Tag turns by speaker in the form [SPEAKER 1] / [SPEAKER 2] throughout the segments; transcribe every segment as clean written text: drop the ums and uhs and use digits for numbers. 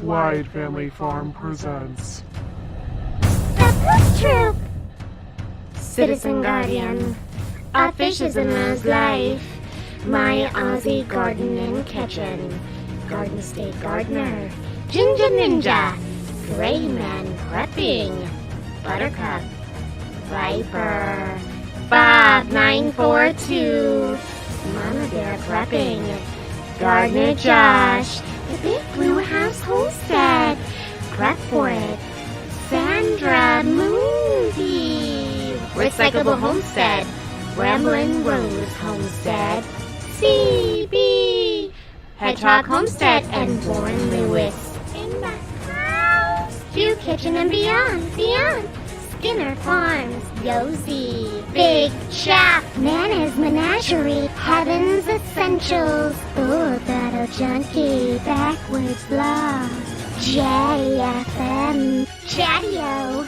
[SPEAKER 1] Wide Family Farm presents
[SPEAKER 2] The Poop Troop! Citizen Guardian. A fish is a man's life. My Aussie garden and kitchen. Garden State Gardener. Ginger Ninja. Gray Man Prepping. Buttercup. Viper. Bob 942. Mama Bear Prepping. Gardener Josh. The Big Blue House Homestead. Prep for it. Sandra Mooney. Recyclable Homestead. Ramblin' Rose Homestead. CB. Hedgehog Homestead and Warren Lewis. In the house. View Kitchen and Beyond. Skinner Farms. Yosi. Big Chap. Nana's Menagerie. Heaven's Essentials. Bull Battle Junkie. Backwards Law. JFM. Chatio.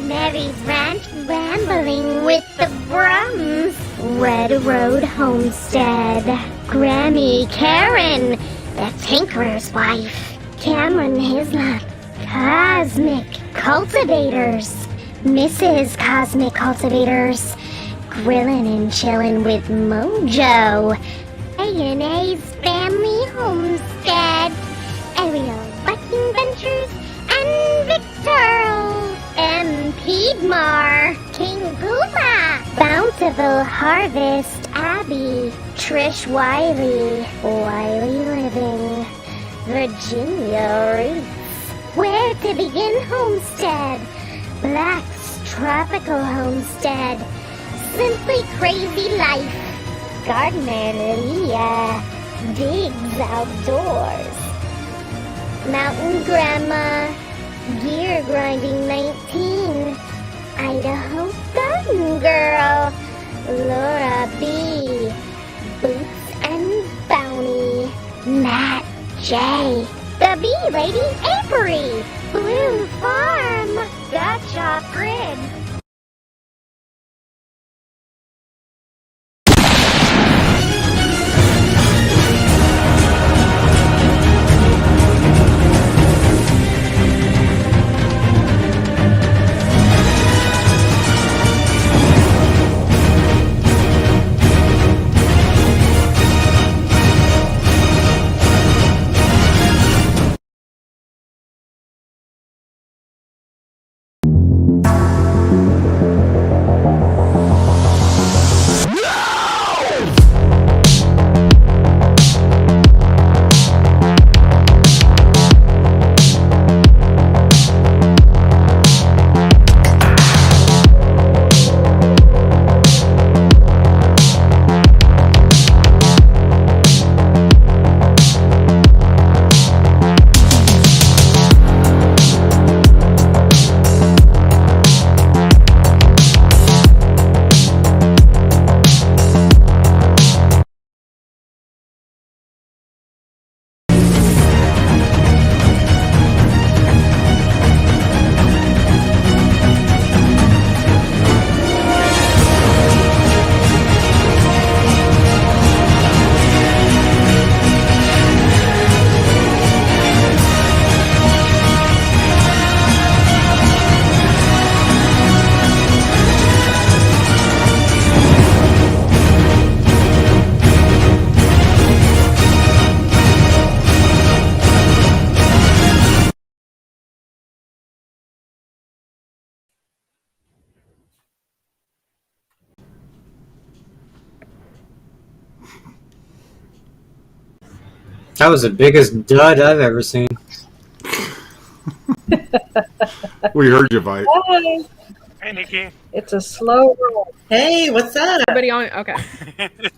[SPEAKER 2] Mary's Ranch. Rambling with the Brums. Red Road Homestead. Grammy Karen. The Tinkerer's Wife. Cameron Hislop. Cosmic Cultivators. Mrs. Cosmic Cultivators. Grillin' and chillin' with Mojo. A&A's Family Homestead. Ariel Bucking Ventures and Victor M. Piedmar. King Puma. Bountiful Harvest Abby. Trish Wiley. Wiley Living. Virginia Roots. Where to Begin Homestead. Black's Tropical Homestead. Simply Crazy Life. Gardener Leah. Digs Outdoors. Mountain Grandma. Gear Grinding 19. Idaho Garden Girl. Laura B. Boots and Bounty. Matt J. The Bee Lady Apiary. Blue Farm. Dutch Off Grid.
[SPEAKER 3] That was the biggest dud I've ever seen.
[SPEAKER 4] We heard you, Vi.
[SPEAKER 5] Hi.
[SPEAKER 1] Hey, Nikki.
[SPEAKER 5] It's a slow roll.
[SPEAKER 6] Hey, what's up?
[SPEAKER 7] Everybody on? Okay.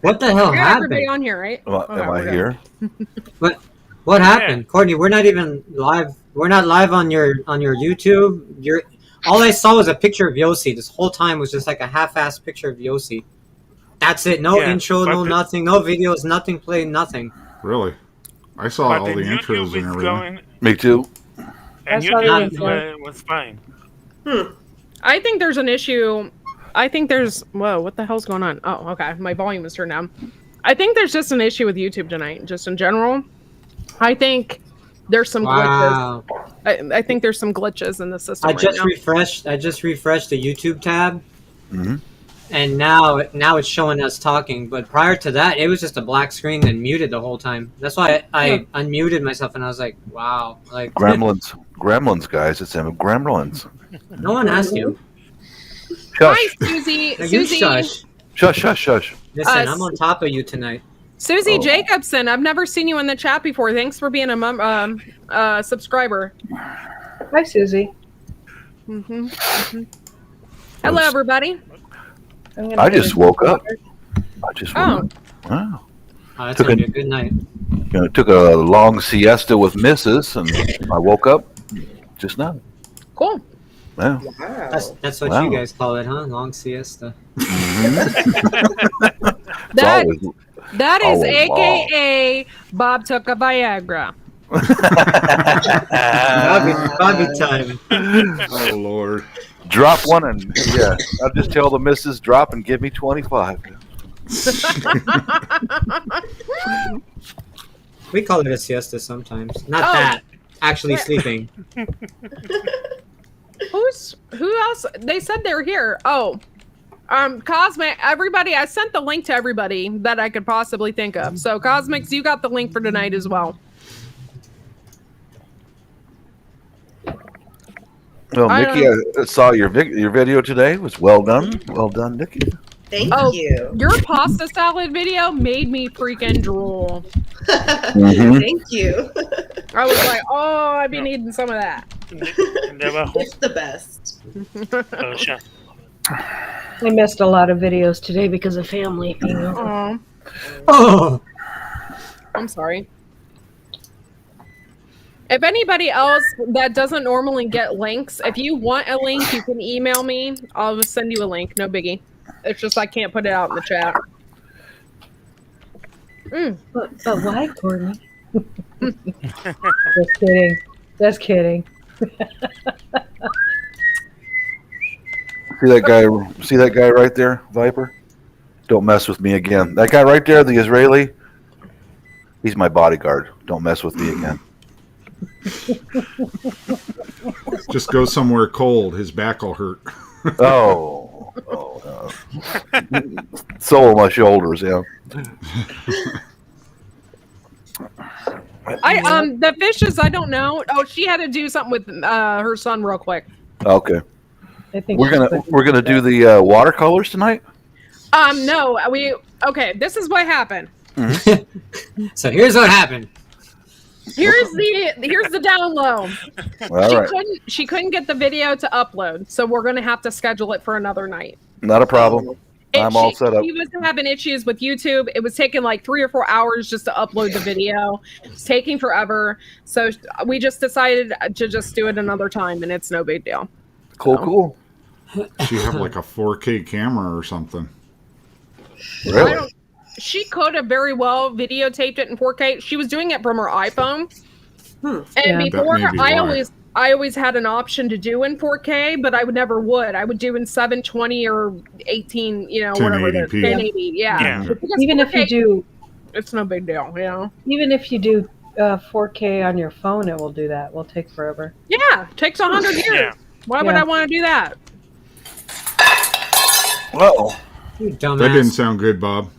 [SPEAKER 3] What the hell
[SPEAKER 7] We got everybody
[SPEAKER 3] happened?
[SPEAKER 7] on here, right?
[SPEAKER 8] Well,
[SPEAKER 7] Okay,
[SPEAKER 8] am
[SPEAKER 7] we're
[SPEAKER 8] I
[SPEAKER 7] good.
[SPEAKER 8] here?
[SPEAKER 3] What happened, Courtney? We're not even live. We're not live on your YouTube. All I saw was a picture of Yossi. This whole time was just like a half-assed picture of Yossi. That's it. No
[SPEAKER 1] Yeah,
[SPEAKER 3] intro,
[SPEAKER 1] but
[SPEAKER 3] no
[SPEAKER 1] the-
[SPEAKER 3] nothing, no videos, nothing played, nothing.
[SPEAKER 4] Really? I saw
[SPEAKER 1] But
[SPEAKER 4] all
[SPEAKER 1] the
[SPEAKER 4] the
[SPEAKER 1] YouTube
[SPEAKER 4] intros
[SPEAKER 1] is
[SPEAKER 4] and everything.
[SPEAKER 1] going,
[SPEAKER 8] Me too.
[SPEAKER 1] and
[SPEAKER 5] I saw the
[SPEAKER 1] YouTube was fine.
[SPEAKER 7] I think there's an issue. I think there's. Whoa, what the hell's going on? Oh, okay. My volume is turned down. I think there's just an issue with YouTube tonight, just in general. I think there's some glitches.
[SPEAKER 3] Wow.
[SPEAKER 7] I think there's some glitches in the system.
[SPEAKER 3] I just refreshed the YouTube tab, and now it's showing us talking. But prior to that, it was just a black screen and muted the whole time. That's why I unmuted myself, and I was like, "Wow!" Like
[SPEAKER 5] Gremlins, guys. It's them Gremlins.
[SPEAKER 3] no one asked you.
[SPEAKER 7] Hi,
[SPEAKER 5] Shush.
[SPEAKER 7] Susie.
[SPEAKER 3] Now you
[SPEAKER 7] Susie.
[SPEAKER 3] shush.
[SPEAKER 5] Shush.
[SPEAKER 3] Listen, I'm on top of you tonight.
[SPEAKER 7] Susie
[SPEAKER 5] Oh.
[SPEAKER 7] Jacobson. I've never seen you in the chat before. Thanks for being a subscriber.
[SPEAKER 6] Hi, Susie.
[SPEAKER 7] Hello, everybody.
[SPEAKER 5] I just woke up. Wow.
[SPEAKER 3] Oh, that's
[SPEAKER 5] Took
[SPEAKER 3] gonna be
[SPEAKER 5] a-
[SPEAKER 3] a good night.
[SPEAKER 5] Took a long siesta with Mrs. and I woke up just now.
[SPEAKER 7] Cool.
[SPEAKER 5] Yeah.
[SPEAKER 3] That's what
[SPEAKER 5] Wow.
[SPEAKER 3] you guys call it, huh? Long siesta.
[SPEAKER 7] That
[SPEAKER 5] It's
[SPEAKER 7] that is
[SPEAKER 5] always
[SPEAKER 7] AKA Bob took a Viagra.
[SPEAKER 3] Bobby time.
[SPEAKER 4] Oh Lord.
[SPEAKER 5] Drop one and I'll just tell the missus drop and give me 25.
[SPEAKER 3] We call it a siesta sometimes. Not
[SPEAKER 7] Oh.
[SPEAKER 3] that. Actually sleeping.
[SPEAKER 7] Who else? They said they're here. Oh, Cosmic. Everybody, I sent the link to everybody that I could possibly think of. So, Cosmics, you got the link for tonight as well.
[SPEAKER 5] Well,
[SPEAKER 7] I
[SPEAKER 5] Nikki, I saw your video today. It was well done. Well done, Nikki.
[SPEAKER 8] Thank
[SPEAKER 7] Oh,
[SPEAKER 8] you.
[SPEAKER 7] Your pasta salad video made me freaking drool.
[SPEAKER 8] Thank you.
[SPEAKER 7] I was like, oh, I'd be needing some of that.
[SPEAKER 8] It's the best.
[SPEAKER 6] I missed a lot of videos today because of family being over.
[SPEAKER 7] Oh,
[SPEAKER 3] Oh,
[SPEAKER 7] I'm sorry. If anybody else that doesn't normally get links, if you want a link, you can email me. I'll just send you a link. No biggie. It's just I can't put it out in the chat.
[SPEAKER 6] But why, Courtney? Just kidding. Just kidding.
[SPEAKER 5] See that guy right there, Viper? Don't mess with me again. That guy right there, the Israeli, he's my bodyguard. Don't mess with me again.
[SPEAKER 4] Just go somewhere cold. His back will hurt.
[SPEAKER 5] Oh, so are my shoulders, yeah.
[SPEAKER 7] The fishes, I don't know. Oh, she had to do something with her son real quick.
[SPEAKER 5] Okay,
[SPEAKER 6] I think
[SPEAKER 5] we're gonna do the watercolors tonight.
[SPEAKER 7] No, okay. This is what happened.
[SPEAKER 3] so here's what happened.
[SPEAKER 7] Here's the down low.
[SPEAKER 5] All right,
[SPEAKER 7] She couldn't get the video to upload, so we're gonna have to schedule it for another night.
[SPEAKER 5] not a problem. I'm all set up.
[SPEAKER 7] He was having issues with YouTube. It was taking like 3 or 4 hours just to upload the video. It's taking forever. So we just decided to just do it another time, and it's no big deal.
[SPEAKER 5] Cool.
[SPEAKER 4] She have like a 4K camera or something.
[SPEAKER 5] Really?
[SPEAKER 7] She could have very well videotaped it in 4K. She was doing it from her iPhone. And
[SPEAKER 6] Yeah.
[SPEAKER 7] before,
[SPEAKER 4] That may be why.
[SPEAKER 7] I always had an option to do in 4K, but I would. I would do in 720 or 18, whatever it is.
[SPEAKER 4] 1080p.
[SPEAKER 7] 1080, yeah.
[SPEAKER 1] Yeah.
[SPEAKER 7] Because
[SPEAKER 6] Even if you
[SPEAKER 7] 4K,
[SPEAKER 6] do,
[SPEAKER 7] it's no big deal,
[SPEAKER 6] even if you do 4K on your phone, it will do that. It will take forever.
[SPEAKER 7] Yeah, takes 100 years.
[SPEAKER 1] Yeah.
[SPEAKER 7] Why would
[SPEAKER 6] Yeah.
[SPEAKER 7] I want to do that?
[SPEAKER 5] Well,
[SPEAKER 3] You
[SPEAKER 4] That didn't
[SPEAKER 3] dumbass.
[SPEAKER 4] sound good, Bob.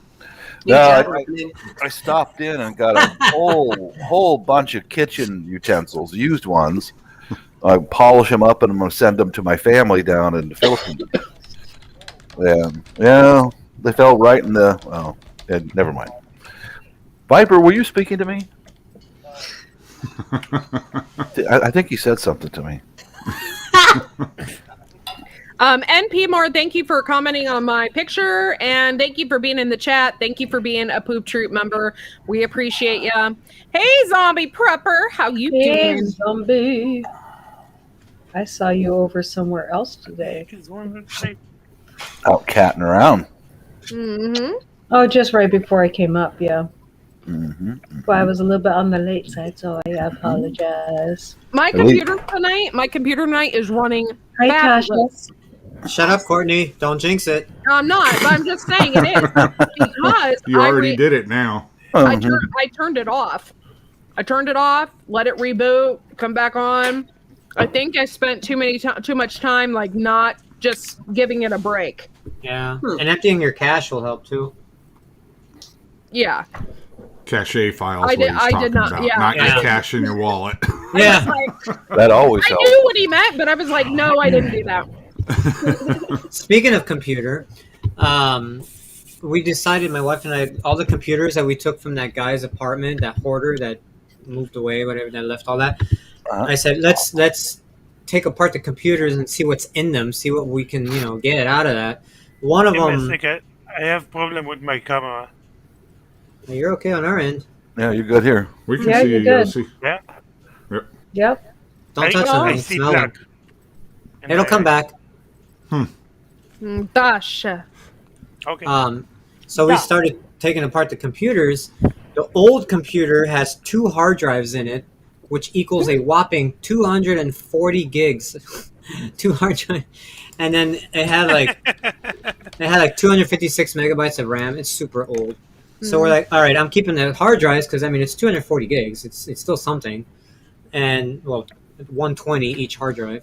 [SPEAKER 8] New
[SPEAKER 5] No,
[SPEAKER 8] job
[SPEAKER 5] I-
[SPEAKER 8] opening.
[SPEAKER 5] I stopped in and got a whole bunch of kitchen utensils, used ones. I polish them up and I'm going to send them to my family down in the Philippines. Yeah, they fell right in the. Oh, never mind. Viper, were you speaking to me? I think you said something to me.
[SPEAKER 7] NP More, thank you for commenting on my picture, and thank you for being in the chat. Thank you for being a Poop Troop member. We appreciate you. Hey, Zombie Prepper, how you
[SPEAKER 6] Hey,
[SPEAKER 7] doing?
[SPEAKER 6] zombie. I saw you over somewhere else today.
[SPEAKER 5] Out catting around.
[SPEAKER 7] Mm-hmm.
[SPEAKER 6] Oh, just right before I came up, yeah.
[SPEAKER 5] Mm-hmm.
[SPEAKER 6] Well, I was a little bit on the late side, so I apologize.
[SPEAKER 7] My computer tonight is running
[SPEAKER 6] Hi,
[SPEAKER 7] fabulous.
[SPEAKER 3] Shut up, Courtney. Don't jinx it.
[SPEAKER 7] I'm not, but I'm just saying it is because
[SPEAKER 4] You already did it now.
[SPEAKER 7] I turned it off. I turned it off, let it reboot, come back on. I think I spent too much time like not just giving it a break.
[SPEAKER 3] Yeah. And emptying your cache will help too.
[SPEAKER 7] Yeah.
[SPEAKER 4] Cache files.
[SPEAKER 7] I
[SPEAKER 4] what
[SPEAKER 7] did-
[SPEAKER 4] he's
[SPEAKER 7] I
[SPEAKER 4] talking
[SPEAKER 7] did not-
[SPEAKER 4] about,
[SPEAKER 7] yeah.
[SPEAKER 4] not
[SPEAKER 3] Yeah.
[SPEAKER 4] your cash in your wallet.
[SPEAKER 3] Yeah.
[SPEAKER 5] That always
[SPEAKER 7] I
[SPEAKER 5] helps.
[SPEAKER 7] knew what he meant, but I was like, no, I didn't do that.
[SPEAKER 3] Speaking of computer, we decided, my wife and I, all the computers that we took from that guy's apartment, that hoarder that moved away, whatever, that left all that.
[SPEAKER 5] Uh-huh.
[SPEAKER 3] I said, let's take apart the computers and see what's in them, see what we can, get out of that. One of
[SPEAKER 1] Give me a
[SPEAKER 3] them,
[SPEAKER 1] second. I have problem with my camera.
[SPEAKER 3] you're okay on our end.
[SPEAKER 5] Yeah, you're good here.
[SPEAKER 4] We can
[SPEAKER 6] Yeah,
[SPEAKER 4] see
[SPEAKER 6] you're
[SPEAKER 4] you,
[SPEAKER 6] good.
[SPEAKER 4] Yossi.
[SPEAKER 6] Yep.
[SPEAKER 3] Don't touch
[SPEAKER 1] I
[SPEAKER 3] them.
[SPEAKER 1] see
[SPEAKER 3] Smell them.
[SPEAKER 1] black. And
[SPEAKER 3] It'll come back.
[SPEAKER 7] Gosh.
[SPEAKER 1] Okay.
[SPEAKER 3] So we
[SPEAKER 6] Yeah.
[SPEAKER 3] started taking apart the computers. The old computer has 2 hard drives in it, which equals a whopping 240 gigs. 2 hard drives. And then it had like 256 megabytes of RAM. It's super old. So we're like, all right, I'm keeping the hard drives because it's 240 gigs. It's still something. And 120 each hard drive.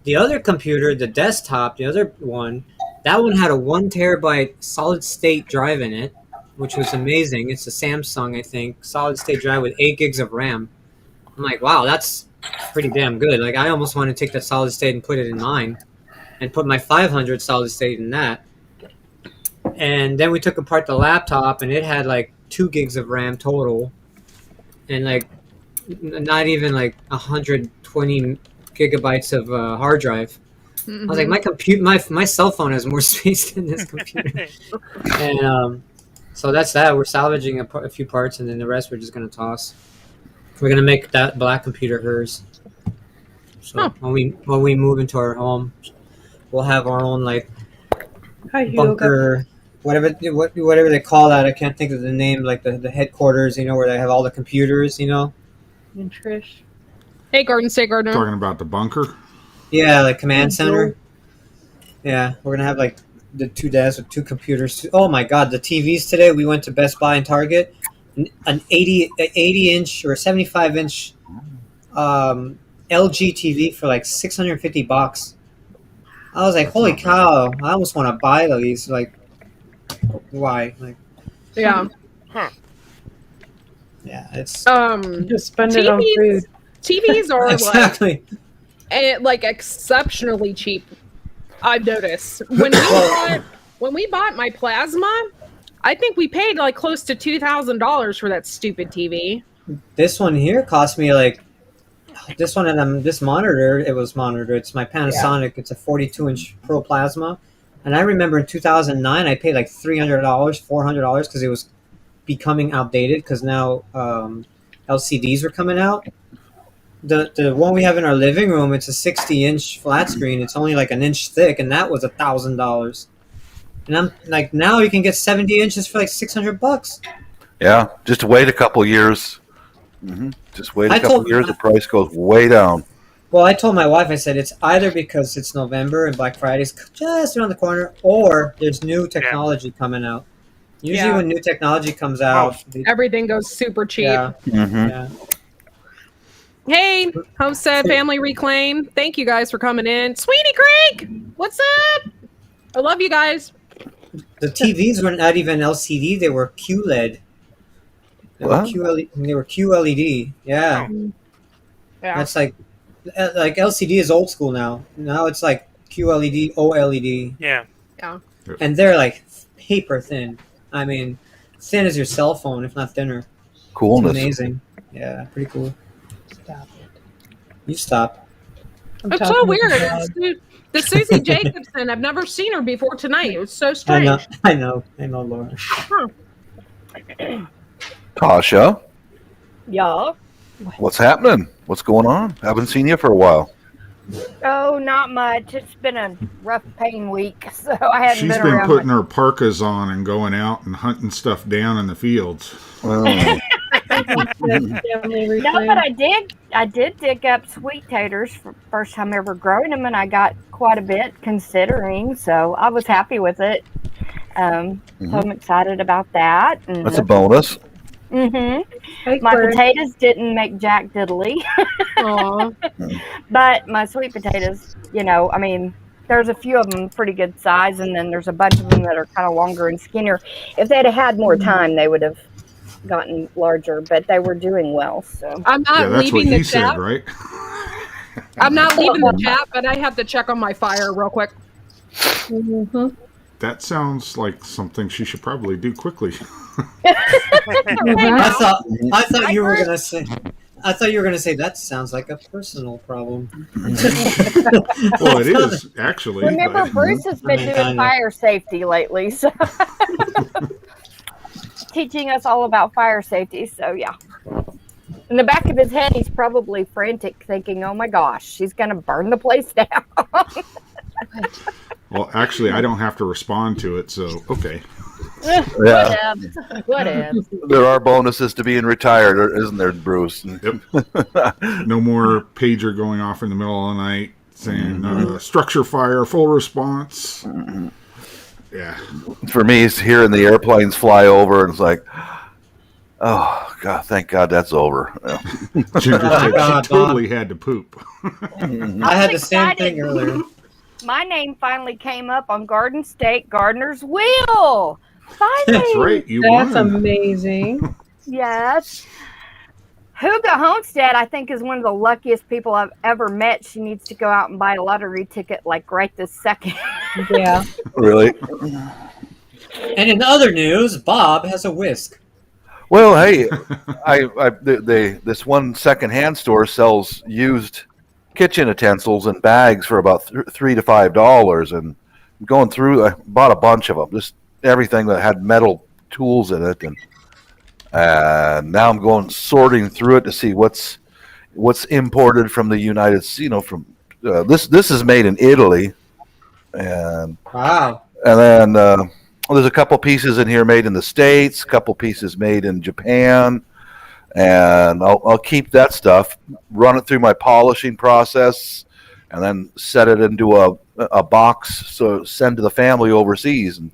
[SPEAKER 3] The other computer, the desktop, the other one, that one had a 1 terabyte solid state drive in it, which was amazing. It's a Samsung, I think, solid state drive with 8 gigs of RAM. I'm like, wow, that's pretty damn good. Like, I almost want to take that solid state and put it in mine, and put my 500 solid state in that. And then we took apart the laptop, and it had like 2 gigs of RAM total, and like not even like 120 gigabytes of hard drive. I was like, my cell phone has more space than this computer. And so that's that. We're salvaging a few parts, and then the rest we're just gonna toss. We're gonna make that black computer hers. So when we move into our home, we'll have our own like
[SPEAKER 6] Hi, Hugo.
[SPEAKER 3] bunker, whatever they call that. I can't think of the name. Like the headquarters, where they have all the computers.
[SPEAKER 6] And Trish.
[SPEAKER 7] Hey, Garden State Gardener.
[SPEAKER 4] Talking about the bunker.
[SPEAKER 3] Yeah, like command center. Yeah, we're gonna have like the 2 desks with 2 computers. Oh my God, the TVs today. We went to Best Buy and Target. An 80 inch or 75 inch LG TV for like $650. I was like, holy cow! I almost want to buy these. Like, why? Like,
[SPEAKER 7] Yeah.
[SPEAKER 3] yeah, it's
[SPEAKER 6] Just spend it on food.
[SPEAKER 7] TVs are
[SPEAKER 3] exactly.
[SPEAKER 7] like exceptionally cheap. I've noticed when we bought my plasma, I think we paid like close to $2,000 for that stupid TV.
[SPEAKER 3] This one here cost me like this one, and this monitor. It was monitored. It's my Panasonic. It's a 42-inch Pro Plasma, and I remember in 2009 I paid like $300, $400 because it was becoming outdated. Because now LCDs were coming out. The one we have in our living room, it's a 60-inch flat screen. It's only like an inch thick, and that was $1,000. And I'm like, now you can get 70 inches for like $600.
[SPEAKER 5] Yeah, just wait a couple years. Just wait a couple years, the price goes way down.
[SPEAKER 3] Well, I told my wife, I said, it's either because it's November and Black Friday's just around the corner, or there's new technology coming out. Usually when new technology comes out,
[SPEAKER 7] everything goes super cheap.
[SPEAKER 3] Yeah. Yeah.
[SPEAKER 7] Hey, Homestead Family Reclaim. Thank you guys for coming in. Sweetie Creek, what's up? I love you guys.
[SPEAKER 3] The TVs were not even LCD; they were QLED. They were
[SPEAKER 5] What?
[SPEAKER 3] They were QLED. Yeah,
[SPEAKER 7] Yeah.
[SPEAKER 3] that's like LCD is old school now. Now it's like QLED, OLED,
[SPEAKER 1] Yeah.
[SPEAKER 3] and they're like paper thin. I mean, thin as your cell phone, if not thinner. It's
[SPEAKER 5] Coolness.
[SPEAKER 3] amazing. Yeah, pretty cool.
[SPEAKER 6] Stop it.
[SPEAKER 3] You stop.
[SPEAKER 6] I'm
[SPEAKER 7] It's
[SPEAKER 6] talking
[SPEAKER 7] so
[SPEAKER 6] to
[SPEAKER 7] weird.
[SPEAKER 6] the dog.
[SPEAKER 7] The Susie Jacobson, I've never seen her before tonight. It was so
[SPEAKER 3] I
[SPEAKER 7] strange.
[SPEAKER 3] know, Laura.
[SPEAKER 5] Tasha,
[SPEAKER 9] Yeah.
[SPEAKER 5] what's happening? What's going on? Haven't seen you for a while.
[SPEAKER 9] Oh, not much. It's been a rough pain week, so I haven't
[SPEAKER 4] She's
[SPEAKER 9] been
[SPEAKER 4] been
[SPEAKER 9] around.
[SPEAKER 4] putting her parkas on and going out and hunting stuff down in the fields.
[SPEAKER 5] Well,
[SPEAKER 6] Family
[SPEAKER 9] No,
[SPEAKER 6] reclaim.
[SPEAKER 9] but I did dig up sweet taters for first time ever growing them, and I got quite a bit considering. So I was happy with it. So I'm excited about that. And,
[SPEAKER 5] That's a bonus.
[SPEAKER 9] my
[SPEAKER 6] Aquarium.
[SPEAKER 9] potatoes didn't make jack diddly,
[SPEAKER 7] Aw.
[SPEAKER 9] but my sweet potatoes, I mean, there's a few of them pretty good size, and then there's a bunch of them that are kind of longer and skinnier. If they'd have had more time, they would have gotten larger, but they were doing well. So
[SPEAKER 7] I'm
[SPEAKER 4] Yeah,
[SPEAKER 7] not
[SPEAKER 4] that's what
[SPEAKER 7] leaving
[SPEAKER 4] he
[SPEAKER 7] the
[SPEAKER 4] said,
[SPEAKER 7] chat.
[SPEAKER 4] right?
[SPEAKER 7] I'm not leaving the chat, but I have to check on my fire real quick.
[SPEAKER 4] That sounds like something she should probably do quickly.
[SPEAKER 3] I thought you were gonna say. I thought you were gonna say that sounds like a personal problem.
[SPEAKER 4] Well, it is actually.
[SPEAKER 9] remember,
[SPEAKER 4] but-
[SPEAKER 9] Bruce has been doing
[SPEAKER 3] Kinda.
[SPEAKER 9] fire safety lately, so teaching us all about fire safety. So yeah. In the back of his head, he's probably frantic, thinking, "Oh my gosh, she's gonna burn the place down."
[SPEAKER 4] Well, actually, I don't have to respond to it, so okay.
[SPEAKER 5] Yeah.
[SPEAKER 9] Whatever.
[SPEAKER 5] There are bonuses to being retired, isn't there, Bruce?
[SPEAKER 4] No more pager going off in the middle of the night saying structure fire, full response. Yeah.
[SPEAKER 5] For me, it's hearing the airplanes fly over, and it's like, oh God, thank God that's over.
[SPEAKER 4] Ginger said
[SPEAKER 3] God,
[SPEAKER 4] she totally had to poop.
[SPEAKER 3] I had the same
[SPEAKER 9] excited.
[SPEAKER 3] thing earlier.
[SPEAKER 9] My name finally came up on Garden State Gardener's Wheel. Finally.
[SPEAKER 4] That's right, you
[SPEAKER 6] That's
[SPEAKER 4] won.
[SPEAKER 6] amazing.
[SPEAKER 9] Yes. Huga Homestead, I think, is one of the luckiest people I've ever met. She needs to go out and buy a lottery ticket like right this second.
[SPEAKER 6] Yeah.
[SPEAKER 5] Really?
[SPEAKER 3] And in other news, Bob has a whisk.
[SPEAKER 5] Well, hey, this one secondhand store sells used kitchen utensils and bags for about $3 to $5, and going through, I bought a bunch of them, just everything that had metal tools in it, and now I'm going sorting through it to see what's imported from the United States. From this is made in Italy, and
[SPEAKER 3] Wow.
[SPEAKER 5] then there's a couple pieces in here made in the States, a couple pieces made in Japan, and I'll keep that stuff, run it through my polishing process, and then set it into a box, so send to the family overseas. And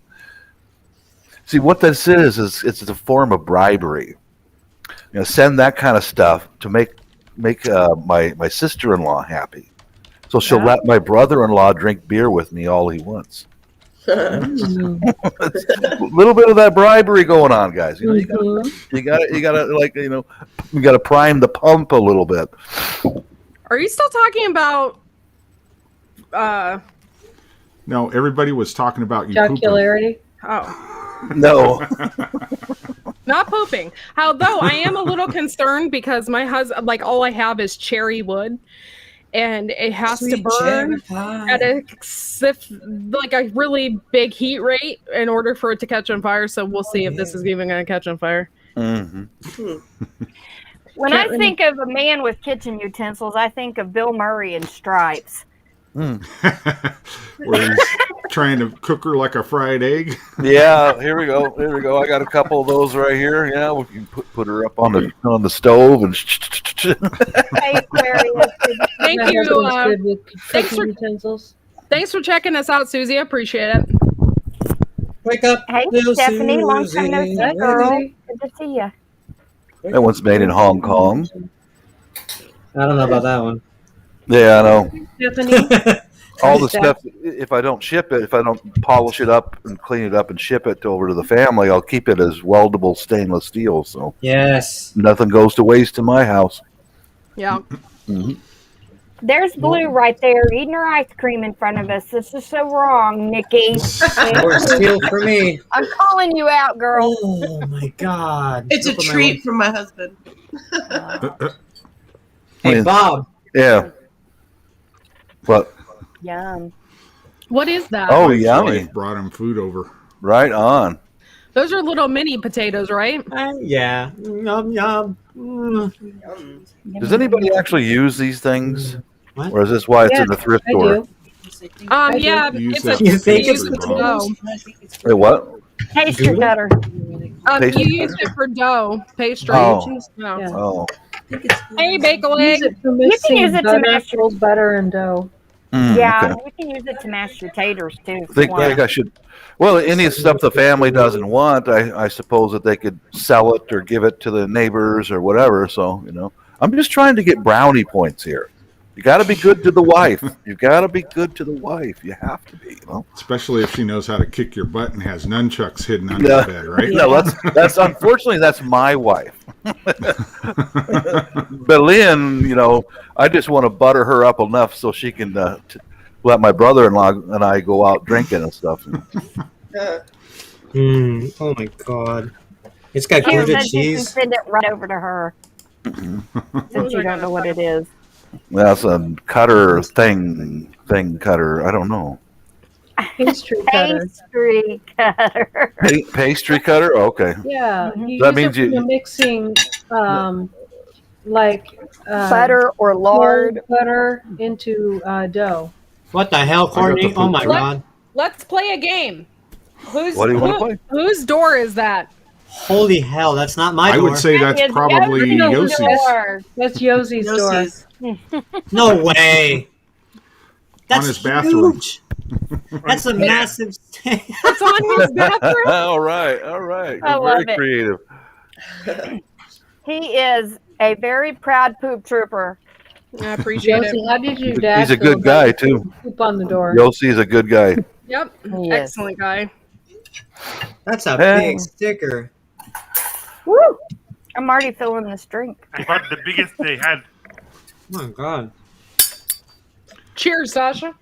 [SPEAKER 5] see what this is it's a form of bribery. Send that kind of stuff to make my sister-in-law happy, so she'll let my brother-in-law drink beer with me all he wants. A little bit of that bribery going on, guys. You gotta prime the pump a little bit.
[SPEAKER 7] Are you still talking about
[SPEAKER 4] No, everybody was talking about you pooping.
[SPEAKER 6] Jocularity.
[SPEAKER 7] oh,
[SPEAKER 5] No,
[SPEAKER 7] not pooping. Although I am a little concerned because my husband, like, all I have is cherry wood, and it has to burn at a really big heat rate in order for it to catch on fire. So we'll see if this is even going to catch on fire.
[SPEAKER 9] When I think of a man with kitchen utensils, I think of Bill Murray in Stripes.
[SPEAKER 4] Where he's trying to cook her like a fried egg.
[SPEAKER 5] yeah. Here we go. I got a couple of those right here. Yeah, we can put her up on the stove and.
[SPEAKER 9] Hey, Aquarius.
[SPEAKER 7] Thank
[SPEAKER 6] My
[SPEAKER 7] you.
[SPEAKER 6] husband's good with
[SPEAKER 7] thanks
[SPEAKER 6] kitchen
[SPEAKER 7] for-
[SPEAKER 6] utensils.
[SPEAKER 7] Thanks for checking us out, Susie. I appreciate it.
[SPEAKER 3] Wake up,
[SPEAKER 9] Hey,
[SPEAKER 3] little
[SPEAKER 9] Stephanie. Long time no
[SPEAKER 3] Susie.
[SPEAKER 9] see, girl. Good to see you.
[SPEAKER 5] That one's made in Hong Kong.
[SPEAKER 3] I don't know about that one.
[SPEAKER 5] Yeah, I know.
[SPEAKER 6] Stephanie.
[SPEAKER 5] All the stuff. If I don't ship it, if I don't polish it up and clean it up and ship it over to the family, I'll keep it as weldable stainless steel. So
[SPEAKER 3] Yes.
[SPEAKER 5] nothing goes to waste in my house.
[SPEAKER 7] Yeah.
[SPEAKER 9] There's Blue right there eating her ice cream in front of us. This is so wrong, Nikki.
[SPEAKER 3] Or steal for me.
[SPEAKER 9] I'm calling you out, girl.
[SPEAKER 3] Oh my God.
[SPEAKER 8] It's a
[SPEAKER 3] Look at my
[SPEAKER 8] treat from my husband.
[SPEAKER 3] Hey, Bob.
[SPEAKER 5] Yeah. What?
[SPEAKER 9] Yum.
[SPEAKER 7] What is that?
[SPEAKER 5] Oh,
[SPEAKER 4] His
[SPEAKER 5] yummy!
[SPEAKER 4] wife brought him food over.
[SPEAKER 5] Right on.
[SPEAKER 7] Those are little mini potatoes, right?
[SPEAKER 3] Yeah. Yum, yum. Mm.
[SPEAKER 5] Does anybody actually use these things,
[SPEAKER 3] What?
[SPEAKER 5] or is this why it's in the thrift
[SPEAKER 6] I
[SPEAKER 5] store?
[SPEAKER 6] do.
[SPEAKER 7] Yeah,
[SPEAKER 4] Use
[SPEAKER 7] it's
[SPEAKER 4] that
[SPEAKER 7] a
[SPEAKER 3] You think
[SPEAKER 7] it's
[SPEAKER 3] it's
[SPEAKER 7] a no.
[SPEAKER 5] Wait, what?
[SPEAKER 9] Taster cutter.
[SPEAKER 5] pastry
[SPEAKER 7] You use
[SPEAKER 5] cutter?
[SPEAKER 7] it for dough, pastry.
[SPEAKER 5] Oh.
[SPEAKER 7] No.
[SPEAKER 6] Yeah.
[SPEAKER 5] Oh.
[SPEAKER 7] Hey, bake a
[SPEAKER 6] Use
[SPEAKER 7] leg.
[SPEAKER 6] it for
[SPEAKER 9] You can use
[SPEAKER 6] mixing
[SPEAKER 9] it to
[SPEAKER 6] butter,
[SPEAKER 9] mash your
[SPEAKER 6] cold butter, and dough.
[SPEAKER 9] Yeah,
[SPEAKER 5] Okay.
[SPEAKER 9] you can use it to mash your taters too. if you
[SPEAKER 5] Think
[SPEAKER 9] want.
[SPEAKER 5] I should. Well, any stuff the family doesn't want, I suppose that they could sell it or give it to the neighbors or whatever. So I'm just trying to get brownie points here. You got to be good to the wife. You got to be good to the wife. You have to be.
[SPEAKER 4] Especially if she knows how to kick your butt and has nunchucks hidden under
[SPEAKER 5] Yeah.
[SPEAKER 4] the bed, right?
[SPEAKER 5] No, that's unfortunately that's my wife. But Lynn, I just want to butter her up enough so she can let my brother-in-law and I go out drinking and stuff.
[SPEAKER 3] Oh my god. It's got
[SPEAKER 9] Here,
[SPEAKER 3] gouda
[SPEAKER 9] then you can
[SPEAKER 3] cheese.
[SPEAKER 9] send it right over to her. Since you don't know what it is.
[SPEAKER 5] That's a cutter thing cutter. I don't know.
[SPEAKER 6] Pastry cutter.
[SPEAKER 9] Pastry cutter.
[SPEAKER 5] Pastry cutter. Okay.
[SPEAKER 6] Yeah.
[SPEAKER 9] Mhm.
[SPEAKER 6] You
[SPEAKER 5] That
[SPEAKER 6] use
[SPEAKER 5] means
[SPEAKER 6] it
[SPEAKER 5] you-
[SPEAKER 6] for mixing,
[SPEAKER 9] Butter or lard.
[SPEAKER 6] cold butter into dough.
[SPEAKER 3] What the hell,
[SPEAKER 4] the
[SPEAKER 3] Courtney? Oh my
[SPEAKER 4] food truck.
[SPEAKER 3] god.
[SPEAKER 7] Let's play a game.
[SPEAKER 5] What do you want to play?
[SPEAKER 7] Whose door is that?
[SPEAKER 3] Holy hell, that's not my
[SPEAKER 4] I
[SPEAKER 3] door.
[SPEAKER 4] would say that's
[SPEAKER 9] It's
[SPEAKER 4] probably
[SPEAKER 9] Yoshi's
[SPEAKER 4] Yossi's.
[SPEAKER 9] door.
[SPEAKER 6] That's Yosie's door.
[SPEAKER 8] Yoshi's.
[SPEAKER 3] No way. That's
[SPEAKER 4] his bathroom.
[SPEAKER 3] huge. That's a massive thing.
[SPEAKER 7] It's on his bathroom.
[SPEAKER 5] All right. You're
[SPEAKER 9] I love
[SPEAKER 5] very
[SPEAKER 9] it.
[SPEAKER 5] creative.
[SPEAKER 9] He is a very proud poop trooper.
[SPEAKER 7] I appreciate
[SPEAKER 6] Josie,
[SPEAKER 7] it.
[SPEAKER 6] how did your dad
[SPEAKER 5] He's a
[SPEAKER 6] feel
[SPEAKER 5] good guy
[SPEAKER 6] about
[SPEAKER 5] too.
[SPEAKER 6] poop on the door?
[SPEAKER 5] Yossi's a good guy.
[SPEAKER 7] Yep.
[SPEAKER 9] He is.
[SPEAKER 7] Excellent guy.
[SPEAKER 3] That's a
[SPEAKER 5] Yeah.
[SPEAKER 3] big sticker.
[SPEAKER 9] Woo! I'm already filling this drink.
[SPEAKER 1] I got the biggest they had.
[SPEAKER 3] Oh my god.
[SPEAKER 7] Cheers, Sasha.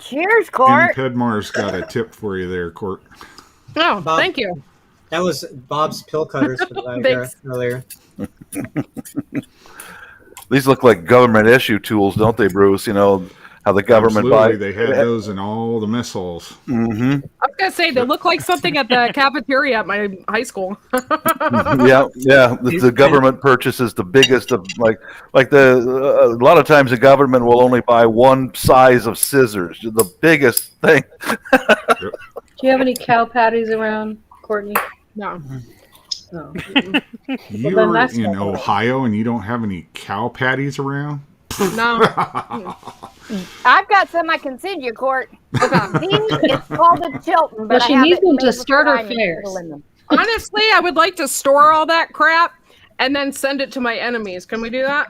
[SPEAKER 9] Cheers,
[SPEAKER 4] And
[SPEAKER 9] Court.
[SPEAKER 4] Pedmar's got a tip for you there, Court.
[SPEAKER 7] Oh,
[SPEAKER 3] Bob.
[SPEAKER 7] thank you.
[SPEAKER 3] That was Bob's pill cutters for the Viagra
[SPEAKER 7] Thanks.
[SPEAKER 3] earlier.
[SPEAKER 5] These look like government issue tools, don't they, Bruce? How the government
[SPEAKER 4] Absolutely,
[SPEAKER 5] buys.
[SPEAKER 4] they had those in all the mess halls.
[SPEAKER 5] Mm-hmm.
[SPEAKER 7] I was gonna say they look like something at the cafeteria at my high school.
[SPEAKER 5] Yeah. The government purchases the biggest of a lot of times the government will only buy one size of scissors, the biggest thing.
[SPEAKER 6] Do you have any cow patties around, Courtney?
[SPEAKER 7] No.
[SPEAKER 6] No.
[SPEAKER 4] You're
[SPEAKER 6] that's
[SPEAKER 4] in
[SPEAKER 6] not-
[SPEAKER 4] Ohio and you don't have any cow patties around?
[SPEAKER 7] No.
[SPEAKER 9] I've got some I can send you, Court. It's called a Chilton, but
[SPEAKER 6] Well, she
[SPEAKER 9] I have
[SPEAKER 6] needs
[SPEAKER 9] it
[SPEAKER 6] them to
[SPEAKER 9] made
[SPEAKER 6] start her
[SPEAKER 9] with brine
[SPEAKER 6] fairs.
[SPEAKER 9] in them.
[SPEAKER 7] Honestly, I would like to store all that crap and then send it to my enemies. Can we do that?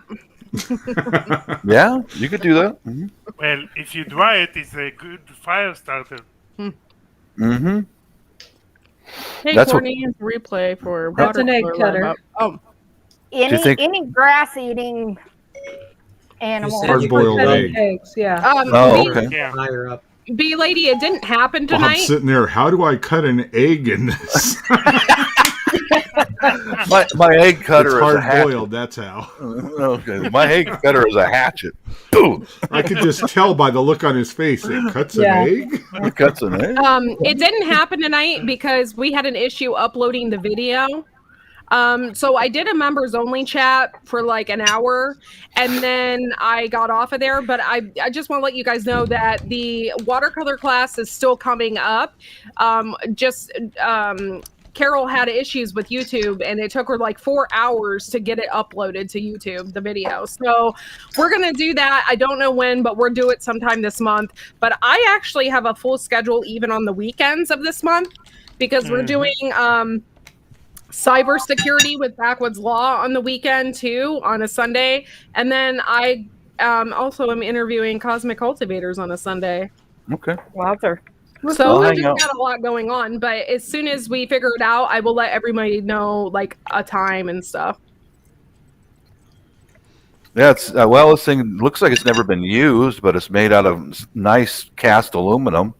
[SPEAKER 5] Yeah, you could do that. Mm-hmm.
[SPEAKER 1] Well, if you dry it, it's a good fire starter.
[SPEAKER 5] Mm-hmm.
[SPEAKER 7] Hey,
[SPEAKER 5] That's what-
[SPEAKER 7] Courtney, replay for
[SPEAKER 6] That's an egg
[SPEAKER 7] watercolor
[SPEAKER 6] cutter.
[SPEAKER 7] wrap-up. Oh,
[SPEAKER 5] you think-
[SPEAKER 9] Any grass-eating animal.
[SPEAKER 3] said
[SPEAKER 4] Hard boiled
[SPEAKER 6] Cutting
[SPEAKER 4] egg.
[SPEAKER 6] eggs, yeah.
[SPEAKER 5] Oh,
[SPEAKER 7] B,
[SPEAKER 5] okay.
[SPEAKER 1] Yeah.
[SPEAKER 3] Fire up.
[SPEAKER 7] B lady, it didn't happen
[SPEAKER 4] Bob's
[SPEAKER 7] tonight.
[SPEAKER 4] sitting there. How do I cut an egg in this?
[SPEAKER 5] My egg cutter
[SPEAKER 4] It's
[SPEAKER 5] is a
[SPEAKER 4] hard
[SPEAKER 5] hatchet.
[SPEAKER 4] boiled. That's how.
[SPEAKER 5] Okay, my egg cutter is a hatchet. Boom!
[SPEAKER 4] I could just tell by the look on his face. It cuts
[SPEAKER 6] Yeah.
[SPEAKER 4] an egg.
[SPEAKER 5] It cuts an egg.
[SPEAKER 7] It didn't happen tonight because we had an issue uploading the video. So I did a members only chat for like an hour and then I got off of there. But I just want to let you guys know that the watercolor class is still coming up. Carol had issues with YouTube and it took her like 4 hours to get it uploaded to YouTube, the video. So we're going to do that. I don't know when, but we'll do it sometime this month. But I actually have a full schedule even on the weekends of this month because we're doing cybersecurity with Backwoods Law on the weekend too, on a Sunday. And then I also am interviewing Cosmic Cultivators on a Sunday.
[SPEAKER 5] Okay.
[SPEAKER 9] Wowzer.
[SPEAKER 7] So
[SPEAKER 5] I'll
[SPEAKER 7] we
[SPEAKER 5] hang
[SPEAKER 7] just
[SPEAKER 5] out.
[SPEAKER 7] got a lot going on, but as soon as we figure it out, I will let everybody know like a time and stuff.
[SPEAKER 5] Yeah, it's this thing looks like it's never been used, but it's made out of nice cast aluminum.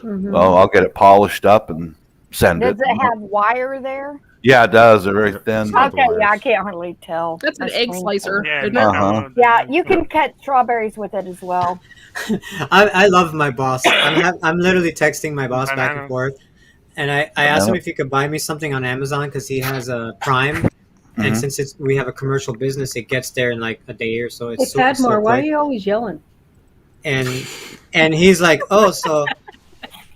[SPEAKER 6] Mhm.
[SPEAKER 5] Well, I'll get it polished up and send
[SPEAKER 9] Does
[SPEAKER 5] it.
[SPEAKER 9] it have wire there?
[SPEAKER 5] Yeah, it does. They're very thin.
[SPEAKER 4] It's got
[SPEAKER 9] Okay,
[SPEAKER 4] the
[SPEAKER 9] yeah, I
[SPEAKER 4] wires.
[SPEAKER 9] can't hardly tell.
[SPEAKER 7] That's an
[SPEAKER 9] That's
[SPEAKER 7] egg
[SPEAKER 9] clean.
[SPEAKER 7] slicer.
[SPEAKER 1] Yeah,
[SPEAKER 7] isn't
[SPEAKER 1] no,
[SPEAKER 7] it?
[SPEAKER 5] Uh-huh.
[SPEAKER 1] no,
[SPEAKER 9] Yeah, you can cut strawberries with it as well.
[SPEAKER 3] I love my boss. I'm literally texting my boss back and
[SPEAKER 1] Banana.
[SPEAKER 3] forth, and I asked him if he could buy me something on Amazon because he has a Prime, and
[SPEAKER 5] Mhm.
[SPEAKER 3] since we have a commercial business, it gets there in like a day or so.
[SPEAKER 6] Hey,
[SPEAKER 3] It's super,
[SPEAKER 6] Padmore, why are
[SPEAKER 3] quick.
[SPEAKER 6] you always yelling?
[SPEAKER 3] And he's like, oh, so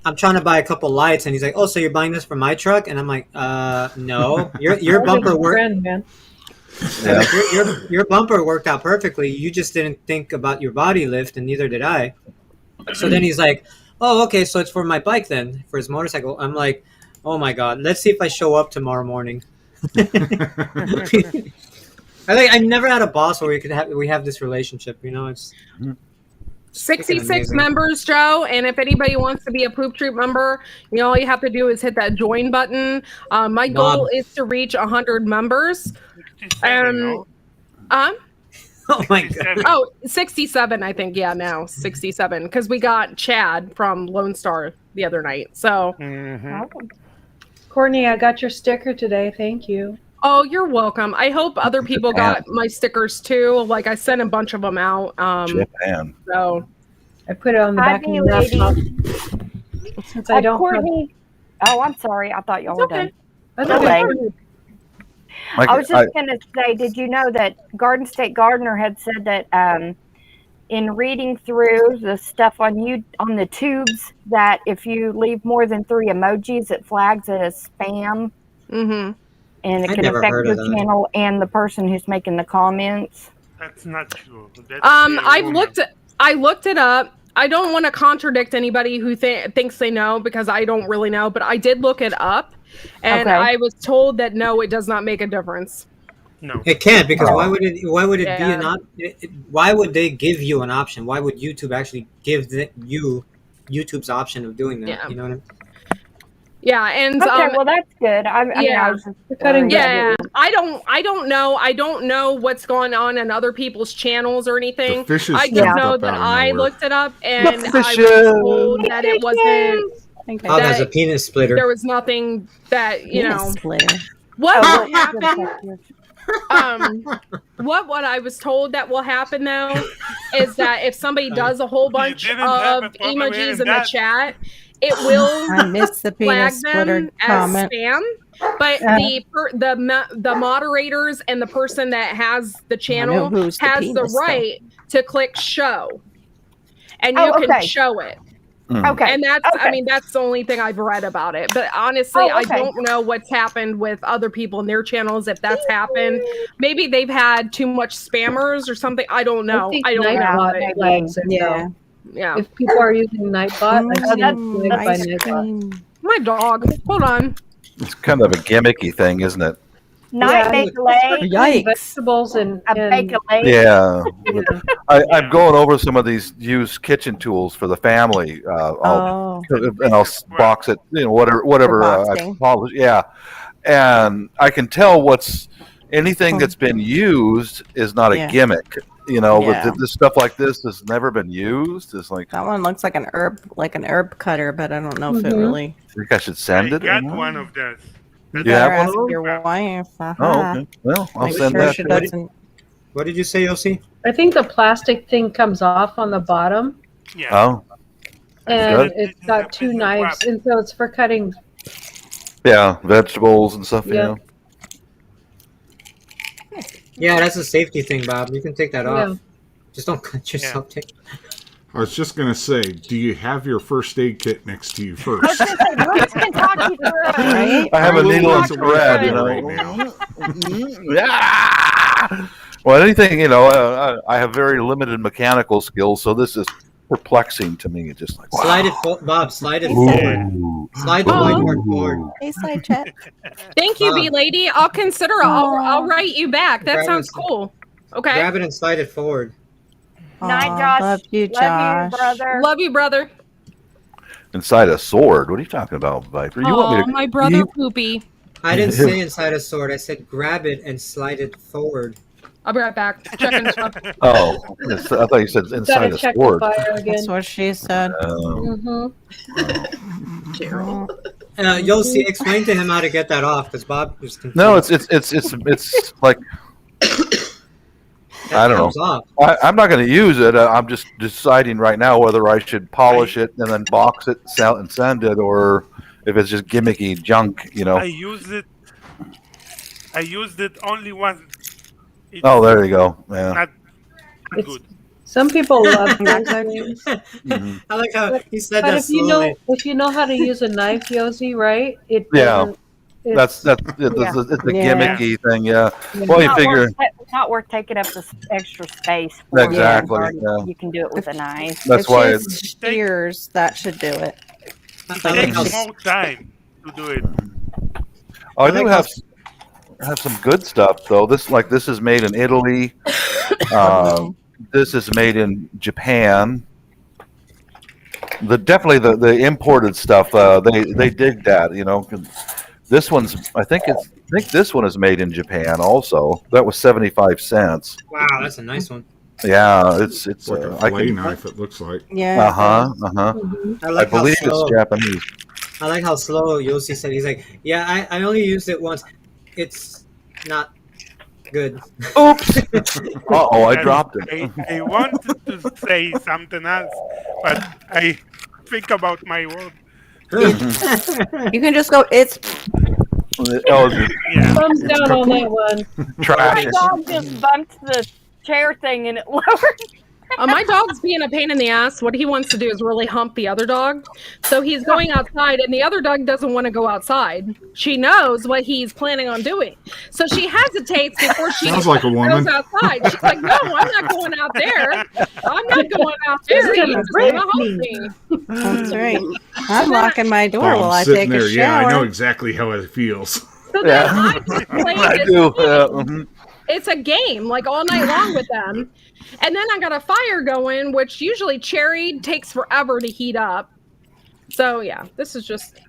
[SPEAKER 3] I'm trying to buy a couple lights, and he's like, "Oh, so you're buying this for my truck?" And I'm like, no. Your bumper worked.
[SPEAKER 6] Friend, man.
[SPEAKER 3] Yeah, like, your bumper worked out perfectly. You just didn't think about your body lift, and neither did I. So then he's like, "Oh, okay, so it's for my bike then, for his motorcycle." I'm like, "Oh my god, let's see if I show up tomorrow morning." I never had a boss where we have this relationship. You know, it's
[SPEAKER 7] 66
[SPEAKER 3] amazing.
[SPEAKER 7] members, Joe, and if anybody wants to be a Poop Troop member, all you have to do is hit that join button. My goal is to reach 100 members.
[SPEAKER 1] 67, no?
[SPEAKER 3] Oh my god.
[SPEAKER 7] Oh, 67, I think. Yeah, now 67, because we got Chad from Lone Star the other night. So,
[SPEAKER 6] Courtney, I got your sticker today. Thank you.
[SPEAKER 7] oh, you're welcome. I hope other people got my stickers too. Like I sent a bunch of them out.
[SPEAKER 5] Japan.
[SPEAKER 7] So
[SPEAKER 6] I put it on the
[SPEAKER 9] Hi,
[SPEAKER 6] back of your
[SPEAKER 9] lady.
[SPEAKER 6] laptop. Since I don't have,
[SPEAKER 9] Courtney. Oh, I'm sorry. I thought y'all were
[SPEAKER 7] okay.
[SPEAKER 9] done.
[SPEAKER 6] that's
[SPEAKER 9] No
[SPEAKER 6] okay.
[SPEAKER 9] way. I was just going to say, did you know that Garden State Gardener had said that in reading through the stuff on the tubes, that if you leave more than 3 emojis, it flags it as spam,
[SPEAKER 7] Mm-hmm.
[SPEAKER 9] and it
[SPEAKER 3] I
[SPEAKER 9] can
[SPEAKER 3] never
[SPEAKER 9] affect
[SPEAKER 3] heard
[SPEAKER 9] your
[SPEAKER 3] of that.
[SPEAKER 9] channel and the person who's making the comments.
[SPEAKER 1] That's not true. That's
[SPEAKER 7] I
[SPEAKER 1] rumor.
[SPEAKER 7] looked it up. I don't want to contradict anybody who thinks they know, because I don't really know, but I did look it up, and
[SPEAKER 9] Okay.
[SPEAKER 7] I was told that no, it does not make a difference.
[SPEAKER 1] No.
[SPEAKER 3] It can't, because why would it be
[SPEAKER 7] Yeah.
[SPEAKER 3] an why would they give you an option? Why would YouTube actually give you YouTube's option of doing that?
[SPEAKER 7] Yeah.
[SPEAKER 3] You know what I mean?
[SPEAKER 7] Yeah, and
[SPEAKER 9] Okay, well that's good. I mean,
[SPEAKER 7] yeah.
[SPEAKER 9] I was just
[SPEAKER 6] cutting
[SPEAKER 9] worried.
[SPEAKER 7] yeah, I don't know what's going on in other people's channels or anything.
[SPEAKER 4] The fishes
[SPEAKER 7] I just
[SPEAKER 4] jumped
[SPEAKER 7] know
[SPEAKER 4] up
[SPEAKER 7] that
[SPEAKER 4] out of
[SPEAKER 7] I
[SPEAKER 4] nowhere.
[SPEAKER 7] looked it up, and I was
[SPEAKER 5] fishes.
[SPEAKER 7] told that it wasn't.
[SPEAKER 3] Oh, there's a
[SPEAKER 7] That-
[SPEAKER 3] penis splitter.
[SPEAKER 7] There was nothing that
[SPEAKER 10] Splitter.
[SPEAKER 7] what
[SPEAKER 9] Oh,
[SPEAKER 7] will happen. What I was told that will happen though is that if somebody does a whole bunch
[SPEAKER 1] didn't have
[SPEAKER 7] of
[SPEAKER 1] a problem
[SPEAKER 7] emojis
[SPEAKER 1] hearing
[SPEAKER 7] in the
[SPEAKER 1] that.
[SPEAKER 7] chat, it will
[SPEAKER 10] I missed the
[SPEAKER 7] flag
[SPEAKER 10] penis splitter
[SPEAKER 7] them as
[SPEAKER 10] comment.
[SPEAKER 7] spam. But the moderators and the person that has the channel
[SPEAKER 10] who's the
[SPEAKER 7] has the
[SPEAKER 10] penis, though.
[SPEAKER 7] right to click show, and you
[SPEAKER 9] Oh,
[SPEAKER 7] can
[SPEAKER 9] okay.
[SPEAKER 7] show it.
[SPEAKER 9] Okay.
[SPEAKER 7] And that's,
[SPEAKER 9] Okay.
[SPEAKER 7] I mean, that's the only thing I've read about it. But honestly,
[SPEAKER 9] Oh,
[SPEAKER 7] I
[SPEAKER 9] okay.
[SPEAKER 7] don't know what's happened with other people in their channels. If that's happened, maybe they've had too much spammers or something. I don't know.
[SPEAKER 6] think
[SPEAKER 7] I don't know.
[SPEAKER 6] Nightbot
[SPEAKER 7] But
[SPEAKER 6] flags it,
[SPEAKER 10] Yeah.
[SPEAKER 7] yeah.
[SPEAKER 6] If people are using Nightbot, I've seen
[SPEAKER 9] that's-
[SPEAKER 6] it flagged by
[SPEAKER 10] Ice
[SPEAKER 6] Nightbot.
[SPEAKER 10] cream.
[SPEAKER 7] My dog. Hold on.
[SPEAKER 5] It's kind of a gimmicky thing, isn't it?
[SPEAKER 9] Night
[SPEAKER 6] Yeah.
[SPEAKER 9] bake lay,
[SPEAKER 10] Yikes.
[SPEAKER 6] Vegetables and
[SPEAKER 9] a bake a lay.
[SPEAKER 5] Yeah.
[SPEAKER 6] yeah.
[SPEAKER 5] I'm going over some of these used kitchen tools for the family.
[SPEAKER 10] Oh.
[SPEAKER 5] And I'll box it, whatever.
[SPEAKER 10] For
[SPEAKER 5] I
[SPEAKER 10] boxing.
[SPEAKER 5] polish, yeah, and I can tell anything that's been used is not a
[SPEAKER 10] Yeah.
[SPEAKER 5] gimmick.
[SPEAKER 10] Yeah.
[SPEAKER 5] But this stuff like this has never been used. It's like
[SPEAKER 10] That one looks like an herb cutter, but I don't know if it
[SPEAKER 6] Mhm.
[SPEAKER 10] really.
[SPEAKER 5] I think I should send
[SPEAKER 1] I
[SPEAKER 5] it.
[SPEAKER 1] got one of those.
[SPEAKER 10] You
[SPEAKER 5] You have
[SPEAKER 10] better
[SPEAKER 5] one
[SPEAKER 10] ask
[SPEAKER 5] of
[SPEAKER 10] your wife.
[SPEAKER 5] Oh, okay. Well, I'll
[SPEAKER 10] Make
[SPEAKER 5] send
[SPEAKER 10] sure
[SPEAKER 5] that.
[SPEAKER 10] she
[SPEAKER 5] to
[SPEAKER 10] doesn't.
[SPEAKER 3] What did you say, Yossi?
[SPEAKER 6] I think the plastic thing comes off on the bottom,
[SPEAKER 1] Yeah.
[SPEAKER 5] Oh,
[SPEAKER 6] and
[SPEAKER 5] good.
[SPEAKER 6] it's got 2 knives, and so it's for cutting.
[SPEAKER 5] yeah, vegetables and stuff.
[SPEAKER 6] Yeah.
[SPEAKER 3] Yeah, that's a safety thing, Bob. You can take that
[SPEAKER 6] Yeah.
[SPEAKER 3] off. Just don't cut yourself.
[SPEAKER 4] I was just gonna say, do you have your first aid kit next to you
[SPEAKER 9] I was
[SPEAKER 4] first?
[SPEAKER 9] gonna say, Brooks can talk you through it.
[SPEAKER 10] Right?
[SPEAKER 5] I have a
[SPEAKER 4] I'm little
[SPEAKER 5] needle and
[SPEAKER 4] less aware
[SPEAKER 5] thread.
[SPEAKER 4] from
[SPEAKER 5] You
[SPEAKER 4] it
[SPEAKER 5] know.
[SPEAKER 4] right now.
[SPEAKER 5] Yeah. Well, anything, I have very limited mechanical skills, so this is perplexing to me. It's just like, wow.
[SPEAKER 3] Slide it, Bob. Slide it forward.
[SPEAKER 5] Ooh.
[SPEAKER 3] Slide the
[SPEAKER 7] Oh.
[SPEAKER 3] whiteboard forward.
[SPEAKER 10] Hey, side check.
[SPEAKER 7] Thank you, B lady. I'll consider it. I'll write you back. That
[SPEAKER 3] Grab
[SPEAKER 7] sounds
[SPEAKER 3] it.
[SPEAKER 7] cool. Okay.
[SPEAKER 3] Grab it and slide it forward.
[SPEAKER 9] Night,
[SPEAKER 10] Aw,
[SPEAKER 9] Josh.
[SPEAKER 10] Love you,
[SPEAKER 9] Love
[SPEAKER 10] Josh.
[SPEAKER 9] you, brother.
[SPEAKER 7] Love you, brother.
[SPEAKER 5] Inside a sword. What are you talking about, Viper? You want me to?
[SPEAKER 7] My brother
[SPEAKER 5] you-
[SPEAKER 7] Poopy.
[SPEAKER 3] I didn't say inside a sword. I said grab it and slide it forward.
[SPEAKER 7] I'll be right back. Checking stuff.
[SPEAKER 5] Oh, I thought you said inside
[SPEAKER 6] Gotta
[SPEAKER 5] a
[SPEAKER 6] check
[SPEAKER 5] sword.
[SPEAKER 6] the fire again.
[SPEAKER 10] That's what she said.
[SPEAKER 6] hmm
[SPEAKER 3] Yossi, explain to him how to get that off, because Bob was confused.
[SPEAKER 5] No, it's like
[SPEAKER 3] That
[SPEAKER 5] I don't
[SPEAKER 3] comes
[SPEAKER 5] know.
[SPEAKER 3] off.
[SPEAKER 5] I'm not going to use it. I'm just deciding right now whether I should polish it and then box it, sell and send it, or if it's just gimmicky junk.
[SPEAKER 1] I used it only once. It's
[SPEAKER 5] Oh, there you go. Yeah.
[SPEAKER 1] not
[SPEAKER 6] It's
[SPEAKER 1] good.
[SPEAKER 6] Some people love knives.
[SPEAKER 3] I like how he said
[SPEAKER 6] But
[SPEAKER 3] that slowly.
[SPEAKER 6] if you know how to use a knife, Yosi, right? It
[SPEAKER 5] Yeah.
[SPEAKER 6] doesn't-
[SPEAKER 5] It's
[SPEAKER 6] yeah.
[SPEAKER 5] a
[SPEAKER 10] Yeah.
[SPEAKER 5] gimmicky thing. Yeah. Well, you figure
[SPEAKER 9] Not worth taking up the extra space. For
[SPEAKER 5] Exactly,
[SPEAKER 9] Already,
[SPEAKER 5] yeah.
[SPEAKER 9] You can do it with a knife.
[SPEAKER 5] that's
[SPEAKER 10] if
[SPEAKER 5] why.
[SPEAKER 10] it's shears, that should do it.
[SPEAKER 3] I
[SPEAKER 1] It
[SPEAKER 3] like
[SPEAKER 1] takes
[SPEAKER 3] how
[SPEAKER 1] more time to do it.
[SPEAKER 5] I
[SPEAKER 3] I
[SPEAKER 5] do
[SPEAKER 3] like
[SPEAKER 5] have some good stuff though. This is made in Italy. This is made in Japan. Definitely the imported stuff. They dig that, you know. 'Cause this one's I think this one is made in Japan also. That was 75 cents.
[SPEAKER 3] wow, that's a nice one.
[SPEAKER 5] Yeah, it's
[SPEAKER 4] It's like a
[SPEAKER 5] I
[SPEAKER 4] fillet
[SPEAKER 5] can,
[SPEAKER 4] knife, it looks like.
[SPEAKER 10] Yeah.
[SPEAKER 3] I
[SPEAKER 5] I
[SPEAKER 3] like how
[SPEAKER 5] believe
[SPEAKER 3] slow.
[SPEAKER 5] it's Japanese.
[SPEAKER 3] I like how slow Yossi said. He's like, yeah, I only used it once. It's not good.
[SPEAKER 5] Oops. Uh-oh, I dropped it.
[SPEAKER 1] I wanted to say something else, but I think about my word.
[SPEAKER 10] You can just go. It's
[SPEAKER 5] Oh,
[SPEAKER 1] Yeah.
[SPEAKER 6] Thumbs down on that one.
[SPEAKER 5] trash.
[SPEAKER 9] My dog just bumped the chair thing and it lowered.
[SPEAKER 7] My dog's being a pain in the ass. What he wants to do is really hump the other dog. So he's going outside, and the other dog doesn't want to go outside. She knows what he's planning on doing. So she hesitates before she
[SPEAKER 4] Sounds like a woman.
[SPEAKER 7] goes outside. She's like, no, I'm not going out there. I'm not going out there.
[SPEAKER 6] He's gonna
[SPEAKER 7] He's
[SPEAKER 6] break
[SPEAKER 7] gonna hump me.
[SPEAKER 10] that's right. I'm locking my door
[SPEAKER 4] While
[SPEAKER 10] while I
[SPEAKER 4] I'm sitting
[SPEAKER 10] take
[SPEAKER 4] there,
[SPEAKER 10] a
[SPEAKER 4] yeah, I know
[SPEAKER 10] shower.
[SPEAKER 4] exactly how it feels.
[SPEAKER 7] So then
[SPEAKER 5] Yeah.
[SPEAKER 7] I just play
[SPEAKER 5] I
[SPEAKER 7] this
[SPEAKER 5] do.
[SPEAKER 7] game. It's a game, like all night long with them. And then I got a fire going, which usually cherry takes forever to heat up. So yeah, this is just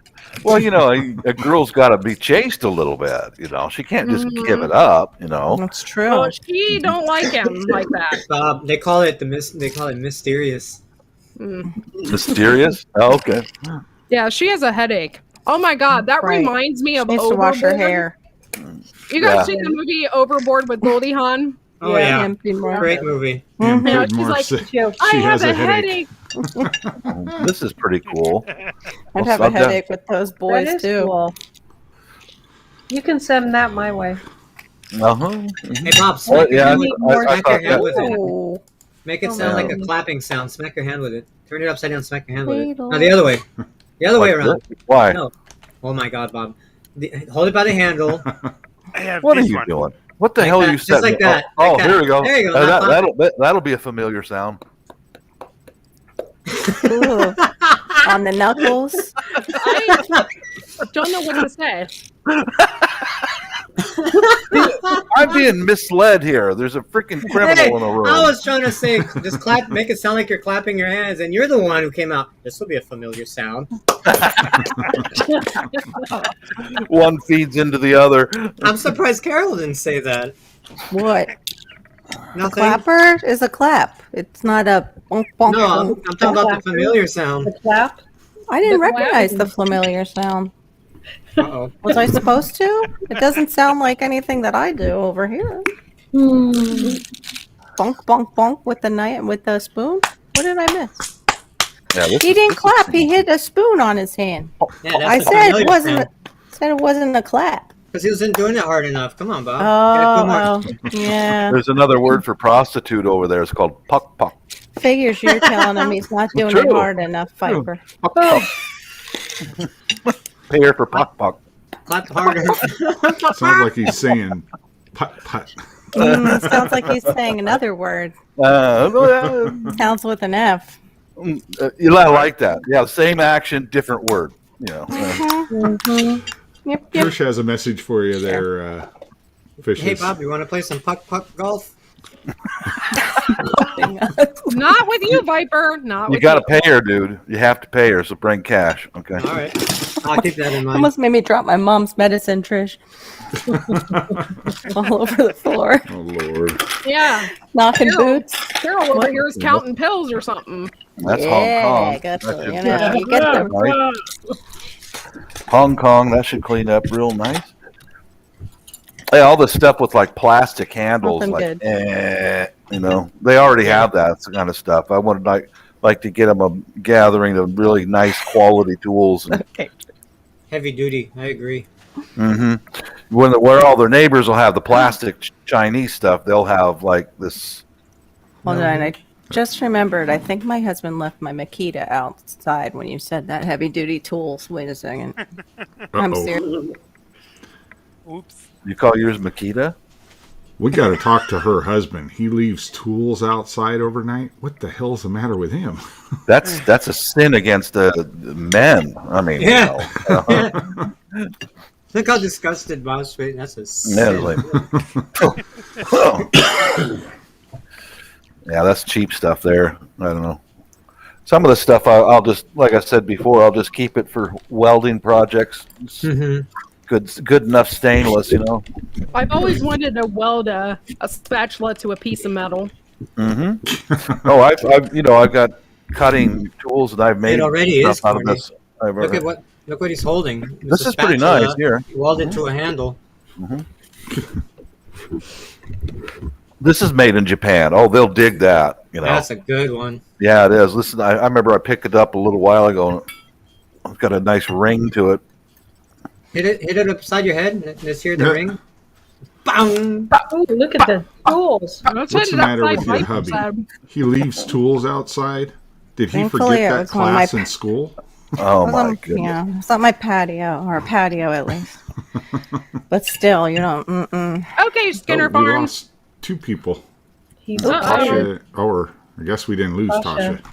[SPEAKER 5] Well, you know, a girl's got to be chased a little bit. You know, she can't just give it up. You know.
[SPEAKER 10] That's true.
[SPEAKER 7] oh, she don't like him like that.
[SPEAKER 3] They call it they call it mysterious.
[SPEAKER 5] Mysterious. Oh, okay.
[SPEAKER 7] Yeah, she has a headache. Oh my god, that
[SPEAKER 10] Right.
[SPEAKER 7] reminds me of
[SPEAKER 10] Needs to wash her
[SPEAKER 7] Overboard.
[SPEAKER 10] hair.
[SPEAKER 7] You guys
[SPEAKER 5] Yeah.
[SPEAKER 7] seen the movie Overboard with Goldie Hawn?
[SPEAKER 3] Oh yeah,
[SPEAKER 10] Empty more.
[SPEAKER 3] great movie.
[SPEAKER 4] And
[SPEAKER 7] Yeah,
[SPEAKER 4] Pig
[SPEAKER 7] she's like,
[SPEAKER 4] Marcy-
[SPEAKER 6] Joke.
[SPEAKER 7] I
[SPEAKER 4] she
[SPEAKER 7] have
[SPEAKER 4] has
[SPEAKER 7] a
[SPEAKER 4] a headache.
[SPEAKER 7] headache.
[SPEAKER 5] This is pretty cool.
[SPEAKER 10] I'd have a
[SPEAKER 5] I'll def-
[SPEAKER 10] headache with those
[SPEAKER 6] That
[SPEAKER 10] boys
[SPEAKER 6] is
[SPEAKER 10] too.
[SPEAKER 6] cool. You can send that my way.
[SPEAKER 5] Uh-huh.
[SPEAKER 3] Hey Bob,
[SPEAKER 5] Well,
[SPEAKER 3] smack your
[SPEAKER 5] yeah,
[SPEAKER 3] hand with
[SPEAKER 6] Smack
[SPEAKER 3] your hand with it.
[SPEAKER 10] Oh,
[SPEAKER 3] Make it
[SPEAKER 6] Oh,
[SPEAKER 3] sound
[SPEAKER 5] no.
[SPEAKER 3] like a clapping sound. Smack your hand with it. Turn it upside down. Smack your hand with it.
[SPEAKER 10] Fatal.
[SPEAKER 3] No, the other way. The other way
[SPEAKER 5] Like
[SPEAKER 3] around.
[SPEAKER 5] this? Why?
[SPEAKER 3] No. Oh my God, Bob. Hold it by the handle.
[SPEAKER 1] I have
[SPEAKER 5] What are
[SPEAKER 1] this
[SPEAKER 5] you
[SPEAKER 1] one.
[SPEAKER 5] doing? What the
[SPEAKER 3] Like
[SPEAKER 5] hell
[SPEAKER 3] that,
[SPEAKER 5] are you
[SPEAKER 3] just
[SPEAKER 5] setting?
[SPEAKER 3] like that,
[SPEAKER 5] Oh,
[SPEAKER 3] like that.
[SPEAKER 5] here we go.
[SPEAKER 3] There you go, not
[SPEAKER 5] That'll be a familiar sound.
[SPEAKER 10] Ooh. On the knuckles.
[SPEAKER 7] I don't know what to say.
[SPEAKER 5] I'm being misled here. There's a freaking criminal
[SPEAKER 3] Hey,
[SPEAKER 5] in the room.
[SPEAKER 3] I was trying to say, just clap, make it sound like you're clapping your hands, and you're the one who came out. This will be a familiar sound.
[SPEAKER 5] One feeds into the other.
[SPEAKER 3] I'm surprised Carol didn't say that.
[SPEAKER 10] What?
[SPEAKER 3] Nothing.
[SPEAKER 10] Clapper is a clap. It's not a bonk, bonk,
[SPEAKER 3] No, I'm
[SPEAKER 10] bonk.
[SPEAKER 3] talking about the familiar sound.
[SPEAKER 6] The clap.
[SPEAKER 10] I didn't
[SPEAKER 7] the clap.
[SPEAKER 10] recognize the familiar sound.
[SPEAKER 3] Uh-oh.
[SPEAKER 10] Was I supposed to? It doesn't sound like anything that I do over here. Bonk, bonk, bonk with the knife, with the spoon. What did I miss?
[SPEAKER 5] Yeah, this
[SPEAKER 10] He
[SPEAKER 5] is-
[SPEAKER 10] didn't
[SPEAKER 5] this is-
[SPEAKER 10] clap. He hit a spoon on his hand.
[SPEAKER 3] Yeah, that's
[SPEAKER 10] I
[SPEAKER 3] the
[SPEAKER 10] said
[SPEAKER 3] familiar
[SPEAKER 10] it wasn't.
[SPEAKER 3] sound.
[SPEAKER 10] Said it wasn't a clap.
[SPEAKER 3] Because he wasn't doing it hard enough. Come on, Bob. Gotta put more-
[SPEAKER 10] Oh, yeah.
[SPEAKER 5] There's another word for prostitute over there. It's called puck puck.
[SPEAKER 10] Figures you're telling him he's not doing it
[SPEAKER 5] True.
[SPEAKER 10] hard enough, Viper.
[SPEAKER 5] Puck, puck. Pay her for puck puck.
[SPEAKER 3] Clap harder.
[SPEAKER 4] Sounds like he's saying putt putt.
[SPEAKER 10] Sounds like he's saying another word.
[SPEAKER 5] Uh,
[SPEAKER 10] Sounds with an F.
[SPEAKER 5] you like that? Yeah, same action, different word. You know.
[SPEAKER 10] Yep, yep.
[SPEAKER 4] Trish has a message for you there, Fishes.
[SPEAKER 3] Hey, Bob, you want to play some puck golf?
[SPEAKER 7] Not with you, Viper. Not
[SPEAKER 5] You
[SPEAKER 7] with
[SPEAKER 5] got to
[SPEAKER 7] you.
[SPEAKER 5] pay her, dude. You have to pay her, so bring cash. Okay.
[SPEAKER 3] All right. I'll keep that in mind.
[SPEAKER 10] Almost made me drop my mom's medicine, Trish. All over the floor.
[SPEAKER 4] Oh Lord.
[SPEAKER 7] Yeah.
[SPEAKER 10] Knocking
[SPEAKER 7] Ew.
[SPEAKER 10] boots.
[SPEAKER 7] Carol over here is counting pills or something.
[SPEAKER 5] That's
[SPEAKER 10] Yeah,
[SPEAKER 5] Hong Kong.
[SPEAKER 10] gotcha,
[SPEAKER 5] That should-
[SPEAKER 10] you
[SPEAKER 5] that
[SPEAKER 10] know,
[SPEAKER 5] should
[SPEAKER 10] you get
[SPEAKER 5] clean
[SPEAKER 10] the-
[SPEAKER 5] up nice. Hong Kong, that should clean up real nice. Hey, all the stuff with like plastic handles,
[SPEAKER 10] Nothing
[SPEAKER 5] like
[SPEAKER 10] good.
[SPEAKER 5] you know, they already have that kind of stuff. I would like to get them a gathering of really nice quality tools. And,
[SPEAKER 3] Heavy duty. I agree.
[SPEAKER 5] where all their neighbors will have the plastic Chinese stuff, they'll have like this.
[SPEAKER 10] Hold on, I Just remembered, I think my husband left my Makita outside when you said that. Heavy duty tools. Wait a second. I'm
[SPEAKER 4] Uh-oh.
[SPEAKER 10] serious.
[SPEAKER 1] Oops.
[SPEAKER 5] You call yours Makita?
[SPEAKER 4] We got to talk to her husband. He leaves tools outside overnight. What the hell's the matter with him?
[SPEAKER 5] That's a sin against the men. I mean,
[SPEAKER 3] Yeah.
[SPEAKER 5] you know.
[SPEAKER 3] Look how disgusted Bob's face. That's a
[SPEAKER 5] Yeah,
[SPEAKER 3] sin.
[SPEAKER 5] like- yeah, that's cheap stuff there. I don't know. Some of the stuff I'll just, like I said before, I'll just keep it for welding projects.
[SPEAKER 3] Mhm.
[SPEAKER 5] Good enough stainless, you know.
[SPEAKER 7] I've always wanted to weld a spatula to a piece of metal.
[SPEAKER 5] Mm-hmm. Oh, I've got cutting tools and I've made
[SPEAKER 3] It already is,
[SPEAKER 5] stuff out of
[SPEAKER 3] Corny.
[SPEAKER 5] this.
[SPEAKER 3] Look what he's holding. It's
[SPEAKER 5] This
[SPEAKER 3] a
[SPEAKER 5] is pretty
[SPEAKER 3] spatula
[SPEAKER 5] nice here.
[SPEAKER 3] Welded to a handle.
[SPEAKER 5] This is made in Japan. Oh, they'll dig that. You know.
[SPEAKER 3] That's a good one.
[SPEAKER 5] Yeah, it is. Listen, I remember I picked it up a little while ago. And it's got a nice ring to it.
[SPEAKER 3] Hit it upside your head. Let's hear the ring. Bang!
[SPEAKER 6] Ooh, look at the tools.
[SPEAKER 7] Let's
[SPEAKER 4] What's
[SPEAKER 7] hit
[SPEAKER 4] the
[SPEAKER 7] it
[SPEAKER 4] matter with
[SPEAKER 7] upside
[SPEAKER 4] your
[SPEAKER 7] right
[SPEAKER 4] hubby?
[SPEAKER 7] side.
[SPEAKER 4] He leaves tools outside. Did he
[SPEAKER 10] Thankfully,
[SPEAKER 4] forget
[SPEAKER 10] it
[SPEAKER 4] that
[SPEAKER 10] was one of my
[SPEAKER 4] class in school?
[SPEAKER 5] Oh
[SPEAKER 10] It was
[SPEAKER 5] my
[SPEAKER 10] on-
[SPEAKER 5] goodness!
[SPEAKER 10] Yeah, it's on my patio, or patio at least. But still, you know,
[SPEAKER 7] Okay, Skinner
[SPEAKER 4] we
[SPEAKER 7] Farms.
[SPEAKER 4] lost 2 people.
[SPEAKER 6] He's
[SPEAKER 4] Tasha, or I guess we didn't lose
[SPEAKER 6] Tasha.
[SPEAKER 4] Tasha.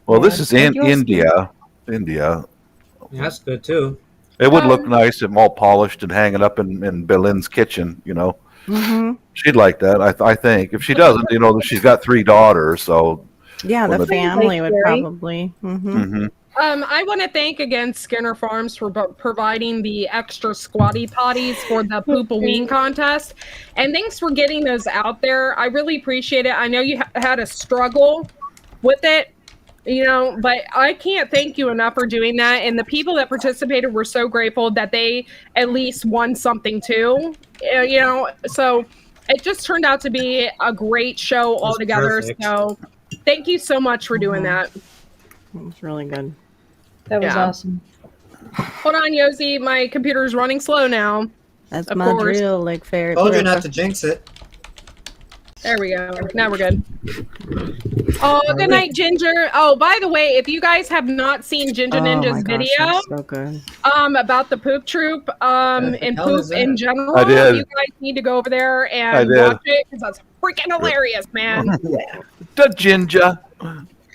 [SPEAKER 5] Well, this is in
[SPEAKER 10] Yours-
[SPEAKER 5] India. India.
[SPEAKER 3] Yeah, that's good too.
[SPEAKER 5] It would look nice if all polished and hanging up in Belin's kitchen. You know, she'd like that. I think if she doesn't, you know, she's got 3 daughters, so.
[SPEAKER 10] yeah,
[SPEAKER 5] Well,
[SPEAKER 10] the
[SPEAKER 5] the-
[SPEAKER 10] family would
[SPEAKER 6] Gary?
[SPEAKER 10] probably.
[SPEAKER 5] Mhm.
[SPEAKER 7] I want to thank again Skinner Farms for providing the extra squatty potties for the Poopaween contest. And thanks for getting those out there. I really appreciate it. I know you had a struggle with it, you know, but I can't thank you enough for doing that. And the people that participated were so grateful that they at least won something too, you know. So it just turned out to be a great show altogether.
[SPEAKER 3] perfect.
[SPEAKER 7] So thank you so much for doing that.
[SPEAKER 10] It was really good.
[SPEAKER 6] That was
[SPEAKER 7] Yeah.
[SPEAKER 6] awesome.
[SPEAKER 7] Hold on, Yosi. My computer's running slow now.
[SPEAKER 10] That's
[SPEAKER 7] Of
[SPEAKER 10] my
[SPEAKER 7] course.
[SPEAKER 10] drill, like fairy.
[SPEAKER 3] Told you not to jinx it.
[SPEAKER 7] There we go. Now we're good. Oh, good night, Ginger. Oh, by the way, if you guys have not seen Ginger Ninja's video
[SPEAKER 10] so good.
[SPEAKER 7] about the poop troop and
[SPEAKER 3] hell
[SPEAKER 7] poop
[SPEAKER 3] is that?
[SPEAKER 7] in general,
[SPEAKER 5] I did.
[SPEAKER 7] you guys need to go over there
[SPEAKER 5] I
[SPEAKER 7] and
[SPEAKER 5] did.
[SPEAKER 7] watch it because that's freaking hilarious, man.
[SPEAKER 5] The ginger.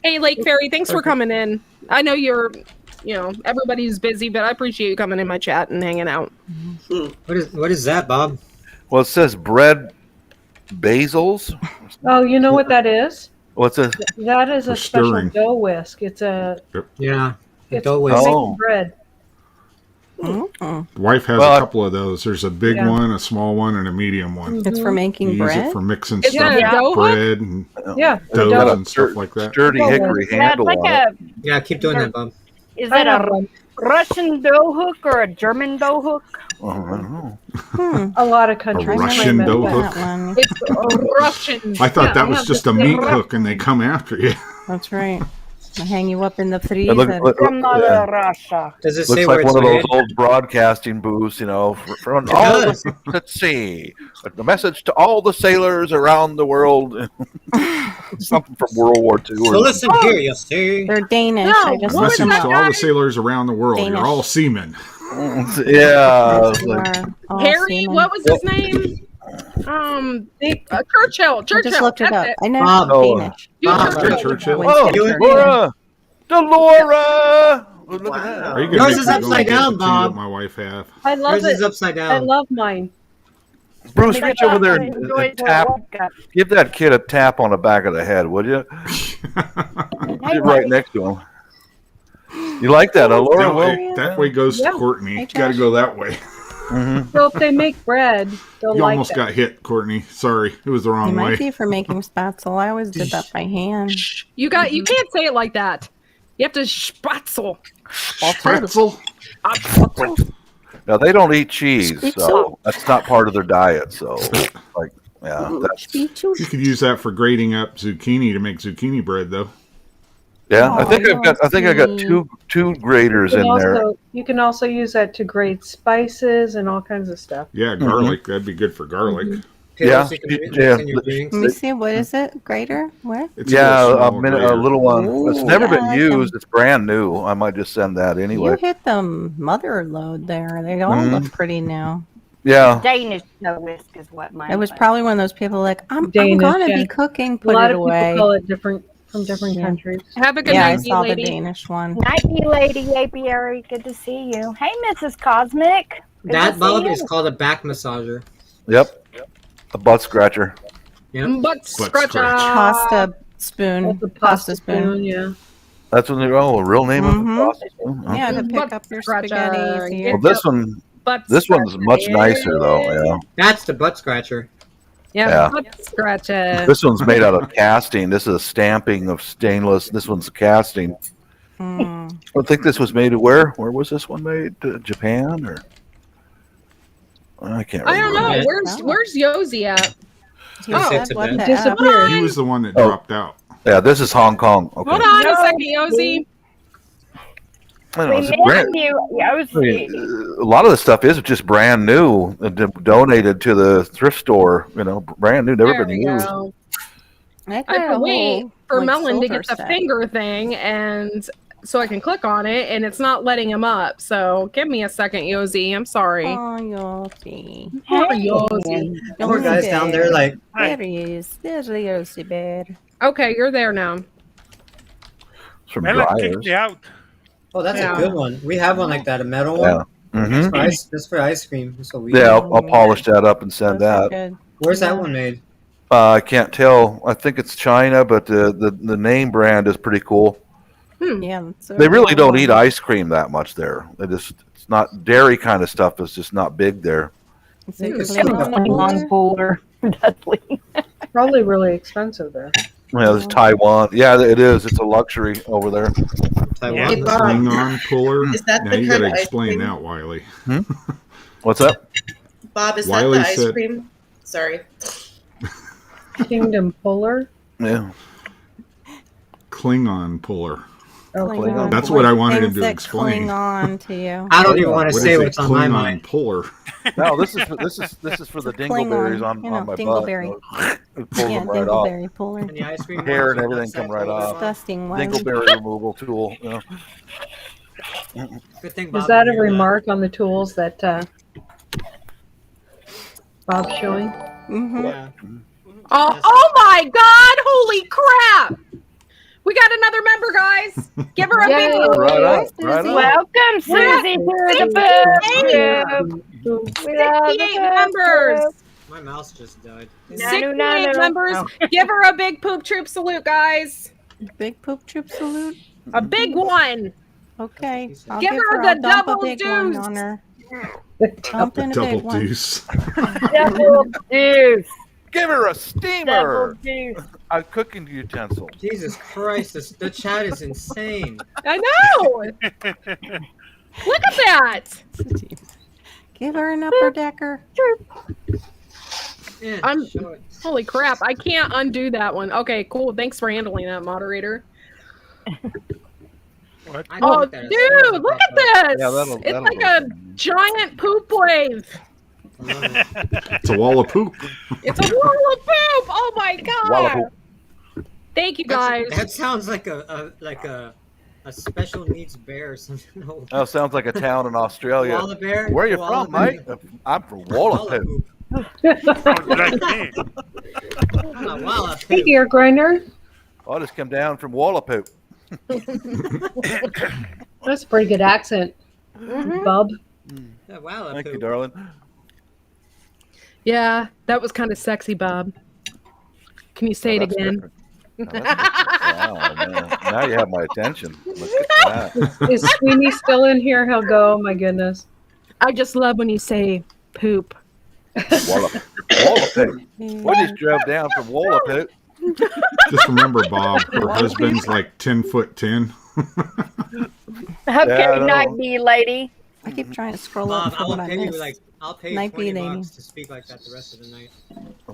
[SPEAKER 7] Hey, Lake Fairy, thanks for coming in. I know everybody's busy, but I appreciate you coming in my chat and hanging out.
[SPEAKER 3] What is that, Bob?
[SPEAKER 5] Well, it says bread basils.
[SPEAKER 6] Oh, you know what that is?
[SPEAKER 5] What's a?
[SPEAKER 6] That is
[SPEAKER 4] For
[SPEAKER 6] a special
[SPEAKER 4] stirring.
[SPEAKER 6] dough whisk. It's a
[SPEAKER 3] Yeah.
[SPEAKER 6] it's
[SPEAKER 3] Dough
[SPEAKER 6] for
[SPEAKER 3] whisk.
[SPEAKER 6] making
[SPEAKER 5] Oh.
[SPEAKER 6] bread.
[SPEAKER 10] Mm-mm.
[SPEAKER 4] Wife has
[SPEAKER 5] Well,
[SPEAKER 4] a
[SPEAKER 5] I-
[SPEAKER 4] couple of those. There's a big
[SPEAKER 6] Yeah.
[SPEAKER 4] one, a small one, and a medium one.
[SPEAKER 10] It's for
[SPEAKER 4] You
[SPEAKER 10] making
[SPEAKER 4] use
[SPEAKER 10] bread.
[SPEAKER 4] it for mixing
[SPEAKER 7] Is
[SPEAKER 4] stuff,
[SPEAKER 7] that a dough hook?
[SPEAKER 4] bread and
[SPEAKER 6] Yeah, the
[SPEAKER 4] doughs
[SPEAKER 6] dough.
[SPEAKER 4] and stuff like that.
[SPEAKER 5] Sturdy
[SPEAKER 6] Dough
[SPEAKER 5] hickory
[SPEAKER 6] whisk.
[SPEAKER 9] That's
[SPEAKER 5] handle
[SPEAKER 9] like
[SPEAKER 5] on it.
[SPEAKER 3] Yeah, keep doing that, Bob.
[SPEAKER 9] Is
[SPEAKER 6] I
[SPEAKER 9] that
[SPEAKER 6] have
[SPEAKER 9] a
[SPEAKER 6] one.
[SPEAKER 9] Russian dough hook or a German dough hook?
[SPEAKER 5] Oh, I don't know.
[SPEAKER 6] A lot of countries.
[SPEAKER 4] Russian
[SPEAKER 6] claim it,
[SPEAKER 4] dough
[SPEAKER 6] but-
[SPEAKER 4] hook?
[SPEAKER 10] That one.
[SPEAKER 7] It's Russian.
[SPEAKER 4] I thought
[SPEAKER 6] Yeah,
[SPEAKER 4] that
[SPEAKER 6] I
[SPEAKER 4] was
[SPEAKER 6] have
[SPEAKER 4] just
[SPEAKER 6] the
[SPEAKER 4] a meat
[SPEAKER 6] same-
[SPEAKER 4] hook and they come after you.
[SPEAKER 10] That's right. I hang you up in the
[SPEAKER 5] It
[SPEAKER 10] freezer.
[SPEAKER 9] From
[SPEAKER 5] yeah.
[SPEAKER 9] Russia.
[SPEAKER 3] Does it say
[SPEAKER 5] Looks
[SPEAKER 3] where
[SPEAKER 5] like
[SPEAKER 3] it's
[SPEAKER 5] one of those
[SPEAKER 3] made?
[SPEAKER 5] old broadcasting booths, you know. From
[SPEAKER 3] It
[SPEAKER 5] all
[SPEAKER 3] does.
[SPEAKER 5] let's see, the message to all the sailors around the world. Something from World War II.
[SPEAKER 3] So listen here, you see.
[SPEAKER 10] They're Danish.
[SPEAKER 7] No,
[SPEAKER 10] I just
[SPEAKER 7] what was
[SPEAKER 10] looked
[SPEAKER 4] Message
[SPEAKER 10] them
[SPEAKER 7] that
[SPEAKER 4] to
[SPEAKER 10] up.
[SPEAKER 4] all
[SPEAKER 7] guy?
[SPEAKER 4] the sailors around the world.
[SPEAKER 10] Danish.
[SPEAKER 4] You're all seamen.
[SPEAKER 5] Yeah.
[SPEAKER 10] Yes,
[SPEAKER 5] it's
[SPEAKER 10] you
[SPEAKER 5] like-
[SPEAKER 10] are all
[SPEAKER 7] Harry,
[SPEAKER 10] seamen.
[SPEAKER 7] what was his name? Churchill.
[SPEAKER 10] I just
[SPEAKER 7] Churchill.
[SPEAKER 10] looked it
[SPEAKER 7] That's
[SPEAKER 10] up.
[SPEAKER 7] it.
[SPEAKER 10] I know
[SPEAKER 3] Bob.
[SPEAKER 5] Oh.
[SPEAKER 10] Danish.
[SPEAKER 7] You
[SPEAKER 3] Bob.
[SPEAKER 7] Churchill.
[SPEAKER 4] Churchill.
[SPEAKER 5] Oh,
[SPEAKER 10] Winston
[SPEAKER 3] Laura.
[SPEAKER 5] Delora. Look at that.
[SPEAKER 4] Are you gonna
[SPEAKER 3] Yours
[SPEAKER 4] make
[SPEAKER 3] is
[SPEAKER 4] me go
[SPEAKER 3] upside
[SPEAKER 4] get
[SPEAKER 3] down,
[SPEAKER 4] the tea
[SPEAKER 3] Bob.
[SPEAKER 4] that my wife have?
[SPEAKER 6] I love
[SPEAKER 3] Yours is
[SPEAKER 6] it.
[SPEAKER 3] upside
[SPEAKER 6] I
[SPEAKER 3] down.
[SPEAKER 6] love mine.
[SPEAKER 5] Bruce, reach over there and
[SPEAKER 9] Enjoy the
[SPEAKER 5] tap.
[SPEAKER 9] vodka.
[SPEAKER 5] Give that kid a tap on the back of the head, would you? Get right next to him. You like that, huh, Laura? Well,
[SPEAKER 4] That way goes
[SPEAKER 6] Yeah.
[SPEAKER 4] to Courtney.
[SPEAKER 10] Hey,
[SPEAKER 4] Got to
[SPEAKER 10] Josh.
[SPEAKER 4] go that way.
[SPEAKER 6] So if they make bread, they'll
[SPEAKER 4] You
[SPEAKER 6] like
[SPEAKER 4] almost
[SPEAKER 6] it.
[SPEAKER 4] got hit, Courtney. Sorry, it was the
[SPEAKER 10] It
[SPEAKER 4] wrong
[SPEAKER 10] might
[SPEAKER 4] way.
[SPEAKER 10] be for making spatzel. I always did that by hand.
[SPEAKER 7] You can't say it like that. You have to spatzel.
[SPEAKER 4] Pretzel.
[SPEAKER 5] now they don't eat cheese,
[SPEAKER 10] It's
[SPEAKER 5] so that's not part of their diet. So, like, yeah, that's
[SPEAKER 4] You could use that for grating up zucchini to make zucchini bread, though.
[SPEAKER 5] yeah. I
[SPEAKER 10] Oh,
[SPEAKER 5] think I got
[SPEAKER 10] see.
[SPEAKER 5] two graters in there.
[SPEAKER 6] You can also use that to grate spices and all kinds of stuff.
[SPEAKER 4] Yeah, garlic. That'd be good for garlic.
[SPEAKER 3] pills you can mix in your
[SPEAKER 10] Let
[SPEAKER 3] drinks.
[SPEAKER 10] me see. What is it? Grater? What?
[SPEAKER 4] It's
[SPEAKER 5] Yeah,
[SPEAKER 4] a
[SPEAKER 5] a
[SPEAKER 4] grater.
[SPEAKER 5] little one. It's
[SPEAKER 10] Ooh,
[SPEAKER 5] never
[SPEAKER 10] yeah, I
[SPEAKER 5] been
[SPEAKER 10] like
[SPEAKER 5] used.
[SPEAKER 10] them.
[SPEAKER 5] It's brand new. I might just send that anyway.
[SPEAKER 10] You hit the mother load there. They all
[SPEAKER 5] Mhm.
[SPEAKER 10] look pretty now.
[SPEAKER 5] Yeah.
[SPEAKER 9] Danish no whisk is what mine.
[SPEAKER 10] It was probably one of those people like, I'm
[SPEAKER 6] Danish,
[SPEAKER 10] gonna
[SPEAKER 6] yeah.
[SPEAKER 10] be cooking,
[SPEAKER 6] A
[SPEAKER 10] put
[SPEAKER 6] lot
[SPEAKER 10] it
[SPEAKER 6] of
[SPEAKER 10] away.
[SPEAKER 6] people call it different from different
[SPEAKER 10] Yeah.
[SPEAKER 6] countries.
[SPEAKER 7] Have a good
[SPEAKER 10] Yeah, I
[SPEAKER 7] night,
[SPEAKER 10] saw the
[SPEAKER 7] lady.
[SPEAKER 10] Danish one.
[SPEAKER 9] Nighty lady, apiary. Good to see you. Hey, Mrs. Cosmic. Good to
[SPEAKER 3] That
[SPEAKER 9] see
[SPEAKER 3] Bob
[SPEAKER 9] you.
[SPEAKER 3] is called a back massager.
[SPEAKER 5] Yep. A butt scratcher.
[SPEAKER 3] Yep.
[SPEAKER 7] Butt scratcher.
[SPEAKER 4] scratch.
[SPEAKER 10] Pasta spoon.
[SPEAKER 6] That's a
[SPEAKER 10] Pasta spoon.
[SPEAKER 6] yeah.
[SPEAKER 5] That's what a real name of
[SPEAKER 10] Mhm.
[SPEAKER 5] the pasta spoon? Okay.
[SPEAKER 10] Yeah, to
[SPEAKER 7] Butt
[SPEAKER 10] pick up your
[SPEAKER 7] scratcher.
[SPEAKER 10] spaghetti.
[SPEAKER 7] Get
[SPEAKER 5] Well,
[SPEAKER 10] Your...
[SPEAKER 5] this one's much nicer though. Yeah.
[SPEAKER 3] That's the butt scratcher.
[SPEAKER 7] Yeah, butt scratcher.
[SPEAKER 5] This one's made out of casting. This is a stamping of stainless. This one's casting.
[SPEAKER 10] Mm.
[SPEAKER 5] I think this was made where? Where was this one made? Japan or? I can't
[SPEAKER 7] I don't
[SPEAKER 5] remember.
[SPEAKER 7] know. Where's Yosi at?
[SPEAKER 3] He said
[SPEAKER 10] What
[SPEAKER 3] Tibet.
[SPEAKER 10] the
[SPEAKER 6] Disappeared.
[SPEAKER 4] He was the one that
[SPEAKER 5] Oh.
[SPEAKER 4] dropped out.
[SPEAKER 5] Yeah, this is Hong Kong. Okay.
[SPEAKER 7] Hold on a second, Yosi.
[SPEAKER 5] I don't know,
[SPEAKER 9] We
[SPEAKER 5] it's
[SPEAKER 9] missed
[SPEAKER 5] brand-
[SPEAKER 9] you.
[SPEAKER 5] I
[SPEAKER 9] Yosi.
[SPEAKER 5] mean, a lot of the stuff is just brand new, donated to the thrift store. You know, brand new, never
[SPEAKER 7] There
[SPEAKER 5] been
[SPEAKER 7] we
[SPEAKER 5] used.
[SPEAKER 7] go.
[SPEAKER 10] I
[SPEAKER 7] I have to wait for
[SPEAKER 10] like,
[SPEAKER 7] Melon to
[SPEAKER 10] silver
[SPEAKER 7] get the
[SPEAKER 10] set.
[SPEAKER 7] finger thing, and so I can click on it, and it's not letting him up. So give me a second, Yosi. I'm sorry.
[SPEAKER 10] Oh, Yossi.
[SPEAKER 7] Poor Yosi.
[SPEAKER 3] Poor guys down there, like,
[SPEAKER 10] There he is. There's the Yossi bear.
[SPEAKER 7] Okay, you're there now.
[SPEAKER 5] It's from
[SPEAKER 1] Melon
[SPEAKER 5] Dryers.
[SPEAKER 1] kicked me out.
[SPEAKER 3] oh, that's
[SPEAKER 7] Yeah.
[SPEAKER 3] a good one. We have one like that, a metal
[SPEAKER 5] Yeah.
[SPEAKER 3] one.
[SPEAKER 5] Mm-hmm.
[SPEAKER 3] That's for ice cream. That's what we
[SPEAKER 5] Yeah,
[SPEAKER 3] do.
[SPEAKER 5] I'll polish that up and send
[SPEAKER 10] Those are
[SPEAKER 5] that.
[SPEAKER 10] good.
[SPEAKER 3] Where's
[SPEAKER 10] Yeah.
[SPEAKER 3] that one made?
[SPEAKER 5] I can't tell. I think it's China, but the name brand is pretty cool.
[SPEAKER 10] Yeah, that's a
[SPEAKER 5] They really
[SPEAKER 10] good
[SPEAKER 5] don't
[SPEAKER 10] one.
[SPEAKER 5] eat ice cream that much there. It's not dairy kind of stuff. Is just not big there.
[SPEAKER 10] Is it
[SPEAKER 3] It's
[SPEAKER 10] clean
[SPEAKER 3] like a
[SPEAKER 10] on
[SPEAKER 3] pool.
[SPEAKER 10] water?
[SPEAKER 9] Cooler. Dudley.
[SPEAKER 6] Probably really expensive there.
[SPEAKER 5] Yeah, there's Taiwan. Yeah, it is. It's a luxury over there.
[SPEAKER 3] Taiwan.
[SPEAKER 8] Hey, Bob.
[SPEAKER 4] Klingon puller.
[SPEAKER 8] Is that
[SPEAKER 4] Now
[SPEAKER 8] the
[SPEAKER 4] you
[SPEAKER 8] kind
[SPEAKER 4] got to
[SPEAKER 8] of ice
[SPEAKER 4] explain
[SPEAKER 8] cream?
[SPEAKER 4] that, Wiley.
[SPEAKER 5] What's that?
[SPEAKER 8] Bob, is
[SPEAKER 4] Wiley
[SPEAKER 8] that the ice
[SPEAKER 4] said-
[SPEAKER 8] cream? Sorry.
[SPEAKER 6] Kingdom Puller.
[SPEAKER 5] Yeah.
[SPEAKER 4] Klingon puller.
[SPEAKER 6] Oh,
[SPEAKER 10] Klingon.
[SPEAKER 4] That's what I wanted him
[SPEAKER 10] Things
[SPEAKER 4] to
[SPEAKER 10] that
[SPEAKER 4] explain.
[SPEAKER 10] cling on to you.
[SPEAKER 3] I don't even want to
[SPEAKER 4] What
[SPEAKER 3] say
[SPEAKER 4] is it?
[SPEAKER 3] what's on my
[SPEAKER 4] Klingon
[SPEAKER 3] mind.
[SPEAKER 4] puller.
[SPEAKER 5] No, this is for the
[SPEAKER 10] Klingon,
[SPEAKER 5] dingleberries on
[SPEAKER 10] you know,
[SPEAKER 5] my
[SPEAKER 10] dingleberry.
[SPEAKER 5] butt. It pulls
[SPEAKER 10] Yeah,
[SPEAKER 5] them right off.
[SPEAKER 10] dingleberry puller.
[SPEAKER 3] And the ice cream
[SPEAKER 5] Hair
[SPEAKER 3] ones,
[SPEAKER 5] and everything
[SPEAKER 3] that's
[SPEAKER 5] come
[SPEAKER 3] that
[SPEAKER 5] right
[SPEAKER 3] little
[SPEAKER 5] off.
[SPEAKER 3] one.
[SPEAKER 10] Disgusting one.
[SPEAKER 5] Dingleberry removal tool. You know.
[SPEAKER 3] Good thing Bob
[SPEAKER 6] Is that a
[SPEAKER 3] didn't hear
[SPEAKER 6] remark on the tools that Bob's showing?
[SPEAKER 10] Mm-hmm.
[SPEAKER 3] Yeah.
[SPEAKER 7] Oh my God! Holy crap! We got another member, guys. Give her a
[SPEAKER 6] Yay.
[SPEAKER 7] big.
[SPEAKER 5] Right
[SPEAKER 10] Hi,
[SPEAKER 5] up. Right
[SPEAKER 10] Susie.
[SPEAKER 5] up.
[SPEAKER 9] Welcome, Susie, to the book.
[SPEAKER 7] 68 members.
[SPEAKER 3] My mouse just died.
[SPEAKER 7] 68
[SPEAKER 9] No.
[SPEAKER 7] members. Give her a big poop troop salute, guys.
[SPEAKER 10] Big poop troop salute.
[SPEAKER 7] A big one.
[SPEAKER 10] Okay. I'll
[SPEAKER 7] Give
[SPEAKER 10] give
[SPEAKER 7] her
[SPEAKER 10] I'll
[SPEAKER 7] the
[SPEAKER 10] dump
[SPEAKER 7] double
[SPEAKER 10] a big one
[SPEAKER 7] deuce.
[SPEAKER 10] on her. Dump in a
[SPEAKER 4] Double
[SPEAKER 10] big one.
[SPEAKER 4] deuce.
[SPEAKER 9] Double deuce.
[SPEAKER 5] Give her a
[SPEAKER 9] Double
[SPEAKER 5] steamer.
[SPEAKER 9] deuce.
[SPEAKER 5] A cooking utensil.
[SPEAKER 3] Jesus Christ, the chat is insane.
[SPEAKER 7] I know. Look at that.
[SPEAKER 10] Give her an upper decker.
[SPEAKER 3] Yeah,
[SPEAKER 7] I'm-
[SPEAKER 3] show it.
[SPEAKER 7] Holy crap. I can't undo that one. Okay, cool. Thanks for handling that, moderator.
[SPEAKER 1] What?
[SPEAKER 3] I
[SPEAKER 7] Oh,
[SPEAKER 3] like that.
[SPEAKER 7] dude, look at this.
[SPEAKER 5] Yeah, that'll
[SPEAKER 7] It's like
[SPEAKER 5] go.
[SPEAKER 7] a giant poop wave.
[SPEAKER 3] I love it.
[SPEAKER 4] It's a wall of poop.
[SPEAKER 7] It's a wall of poop. Oh my
[SPEAKER 5] Wall of
[SPEAKER 7] God. Thank you, guys.
[SPEAKER 3] That sounds like a special needs bear or something. No.
[SPEAKER 5] Oh, sounds like a town in Australia.
[SPEAKER 3] Koala bear?
[SPEAKER 5] Where are you
[SPEAKER 3] Koala
[SPEAKER 5] from,
[SPEAKER 3] bear?
[SPEAKER 5] mate? I'm from
[SPEAKER 3] Koala
[SPEAKER 5] Wallapoo.
[SPEAKER 3] poop.
[SPEAKER 1] Like me.
[SPEAKER 3] I'm a koala
[SPEAKER 6] Hey,
[SPEAKER 3] poop.
[SPEAKER 6] dear grinder.
[SPEAKER 5] I just come down from Wallapoo.
[SPEAKER 6] That's a pretty good accent, Bub.
[SPEAKER 3] Yeah, koala
[SPEAKER 5] Thank you,
[SPEAKER 3] poop.
[SPEAKER 5] darling.
[SPEAKER 7] Yeah, that was kind of sexy, Bob. Can you say
[SPEAKER 5] Oh,
[SPEAKER 7] it
[SPEAKER 5] that's
[SPEAKER 7] again?
[SPEAKER 5] different. Oh, wow, man. Now you have my attention. Look at that.
[SPEAKER 6] Is Sweeney still in here? He'll go. Oh my goodness.
[SPEAKER 7] I just love when you say poop.
[SPEAKER 5] Wallapoo. We just drove down from Wallapoo.
[SPEAKER 4] Just remember, Bob, her husband's like 10'10".
[SPEAKER 9] Okay,
[SPEAKER 5] Yeah,
[SPEAKER 9] night bee lady.
[SPEAKER 10] I keep trying to scroll
[SPEAKER 3] Bob,
[SPEAKER 10] up
[SPEAKER 3] I
[SPEAKER 10] from
[SPEAKER 3] will
[SPEAKER 10] what I
[SPEAKER 3] pay you
[SPEAKER 10] missed.
[SPEAKER 3] I'll pay you
[SPEAKER 10] Might be
[SPEAKER 3] $20
[SPEAKER 10] they-
[SPEAKER 3] to speak like that the rest of the night.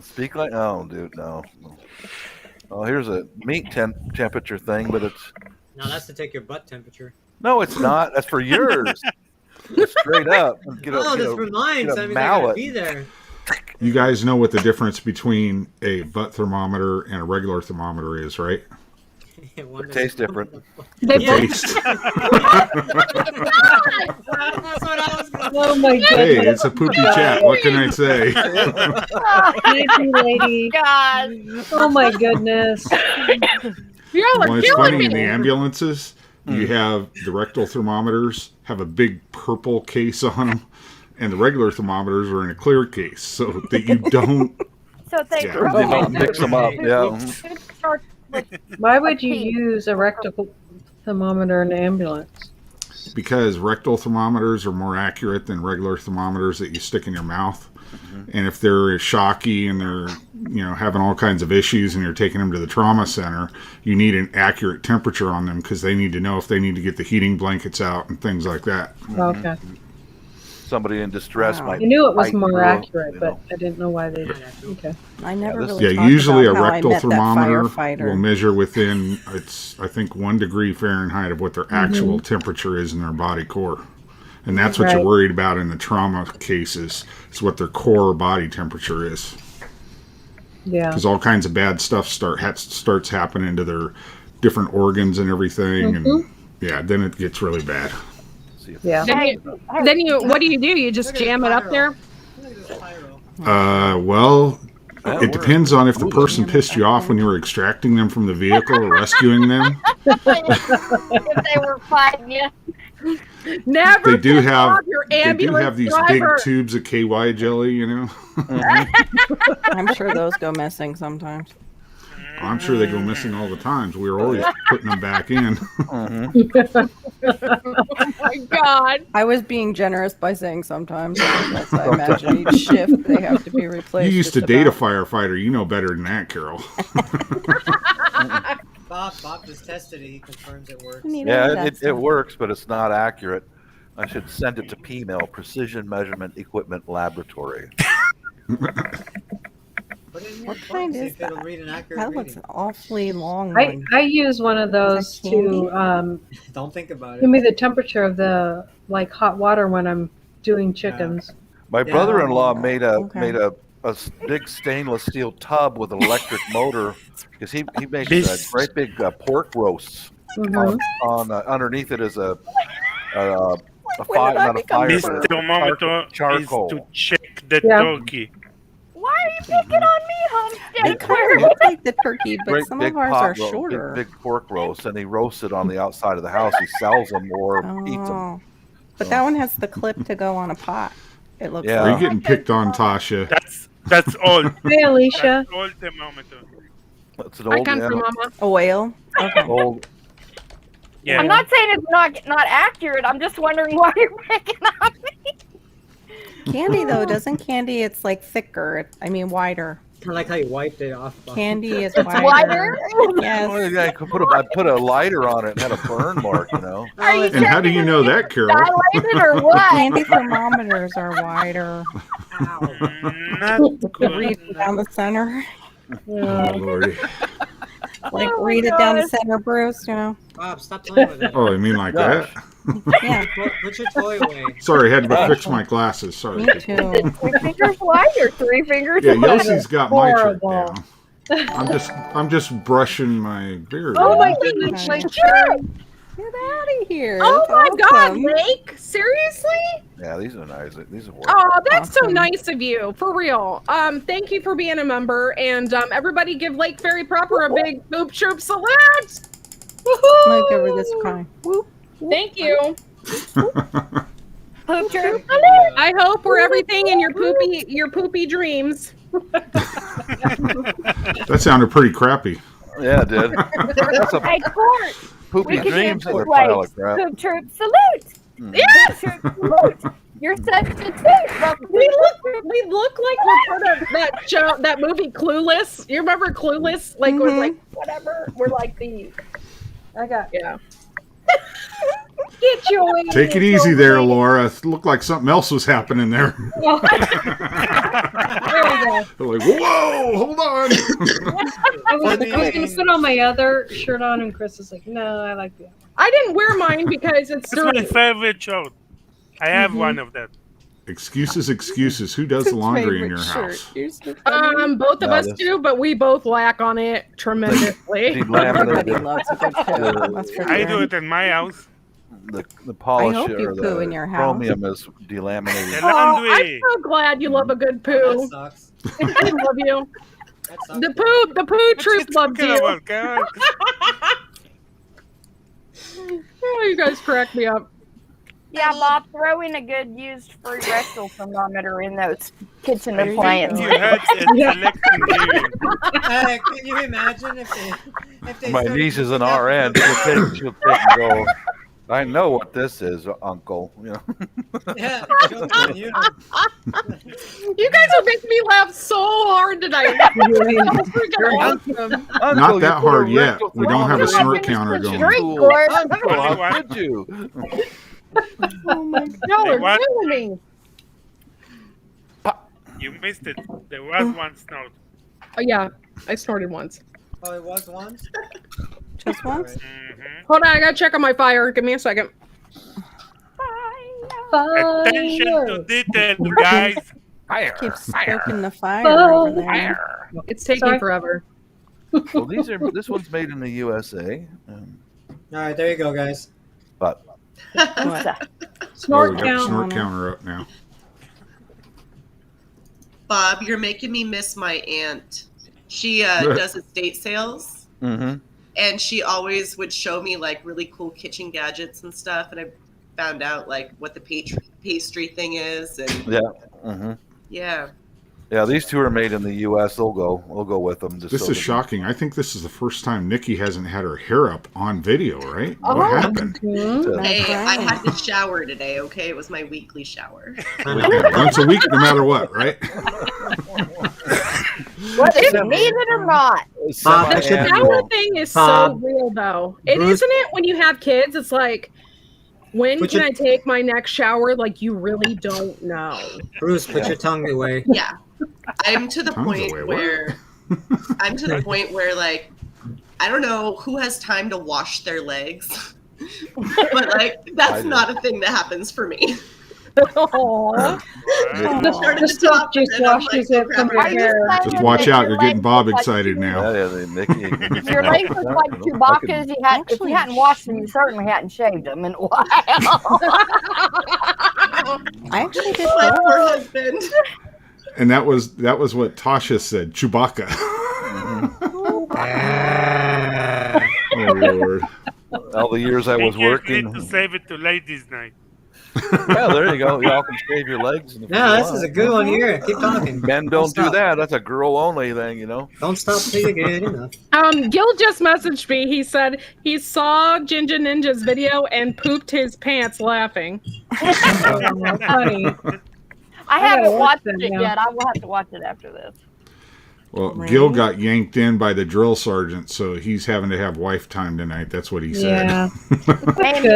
[SPEAKER 5] Speak like, oh, dude, no. Oh, here's a meat temperature thing, but it's
[SPEAKER 3] No, that's to take your butt temperature.
[SPEAKER 5] no, it's not. That's for yours. Straight up. Get a,
[SPEAKER 3] Oh,
[SPEAKER 5] get
[SPEAKER 3] that's
[SPEAKER 5] a-
[SPEAKER 3] for mine.
[SPEAKER 5] get a
[SPEAKER 3] So that means I gotta
[SPEAKER 5] mallet.
[SPEAKER 3] be there.
[SPEAKER 4] You guys know what the difference between a butt thermometer and a regular thermometer is, right?
[SPEAKER 5] It tastes different.
[SPEAKER 7] They
[SPEAKER 4] The
[SPEAKER 7] both-
[SPEAKER 4] taste.
[SPEAKER 6] Oh my god.
[SPEAKER 4] Hey, it's a poopy chat. What can I say?
[SPEAKER 6] Thank you, lady.
[SPEAKER 9] God.
[SPEAKER 6] Oh my goodness.
[SPEAKER 7] Y'all are
[SPEAKER 4] Well, it's
[SPEAKER 7] killing
[SPEAKER 4] funny in the
[SPEAKER 7] me.
[SPEAKER 4] ambulances. You have the rectal thermometers have a big purple case on them, and the regular thermometers are in a clear case, so that you don't.
[SPEAKER 9] So if they,
[SPEAKER 4] Yeah.
[SPEAKER 5] They don't mix them up. Yeah.
[SPEAKER 6] Why would you use a rectal thermometer in an ambulance?
[SPEAKER 4] Because rectal thermometers are more accurate than regular thermometers that you stick in your mouth. And if they're shocky and they're, having all kinds of issues and you're taking them to the trauma center, you need an accurate temperature on them because they need to know if they need to get the heating blankets out and things like that.
[SPEAKER 6] Okay.
[SPEAKER 5] Somebody in distress
[SPEAKER 10] Wow.
[SPEAKER 5] might.
[SPEAKER 6] I knew it was
[SPEAKER 5] bite
[SPEAKER 6] more
[SPEAKER 5] through,
[SPEAKER 6] accurate,
[SPEAKER 5] you
[SPEAKER 6] but
[SPEAKER 5] know.
[SPEAKER 6] I didn't know why they did. Okay.
[SPEAKER 10] I never
[SPEAKER 5] this-
[SPEAKER 10] really.
[SPEAKER 4] Yeah,
[SPEAKER 10] talked
[SPEAKER 4] usually a
[SPEAKER 10] about how I
[SPEAKER 4] rectal
[SPEAKER 10] met that
[SPEAKER 4] thermometer
[SPEAKER 10] firefighter.
[SPEAKER 4] will measure within, I think, 1 degree Fahrenheit of what their actual temperature is in their body core. And that's what you're
[SPEAKER 6] Right.
[SPEAKER 4] worried about in the trauma cases, is what their core body temperature is.
[SPEAKER 6] Yeah.
[SPEAKER 4] Because all kinds of bad stuff starts happening to their different organs and everything. And yeah, then it gets really bad.
[SPEAKER 6] Yeah.
[SPEAKER 7] Then you, what do? You just jam it up there?
[SPEAKER 4] Well, it depends on if the person pissed you off when you were extracting them from the vehicle or rescuing them.
[SPEAKER 9] if they were fighting you.
[SPEAKER 7] Never.
[SPEAKER 4] They do
[SPEAKER 7] piss
[SPEAKER 4] have
[SPEAKER 7] off your ambulance
[SPEAKER 4] these
[SPEAKER 7] driver.
[SPEAKER 4] big tubes of KY jelly,
[SPEAKER 10] I'm sure those go missing sometimes.
[SPEAKER 4] I'm sure they go missing all the times. We were always putting them back in.
[SPEAKER 7] Oh my god.
[SPEAKER 10] I was being generous by saying sometimes. Yes, I imagine each shift they have to be replaced.
[SPEAKER 4] You used to
[SPEAKER 10] just
[SPEAKER 4] date a
[SPEAKER 10] about.
[SPEAKER 4] firefighter. You know better than that, Carol.
[SPEAKER 3] Bob just tested it. He confirms it works.
[SPEAKER 10] Neither
[SPEAKER 5] Yeah,
[SPEAKER 10] of that
[SPEAKER 5] it
[SPEAKER 10] stuff.
[SPEAKER 5] works, but it's not accurate. I should send it to PMEL, Precision Measurement Equipment Laboratory.
[SPEAKER 10] What kind is that? That looks an awfully long
[SPEAKER 6] I,
[SPEAKER 10] one.
[SPEAKER 6] I use one of those
[SPEAKER 10] Is that candy?
[SPEAKER 6] to
[SPEAKER 3] Don't think about
[SPEAKER 6] give me the temperature of the hot water when I'm doing chickens.
[SPEAKER 5] My
[SPEAKER 3] Yeah.
[SPEAKER 5] brother-in-law made a
[SPEAKER 10] Okay.
[SPEAKER 5] made a big stainless steel tub with an electric motor because he makes
[SPEAKER 1] This-
[SPEAKER 5] great big pork roasts.
[SPEAKER 6] Mhm.
[SPEAKER 5] On underneath it is a
[SPEAKER 10] When
[SPEAKER 5] fire,
[SPEAKER 10] did I
[SPEAKER 5] not a
[SPEAKER 10] become
[SPEAKER 5] fire,
[SPEAKER 1] This
[SPEAKER 5] but
[SPEAKER 1] thermometer
[SPEAKER 5] charcoal.
[SPEAKER 1] is to check the
[SPEAKER 6] Yeah.
[SPEAKER 1] turkey.
[SPEAKER 9] Why are you picking on me, Homestead?
[SPEAKER 10] They kind of look like the turkey, but
[SPEAKER 5] great
[SPEAKER 10] some
[SPEAKER 5] big
[SPEAKER 10] of ours
[SPEAKER 5] pot
[SPEAKER 10] are
[SPEAKER 5] roast,
[SPEAKER 10] shorter.
[SPEAKER 5] big pork roast, and he roasts it on the outside of the house. He sells them or eats them.
[SPEAKER 10] Oh. But that one has the clip to go on a pot. It looks
[SPEAKER 5] Yeah.
[SPEAKER 4] Are you
[SPEAKER 10] like.
[SPEAKER 4] getting picked on, Tasha?
[SPEAKER 1] That's all.
[SPEAKER 6] Hey, Alicia.
[SPEAKER 1] That's all thermometer.
[SPEAKER 5] It's an
[SPEAKER 7] I
[SPEAKER 5] old,
[SPEAKER 7] come from Mama.
[SPEAKER 10] Oil. Okay.
[SPEAKER 5] old.
[SPEAKER 1] Yeah.
[SPEAKER 9] I'm not saying it's not accurate. I'm just wondering why you're picking on me.
[SPEAKER 10] Candy though, doesn't candy? It's like thicker. I mean wider.
[SPEAKER 3] I like how you wiped it off.
[SPEAKER 10] Candy is
[SPEAKER 9] It's
[SPEAKER 10] wider.
[SPEAKER 9] wider.
[SPEAKER 5] Oh,
[SPEAKER 10] Yes.
[SPEAKER 5] yeah, I could I put a lighter on it and had a burn mark, you know.
[SPEAKER 9] Are you
[SPEAKER 4] And how do
[SPEAKER 9] checking
[SPEAKER 4] you
[SPEAKER 9] if
[SPEAKER 4] know
[SPEAKER 9] it's
[SPEAKER 4] that, Carol?
[SPEAKER 9] dilated or what?
[SPEAKER 10] Candy thermometers are wider.
[SPEAKER 1] Not good.
[SPEAKER 10] Read it down the center.
[SPEAKER 4] Oh, Lordy.
[SPEAKER 10] Like
[SPEAKER 9] Oh my
[SPEAKER 10] read it down the
[SPEAKER 9] gosh.
[SPEAKER 10] center, Bruce. You know.
[SPEAKER 3] Bob, stop playing with it.
[SPEAKER 4] Oh, you mean like that?
[SPEAKER 10] Yeah.
[SPEAKER 3] Put your toy away.
[SPEAKER 4] Sorry, I had to fix my glasses. Sorry.
[SPEAKER 10] Me too.
[SPEAKER 9] 3 fingers wide or 3 fingers
[SPEAKER 4] Yeah,
[SPEAKER 9] wide?
[SPEAKER 4] Yossi's got my trick
[SPEAKER 6] Horrible.
[SPEAKER 4] down. I'm just brushing my beard.
[SPEAKER 6] Oh my
[SPEAKER 10] Okay.
[SPEAKER 6] goodness.
[SPEAKER 10] Get out of here.
[SPEAKER 7] Oh my
[SPEAKER 10] That's
[SPEAKER 7] god,
[SPEAKER 10] awesome.
[SPEAKER 7] Lake? Seriously?
[SPEAKER 5] Yeah, these are nice. These are work.
[SPEAKER 7] Oh, that's so
[SPEAKER 10] Awesome.
[SPEAKER 7] nice of you. For real. Thank you for being a member. And everybody give Lake Ferry Proper a big Boop Troop salute.
[SPEAKER 10] Like over this kind. Whoop.
[SPEAKER 7] Thank you.
[SPEAKER 9] Poop troop.
[SPEAKER 7] I hope we're everything in your poopy dreams.
[SPEAKER 4] That sounded pretty crappy.
[SPEAKER 5] Yeah, it did. That's a
[SPEAKER 9] Hey, Court.
[SPEAKER 5] poopy
[SPEAKER 9] We could
[SPEAKER 5] dreams
[SPEAKER 9] do
[SPEAKER 5] in
[SPEAKER 9] it
[SPEAKER 5] a
[SPEAKER 9] two
[SPEAKER 5] pile
[SPEAKER 9] ways.
[SPEAKER 5] of crap.
[SPEAKER 9] Poop troop salute.
[SPEAKER 7] Yes!
[SPEAKER 9] Poop troop salute. You're such a toot.
[SPEAKER 7] We look like we're part of that show, that movie Clueless. You remember Clueless? Like we're like whatever. We're like the yeah.
[SPEAKER 6] Get your
[SPEAKER 4] Take it easy there, Laura. It looked like something else was happening there.
[SPEAKER 6] There we go.
[SPEAKER 4] They're like, whoa, hold on.
[SPEAKER 6] I was going to put on my other shirt on, and Chris is like, no, I like the other.
[SPEAKER 7] I didn't wear mine because it's
[SPEAKER 1] That's my
[SPEAKER 7] dirty.
[SPEAKER 1] favorite show. I have one of them.
[SPEAKER 4] Excuses, excuses. Who does the laundry in your house?
[SPEAKER 7] Both of
[SPEAKER 5] No,
[SPEAKER 7] us
[SPEAKER 5] this-
[SPEAKER 7] do, but we both lack on it tremendously.
[SPEAKER 10] Everybody loves a good poo. That's for
[SPEAKER 1] I do
[SPEAKER 10] sure.
[SPEAKER 1] it in my house.
[SPEAKER 5] The polish
[SPEAKER 10] hope you
[SPEAKER 5] or
[SPEAKER 10] poo
[SPEAKER 5] the
[SPEAKER 10] in your house.
[SPEAKER 5] chromium is delaminated.
[SPEAKER 1] The
[SPEAKER 7] Oh, I'm
[SPEAKER 1] laundry.
[SPEAKER 7] so glad you love a good poo.
[SPEAKER 3] sucks.
[SPEAKER 7] I love you.
[SPEAKER 3] That sucks.
[SPEAKER 7] The poo troop loves
[SPEAKER 1] Talking
[SPEAKER 7] you.
[SPEAKER 1] about, God.
[SPEAKER 7] Oh, you guys crack me up.
[SPEAKER 9] Yeah, Bob, throw in a good used free rectal thermometer in those kitchen
[SPEAKER 1] I think
[SPEAKER 9] appliances.
[SPEAKER 1] you had a selection here.
[SPEAKER 3] Can you imagine if they
[SPEAKER 5] My
[SPEAKER 3] started
[SPEAKER 5] niece is an
[SPEAKER 3] using that
[SPEAKER 5] RN. She'll take and go. I know what this is, Uncle. You know.
[SPEAKER 3] Yeah, joke's on you.
[SPEAKER 7] You guys are making me laugh so hard tonight. That was freaking awesome.
[SPEAKER 5] Uncle,
[SPEAKER 4] Not
[SPEAKER 5] you
[SPEAKER 4] that
[SPEAKER 5] put a
[SPEAKER 4] hard yet.
[SPEAKER 5] rectal
[SPEAKER 4] We don't have a
[SPEAKER 5] thermometer
[SPEAKER 4] snort
[SPEAKER 5] in
[SPEAKER 4] counter
[SPEAKER 5] the kitchen
[SPEAKER 4] going.
[SPEAKER 9] Drink,
[SPEAKER 5] tool.
[SPEAKER 9] Gord.
[SPEAKER 5] Uncle, how
[SPEAKER 1] What?
[SPEAKER 5] could you?
[SPEAKER 10] Oh my god.
[SPEAKER 7] Y'all are
[SPEAKER 1] What?
[SPEAKER 7] killing me.
[SPEAKER 1] You missed it. There was one snort.
[SPEAKER 7] Oh, yeah, I snorted once.
[SPEAKER 3] Oh, it was once?
[SPEAKER 10] Just once?
[SPEAKER 1] Mhm.
[SPEAKER 7] Hold on, I gotta check on my fire. Give me a second.
[SPEAKER 1] Attention to detail, guys.
[SPEAKER 10] Keep stoking the fire over there.
[SPEAKER 7] It's taking
[SPEAKER 6] Sorry.
[SPEAKER 7] forever.
[SPEAKER 5] Well, this one's made in the USA.
[SPEAKER 3] Alright, there you go, guys.
[SPEAKER 5] But
[SPEAKER 10] What?
[SPEAKER 4] Oh, we
[SPEAKER 6] Snort
[SPEAKER 4] got the
[SPEAKER 6] count.
[SPEAKER 4] snort counter up now.
[SPEAKER 8] Bob, you're making me miss my aunt. She does estate sales,
[SPEAKER 5] mhm.
[SPEAKER 8] and she always would show me like really cool kitchen gadgets and stuff. And I found out like what the pastry thing is, and
[SPEAKER 5] Yeah. Mhm.
[SPEAKER 8] yeah.
[SPEAKER 5] Yeah, these two are made in the U.S. We'll go with them. Just
[SPEAKER 4] This
[SPEAKER 5] so
[SPEAKER 4] is
[SPEAKER 5] that-
[SPEAKER 4] shocking. I think this is the first time Nikki hasn't had her hair up on video, right?
[SPEAKER 7] Oh.
[SPEAKER 4] What happened?
[SPEAKER 8] Hey, I
[SPEAKER 10] right.
[SPEAKER 8] had to shower today. Okay, it was my weekly shower.
[SPEAKER 4] Once a week, no matter what, right?
[SPEAKER 9] Whether you need it or not.
[SPEAKER 7] The
[SPEAKER 5] Semi-annual.
[SPEAKER 7] shower thing is so
[SPEAKER 3] Bob.
[SPEAKER 7] real, though. It
[SPEAKER 3] Bruce-
[SPEAKER 7] isn't it when you have kids. It's like, when
[SPEAKER 3] Put
[SPEAKER 7] can
[SPEAKER 3] your-
[SPEAKER 7] I take my next shower? Like, you really don't know.
[SPEAKER 3] Bruce, put your tongue away.
[SPEAKER 8] Yeah, I'm to the
[SPEAKER 4] Tongue's
[SPEAKER 8] point
[SPEAKER 4] away, what?
[SPEAKER 8] where like I don't know who has time to wash their legs, but like
[SPEAKER 5] I
[SPEAKER 8] that's
[SPEAKER 5] do.
[SPEAKER 8] not a thing that happens for me.
[SPEAKER 7] Aww.
[SPEAKER 6] The,
[SPEAKER 8] Start at
[SPEAKER 6] the
[SPEAKER 8] the
[SPEAKER 6] stuff
[SPEAKER 8] top,
[SPEAKER 6] just
[SPEAKER 8] and then I'm
[SPEAKER 6] washes
[SPEAKER 8] like,
[SPEAKER 6] it from
[SPEAKER 8] crap.
[SPEAKER 6] your
[SPEAKER 9] Are you
[SPEAKER 6] hair.
[SPEAKER 9] saying
[SPEAKER 4] Just watch
[SPEAKER 9] that
[SPEAKER 4] out.
[SPEAKER 9] your
[SPEAKER 4] You're getting
[SPEAKER 9] legs
[SPEAKER 4] Bob
[SPEAKER 9] look like
[SPEAKER 4] excited
[SPEAKER 9] you-
[SPEAKER 4] now.
[SPEAKER 5] Yeah, Nikki.
[SPEAKER 9] Your legs look like Chewbacca's. You had, if you hadn't washed them, you certainly hadn't shaved them in a while.
[SPEAKER 10] I actually did
[SPEAKER 8] My
[SPEAKER 10] both.
[SPEAKER 8] poor husband.
[SPEAKER 4] And that was what Tasha said. Chewbacca. Oh Lord.
[SPEAKER 5] All the years I was
[SPEAKER 1] Think you
[SPEAKER 5] working.
[SPEAKER 1] need to save it to ladies' night.
[SPEAKER 5] Yeah, there you go. Y'all can shave your legs. if you
[SPEAKER 3] No, this
[SPEAKER 5] want.
[SPEAKER 3] is a good one here. Keep talking.
[SPEAKER 5] Men don't do
[SPEAKER 3] stop.
[SPEAKER 5] that. That's a girl only thing, you know.
[SPEAKER 3] Don't stop till you get enough.
[SPEAKER 7] Gil just messaged me. He said he saw Ginger Ninja's video and pooped his pants laughing.
[SPEAKER 6] Funny.
[SPEAKER 9] I
[SPEAKER 6] gotta
[SPEAKER 9] haven't
[SPEAKER 6] watch
[SPEAKER 9] watched
[SPEAKER 6] that
[SPEAKER 9] it
[SPEAKER 6] now.
[SPEAKER 9] yet. I will have to watch it after this.
[SPEAKER 4] Well, Gil got yanked in by the drill sergeant, so he's having to have wife time tonight. That's what he said.
[SPEAKER 6] Yeah.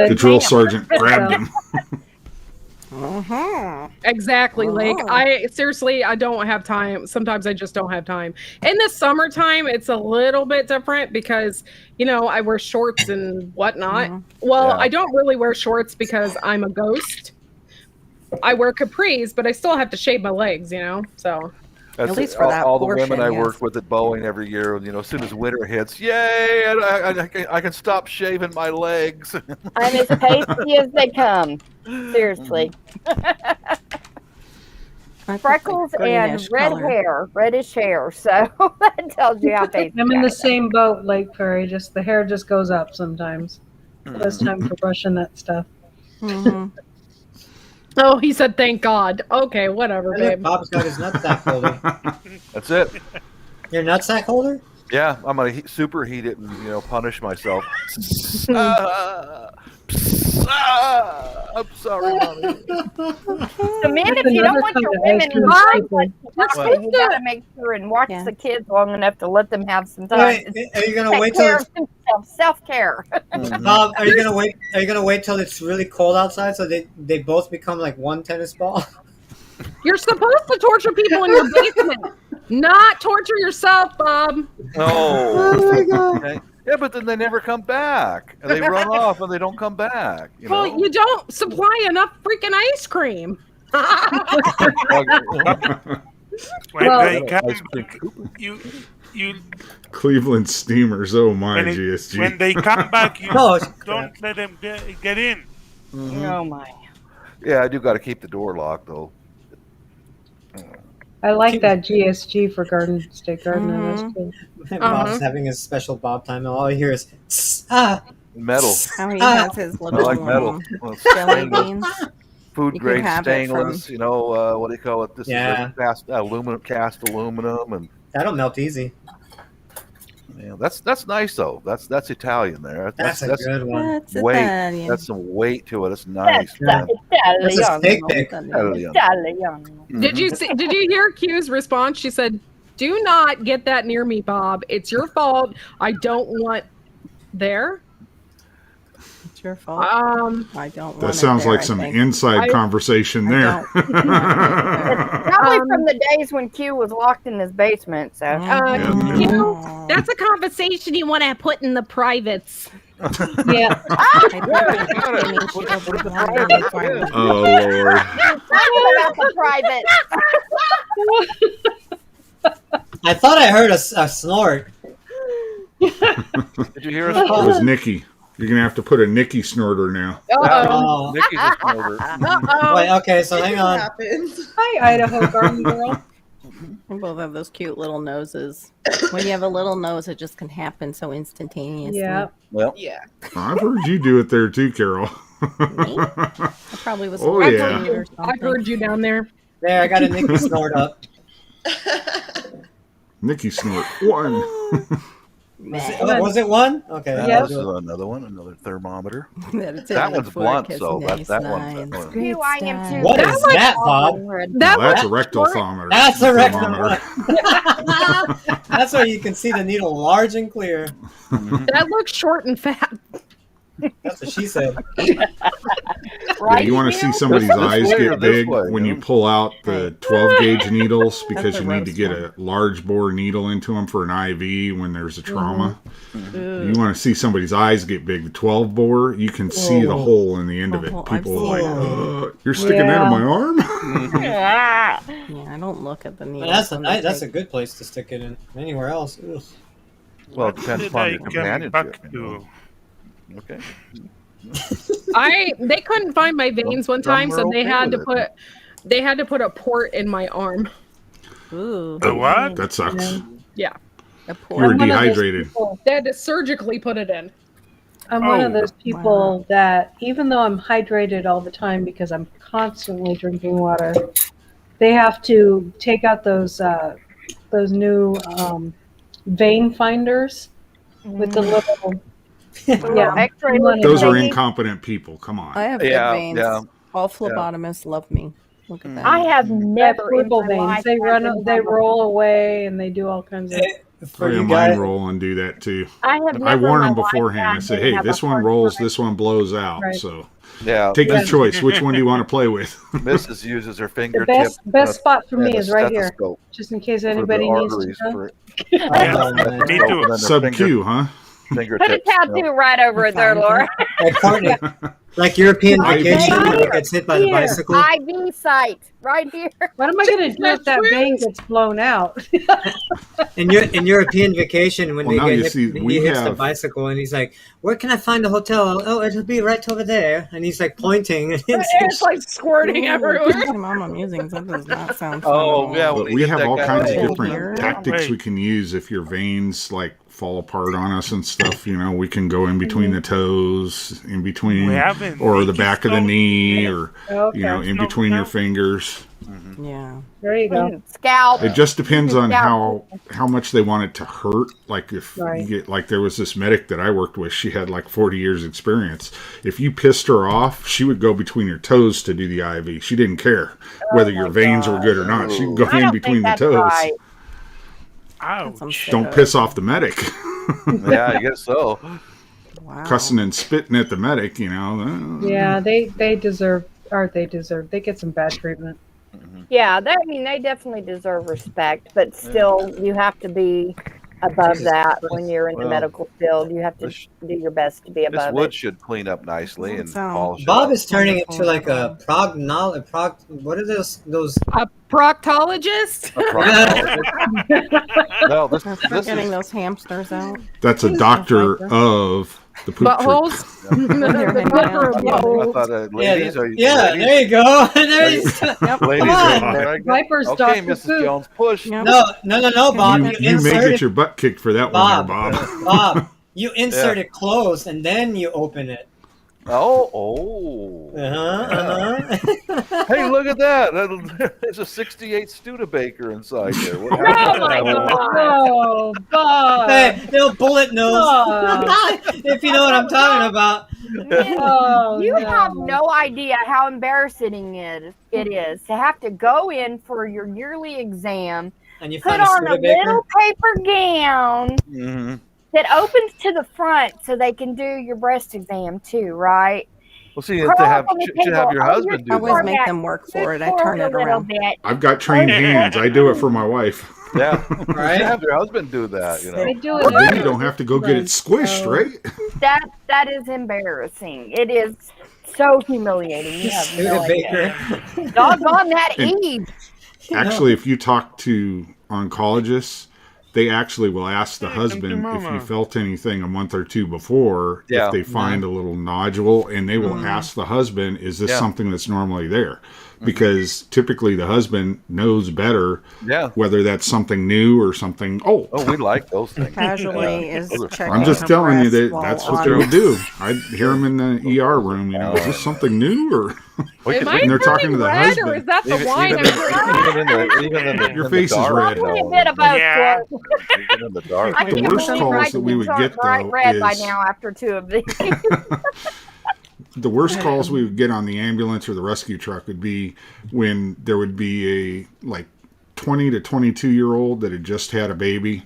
[SPEAKER 4] The drill sergeant grabbed him.
[SPEAKER 7] Exactly. Like,
[SPEAKER 10] Oh.
[SPEAKER 7] I seriously, I don't have time. Sometimes I just don't have time. In the summertime, it's a little bit different because, I wear shorts and whatnot.
[SPEAKER 10] Mhm.
[SPEAKER 7] Well,
[SPEAKER 5] Yeah.
[SPEAKER 7] I don't really wear shorts because I'm a ghost. I wear capris, but I still have to shave my legs, so.
[SPEAKER 5] That's
[SPEAKER 10] At least
[SPEAKER 5] it.
[SPEAKER 10] for that
[SPEAKER 5] all the women
[SPEAKER 10] portion,
[SPEAKER 5] I
[SPEAKER 10] yes.
[SPEAKER 5] work with at Boeing every year, as soon as winter hits, yay! I can stop shaving my legs.
[SPEAKER 9] I'm as pasty as they come. Seriously.
[SPEAKER 10] I
[SPEAKER 9] Freckles
[SPEAKER 10] prefer
[SPEAKER 9] and
[SPEAKER 10] greenish
[SPEAKER 9] red
[SPEAKER 10] color.
[SPEAKER 9] hair, reddish hair. So that tells you how pasty
[SPEAKER 6] I'm in
[SPEAKER 9] I
[SPEAKER 6] the
[SPEAKER 9] am.
[SPEAKER 6] same boat, Lake Prairie. Just the hair just goes up sometimes. Less time for brushing that stuff.
[SPEAKER 10] Mhm.
[SPEAKER 7] Oh, he said, thank God. Okay, whatever,
[SPEAKER 3] Hey, look,
[SPEAKER 7] babe.
[SPEAKER 3] Bob's got his nutsack holder.
[SPEAKER 5] That's it.
[SPEAKER 3] Your nutsack holder?
[SPEAKER 5] Yeah, I'm gonna superheat it and punish myself. I'm sorry, mommy.
[SPEAKER 9] So men,
[SPEAKER 6] That's
[SPEAKER 9] if you don't
[SPEAKER 6] another
[SPEAKER 9] want
[SPEAKER 6] kind
[SPEAKER 9] your
[SPEAKER 6] of
[SPEAKER 9] women
[SPEAKER 6] ice cream
[SPEAKER 9] lying
[SPEAKER 6] staple.
[SPEAKER 9] like Chewbacca, you gotta make sure and watch
[SPEAKER 10] Yeah.
[SPEAKER 9] the kids long enough to let them have some time.
[SPEAKER 3] Wait,
[SPEAKER 9] to
[SPEAKER 3] are you gonna
[SPEAKER 9] take
[SPEAKER 3] wait
[SPEAKER 9] care
[SPEAKER 3] till
[SPEAKER 9] of themselves. Self-care.
[SPEAKER 3] Bob? Are you gonna wait? Are you gonna wait till it's really cold outside so they both become like one tennis ball?
[SPEAKER 7] You're supposed to torture people in your basement, not torture yourself, Bob.
[SPEAKER 5] Oh.
[SPEAKER 3] my god!
[SPEAKER 5] Okay. Yeah, but then they never come back. And they run off and they don't come back.
[SPEAKER 7] Well, you don't supply enough freaking ice cream.
[SPEAKER 1] When
[SPEAKER 6] Well-
[SPEAKER 1] they
[SPEAKER 5] Ice
[SPEAKER 1] come,
[SPEAKER 5] cream.
[SPEAKER 1] you
[SPEAKER 4] Cleveland Steamers. Oh my
[SPEAKER 1] when,
[SPEAKER 4] GSG.
[SPEAKER 1] when they come back, you
[SPEAKER 3] Oh,
[SPEAKER 1] don't let them get in.
[SPEAKER 9] Oh my.
[SPEAKER 5] Yeah, I do got to keep the door locked though.
[SPEAKER 6] I like that GSG for Garden State Gardener. That's
[SPEAKER 10] Mhm.
[SPEAKER 6] cool.
[SPEAKER 3] Bob's having his special Bob time, and all I hear is ah.
[SPEAKER 5] Metal.
[SPEAKER 10] How he
[SPEAKER 3] Ah.
[SPEAKER 10] has his
[SPEAKER 5] I
[SPEAKER 10] little
[SPEAKER 5] like metal. Well, it's
[SPEAKER 10] jelly
[SPEAKER 5] stainless,
[SPEAKER 10] beans.
[SPEAKER 5] food
[SPEAKER 10] You can
[SPEAKER 5] grade
[SPEAKER 10] have it from-
[SPEAKER 5] stainless. You know what do you call it? This
[SPEAKER 3] Yeah.
[SPEAKER 5] is a cast aluminum, and
[SPEAKER 3] That'll melt easy.
[SPEAKER 5] that's nice though. That's Italian there.
[SPEAKER 3] That's a good one.
[SPEAKER 10] That's
[SPEAKER 5] weight.
[SPEAKER 10] Italian.
[SPEAKER 5] That's some weight to it. It's nice.
[SPEAKER 9] That's
[SPEAKER 3] That's a steak
[SPEAKER 9] Italian.
[SPEAKER 3] pick.
[SPEAKER 5] Italian.
[SPEAKER 9] Italian.
[SPEAKER 7] Did you see? Did you hear Q's response? She said, "Do not get that near me, Bob. It's your fault. I don't want there."
[SPEAKER 10] It's your fault. I don't want
[SPEAKER 4] That
[SPEAKER 10] it
[SPEAKER 4] sounds
[SPEAKER 10] there,
[SPEAKER 4] like
[SPEAKER 10] I
[SPEAKER 4] some
[SPEAKER 10] think.
[SPEAKER 4] inside conversation
[SPEAKER 10] I
[SPEAKER 4] there.
[SPEAKER 9] Probably from the days when Q was locked in his basement. So
[SPEAKER 4] Yeah.
[SPEAKER 7] You know, that's a conversation you want to put in the privates.
[SPEAKER 6] Yeah.
[SPEAKER 4] Oh Lord.
[SPEAKER 9] talking about the private.
[SPEAKER 3] I thought I heard a snort.
[SPEAKER 5] Did you hear us?
[SPEAKER 4] It was Nikki. You're gonna have to put a Nikki snorter now.
[SPEAKER 3] Oh.
[SPEAKER 5] Nikki's a snorter.
[SPEAKER 3] Wait, okay, so hang on.
[SPEAKER 8] Happens.
[SPEAKER 6] Hi, Idaho Garden Girl.
[SPEAKER 10] We both have those cute little noses. When you have a little nose, it just can happen so instantaneously.
[SPEAKER 6] Yeah.
[SPEAKER 5] Well,
[SPEAKER 8] Yeah.
[SPEAKER 4] I've heard you do it there too, Carol.
[SPEAKER 10] I probably was.
[SPEAKER 4] Oh,
[SPEAKER 10] a
[SPEAKER 4] yeah.
[SPEAKER 10] little or
[SPEAKER 7] I've
[SPEAKER 10] something.
[SPEAKER 7] heard you down there.
[SPEAKER 3] There, I got a Nicky snort up.
[SPEAKER 4] Nikki snort one.
[SPEAKER 3] Was it one? Okay.
[SPEAKER 6] Yep.
[SPEAKER 3] I'll do it.
[SPEAKER 5] another one, another thermometer.
[SPEAKER 10] That's
[SPEAKER 5] That
[SPEAKER 10] it.
[SPEAKER 5] one's blunt,
[SPEAKER 10] Kiss
[SPEAKER 5] so
[SPEAKER 10] nice
[SPEAKER 5] that one's
[SPEAKER 10] nines.
[SPEAKER 5] that one.
[SPEAKER 10] Great
[SPEAKER 9] Q, I am
[SPEAKER 10] style.
[SPEAKER 9] too.
[SPEAKER 3] What is that, Bob?
[SPEAKER 7] That
[SPEAKER 4] Now, that's a
[SPEAKER 7] was
[SPEAKER 4] rectal
[SPEAKER 7] short.
[SPEAKER 4] thermometer.
[SPEAKER 3] That's a rectal
[SPEAKER 4] Thermometer.
[SPEAKER 3] one. That's where you can see the needle large and clear.
[SPEAKER 7] That looks short and fat.
[SPEAKER 3] That's what she said.
[SPEAKER 4] Yeah,
[SPEAKER 9] Right?
[SPEAKER 4] you want to see somebody's
[SPEAKER 5] This
[SPEAKER 4] eyes
[SPEAKER 5] way or
[SPEAKER 4] get
[SPEAKER 5] this
[SPEAKER 4] big
[SPEAKER 5] way,
[SPEAKER 4] when you
[SPEAKER 5] man?
[SPEAKER 4] pull out the 12 gauge needles because
[SPEAKER 10] That's
[SPEAKER 4] you
[SPEAKER 10] a
[SPEAKER 4] need to
[SPEAKER 10] roast
[SPEAKER 4] get
[SPEAKER 10] one.
[SPEAKER 4] a large bore needle into them for an IV when there's a trauma.
[SPEAKER 10] Ooh.
[SPEAKER 4] You want to see somebody's eyes get big. The 12 bore, you can see the
[SPEAKER 3] Oh.
[SPEAKER 4] hole in the end of it.
[SPEAKER 10] Oh, I've
[SPEAKER 4] People are
[SPEAKER 10] seen
[SPEAKER 4] like, you're sticking that in my arm?
[SPEAKER 9] Ah.
[SPEAKER 10] Yeah, I don't look at the needle.
[SPEAKER 3] But that's a nice, that's a good place to stick it in. Anywhere else. Ugh.
[SPEAKER 5] Well, it depends
[SPEAKER 1] Did
[SPEAKER 5] upon
[SPEAKER 1] I
[SPEAKER 5] your
[SPEAKER 1] come
[SPEAKER 5] companionship.
[SPEAKER 1] back
[SPEAKER 5] you know.
[SPEAKER 1] to?
[SPEAKER 5] Okay.
[SPEAKER 7] They couldn't find my veins one
[SPEAKER 5] Some
[SPEAKER 7] time,
[SPEAKER 5] were
[SPEAKER 7] so they
[SPEAKER 5] okay
[SPEAKER 7] had to
[SPEAKER 5] with it.
[SPEAKER 7] put a port in my arm.
[SPEAKER 10] Ooh.
[SPEAKER 1] The what?
[SPEAKER 4] That sucks.
[SPEAKER 7] Yeah,
[SPEAKER 10] A
[SPEAKER 4] You
[SPEAKER 10] poor
[SPEAKER 4] were
[SPEAKER 6] I'm one of those
[SPEAKER 4] dehydrated.
[SPEAKER 6] people-
[SPEAKER 7] they had to surgically put it in.
[SPEAKER 6] I'm one of
[SPEAKER 1] Oh.
[SPEAKER 6] those people that, even though I'm hydrated all the time because I'm constantly drinking water, they have to take out those new vein finders with the little. Yeah,
[SPEAKER 9] X-ray
[SPEAKER 6] Those
[SPEAKER 4] Those are
[SPEAKER 9] looking
[SPEAKER 4] incompetent people. Come on.
[SPEAKER 10] I have good
[SPEAKER 5] Yeah,
[SPEAKER 10] veins.
[SPEAKER 5] yeah.
[SPEAKER 10] All phlebotomists love me. Look at that.
[SPEAKER 9] I have never in
[SPEAKER 6] purple
[SPEAKER 9] my
[SPEAKER 6] veins.
[SPEAKER 9] life
[SPEAKER 6] They
[SPEAKER 9] had
[SPEAKER 6] run.
[SPEAKER 9] been
[SPEAKER 6] They
[SPEAKER 9] bubble.
[SPEAKER 6] roll away, and they do all kinds of.
[SPEAKER 3] For
[SPEAKER 4] Yeah,
[SPEAKER 3] you
[SPEAKER 4] mine
[SPEAKER 3] guys.
[SPEAKER 4] roll and do that too.
[SPEAKER 9] I have never
[SPEAKER 4] I warn
[SPEAKER 9] in
[SPEAKER 4] them
[SPEAKER 9] my life
[SPEAKER 4] beforehand. I
[SPEAKER 9] had
[SPEAKER 4] say,
[SPEAKER 9] to
[SPEAKER 4] hey,
[SPEAKER 9] have
[SPEAKER 4] this
[SPEAKER 9] a
[SPEAKER 4] one
[SPEAKER 9] hard
[SPEAKER 4] rolls,
[SPEAKER 9] time.
[SPEAKER 4] this one blows out.
[SPEAKER 6] Right.
[SPEAKER 4] So
[SPEAKER 5] Yeah.
[SPEAKER 4] take your
[SPEAKER 5] Miss-
[SPEAKER 4] choice. Which one do you want to play with?
[SPEAKER 5] Mrs. uses her
[SPEAKER 6] The
[SPEAKER 5] fingertip.
[SPEAKER 6] best spot for
[SPEAKER 5] and
[SPEAKER 6] me
[SPEAKER 5] a
[SPEAKER 6] is right here,
[SPEAKER 5] stethoscope
[SPEAKER 6] just in case
[SPEAKER 5] for the
[SPEAKER 6] anybody needs to
[SPEAKER 5] arteries
[SPEAKER 6] know.
[SPEAKER 5] for
[SPEAKER 3] Oh, man.
[SPEAKER 1] Me too.
[SPEAKER 5] and then the
[SPEAKER 4] Sub Q, huh?
[SPEAKER 9] Put a
[SPEAKER 5] fingertips.
[SPEAKER 9] tattoo right over it there,
[SPEAKER 10] Fine.
[SPEAKER 9] Laura.
[SPEAKER 3] Hey, Courtney, like European
[SPEAKER 4] Ivy.
[SPEAKER 3] vacation when it gets hit by the
[SPEAKER 6] Here.
[SPEAKER 3] bicycle.
[SPEAKER 9] IV site right here.
[SPEAKER 6] What am I going to do if that vein gets blown out?
[SPEAKER 3] In European vacation when
[SPEAKER 4] Well,
[SPEAKER 3] they
[SPEAKER 4] now
[SPEAKER 3] get
[SPEAKER 4] you
[SPEAKER 3] hit,
[SPEAKER 4] see,
[SPEAKER 3] he
[SPEAKER 4] we
[SPEAKER 3] hits the
[SPEAKER 4] have-
[SPEAKER 3] bicycle and he's like, "Where can I find a hotel?" Oh, it'll be right over there. And he's like pointing. And
[SPEAKER 7] It's like squirting everywhere.
[SPEAKER 10] Mama musings. That does not sound fun.
[SPEAKER 5] Oh,
[SPEAKER 10] at
[SPEAKER 5] yeah,
[SPEAKER 10] all.
[SPEAKER 4] But we have all kinds of
[SPEAKER 10] guy.
[SPEAKER 4] different
[SPEAKER 10] Here.
[SPEAKER 4] tactics
[SPEAKER 1] Wait.
[SPEAKER 4] we can use if your veins like fall apart on us and stuff. You know, we can go in between the toes, in between,
[SPEAKER 1] We haven't.
[SPEAKER 4] or the
[SPEAKER 1] Nikki
[SPEAKER 4] back of the
[SPEAKER 1] Stone.
[SPEAKER 4] knee, or
[SPEAKER 6] Okay,
[SPEAKER 4] you know, in
[SPEAKER 1] No,
[SPEAKER 4] between
[SPEAKER 1] no.
[SPEAKER 4] your fingers.
[SPEAKER 10] Yeah.
[SPEAKER 6] there you go.
[SPEAKER 9] Scalp.
[SPEAKER 4] It just depends on
[SPEAKER 9] Yeah.
[SPEAKER 4] how much they want it to hurt. Like if
[SPEAKER 6] Right.
[SPEAKER 4] you get like there was this medic that I worked with, she had like 40 years experience. If you pissed her off, she would go between your toes to do the IV. She didn't care whether your veins were good or not. She'd go
[SPEAKER 9] I
[SPEAKER 4] in
[SPEAKER 9] don't
[SPEAKER 4] between
[SPEAKER 9] think
[SPEAKER 4] the
[SPEAKER 9] that's
[SPEAKER 4] toes.
[SPEAKER 9] right.
[SPEAKER 10] That's some
[SPEAKER 1] Ouch.
[SPEAKER 4] Don't
[SPEAKER 10] sicko.
[SPEAKER 4] piss off the medic.
[SPEAKER 5] Yeah, I guess so.
[SPEAKER 10] Wow.
[SPEAKER 4] Cussing and spitting at the medic, you know.
[SPEAKER 6] Yeah, they deserve. They get some bad treatment.
[SPEAKER 9] Yeah, they definitely deserve respect, but still, you have to be above
[SPEAKER 3] Jesus
[SPEAKER 9] that
[SPEAKER 3] Christ.
[SPEAKER 9] when you're in the
[SPEAKER 5] Well,
[SPEAKER 9] medical field. You have to
[SPEAKER 5] this-
[SPEAKER 9] do your best to be
[SPEAKER 5] This
[SPEAKER 9] above
[SPEAKER 5] wood
[SPEAKER 9] it.
[SPEAKER 5] should clean up nicely and
[SPEAKER 10] Sounds-
[SPEAKER 5] polish it
[SPEAKER 3] Bob
[SPEAKER 5] up.
[SPEAKER 3] is turning
[SPEAKER 10] Wonderful.
[SPEAKER 3] into like a what are those
[SPEAKER 7] A proctologist?
[SPEAKER 5] A proctologist. No, this
[SPEAKER 10] We're getting
[SPEAKER 5] is
[SPEAKER 10] those hamsters out.
[SPEAKER 4] That's a doctor of the poop trick.
[SPEAKER 7] Buttholes?
[SPEAKER 10] They're hanging out.
[SPEAKER 5] I thought, ladies, are you ladies?
[SPEAKER 3] there you go. There you
[SPEAKER 10] Yep.
[SPEAKER 5] Ladies,
[SPEAKER 3] Come
[SPEAKER 5] are
[SPEAKER 3] on.
[SPEAKER 5] you pregnant?
[SPEAKER 6] Viper's
[SPEAKER 5] Okay,
[SPEAKER 6] Dr.
[SPEAKER 5] Mrs.
[SPEAKER 6] Poop.
[SPEAKER 5] Jones, push.
[SPEAKER 10] Yep.
[SPEAKER 3] No, Bob.
[SPEAKER 4] You, you may get your butt kicked for that one there, Bob.
[SPEAKER 3] Bob. You insert it closed and then you open it.
[SPEAKER 5] Oh. Hey, look at that. There's a 68 Studebaker inside there. What happened?
[SPEAKER 7] Oh my God.
[SPEAKER 6] Oh, Bob.
[SPEAKER 3] Hey, little bullet nose. If you know what I'm talking about.
[SPEAKER 6] Oh,
[SPEAKER 9] You
[SPEAKER 6] no.
[SPEAKER 9] have no idea how embarrassing it is to have to go in for your yearly exam,
[SPEAKER 3] And you
[SPEAKER 9] put
[SPEAKER 3] find a
[SPEAKER 9] on a
[SPEAKER 3] Studebaker.
[SPEAKER 9] little paper gown
[SPEAKER 5] Mhm.
[SPEAKER 9] that opens to the front so they can do your breast exam too, right?
[SPEAKER 5] Well, see,
[SPEAKER 9] Curl
[SPEAKER 5] to
[SPEAKER 9] up
[SPEAKER 5] have,
[SPEAKER 9] on the
[SPEAKER 5] should have
[SPEAKER 9] table.
[SPEAKER 5] your
[SPEAKER 9] Oh,
[SPEAKER 5] husband
[SPEAKER 10] I
[SPEAKER 5] do
[SPEAKER 10] always
[SPEAKER 5] that.
[SPEAKER 10] make them work for it. I turn it around.
[SPEAKER 9] Bit.
[SPEAKER 4] I've got trained hands. I do it for my wife.
[SPEAKER 5] Yeah.
[SPEAKER 3] Right?
[SPEAKER 5] Have your husband do that, you know.
[SPEAKER 6] They do it.
[SPEAKER 4] Then you don't have to go get it squished, right?
[SPEAKER 9] That is embarrassing. It is so humiliating. You have no idea.
[SPEAKER 3] Studebaker.
[SPEAKER 9] Doggone that
[SPEAKER 4] And-
[SPEAKER 9] Eve.
[SPEAKER 4] Actually, if you talk to oncologists, they actually will ask the husband if
[SPEAKER 1] mama.
[SPEAKER 4] you felt anything a month or two before,
[SPEAKER 5] Yeah.
[SPEAKER 4] if they find a little nodule, and they will ask the husband, is this
[SPEAKER 5] Yeah.
[SPEAKER 4] something that's normally there? Because typically the husband knows better
[SPEAKER 5] Yeah.
[SPEAKER 4] whether that's something new or something old.
[SPEAKER 5] Oh, we like those things.
[SPEAKER 10] Casually is
[SPEAKER 5] Those are
[SPEAKER 10] checking.
[SPEAKER 4] I'm just
[SPEAKER 10] her
[SPEAKER 4] telling you
[SPEAKER 10] breast
[SPEAKER 4] that
[SPEAKER 10] while
[SPEAKER 4] that's what
[SPEAKER 10] on-
[SPEAKER 4] they'll do. I hear them in the ER room. You know, is this something new or?
[SPEAKER 5] We
[SPEAKER 7] Am
[SPEAKER 5] can-
[SPEAKER 7] I
[SPEAKER 4] And they're talking
[SPEAKER 7] turning
[SPEAKER 4] to the
[SPEAKER 7] red,
[SPEAKER 4] husband.
[SPEAKER 7] or is that the
[SPEAKER 5] Even,
[SPEAKER 7] wine
[SPEAKER 5] even,
[SPEAKER 7] I'm drinking?
[SPEAKER 5] even in the,
[SPEAKER 4] Your
[SPEAKER 5] in
[SPEAKER 4] face
[SPEAKER 5] the
[SPEAKER 4] is
[SPEAKER 5] dark,
[SPEAKER 4] red.
[SPEAKER 9] Probably a
[SPEAKER 5] though.
[SPEAKER 9] bit of both.
[SPEAKER 7] Yeah.
[SPEAKER 9] Clark.
[SPEAKER 5] Even in the dark.
[SPEAKER 9] I
[SPEAKER 4] The
[SPEAKER 9] can't
[SPEAKER 4] worst
[SPEAKER 9] believe
[SPEAKER 4] calls
[SPEAKER 9] I
[SPEAKER 4] that
[SPEAKER 9] can
[SPEAKER 4] we
[SPEAKER 9] be
[SPEAKER 4] would
[SPEAKER 9] bright
[SPEAKER 4] get, though,
[SPEAKER 9] red by
[SPEAKER 4] is-
[SPEAKER 9] now after two of these.
[SPEAKER 4] The worst calls we would get on the ambulance or the rescue truck would be when there would be a like 20 to 22-year-old that had just had a baby,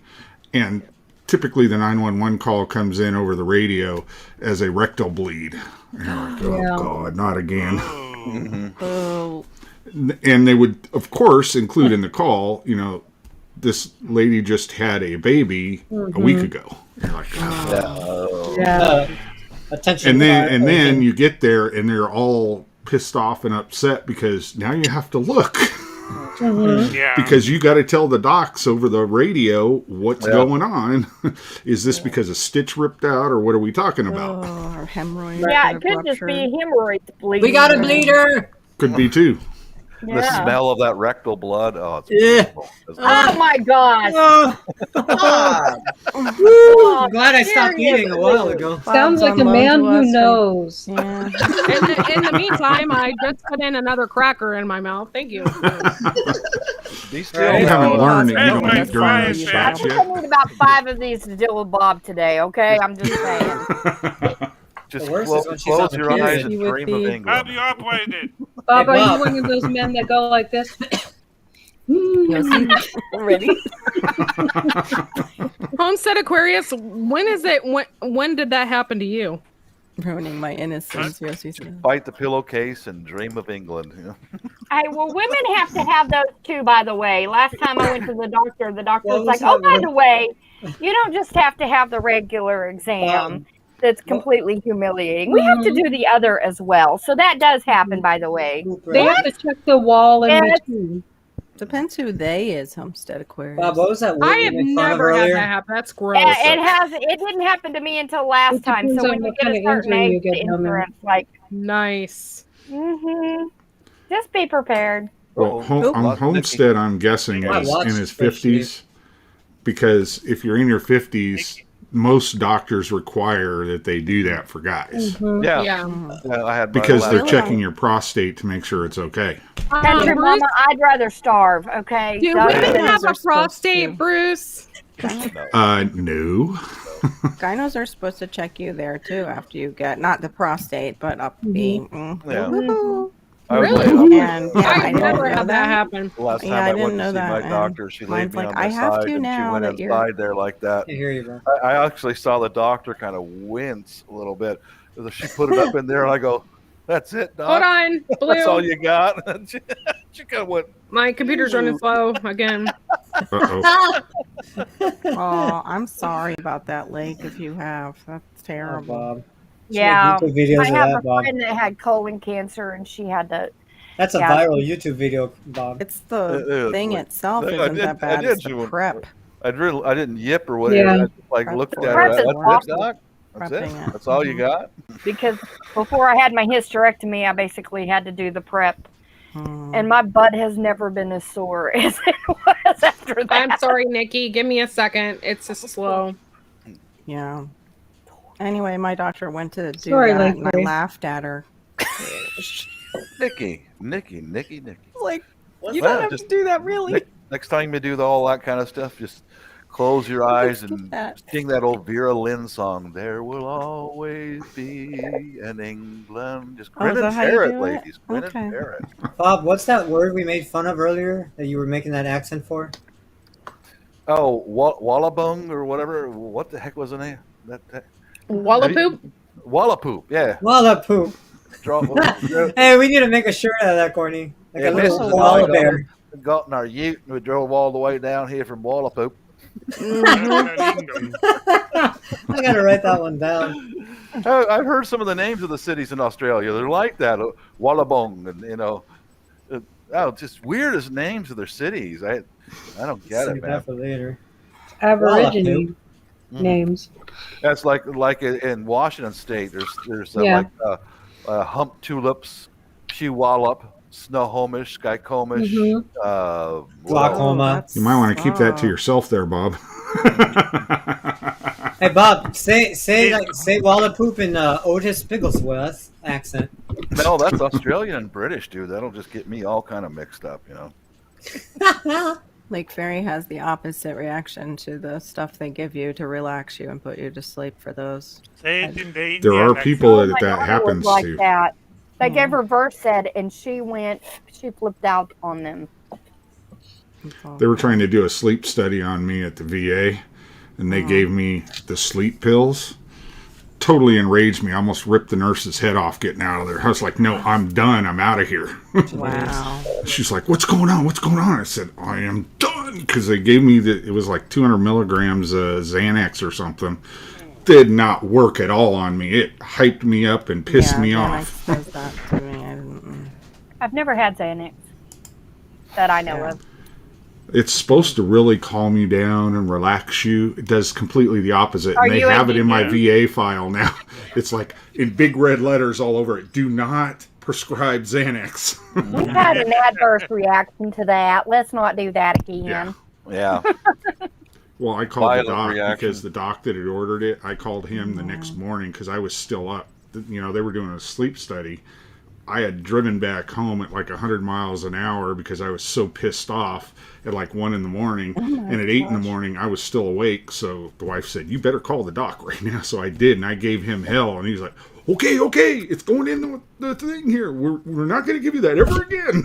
[SPEAKER 4] and typically the 911 call comes in over the radio as a rectal bleed. And you're like, oh
[SPEAKER 6] Yeah.
[SPEAKER 4] God, not again.
[SPEAKER 10] Oh,
[SPEAKER 4] And they would, of course, include in the call, you know, this lady just had a baby a week ago. And you're like, oh.
[SPEAKER 6] Yeah.
[SPEAKER 3] Attention.
[SPEAKER 4] And then you get there and they're all pissed off and upset because now you have to look.
[SPEAKER 1] Yeah.
[SPEAKER 4] Because you got to tell the docs over the radio what's
[SPEAKER 5] Yeah.
[SPEAKER 4] going on. Is this because a stitch ripped out, or what are we talking about?
[SPEAKER 10] oh, or hemorrhoid.
[SPEAKER 9] Yeah, it could just be hemorrhoids bleeding.
[SPEAKER 3] we got a bleeder.
[SPEAKER 4] Could be too.
[SPEAKER 5] The
[SPEAKER 9] Yeah.
[SPEAKER 5] smell of that rectal blood. Oh, it's
[SPEAKER 3] Yeah.
[SPEAKER 5] beautiful. It's
[SPEAKER 9] Oh my gosh.
[SPEAKER 3] Woo, I'm glad I stopped eating a while ago.
[SPEAKER 6] Sounds like a man who knows.
[SPEAKER 10] Yeah.
[SPEAKER 7] In the meantime, I just put in another cracker in my mouth. Thank you.
[SPEAKER 5] Be still.
[SPEAKER 3] Right.
[SPEAKER 4] You haven't
[SPEAKER 5] now.
[SPEAKER 4] learned that
[SPEAKER 1] Hey,
[SPEAKER 4] you don't
[SPEAKER 1] my
[SPEAKER 4] eat during
[SPEAKER 1] friend,
[SPEAKER 4] those
[SPEAKER 9] I
[SPEAKER 4] shots
[SPEAKER 9] think I
[SPEAKER 4] yet.
[SPEAKER 9] need about 5 of these to deal with Bob today, okay? I'm just saying.
[SPEAKER 5] Just
[SPEAKER 3] The worst
[SPEAKER 5] close,
[SPEAKER 3] is when she's
[SPEAKER 5] close
[SPEAKER 3] on
[SPEAKER 5] your
[SPEAKER 3] the
[SPEAKER 5] eyes
[SPEAKER 3] period.
[SPEAKER 5] and
[SPEAKER 6] You would
[SPEAKER 5] dream
[SPEAKER 6] be-
[SPEAKER 5] of
[SPEAKER 1] I'll
[SPEAKER 5] England.
[SPEAKER 1] be operated.
[SPEAKER 6] Bob, are
[SPEAKER 3] Bob.
[SPEAKER 6] you one of those men that go like this?
[SPEAKER 10] Ready?
[SPEAKER 7] Homestead Aquarius, when did that happen to you?
[SPEAKER 10] Ruining my innocence, Yossi said.
[SPEAKER 5] Bite the pillowcase and dream of England. You know?
[SPEAKER 9] Hey, well, women have to have those too, by the way. Last time I went to the doctor
[SPEAKER 3] What
[SPEAKER 9] was like,
[SPEAKER 3] was
[SPEAKER 9] oh,
[SPEAKER 3] that
[SPEAKER 9] by
[SPEAKER 3] one?
[SPEAKER 9] the way, you don't just have to have the regular exam. That's completely humiliating. We have to do the other as well. So that does happen, by the way.
[SPEAKER 6] They have to check the wall in
[SPEAKER 9] Yes.
[SPEAKER 6] between.
[SPEAKER 10] Depends who they is, Homestead Aquarius.
[SPEAKER 3] Bob, what was that word
[SPEAKER 7] I
[SPEAKER 3] you
[SPEAKER 7] have
[SPEAKER 3] made fun of
[SPEAKER 7] never had
[SPEAKER 3] earlier?
[SPEAKER 7] that happen. That's gross.
[SPEAKER 9] It didn't happen to me until last
[SPEAKER 6] It
[SPEAKER 9] time. So
[SPEAKER 6] depends on
[SPEAKER 9] when you
[SPEAKER 6] what
[SPEAKER 9] get a
[SPEAKER 6] kind of
[SPEAKER 9] certain
[SPEAKER 6] injury you
[SPEAKER 9] age,
[SPEAKER 6] get
[SPEAKER 9] the
[SPEAKER 6] down there.
[SPEAKER 9] insurance, like,
[SPEAKER 7] Nice.
[SPEAKER 9] just be prepared.
[SPEAKER 4] Well, on Homestead, I'm guessing
[SPEAKER 3] I
[SPEAKER 4] is
[SPEAKER 3] watched
[SPEAKER 4] in his
[SPEAKER 3] Fresh
[SPEAKER 4] 50s, because if you're in your 50s, most doctors require that they do that for guys
[SPEAKER 5] Yeah.
[SPEAKER 7] Yeah.
[SPEAKER 5] Yeah, I had my
[SPEAKER 4] because
[SPEAKER 5] last-
[SPEAKER 4] they're checking your prostate to make sure it's okay.
[SPEAKER 9] Country
[SPEAKER 7] Bruce,
[SPEAKER 9] mama, I'd rather starve, okay?
[SPEAKER 7] do
[SPEAKER 9] Doesn't
[SPEAKER 7] women
[SPEAKER 9] it?
[SPEAKER 7] have
[SPEAKER 10] Those are
[SPEAKER 7] a
[SPEAKER 10] supposed
[SPEAKER 7] prostate,
[SPEAKER 10] to.
[SPEAKER 7] Bruce?
[SPEAKER 4] No.
[SPEAKER 10] Gynos are supposed to check you there too after you get not the prostate, but up the.
[SPEAKER 5] Yeah.
[SPEAKER 10] Woo-hoo.
[SPEAKER 5] I was
[SPEAKER 7] Really?
[SPEAKER 5] laid up.
[SPEAKER 10] And yeah, I
[SPEAKER 7] I've
[SPEAKER 10] didn't
[SPEAKER 7] never
[SPEAKER 10] know
[SPEAKER 7] had that happen.
[SPEAKER 5] The last time
[SPEAKER 10] Yeah, I
[SPEAKER 5] I went
[SPEAKER 10] didn't
[SPEAKER 5] to
[SPEAKER 10] know
[SPEAKER 5] see
[SPEAKER 10] that,
[SPEAKER 5] my
[SPEAKER 10] and
[SPEAKER 5] doctor, she laid
[SPEAKER 10] mine's
[SPEAKER 5] me
[SPEAKER 10] like,
[SPEAKER 5] on
[SPEAKER 10] I
[SPEAKER 5] my
[SPEAKER 10] have
[SPEAKER 5] side
[SPEAKER 10] to
[SPEAKER 5] and she
[SPEAKER 10] now
[SPEAKER 5] went
[SPEAKER 10] that you're-
[SPEAKER 5] inside there like that.
[SPEAKER 3] I hear you, bro.
[SPEAKER 5] I actually saw the doctor kind of wince a little bit. She put it up in there and I go, That's it, Doc.
[SPEAKER 7] Hold on,
[SPEAKER 5] That's all
[SPEAKER 7] Blue.
[SPEAKER 5] you got. She kind of went.
[SPEAKER 7] My computer's running slow again.
[SPEAKER 4] Uh-oh.
[SPEAKER 10] Oh, I'm sorry about that, Lake. If you have, that's
[SPEAKER 3] Oh,
[SPEAKER 10] terrible.
[SPEAKER 3] Bob.
[SPEAKER 9] Yeah,
[SPEAKER 3] Should make YouTube videos
[SPEAKER 9] I
[SPEAKER 3] of
[SPEAKER 9] have
[SPEAKER 3] that,
[SPEAKER 9] a
[SPEAKER 3] Bob.
[SPEAKER 9] friend that had colon cancer, and she had to.
[SPEAKER 3] That's a
[SPEAKER 9] Yeah.
[SPEAKER 3] viral YouTube video, Bob.
[SPEAKER 10] It's the
[SPEAKER 5] Uh,
[SPEAKER 10] thing
[SPEAKER 5] like-
[SPEAKER 10] itself
[SPEAKER 5] I
[SPEAKER 10] isn't
[SPEAKER 5] did-
[SPEAKER 10] that
[SPEAKER 5] I
[SPEAKER 10] bad.
[SPEAKER 5] did
[SPEAKER 10] It's the
[SPEAKER 5] do it.
[SPEAKER 10] prep.
[SPEAKER 5] I didn't yip or whatever.
[SPEAKER 6] Yeah.
[SPEAKER 5] I just, like
[SPEAKER 10] Prep
[SPEAKER 5] looked
[SPEAKER 10] for
[SPEAKER 5] at
[SPEAKER 10] it.
[SPEAKER 5] it.
[SPEAKER 9] Prep is
[SPEAKER 5] That's it,
[SPEAKER 9] awful.
[SPEAKER 5] Doc. That's it.
[SPEAKER 10] Prepping it.
[SPEAKER 5] That's all you got.
[SPEAKER 9] Because before I had my hysterectomy, I basically had to do the prep,
[SPEAKER 10] Hmm.
[SPEAKER 9] and my butt has never been as sore as it was after that.
[SPEAKER 7] I'm sorry, Nikki. Give me a second. It's just slow.
[SPEAKER 10] Yeah. Anyway, my doctor went to do
[SPEAKER 6] Sorry,
[SPEAKER 10] that, and I
[SPEAKER 6] Lakely.
[SPEAKER 10] laughed at her.
[SPEAKER 5] Nikki.
[SPEAKER 10] Like,
[SPEAKER 5] Well,
[SPEAKER 10] you don't have
[SPEAKER 5] just-
[SPEAKER 10] to do that, really.
[SPEAKER 5] Next time you do all that kind of stuff, just close your eyes
[SPEAKER 10] Just
[SPEAKER 5] and
[SPEAKER 10] get that.
[SPEAKER 5] sing that old Vera Lynn song. There will always be an England. Just
[SPEAKER 10] Oh,
[SPEAKER 5] grin
[SPEAKER 10] is
[SPEAKER 5] and
[SPEAKER 10] that how you
[SPEAKER 5] bear
[SPEAKER 10] do
[SPEAKER 5] it,
[SPEAKER 10] it?
[SPEAKER 5] ladies. Grin
[SPEAKER 10] Okay.
[SPEAKER 5] and bear it.
[SPEAKER 3] Bob, what's that word we made fun of earlier that you were making that accent for?
[SPEAKER 5] Oh, Wallabung or whatever. What the heck was the name? That
[SPEAKER 7] Wallapoop?
[SPEAKER 5] Wallapoop. Yeah.
[SPEAKER 3] Walla poop.
[SPEAKER 5] Draw,
[SPEAKER 3] Hey, we need to make a shirt out of that, Courtney. Like
[SPEAKER 5] Yeah,
[SPEAKER 3] a little
[SPEAKER 5] Mrs.
[SPEAKER 3] koala
[SPEAKER 5] Walla
[SPEAKER 3] bear.
[SPEAKER 5] got in our ute and we drove all the way down here from Wallapoop.
[SPEAKER 3] I gotta write that one down.
[SPEAKER 5] I've heard some of the names of the cities in Australia. They're like that, Wallabong, and just weirdest names of their cities. I don't get
[SPEAKER 3] Save
[SPEAKER 5] it,
[SPEAKER 3] that
[SPEAKER 5] man.
[SPEAKER 3] for later.
[SPEAKER 6] Aborigine
[SPEAKER 5] Mhm.
[SPEAKER 6] names.
[SPEAKER 5] That's like in Washington State. There's
[SPEAKER 6] Yeah.
[SPEAKER 5] hump tulips, Puyallup, Snohomish, Skycomish,
[SPEAKER 6] Mhm.
[SPEAKER 3] Glaucoma.
[SPEAKER 4] You might want to keep that to yourself there, Bob.
[SPEAKER 3] Hey Bob, say Wallapoop in Otis Bigglesworth accent.
[SPEAKER 5] No, that's Australian and British, dude. That'll just get me all kind of mixed up, you know.
[SPEAKER 10] Lake Fairy has the opposite reaction to the stuff they give you to relax you and put you to sleep for those.
[SPEAKER 1] Say it in the
[SPEAKER 4] There
[SPEAKER 1] Indian
[SPEAKER 4] are
[SPEAKER 1] accent.
[SPEAKER 4] people
[SPEAKER 9] My
[SPEAKER 4] that
[SPEAKER 9] daughter was
[SPEAKER 4] happens
[SPEAKER 9] like
[SPEAKER 4] to.
[SPEAKER 9] that. They
[SPEAKER 10] Hmm.
[SPEAKER 9] gave her Versed, and she flipped out on them.
[SPEAKER 4] They were trying to do a sleep study on me at the VA, and they gave me the sleep pills. Totally enraged me. I almost ripped the nurse's head off getting out of there. I was like, no, I'm done. I'm out of here.
[SPEAKER 10] Wow.
[SPEAKER 4] She's like, what's going on? What's going on? I said, I am done. Because they gave me it was like 200 milligrams of Xanax or something. Did not work at all on me. It hyped me up and pissed me off.
[SPEAKER 10] Xanax does that to me. I didn't.
[SPEAKER 9] I've never had Xanax that I know
[SPEAKER 10] Yeah.
[SPEAKER 9] of.
[SPEAKER 4] It's supposed to really calm you down and relax you. It does completely the opposite.
[SPEAKER 9] Are
[SPEAKER 4] And they
[SPEAKER 9] you
[SPEAKER 4] have it in my
[SPEAKER 9] addicted?
[SPEAKER 4] VA file now. It's like in big red letters all over it. Do not prescribe Xanax.
[SPEAKER 9] We've had an adverse reaction to that. Let's not do that again.
[SPEAKER 5] Yeah.
[SPEAKER 4] Well, I called the
[SPEAKER 5] Violent
[SPEAKER 4] doc
[SPEAKER 5] reaction.
[SPEAKER 4] because the doc that had ordered it, I called him the next morning because I was still up. You know, they were doing a sleep study. I had driven back home at like 100 miles an hour because I was so pissed off at like 1 in the morning. And at 8 in the morning, I was still awake. So the wife said, you better call the doc right now. So I did. And I gave him hell. And he's like, okay, it's going in the thing here. We're not going to give you that ever again.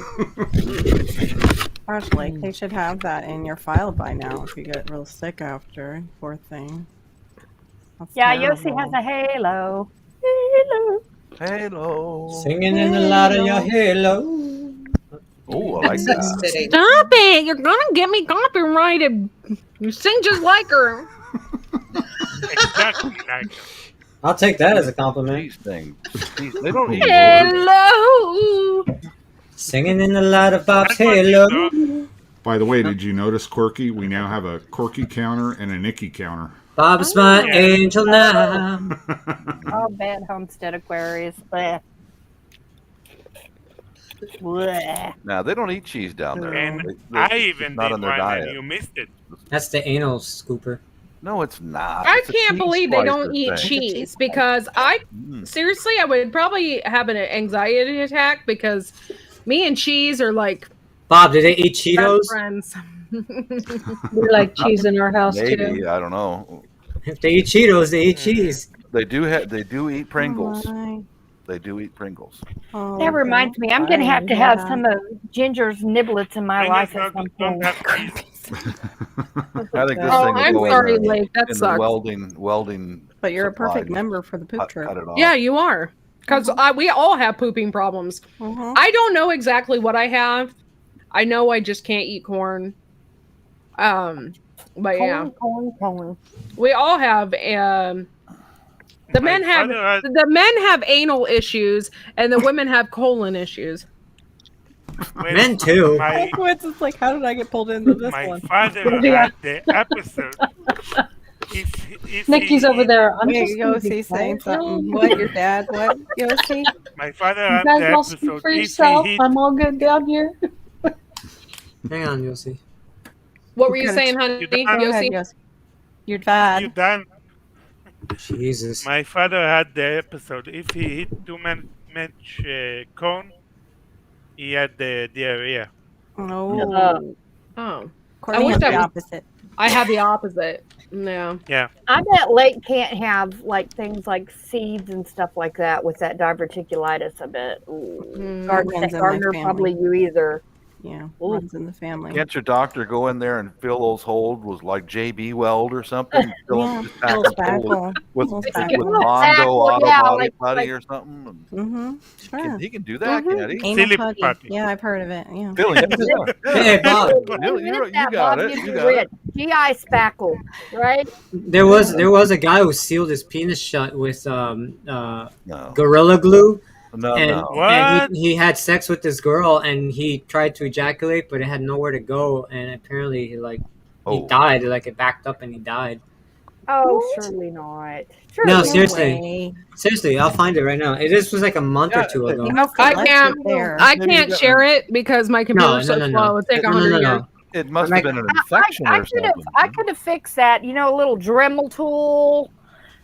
[SPEAKER 10] Gosh, Lake, they should have that in your file by now if you get real sick after. Poor thing. That's
[SPEAKER 9] Yeah,
[SPEAKER 10] terrible.
[SPEAKER 9] Yossi has a halo. Halo.
[SPEAKER 5] Halo.
[SPEAKER 3] Singing in the light of your halo.
[SPEAKER 5] Oh, I like that.
[SPEAKER 8] Sitting.
[SPEAKER 7] Stop it! You're gonna get me copyrighted. You sing just like her.
[SPEAKER 1] Exactly like
[SPEAKER 3] I'll take that as a compliment.
[SPEAKER 5] These things. They don't eat words.
[SPEAKER 7] Hello.
[SPEAKER 3] Singing in the light of Bob's
[SPEAKER 1] That's what
[SPEAKER 3] halo.
[SPEAKER 1] you do.
[SPEAKER 4] By the way, did you notice, Corky? We now have a Corky counter and a Nikki counter.
[SPEAKER 3] Bob's my
[SPEAKER 1] Yeah.
[SPEAKER 3] angel now.
[SPEAKER 9] Oh, bad Homestead Aquarius. Bleh. Bleh.
[SPEAKER 5] Now they don't eat cheese down there.
[SPEAKER 1] And
[SPEAKER 5] They-
[SPEAKER 1] I
[SPEAKER 5] it's
[SPEAKER 1] even
[SPEAKER 5] not
[SPEAKER 1] did
[SPEAKER 5] on their
[SPEAKER 1] one
[SPEAKER 5] diet.
[SPEAKER 1] and you missed it.
[SPEAKER 3] That's the anal scooper.
[SPEAKER 5] No, it's not.
[SPEAKER 7] I
[SPEAKER 5] It's a
[SPEAKER 7] can't
[SPEAKER 5] cheese
[SPEAKER 7] believe they don't
[SPEAKER 5] slicer
[SPEAKER 7] eat
[SPEAKER 5] thing.
[SPEAKER 7] cheese because seriously, I would probably have an anxiety attack because me and cheese are like
[SPEAKER 3] Bob, did they eat
[SPEAKER 7] best
[SPEAKER 3] Cheetos?
[SPEAKER 7] friends.
[SPEAKER 6] We like cheese in our house too.
[SPEAKER 5] Maybe I don't know.
[SPEAKER 3] If they eat Cheetos, they eat cheese.
[SPEAKER 5] They do eat Pringles.
[SPEAKER 10] Oh,
[SPEAKER 5] They do eat Pringles.
[SPEAKER 10] oh,
[SPEAKER 9] That reminds me, I'm going to have to have some of Ginger's niblets in my
[SPEAKER 1] And
[SPEAKER 9] life
[SPEAKER 1] you
[SPEAKER 9] at some
[SPEAKER 1] don't
[SPEAKER 9] point.
[SPEAKER 1] have cheese.
[SPEAKER 5] I think this
[SPEAKER 7] Oh,
[SPEAKER 5] thing will
[SPEAKER 7] I'm
[SPEAKER 5] go
[SPEAKER 7] sorry,
[SPEAKER 5] in the,
[SPEAKER 7] Lake. That
[SPEAKER 5] in the
[SPEAKER 7] sucks.
[SPEAKER 5] welding.
[SPEAKER 10] But you're a
[SPEAKER 5] supply.
[SPEAKER 10] perfect member for the poop
[SPEAKER 5] Cut
[SPEAKER 10] trip.
[SPEAKER 5] it off.
[SPEAKER 7] Yeah, you are. because we all have pooping problems.
[SPEAKER 10] Mhm.
[SPEAKER 7] I don't know exactly what I have. I know I just can't eat corn. But yeah,
[SPEAKER 9] Corn.
[SPEAKER 7] we all have. The
[SPEAKER 1] My
[SPEAKER 7] men have
[SPEAKER 1] father had-
[SPEAKER 7] anal issues, and the women have colon issues.
[SPEAKER 1] when
[SPEAKER 3] Men too.
[SPEAKER 1] My,
[SPEAKER 10] It's like, how did I get pulled into this
[SPEAKER 1] my
[SPEAKER 10] one?
[SPEAKER 1] father
[SPEAKER 6] Yeah.
[SPEAKER 1] had the episode. If
[SPEAKER 6] Nikki's
[SPEAKER 1] he-
[SPEAKER 6] over there. I'm
[SPEAKER 10] Wait,
[SPEAKER 6] just gonna be
[SPEAKER 10] Yossi saying
[SPEAKER 6] quiet.
[SPEAKER 10] something. What, your dad? What, Yossi?
[SPEAKER 1] My father
[SPEAKER 6] You
[SPEAKER 1] had
[SPEAKER 6] guys
[SPEAKER 1] the
[SPEAKER 6] all speak
[SPEAKER 1] episode.
[SPEAKER 6] for
[SPEAKER 1] If
[SPEAKER 6] yourself.
[SPEAKER 1] he hit
[SPEAKER 6] I'm all good down here.
[SPEAKER 3] Hang on, you'll see.
[SPEAKER 7] What were you
[SPEAKER 10] Okay.
[SPEAKER 7] saying, honey?
[SPEAKER 1] You don't-
[SPEAKER 10] Go ahead,
[SPEAKER 7] Yossi?
[SPEAKER 10] Yossi. Your
[SPEAKER 1] you
[SPEAKER 10] dad.
[SPEAKER 1] done,
[SPEAKER 3] Jesus.
[SPEAKER 1] my father had the episode. If he hit too much corn, he had the diarrhea.
[SPEAKER 10] Oh.
[SPEAKER 7] Oh,
[SPEAKER 10] Courtney
[SPEAKER 7] wish
[SPEAKER 10] has
[SPEAKER 7] that
[SPEAKER 10] the
[SPEAKER 7] was-
[SPEAKER 10] opposite.
[SPEAKER 7] I have the opposite. No.
[SPEAKER 9] I bet Lake can't have like things like seeds and stuff like that with that diverticulitis. I bet. Ooh.
[SPEAKER 7] Mm.
[SPEAKER 10] Runs in my
[SPEAKER 9] Gardner,
[SPEAKER 10] family.
[SPEAKER 9] probably you either.
[SPEAKER 10] Yeah,
[SPEAKER 9] Ooh.
[SPEAKER 10] runs in the family.
[SPEAKER 5] Can't your doctor go in there and fill those holes with like JB Weld or something? Fill
[SPEAKER 10] Yeah,
[SPEAKER 5] just pack
[SPEAKER 10] Bill
[SPEAKER 5] them full
[SPEAKER 10] Spackle.
[SPEAKER 5] with
[SPEAKER 10] Bill
[SPEAKER 5] with
[SPEAKER 10] Spackle.
[SPEAKER 5] Mondo Auto
[SPEAKER 9] Yeah,
[SPEAKER 5] Body
[SPEAKER 9] like-
[SPEAKER 5] Putty
[SPEAKER 9] like-
[SPEAKER 5] or something.
[SPEAKER 10] Mm-hmm. Sure.
[SPEAKER 5] He can do that, can't he?
[SPEAKER 10] Anal
[SPEAKER 1] Silly
[SPEAKER 10] putty.
[SPEAKER 1] putty.
[SPEAKER 10] Yeah, I've heard of it. Yeah.
[SPEAKER 5] Billy, yeah.
[SPEAKER 3] Hey, Bob.
[SPEAKER 5] You
[SPEAKER 9] That,
[SPEAKER 5] got
[SPEAKER 9] Bob,
[SPEAKER 5] it.
[SPEAKER 9] you'd
[SPEAKER 5] You
[SPEAKER 9] be
[SPEAKER 5] got it.
[SPEAKER 9] rich. GI spackle, right?
[SPEAKER 3] There was a guy who sealed his penis shut with
[SPEAKER 5] No,
[SPEAKER 3] Gorilla Glue,
[SPEAKER 5] no,
[SPEAKER 3] and,
[SPEAKER 5] no.
[SPEAKER 1] What?
[SPEAKER 3] and he had sex with this girl, and he tried to ejaculate, but it had nowhere to go, and apparently he
[SPEAKER 5] Oh.
[SPEAKER 3] died. Like it backed up, and he died.
[SPEAKER 9] Oh,
[SPEAKER 10] What?
[SPEAKER 9] surely not.
[SPEAKER 3] No,
[SPEAKER 9] Surely
[SPEAKER 3] seriously.
[SPEAKER 10] Way.
[SPEAKER 3] Seriously, I'll find it right now. This was like a month or two ago.
[SPEAKER 10] He must
[SPEAKER 7] I
[SPEAKER 10] have left
[SPEAKER 7] can't-
[SPEAKER 10] it there.
[SPEAKER 7] I
[SPEAKER 5] Maybe
[SPEAKER 7] can't
[SPEAKER 5] you got-
[SPEAKER 7] share it because my computer's so
[SPEAKER 3] no.
[SPEAKER 7] slow. It'll take
[SPEAKER 3] No,
[SPEAKER 7] 100
[SPEAKER 3] no,
[SPEAKER 7] years.
[SPEAKER 3] no.
[SPEAKER 5] It must
[SPEAKER 3] Like-
[SPEAKER 5] have been an infection
[SPEAKER 9] I
[SPEAKER 5] or
[SPEAKER 9] could have.
[SPEAKER 5] something.
[SPEAKER 9] I could have fixed that. You know, a little Dremel tool.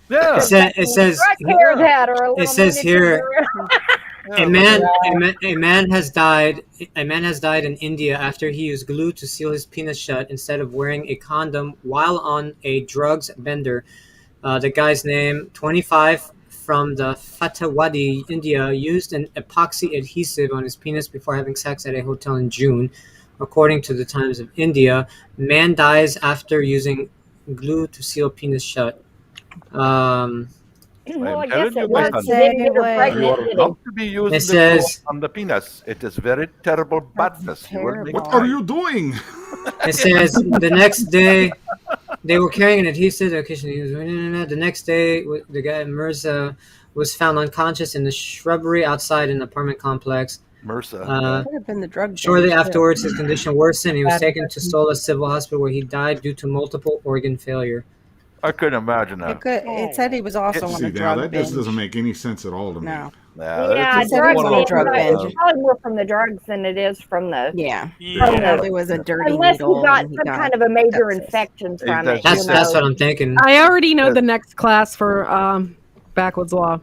[SPEAKER 5] Yeah.
[SPEAKER 3] It says
[SPEAKER 9] Right there, that or a little
[SPEAKER 3] it says here
[SPEAKER 5] Yeah,
[SPEAKER 3] a man has died. A man has died in India after he used glue to seal his penis shut instead of wearing a condom while on a drugs bender. The guy's name, 25, from the Fatawadi, India, used an epoxy adhesive on his penis before having sex at a hotel in June. According to the Times of India, man dies after using glue to seal penis shut.
[SPEAKER 9] Well, I
[SPEAKER 5] I'm
[SPEAKER 9] guess
[SPEAKER 5] telling you,
[SPEAKER 9] it
[SPEAKER 5] my
[SPEAKER 9] was.
[SPEAKER 5] son.
[SPEAKER 9] He didn't get her
[SPEAKER 10] You
[SPEAKER 5] You
[SPEAKER 9] pregnant,
[SPEAKER 5] are
[SPEAKER 9] did he?
[SPEAKER 5] not to be using
[SPEAKER 3] It
[SPEAKER 5] the
[SPEAKER 3] says-
[SPEAKER 5] glue on the penis. It is very terrible badness. You will make
[SPEAKER 10] terrible.
[SPEAKER 4] What are you doing?
[SPEAKER 3] It says the next day they were carrying an adhesive. The next day, the guy Mirza was found unconscious in the shrubbery outside an apartment complex.
[SPEAKER 5] MRSA.
[SPEAKER 10] Could have been the drug.
[SPEAKER 3] Shortly
[SPEAKER 10] den, too.
[SPEAKER 3] afterwards, his condition worsened. He was
[SPEAKER 6] Bad
[SPEAKER 3] taken to
[SPEAKER 6] infection.
[SPEAKER 3] Sola Civil Hospital, where he died due to multiple organ failure.
[SPEAKER 5] I couldn't imagine that.
[SPEAKER 10] It said he was also on
[SPEAKER 4] See,
[SPEAKER 10] a
[SPEAKER 4] now
[SPEAKER 10] drug
[SPEAKER 4] that
[SPEAKER 10] binge.
[SPEAKER 4] just doesn't make any sense at all to me.
[SPEAKER 10] No.
[SPEAKER 9] Yeah,
[SPEAKER 10] He said he
[SPEAKER 9] drugs.
[SPEAKER 10] was on a
[SPEAKER 9] It's
[SPEAKER 10] drug
[SPEAKER 9] probably- probably more from the drugs than it is from the.
[SPEAKER 10] Yeah.
[SPEAKER 7] Oh,
[SPEAKER 1] Yeah.
[SPEAKER 10] It was a dirty
[SPEAKER 9] Unless
[SPEAKER 10] needle.
[SPEAKER 9] he got
[SPEAKER 10] and he
[SPEAKER 9] some
[SPEAKER 10] got
[SPEAKER 9] kind of a major
[SPEAKER 10] sepsis.
[SPEAKER 9] infection from
[SPEAKER 5] That's-
[SPEAKER 9] it.
[SPEAKER 3] That's
[SPEAKER 9] you
[SPEAKER 3] that's
[SPEAKER 9] know.
[SPEAKER 3] what I'm thinking.
[SPEAKER 7] I already know the next class for Backwoods Law.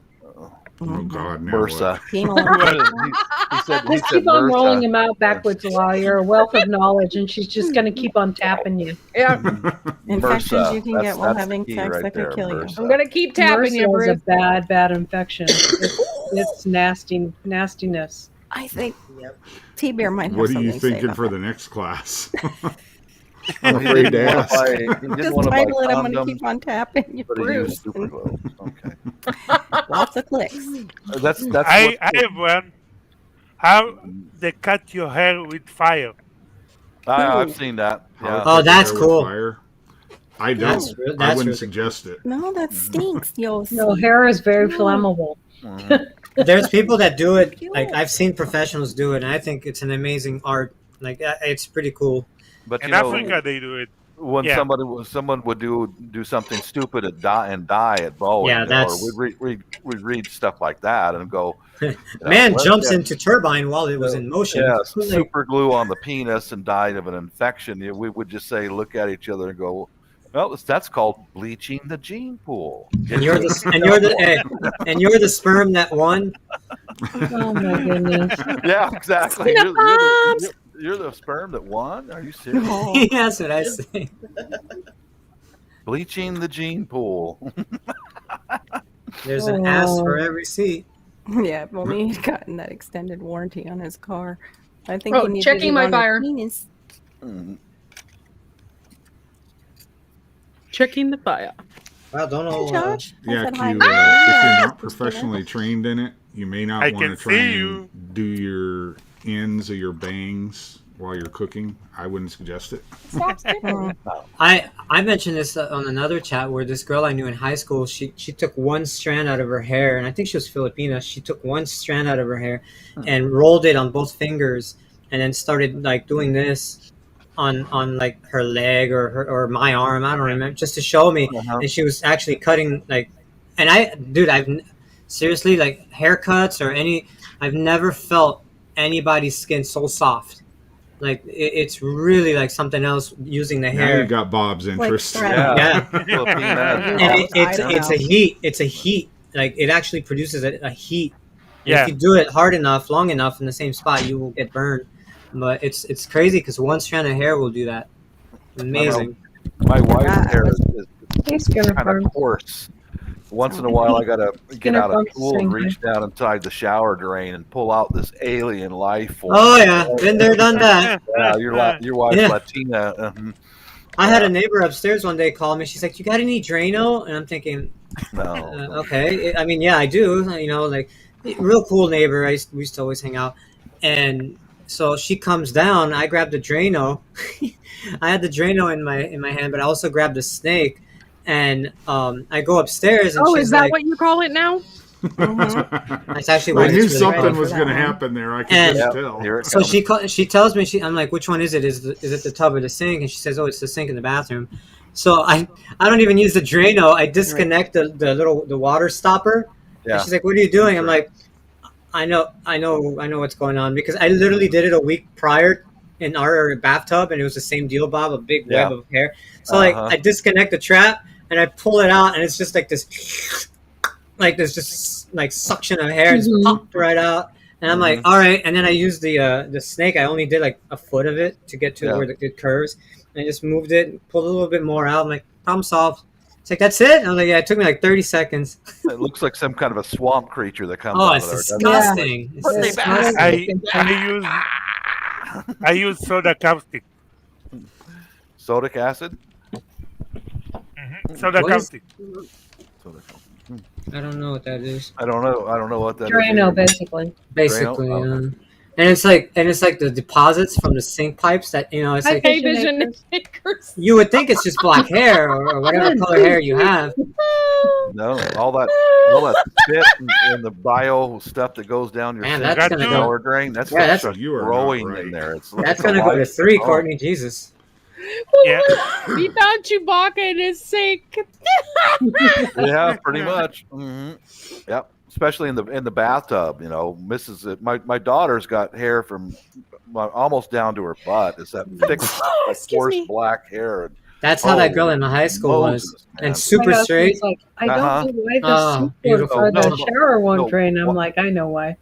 [SPEAKER 4] Oh God, now
[SPEAKER 5] MRSA.
[SPEAKER 10] Penal
[SPEAKER 5] he said, he
[SPEAKER 6] Just
[SPEAKER 5] said
[SPEAKER 6] keep on
[SPEAKER 5] MRSA.
[SPEAKER 6] rolling him out backwards, Law. You're a wealth of knowledge, and she's just going to keep on tapping you.
[SPEAKER 7] Yeah,
[SPEAKER 10] infections
[SPEAKER 5] MRSA.
[SPEAKER 10] you can
[SPEAKER 5] That's-
[SPEAKER 10] get while
[SPEAKER 5] that's
[SPEAKER 10] having
[SPEAKER 5] the key
[SPEAKER 10] sex
[SPEAKER 5] right
[SPEAKER 10] that
[SPEAKER 5] there,
[SPEAKER 10] could kill you.
[SPEAKER 5] MRSA.
[SPEAKER 7] I'm gonna keep tapping you,
[SPEAKER 6] MRSA is
[SPEAKER 7] Bruce.
[SPEAKER 6] a bad infection. It's nastiness.
[SPEAKER 10] I think T-Bear might have
[SPEAKER 4] What are
[SPEAKER 10] something
[SPEAKER 4] you
[SPEAKER 10] to say
[SPEAKER 4] thinking
[SPEAKER 10] about
[SPEAKER 4] for
[SPEAKER 10] that.
[SPEAKER 4] the next class?
[SPEAKER 5] I'm
[SPEAKER 4] I'm afraid to ask.
[SPEAKER 5] He didn't
[SPEAKER 10] Just
[SPEAKER 5] want to buy
[SPEAKER 10] title it. I'm going to
[SPEAKER 5] condoms,
[SPEAKER 10] keep on tapping you,
[SPEAKER 5] but he
[SPEAKER 10] Bruce.
[SPEAKER 5] used super glue. Okay.
[SPEAKER 10] Lots of clicks.
[SPEAKER 5] That's
[SPEAKER 1] I
[SPEAKER 5] what,
[SPEAKER 1] have one. How they cut your hair with fire.
[SPEAKER 5] I've seen that. Yeah.
[SPEAKER 3] Oh, that's
[SPEAKER 4] Hair with
[SPEAKER 3] cool.
[SPEAKER 4] fire. I don't.
[SPEAKER 3] That's
[SPEAKER 4] I
[SPEAKER 3] that's
[SPEAKER 4] wouldn't
[SPEAKER 3] really
[SPEAKER 4] suggest it.
[SPEAKER 10] No, that stinks, yo.
[SPEAKER 6] No, hair is very flammable.
[SPEAKER 5] Mhm.
[SPEAKER 3] There's people that do it. Like I've seen professionals do it, and I think it's an amazing art. Like it's pretty cool.
[SPEAKER 5] But
[SPEAKER 1] In
[SPEAKER 5] you know,
[SPEAKER 1] Africa, they do it.
[SPEAKER 5] when
[SPEAKER 1] Yeah.
[SPEAKER 5] someone would do something stupid and die at Boeing,
[SPEAKER 3] Yeah,
[SPEAKER 5] or
[SPEAKER 3] that's-
[SPEAKER 5] we'd read stuff like that and go,
[SPEAKER 3] Man
[SPEAKER 5] well,
[SPEAKER 3] jumps
[SPEAKER 5] yeah.
[SPEAKER 3] into turbine while it was in motion.
[SPEAKER 5] yeah,
[SPEAKER 3] Like,
[SPEAKER 5] super glue on the penis and died of an infection. We would just say, look at each other and go, well, that's called bleaching the gene pool.
[SPEAKER 3] and you're the sperm that won.
[SPEAKER 6] Oh my goodness.
[SPEAKER 5] Yeah, exactly. You're the sperm that won. Are you serious?
[SPEAKER 3] That's what I say.
[SPEAKER 5] Bleaching the gene pool.
[SPEAKER 3] There's an ass for every seat.
[SPEAKER 10] Yeah, if only he'd gotten that extended warranty on his car. I think
[SPEAKER 7] Oh,
[SPEAKER 10] he needed
[SPEAKER 7] checking
[SPEAKER 10] it
[SPEAKER 7] my
[SPEAKER 10] on the
[SPEAKER 7] fire.
[SPEAKER 10] penis.
[SPEAKER 5] Mm.
[SPEAKER 7] Checking the fire.
[SPEAKER 3] Well, don't
[SPEAKER 10] Hey,
[SPEAKER 3] know.
[SPEAKER 10] Josh. I
[SPEAKER 4] Yeah,
[SPEAKER 10] said
[SPEAKER 4] Q,
[SPEAKER 10] hi.
[SPEAKER 4] if you're not professionally trained in it, you may not
[SPEAKER 1] I
[SPEAKER 4] want to
[SPEAKER 1] can
[SPEAKER 4] try
[SPEAKER 1] see
[SPEAKER 4] and
[SPEAKER 1] you.
[SPEAKER 4] do your ends of your bangs while you're cooking. I wouldn't suggest it.
[SPEAKER 7] Stop sticking.
[SPEAKER 3] I mentioned this on another chat where this girl I knew in high school, she took one strand out of her hair, and I think she was Filipina. She took one strand out of her hair and rolled it on both fingers, and then started like doing this on like her leg or my arm. I don't remember, just to show me.
[SPEAKER 5] Uh-huh.
[SPEAKER 3] And she was actually cutting like, and seriously, like haircuts or I've never felt anybody's skin so soft. Like it's really like something else using the
[SPEAKER 4] Now
[SPEAKER 3] hair.
[SPEAKER 4] you got Bob's interest.
[SPEAKER 10] thread.
[SPEAKER 3] Yeah.
[SPEAKER 5] Filipina.
[SPEAKER 3] And it's
[SPEAKER 10] I
[SPEAKER 3] it's
[SPEAKER 10] know.
[SPEAKER 3] a heat. It's a heat. Like it actually produces a heat. And
[SPEAKER 1] Yeah.
[SPEAKER 3] if you do it hard enough, long enough in the same spot, you will get burned. But it's crazy because one strand of hair will do that. Amazing.
[SPEAKER 5] My wife's
[SPEAKER 10] Yeah.
[SPEAKER 5] hair is
[SPEAKER 6] He's gonna
[SPEAKER 5] kind
[SPEAKER 6] burn.
[SPEAKER 5] of coarse. Once in a while, I gotta get
[SPEAKER 6] gonna
[SPEAKER 5] out a
[SPEAKER 6] burn
[SPEAKER 5] tool
[SPEAKER 6] the
[SPEAKER 5] and
[SPEAKER 6] same
[SPEAKER 5] reach down inside the shower drain and pull out this alien life form.
[SPEAKER 3] Oh yeah, been there, done that.
[SPEAKER 5] Yeah, your wife's
[SPEAKER 3] Yeah.
[SPEAKER 5] Latina.
[SPEAKER 3] I had a neighbor upstairs one day call me. She's like, "You got any Drano?" And I'm thinking,
[SPEAKER 5] No.
[SPEAKER 3] okay. I mean, yeah, I do. You know, like real cool neighbor. We used to always hang out, and so she comes down. I grabbed the Drano. I had the Drano in my hand, but I also grabbed the snake, and I go upstairs. And
[SPEAKER 7] Oh,
[SPEAKER 3] she's
[SPEAKER 7] is that
[SPEAKER 3] like,
[SPEAKER 7] what you call it now?
[SPEAKER 3] That's actually
[SPEAKER 4] I
[SPEAKER 3] what
[SPEAKER 4] knew
[SPEAKER 3] it's really
[SPEAKER 4] something
[SPEAKER 3] called.
[SPEAKER 4] was
[SPEAKER 10] for
[SPEAKER 4] going to
[SPEAKER 10] that one.
[SPEAKER 4] happen there. I
[SPEAKER 3] And-
[SPEAKER 4] could just tell.
[SPEAKER 5] Here it
[SPEAKER 3] So
[SPEAKER 5] comes.
[SPEAKER 3] she tells me, I'm like, which one is it? Is it the tub or the sink? And she says, oh, it's the sink in the bathroom. So I don't even use the Drano. I disconnect the water stopper.
[SPEAKER 5] Yeah.
[SPEAKER 3] And she's like, what are you doing? I'm like, I know what's going on, because I literally did it a week prior in our bathtub, and it was the same deal, Bob, a big web
[SPEAKER 5] Yeah.
[SPEAKER 3] of hair. So like
[SPEAKER 5] Uh-huh.
[SPEAKER 3] I disconnect the trap and I pull it out, and it's just like this, like there's just like suction of hair, just
[SPEAKER 7] Mhm.
[SPEAKER 3] popped right out. And I'm like, all right. And then I used the snake. I only did like a foot of it to get to
[SPEAKER 5] Yeah.
[SPEAKER 3] where it curves, and I just moved it, pulled a little bit more out. I'm like, problem solved. It's like, that's it. I was like, yeah, it took me like 30 seconds.
[SPEAKER 5] It looks like some kind of a swamp creature that comes
[SPEAKER 3] Oh,
[SPEAKER 5] out
[SPEAKER 3] it's
[SPEAKER 5] of there. doesn't it?
[SPEAKER 3] disgusting. It's
[SPEAKER 5] Put me back.
[SPEAKER 3] disgusting.
[SPEAKER 1] I use soda caustic.
[SPEAKER 5] Sodic acid?
[SPEAKER 1] Soda
[SPEAKER 3] What is-
[SPEAKER 1] caustic.
[SPEAKER 5] Sodic.
[SPEAKER 3] I don't know what that is.
[SPEAKER 5] I don't know what that is.
[SPEAKER 6] Drano,
[SPEAKER 5] either.
[SPEAKER 6] basically.
[SPEAKER 3] Basically,
[SPEAKER 5] Drano?
[SPEAKER 3] and it's like the deposits from the sink pipes that it's
[SPEAKER 7] Hi,
[SPEAKER 3] like
[SPEAKER 7] Hey Vision Makers.
[SPEAKER 3] you would think it's just black hair or whatever color hair you have.
[SPEAKER 5] No, all that spit and the bio stuff that goes down your
[SPEAKER 3] Man,
[SPEAKER 5] sink
[SPEAKER 3] that's
[SPEAKER 1] gonna go-
[SPEAKER 5] shower drain. That's
[SPEAKER 3] Yeah, that's-
[SPEAKER 5] just
[SPEAKER 4] You are not
[SPEAKER 5] growing
[SPEAKER 4] right.
[SPEAKER 5] in there. It's
[SPEAKER 3] That's
[SPEAKER 5] it's
[SPEAKER 3] gonna go to
[SPEAKER 5] alive.
[SPEAKER 3] 3,
[SPEAKER 5] Oh.
[SPEAKER 3] Courtney. Jesus.
[SPEAKER 1] Yeah.
[SPEAKER 7] We found Chewbacca in his sink.
[SPEAKER 5] Yeah, pretty much. Yep. Especially in the bathtub, Mrs. My daughter's got hair from almost down to her butt. It's that thick,
[SPEAKER 7] Excuse
[SPEAKER 5] coarse
[SPEAKER 7] me.
[SPEAKER 5] black hair.
[SPEAKER 3] That's how that
[SPEAKER 5] Oh,
[SPEAKER 3] girl in my high school
[SPEAKER 5] Moses,
[SPEAKER 3] was,
[SPEAKER 5] man.
[SPEAKER 3] and super
[SPEAKER 6] My
[SPEAKER 3] straight.
[SPEAKER 6] husband's like, I don't
[SPEAKER 5] Uh-huh.
[SPEAKER 6] know why the
[SPEAKER 3] Oh,
[SPEAKER 6] sink
[SPEAKER 3] beautiful.
[SPEAKER 6] or the
[SPEAKER 5] No, no,
[SPEAKER 6] shower won't
[SPEAKER 5] no.
[SPEAKER 6] drain. I'm
[SPEAKER 5] What-
[SPEAKER 6] like, I know why.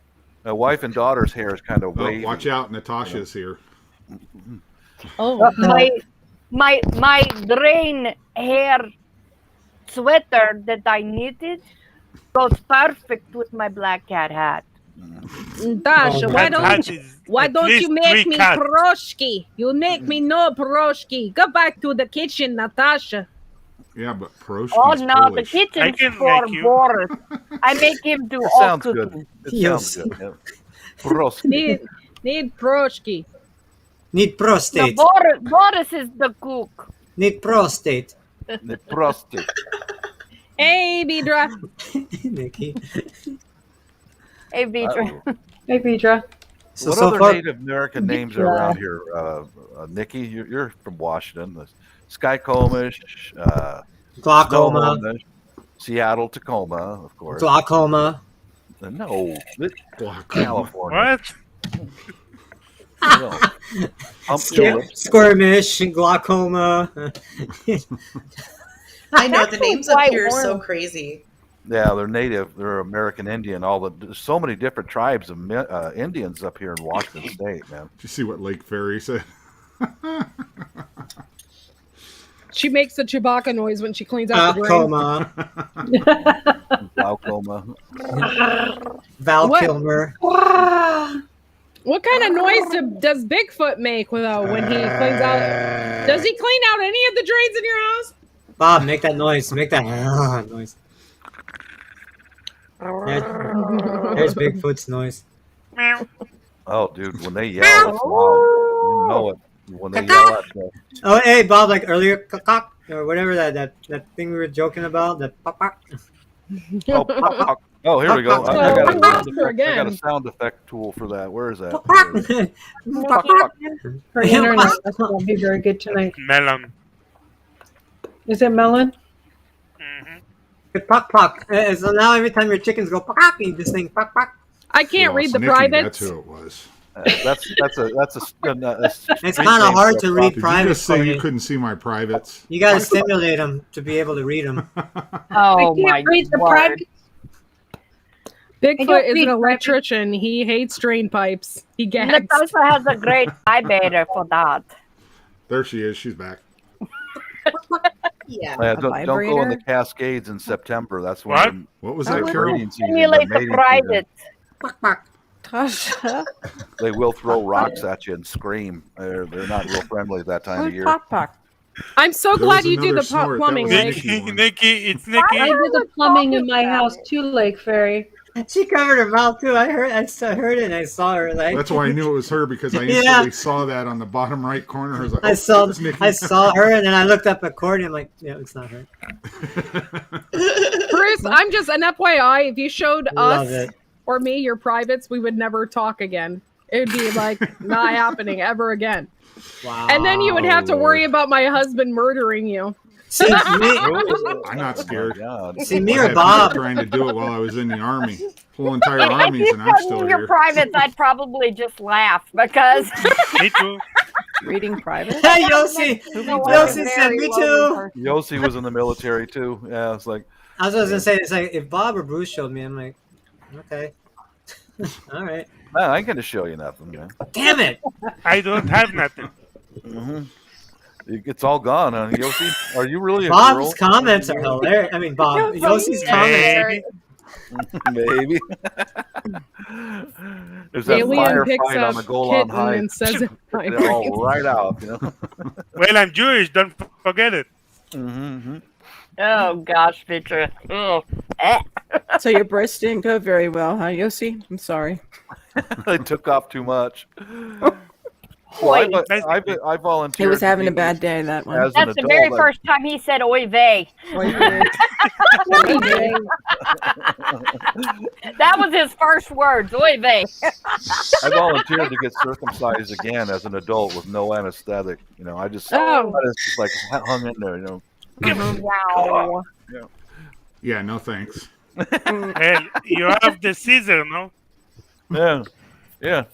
[SPEAKER 5] My wife and daughter's hair is kind of
[SPEAKER 4] Oh,
[SPEAKER 5] wavy.
[SPEAKER 4] watch out, Natasha's here.
[SPEAKER 7] Oh,
[SPEAKER 9] My drain hair sweater that I knitted goes perfect with my black cat hat.
[SPEAKER 7] Dasha, why
[SPEAKER 1] That
[SPEAKER 7] don't
[SPEAKER 1] hat is
[SPEAKER 7] why
[SPEAKER 1] at
[SPEAKER 7] don't
[SPEAKER 1] least
[SPEAKER 7] you make
[SPEAKER 1] 3
[SPEAKER 7] me
[SPEAKER 1] cats.
[SPEAKER 7] pierogi? You make me no pierogi. Go back to the kitchen, Natasha.
[SPEAKER 4] Yeah, but Proshki's
[SPEAKER 9] Oh no, the
[SPEAKER 4] Polish.
[SPEAKER 1] I
[SPEAKER 9] kitchen's
[SPEAKER 1] can
[SPEAKER 9] for
[SPEAKER 1] make you.
[SPEAKER 9] Boris. I make him do
[SPEAKER 5] It
[SPEAKER 9] all
[SPEAKER 5] sounds
[SPEAKER 9] cooking.
[SPEAKER 5] good. It
[SPEAKER 3] Yes.
[SPEAKER 5] sounds good. Yeah. Broski.
[SPEAKER 7] Need pierogi.
[SPEAKER 3] Need
[SPEAKER 9] No,
[SPEAKER 3] prostate.
[SPEAKER 9] Boris is the cook.
[SPEAKER 3] Need prostate.
[SPEAKER 5] The prostate.
[SPEAKER 7] Hey, Bidra.
[SPEAKER 3] Nikki.
[SPEAKER 9] Hey, Vitra.
[SPEAKER 5] Uh-oh.
[SPEAKER 6] Hey, Vidra.
[SPEAKER 3] So
[SPEAKER 5] What
[SPEAKER 3] so
[SPEAKER 5] other
[SPEAKER 3] far,
[SPEAKER 5] Native American names are around here? Nikki, you're from Washington. The Skycomish,
[SPEAKER 3] glaucoma,
[SPEAKER 5] Snohomish, Seattle, Tacoma, of course.
[SPEAKER 3] glaucoma.
[SPEAKER 5] No,
[SPEAKER 4] Glaucoma.
[SPEAKER 5] California.
[SPEAKER 1] What?
[SPEAKER 5] No.
[SPEAKER 3] Squirmish, glaucoma.
[SPEAKER 8] I know the names up
[SPEAKER 9] Quite
[SPEAKER 8] here are so
[SPEAKER 9] warm.
[SPEAKER 8] crazy.
[SPEAKER 5] Yeah, they're native. They're American Indian. There's so many different tribes of Indians up here in Washington State, man.
[SPEAKER 4] Did you see what Lake Ferry said?
[SPEAKER 7] She makes the Chewbacca noise when she cleans out the drain.
[SPEAKER 3] Glaucoma.
[SPEAKER 5] Glaucoma.
[SPEAKER 3] Val
[SPEAKER 7] What?
[SPEAKER 3] Kilmer.
[SPEAKER 7] What kind of noise does Bigfoot make when he cleans out? Does he clean out any of the drains in your house?
[SPEAKER 3] Bob, make that noise. Make that noise. There's Bigfoot's noise.
[SPEAKER 1] Meow.
[SPEAKER 5] Oh, dude, when they yell, it's loud. You know it. When they yell at you.
[SPEAKER 3] Oh, hey, Bob, like earlier, cock, or whatever that thing we were joking about, that pop, pop.
[SPEAKER 5] Oh, pop, pop. Oh, here we go.
[SPEAKER 7] So,
[SPEAKER 5] I got
[SPEAKER 7] we lost her
[SPEAKER 5] I got a
[SPEAKER 7] again.
[SPEAKER 5] sound effect tool for that. Where is that?
[SPEAKER 3] Pop, pop.
[SPEAKER 5] Pop, pop.
[SPEAKER 6] Her internet must not be very good tonight.
[SPEAKER 1] Melon.
[SPEAKER 6] Is it Melon?
[SPEAKER 3] Pop, pop. So now every time your chickens go pop, pop, you just think pop, pop.
[SPEAKER 7] I can't
[SPEAKER 4] We
[SPEAKER 7] read
[SPEAKER 4] lost
[SPEAKER 7] the
[SPEAKER 4] Nikki,
[SPEAKER 7] privates.
[SPEAKER 4] That's who it was.
[SPEAKER 5] That's
[SPEAKER 3] It's kind of hard to read
[SPEAKER 4] Did you
[SPEAKER 3] private.
[SPEAKER 4] just say you
[SPEAKER 3] Courtney.
[SPEAKER 4] couldn't see my privates?
[SPEAKER 3] You gotta stimulate them to be able to read them.
[SPEAKER 9] Oh
[SPEAKER 6] I
[SPEAKER 9] my
[SPEAKER 6] can't read the
[SPEAKER 9] word.
[SPEAKER 6] private. I
[SPEAKER 7] Bigfoot
[SPEAKER 6] don't
[SPEAKER 7] is
[SPEAKER 6] read
[SPEAKER 7] an electrician. He hates drain pipes. He gags.
[SPEAKER 9] Nick also has a great vibrator for that.
[SPEAKER 4] There she is. She's back.
[SPEAKER 8] Yeah.
[SPEAKER 5] don't go in the
[SPEAKER 10] vibrator?
[SPEAKER 5] Cascades in September. That's
[SPEAKER 1] What?
[SPEAKER 5] when
[SPEAKER 4] What was
[SPEAKER 5] the
[SPEAKER 4] that,
[SPEAKER 10] What?
[SPEAKER 4] Carol?
[SPEAKER 5] mating season.
[SPEAKER 9] Stimulate the
[SPEAKER 5] mating
[SPEAKER 9] private.
[SPEAKER 3] Pop, pop.
[SPEAKER 10] Tasha,
[SPEAKER 5] season. They will throw rocks at you and scream. They're not real friendly at that time of
[SPEAKER 10] where's
[SPEAKER 5] year.
[SPEAKER 10] Pop Pop?
[SPEAKER 7] I'm so
[SPEAKER 4] There
[SPEAKER 7] glad
[SPEAKER 4] was
[SPEAKER 7] you do
[SPEAKER 4] another
[SPEAKER 7] the
[SPEAKER 4] snort. That
[SPEAKER 7] plumbing,
[SPEAKER 4] was
[SPEAKER 7] right?
[SPEAKER 4] Nikki.
[SPEAKER 1] Nikki,
[SPEAKER 4] one.
[SPEAKER 1] Nikki, it's
[SPEAKER 6] I
[SPEAKER 1] Nikki.
[SPEAKER 6] do the plumbing in my house too, Lake Fairy.
[SPEAKER 3] She covered her mouth too. I heard it and I saw her like.
[SPEAKER 4] That's why I knew it was her because I
[SPEAKER 3] Yeah.
[SPEAKER 4] instantly saw that on the bottom right corner. I was like, oh,
[SPEAKER 3] I saw
[SPEAKER 4] it's Nikki.
[SPEAKER 3] I saw her and then I looked up at Courtney. I'm like, yeah, it's not her.
[SPEAKER 7] Bruce, I'm just an FYI. If you showed
[SPEAKER 3] Love
[SPEAKER 7] us
[SPEAKER 3] it.
[SPEAKER 7] or me your privates, we would never talk again. It would be like not happening ever again.
[SPEAKER 3] Wow.
[SPEAKER 7] And then you would have to
[SPEAKER 4] Lord.
[SPEAKER 7] worry about my husband murdering you.
[SPEAKER 3] See me,
[SPEAKER 4] I'm not scared.
[SPEAKER 5] God.
[SPEAKER 3] see me
[SPEAKER 4] I
[SPEAKER 3] or
[SPEAKER 4] had people
[SPEAKER 3] Bob.
[SPEAKER 4] trying to do it while I was in the army. Whole entire
[SPEAKER 9] If
[SPEAKER 4] armies,
[SPEAKER 9] you
[SPEAKER 4] and I'm
[SPEAKER 9] showed
[SPEAKER 4] still
[SPEAKER 9] me your
[SPEAKER 4] here.
[SPEAKER 9] privates, I'd probably just laugh because
[SPEAKER 1] Me too.
[SPEAKER 10] Reading private?
[SPEAKER 3] Hey, Yossi. Yossi said me too.
[SPEAKER 5] Yossi was in the military too. Yeah, it's like
[SPEAKER 3] I was gonna say, it's like if Bob or Bruce showed me, I'm like, okay, all right.
[SPEAKER 5] I ain't gonna show you nothing, man.
[SPEAKER 3] Damn it!
[SPEAKER 1] I don't have nothing.
[SPEAKER 5] Mm-hmm. It's all gone, huh? Yossi, are you really a
[SPEAKER 3] Bob's
[SPEAKER 5] girl?
[SPEAKER 3] comments are hilarious. I mean, Bob. Yossi's comments.
[SPEAKER 1] Maybe.
[SPEAKER 5] Maybe. There's that
[SPEAKER 7] Alien picks
[SPEAKER 5] firefight on the
[SPEAKER 7] up
[SPEAKER 5] Golan
[SPEAKER 7] kitten
[SPEAKER 5] Heights.
[SPEAKER 7] and says it.
[SPEAKER 5] They're all right out, you know.
[SPEAKER 1] Well, I'm Jewish. Don't forget it.
[SPEAKER 5] Mm-hmm.
[SPEAKER 9] oh gosh, picture. Oh.
[SPEAKER 10] So your breasts didn't go very well, huh, Yossi? I'm sorry.
[SPEAKER 5] They took off too much.
[SPEAKER 9] Boy,
[SPEAKER 5] I volunteered.
[SPEAKER 10] He was
[SPEAKER 5] to
[SPEAKER 10] having a
[SPEAKER 5] be-
[SPEAKER 10] bad day, that one.
[SPEAKER 5] As an
[SPEAKER 9] that's the very
[SPEAKER 5] adult,
[SPEAKER 9] first time he said "oy vey." That was his first words, "oy vey."
[SPEAKER 5] I volunteered to get circumcised again as an adult with no anesthetic. You know, I just like hung in there. You know,
[SPEAKER 9] Wow.
[SPEAKER 4] Yeah, no thanks.
[SPEAKER 1] Well, you have the scissor, no?
[SPEAKER 5] yeah.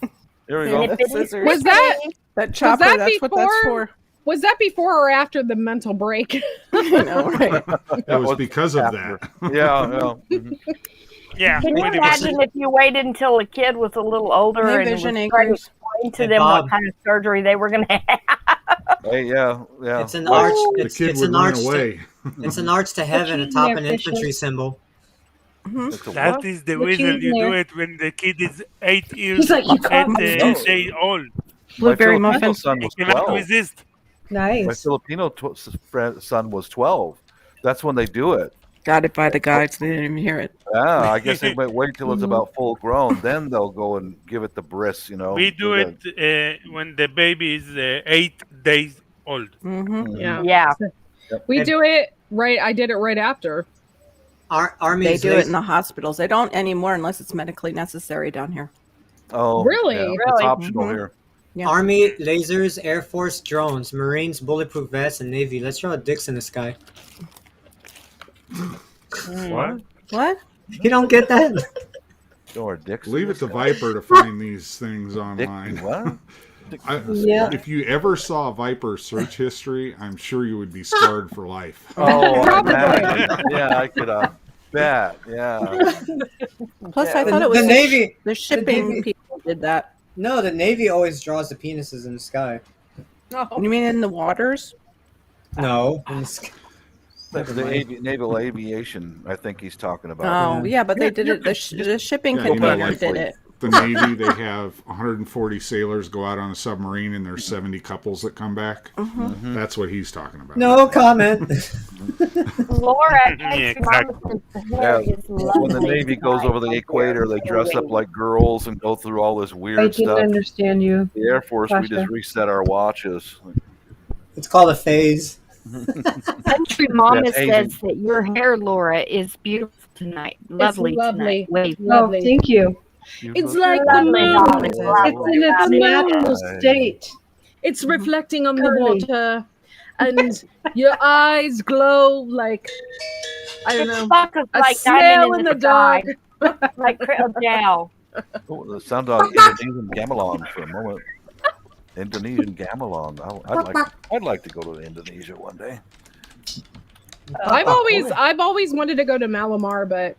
[SPEAKER 5] Here we go.
[SPEAKER 10] Scissors.
[SPEAKER 7] Was that
[SPEAKER 10] That chopper,
[SPEAKER 7] that
[SPEAKER 10] that's what that's
[SPEAKER 7] before?
[SPEAKER 10] for.
[SPEAKER 7] Was that before or after the mental break?
[SPEAKER 10] I know, right?
[SPEAKER 4] It was because of
[SPEAKER 5] after.
[SPEAKER 4] that.
[SPEAKER 5] Yeah. Mhm.
[SPEAKER 1] Yeah.
[SPEAKER 9] Can you
[SPEAKER 1] pretty much.
[SPEAKER 9] imagine if you waited until a kid was a little older
[SPEAKER 10] Hey,
[SPEAKER 9] and it was
[SPEAKER 10] Vision
[SPEAKER 9] trying to
[SPEAKER 10] Acres.
[SPEAKER 9] explain to
[SPEAKER 3] Hey,
[SPEAKER 9] them
[SPEAKER 3] Bob.
[SPEAKER 9] what kind of surgery they were going to have?
[SPEAKER 5] Hey, yeah.
[SPEAKER 3] It's an
[SPEAKER 5] Well,
[SPEAKER 3] arch.
[SPEAKER 4] The
[SPEAKER 3] It's,
[SPEAKER 4] kid
[SPEAKER 3] it's
[SPEAKER 4] would
[SPEAKER 3] an
[SPEAKER 4] run
[SPEAKER 3] arch.
[SPEAKER 4] away.
[SPEAKER 3] It's an arch to heaven
[SPEAKER 6] cheating
[SPEAKER 3] atop
[SPEAKER 6] there,
[SPEAKER 3] an
[SPEAKER 6] Fisher.
[SPEAKER 3] infantry symbol.
[SPEAKER 5] it's a
[SPEAKER 1] That
[SPEAKER 5] what?
[SPEAKER 1] is the
[SPEAKER 6] What
[SPEAKER 1] reason
[SPEAKER 6] you
[SPEAKER 1] you do
[SPEAKER 6] there?
[SPEAKER 1] it when the kid is 8 years
[SPEAKER 6] He's like, you caught me.
[SPEAKER 1] days old.
[SPEAKER 10] Blueberry
[SPEAKER 5] My Filipino
[SPEAKER 10] muffin.
[SPEAKER 5] son
[SPEAKER 1] You
[SPEAKER 5] was
[SPEAKER 1] cannot
[SPEAKER 5] 12.
[SPEAKER 1] resist.
[SPEAKER 5] My
[SPEAKER 6] Nice.
[SPEAKER 5] Filipino son was 12. That's when they do it.
[SPEAKER 10] Got it by the guides. They didn't even hear it.
[SPEAKER 5] Yeah, I guess they might wait till it's about full grown. Then they'll go and give it the bris, you know.
[SPEAKER 1] We do it when the baby is 8 days old.
[SPEAKER 10] Mm-hmm.
[SPEAKER 7] Yeah.
[SPEAKER 9] Yeah.
[SPEAKER 7] We
[SPEAKER 3] And-
[SPEAKER 7] do it right. I did it right after.
[SPEAKER 3] Army
[SPEAKER 10] They
[SPEAKER 3] is
[SPEAKER 10] do it
[SPEAKER 3] lazy.
[SPEAKER 10] in the hospitals. They don't anymore unless it's medically necessary down here.
[SPEAKER 5] Oh,
[SPEAKER 7] Really?
[SPEAKER 5] yeah, It's
[SPEAKER 9] Really?
[SPEAKER 5] optional
[SPEAKER 10] Mhm.
[SPEAKER 5] here.
[SPEAKER 10] Yeah.
[SPEAKER 3] Army, lasers, Air Force, drones, Marines, bulletproof vests, and Navy. Let's throw dicks in the sky.
[SPEAKER 1] What?
[SPEAKER 10] What?
[SPEAKER 3] You don't get that?
[SPEAKER 5] Or dicks.
[SPEAKER 4] Leave it to Viper to find these things
[SPEAKER 5] Dick,
[SPEAKER 4] online.
[SPEAKER 5] what?
[SPEAKER 6] Yeah.
[SPEAKER 4] If you ever saw Viper search history, I'm sure you would be scarred for life.
[SPEAKER 5] Oh, I
[SPEAKER 7] Probably.
[SPEAKER 5] imagine. Yeah, I could bet. Yeah.
[SPEAKER 10] Plus, I
[SPEAKER 3] The,
[SPEAKER 10] thought it
[SPEAKER 3] the
[SPEAKER 10] was
[SPEAKER 3] Navy.
[SPEAKER 10] the shipping
[SPEAKER 3] Navy-
[SPEAKER 10] people did that.
[SPEAKER 3] No, the Navy always draws the penises in the sky.
[SPEAKER 10] You mean in the waters?
[SPEAKER 3] No. In the sky.
[SPEAKER 5] Naval aviation, I think he's talking about.
[SPEAKER 10] Oh, yeah, but they did it. The shipping
[SPEAKER 4] Yeah, you know,
[SPEAKER 10] container
[SPEAKER 4] like-
[SPEAKER 10] did it.
[SPEAKER 4] the Navy, they have 140 sailors go out on a submarine, and there's 70 couples that come back. That's what he's talking about.
[SPEAKER 3] No comment.
[SPEAKER 9] Laura,
[SPEAKER 1] Yeah,
[SPEAKER 9] thanks,
[SPEAKER 1] exactly.
[SPEAKER 9] Mama, since the hair is
[SPEAKER 5] When the
[SPEAKER 9] lovely
[SPEAKER 5] Navy goes
[SPEAKER 9] tonight.
[SPEAKER 5] over the equator, they dress up like girls and go through all this
[SPEAKER 6] I
[SPEAKER 5] weird
[SPEAKER 6] didn't
[SPEAKER 5] stuff.
[SPEAKER 6] understand you.
[SPEAKER 5] The Air Force, we
[SPEAKER 6] Pasha.
[SPEAKER 5] just reset our watches.
[SPEAKER 3] It's called a phase.
[SPEAKER 9] Country Mama
[SPEAKER 5] That's
[SPEAKER 9] says that your hair, Laura, is beautiful tonight. Lovely,
[SPEAKER 7] lovely.
[SPEAKER 9] tonight. Wait,
[SPEAKER 6] Oh,
[SPEAKER 7] Lovely.
[SPEAKER 6] thank you.
[SPEAKER 7] It's like the
[SPEAKER 9] lovely,
[SPEAKER 7] moon.
[SPEAKER 9] darling.
[SPEAKER 6] It's
[SPEAKER 9] Lovely.
[SPEAKER 6] in its
[SPEAKER 9] Lovely.
[SPEAKER 6] natural state.
[SPEAKER 7] It's reflecting on the
[SPEAKER 6] Curly.
[SPEAKER 7] water, and your eyes glow like I don't
[SPEAKER 9] It
[SPEAKER 7] know,
[SPEAKER 9] sparkles
[SPEAKER 7] a
[SPEAKER 9] like
[SPEAKER 7] snail
[SPEAKER 9] diamond
[SPEAKER 7] in the dark.
[SPEAKER 9] like crystal gel.
[SPEAKER 5] Oh, it sounds like Indonesian gamelan for a moment. Indonesian gamelan. I'd like to go to Indonesia one day.
[SPEAKER 7] I've always wanted to go to Malamar, but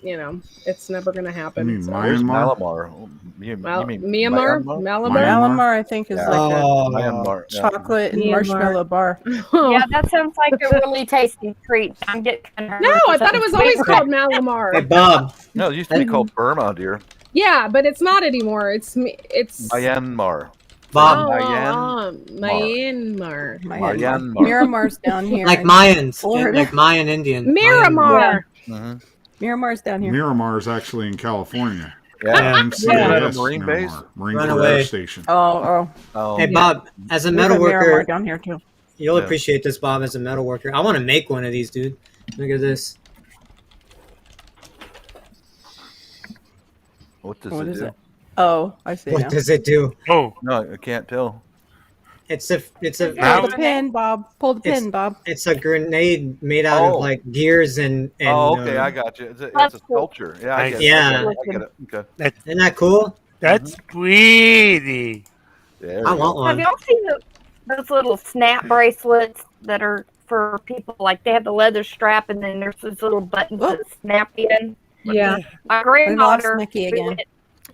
[SPEAKER 7] you know, it's never gonna happen.
[SPEAKER 4] You mean
[SPEAKER 7] so-
[SPEAKER 5] Where's
[SPEAKER 4] Myanmar?
[SPEAKER 5] Malamar? You
[SPEAKER 7] Mal-
[SPEAKER 5] mean
[SPEAKER 7] Myanmar?
[SPEAKER 5] Myanmar?
[SPEAKER 7] Malamar?
[SPEAKER 10] Malamar, I think, is
[SPEAKER 5] Yeah.
[SPEAKER 10] like
[SPEAKER 3] Oh,
[SPEAKER 5] Myanmar.
[SPEAKER 10] a chocolate and
[SPEAKER 6] Myanmar.
[SPEAKER 10] marshmallow bar.
[SPEAKER 9] Yeah, that sounds like a really tasty treat. I'm getting
[SPEAKER 7] No, I thought it was always called Malamar.
[SPEAKER 3] Hey, Bob.
[SPEAKER 5] No, it used to be called Burma, dear.
[SPEAKER 7] Yeah, but it's not anymore. It's
[SPEAKER 5] Myanmar.
[SPEAKER 3] Bob.
[SPEAKER 7] Myanmar.
[SPEAKER 5] Myanmar.
[SPEAKER 10] Miramar's down here.
[SPEAKER 3] Like
[SPEAKER 10] in
[SPEAKER 3] Mayans.
[SPEAKER 10] Florida.
[SPEAKER 3] Like Mayan Indian.
[SPEAKER 7] Miramar.
[SPEAKER 5] Mhm.
[SPEAKER 10] Miramar's down here.
[SPEAKER 4] Miramar is actually in California.
[SPEAKER 5] Yeah.
[SPEAKER 4] MCAS,
[SPEAKER 5] Yeah. Marine
[SPEAKER 4] Miramar,
[SPEAKER 5] base?
[SPEAKER 4] Marine
[SPEAKER 3] Run
[SPEAKER 4] Corps
[SPEAKER 3] away.
[SPEAKER 4] Air Station.
[SPEAKER 10] Oh.
[SPEAKER 5] Oh,
[SPEAKER 3] Hey,
[SPEAKER 10] Yeah.
[SPEAKER 3] Bob, as a
[SPEAKER 10] There's
[SPEAKER 3] metal
[SPEAKER 10] Miramar
[SPEAKER 3] worker,
[SPEAKER 10] down here too.
[SPEAKER 3] you'll
[SPEAKER 5] Yeah.
[SPEAKER 3] appreciate this, Bob, as a metal worker. I want to make one of these, dude. Look at this.
[SPEAKER 5] what does
[SPEAKER 10] What
[SPEAKER 5] it
[SPEAKER 10] is
[SPEAKER 5] do?
[SPEAKER 10] it? Oh, I see now.
[SPEAKER 3] What does it do?
[SPEAKER 1] Oh,
[SPEAKER 5] No, I can't tell.
[SPEAKER 3] It's a
[SPEAKER 1] Now-
[SPEAKER 10] Pull the pin, Bob. Pull the
[SPEAKER 3] It's-
[SPEAKER 10] pin, Bob.
[SPEAKER 3] it's a grenade made out
[SPEAKER 5] Oh.
[SPEAKER 3] of like gears and
[SPEAKER 5] Oh, okay,
[SPEAKER 3] uh,
[SPEAKER 5] I got you. It's a
[SPEAKER 9] That's cool.
[SPEAKER 5] sculpture. Yeah, I get it.
[SPEAKER 3] Yeah.
[SPEAKER 5] I get it. Okay.
[SPEAKER 3] isn't that cool?
[SPEAKER 1] that's pretty.
[SPEAKER 5] There
[SPEAKER 3] I
[SPEAKER 5] we
[SPEAKER 3] want
[SPEAKER 5] go.
[SPEAKER 9] Have
[SPEAKER 3] one.
[SPEAKER 9] y'all seen those little snap bracelets that are for people? Like they have the leather strap, and then there's those little buttons
[SPEAKER 10] Oh.
[SPEAKER 9] that snap in.
[SPEAKER 6] Yeah.
[SPEAKER 9] My
[SPEAKER 10] We lost
[SPEAKER 9] granddaughter,
[SPEAKER 10] Nikki
[SPEAKER 9] we
[SPEAKER 10] again.
[SPEAKER 9] went-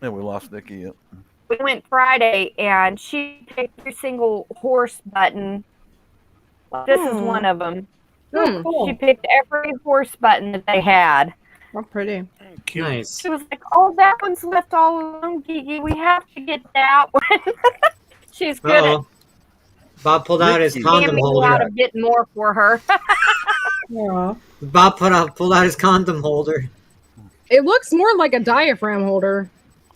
[SPEAKER 5] And we lost Nikki. Yep.
[SPEAKER 9] we went Friday, and she picked every single horse button. This is one of them.
[SPEAKER 7] Hmm.
[SPEAKER 9] She picked every horse button that they had.
[SPEAKER 10] Oh, pretty.
[SPEAKER 1] Cute.
[SPEAKER 3] Nice.
[SPEAKER 9] She was like, "Oh, that one's left all alone, Gigi. We have to get that one." She's good at
[SPEAKER 3] Uh-oh. Bob pulled out his
[SPEAKER 5] Mickey.
[SPEAKER 3] condom
[SPEAKER 9] jamming out
[SPEAKER 3] holder.
[SPEAKER 9] a bit more for her.
[SPEAKER 6] Aw.
[SPEAKER 3] Bob pulled out his condom holder.
[SPEAKER 7] It looks more like a diaphragm holder.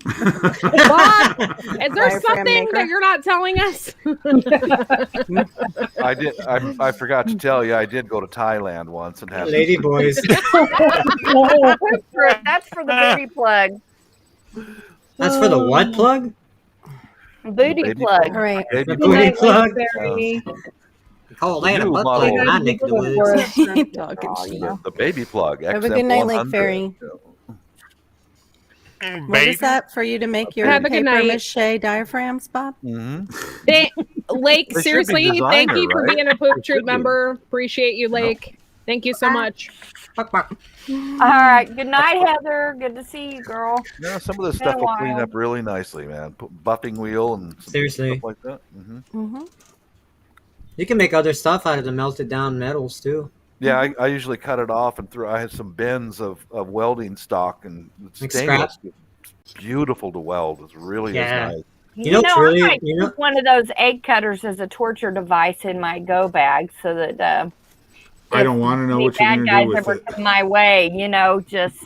[SPEAKER 7] Bob, is there
[SPEAKER 10] Diaphragm
[SPEAKER 7] something
[SPEAKER 10] maker.
[SPEAKER 7] that you're not telling us?
[SPEAKER 5] I did. I forgot to tell you. I did go to Thailand once and have.
[SPEAKER 3] Lady boys.
[SPEAKER 9] That's for the booty plug.
[SPEAKER 3] That's for the what plug?
[SPEAKER 9] Booty
[SPEAKER 5] Baby
[SPEAKER 9] plug.
[SPEAKER 10] All right.
[SPEAKER 5] Baby
[SPEAKER 3] The booty
[SPEAKER 6] Night,
[SPEAKER 3] plug.
[SPEAKER 6] Fairy.
[SPEAKER 3] Call that a
[SPEAKER 5] New
[SPEAKER 3] butt
[SPEAKER 5] model.
[SPEAKER 3] plug in my neck of the woods.
[SPEAKER 10] Talking shit.
[SPEAKER 5] The baby plug.
[SPEAKER 10] Have a good night, Lake
[SPEAKER 5] XM100.
[SPEAKER 10] Fairy.
[SPEAKER 1] Mm,
[SPEAKER 10] What
[SPEAKER 1] baby.
[SPEAKER 10] is that for you to make your
[SPEAKER 7] Have a good
[SPEAKER 10] paper
[SPEAKER 7] night.
[SPEAKER 10] mache diaphragms, Bob?
[SPEAKER 5] Mhm.
[SPEAKER 7] Lake,
[SPEAKER 5] They should be
[SPEAKER 7] seriously, thank
[SPEAKER 5] designer,
[SPEAKER 7] you for
[SPEAKER 5] right?
[SPEAKER 7] being a Poop
[SPEAKER 5] They
[SPEAKER 7] Troop
[SPEAKER 5] should be.
[SPEAKER 7] member. Appreciate you, Lake. Thank you so much.
[SPEAKER 9] All right. Good night, Heather. Good to see you, girl.
[SPEAKER 5] Yeah, some of this
[SPEAKER 9] Been a
[SPEAKER 5] stuff will clean
[SPEAKER 9] while.
[SPEAKER 5] up really nicely, man. Put buffing wheel and some
[SPEAKER 3] Seriously.
[SPEAKER 5] stuff like that. Hmm.
[SPEAKER 10] Mm-hmm.
[SPEAKER 3] You can make other stuff out of the melted down metals too.
[SPEAKER 5] Yeah, I usually cut it off and throw. I had some bins of welding stock and
[SPEAKER 3] Like
[SPEAKER 5] stainless. It's beautiful to weld. It's really
[SPEAKER 3] Yeah.
[SPEAKER 5] is nice.
[SPEAKER 3] You know what's
[SPEAKER 9] I
[SPEAKER 3] really-
[SPEAKER 9] might
[SPEAKER 3] you know-
[SPEAKER 9] keep one of those egg cutters as a torture device in my go bag so that
[SPEAKER 4] I don't want to know
[SPEAKER 9] any
[SPEAKER 4] what you're
[SPEAKER 9] bad
[SPEAKER 4] going to
[SPEAKER 9] guys
[SPEAKER 4] do with
[SPEAKER 9] ever
[SPEAKER 4] it.
[SPEAKER 9] come my way, just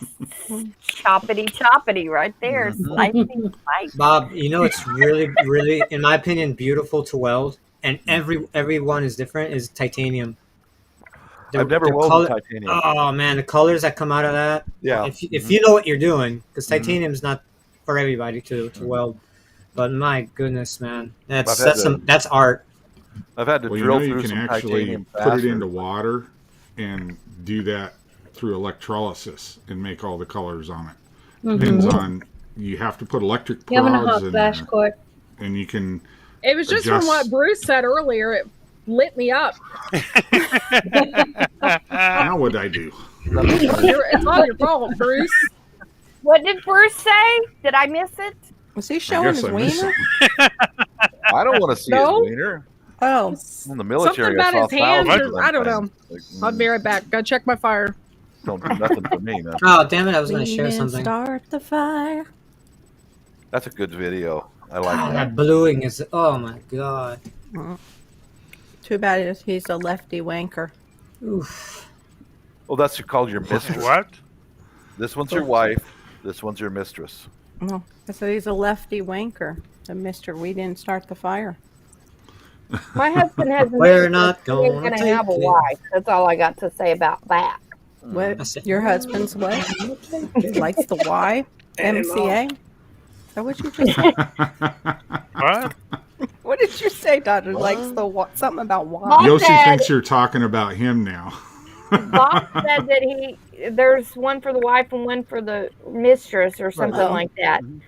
[SPEAKER 9] choppity right there. Slicey, slice.
[SPEAKER 3] Bob, you know it's really, really, in my opinion, beautiful to weld, and every one is different. Is titanium.
[SPEAKER 5] I've never
[SPEAKER 3] the
[SPEAKER 5] welded
[SPEAKER 3] color-
[SPEAKER 5] titanium.
[SPEAKER 3] Oh man, the colors that come out of that.
[SPEAKER 5] Yeah.
[SPEAKER 3] If you know what you're doing, because titanium's not for everybody to weld. But my goodness, man,
[SPEAKER 5] I've had
[SPEAKER 3] that's art.
[SPEAKER 5] I've had to
[SPEAKER 4] Well,
[SPEAKER 5] drill
[SPEAKER 4] you
[SPEAKER 5] through
[SPEAKER 4] can
[SPEAKER 5] some
[SPEAKER 4] actually
[SPEAKER 5] titanium
[SPEAKER 4] put
[SPEAKER 5] faster.
[SPEAKER 4] it into water and do that through electrolysis and make all the colors on it. Depends on, you have to put electric
[SPEAKER 6] You having a
[SPEAKER 4] prods
[SPEAKER 6] hot
[SPEAKER 4] in
[SPEAKER 6] flash,
[SPEAKER 4] there,
[SPEAKER 6] Court?
[SPEAKER 4] and you can.
[SPEAKER 7] It was just from
[SPEAKER 4] Adjust.
[SPEAKER 7] what Bruce said earlier. It lit me up.
[SPEAKER 4] Now what I do?
[SPEAKER 7] It's all your fault, Bruce.
[SPEAKER 9] What did Bruce say? Did I miss it?
[SPEAKER 10] Was he
[SPEAKER 4] I
[SPEAKER 10] showing
[SPEAKER 4] guess
[SPEAKER 10] his
[SPEAKER 4] I missed
[SPEAKER 10] wiener?
[SPEAKER 5] I don't want to see
[SPEAKER 7] No.
[SPEAKER 5] his wiener.
[SPEAKER 10] Oh,
[SPEAKER 5] In the military,
[SPEAKER 7] Something about
[SPEAKER 5] I saw
[SPEAKER 7] his hands
[SPEAKER 5] thousands
[SPEAKER 7] or-
[SPEAKER 5] of
[SPEAKER 7] I don't
[SPEAKER 5] them things.
[SPEAKER 7] I'll be right back. Go check my fire.
[SPEAKER 5] Don't do nothing for me, man.
[SPEAKER 3] Oh damn it! I was going to
[SPEAKER 10] we
[SPEAKER 3] share
[SPEAKER 10] didn't
[SPEAKER 3] something.
[SPEAKER 10] start the fire.
[SPEAKER 5] That's a good video. I
[SPEAKER 3] Oh,
[SPEAKER 5] like that.
[SPEAKER 3] that bluing is. Oh my god.
[SPEAKER 10] Too bad he's a lefty wanker.
[SPEAKER 3] Oof.
[SPEAKER 5] Well, that's called your mistress.
[SPEAKER 1] What?
[SPEAKER 5] This one's your wife. This one's your mistress.
[SPEAKER 10] No, I said he's a lefty wanker. The Mister, we didn't start the fire.
[SPEAKER 9] My husband has a
[SPEAKER 3] We're
[SPEAKER 9] mistress,
[SPEAKER 3] not
[SPEAKER 9] he ain't
[SPEAKER 3] gonna
[SPEAKER 9] gonna
[SPEAKER 3] take
[SPEAKER 9] have a
[SPEAKER 3] it.
[SPEAKER 9] wife. That's all I got to say about that.
[SPEAKER 3] I
[SPEAKER 10] What?
[SPEAKER 3] said-
[SPEAKER 10] Your husband's what? He likes the Y? MCA? Is that what you just said?
[SPEAKER 1] What?
[SPEAKER 10] What did you say, Dodger? Likes the Y? Something about Y.
[SPEAKER 9] Bob
[SPEAKER 4] Yoshi
[SPEAKER 9] said-
[SPEAKER 4] thinks you're talking about him now.
[SPEAKER 9] Bob said that there's one for the wife and one for the mistress or something
[SPEAKER 10] Right.
[SPEAKER 9] like that. And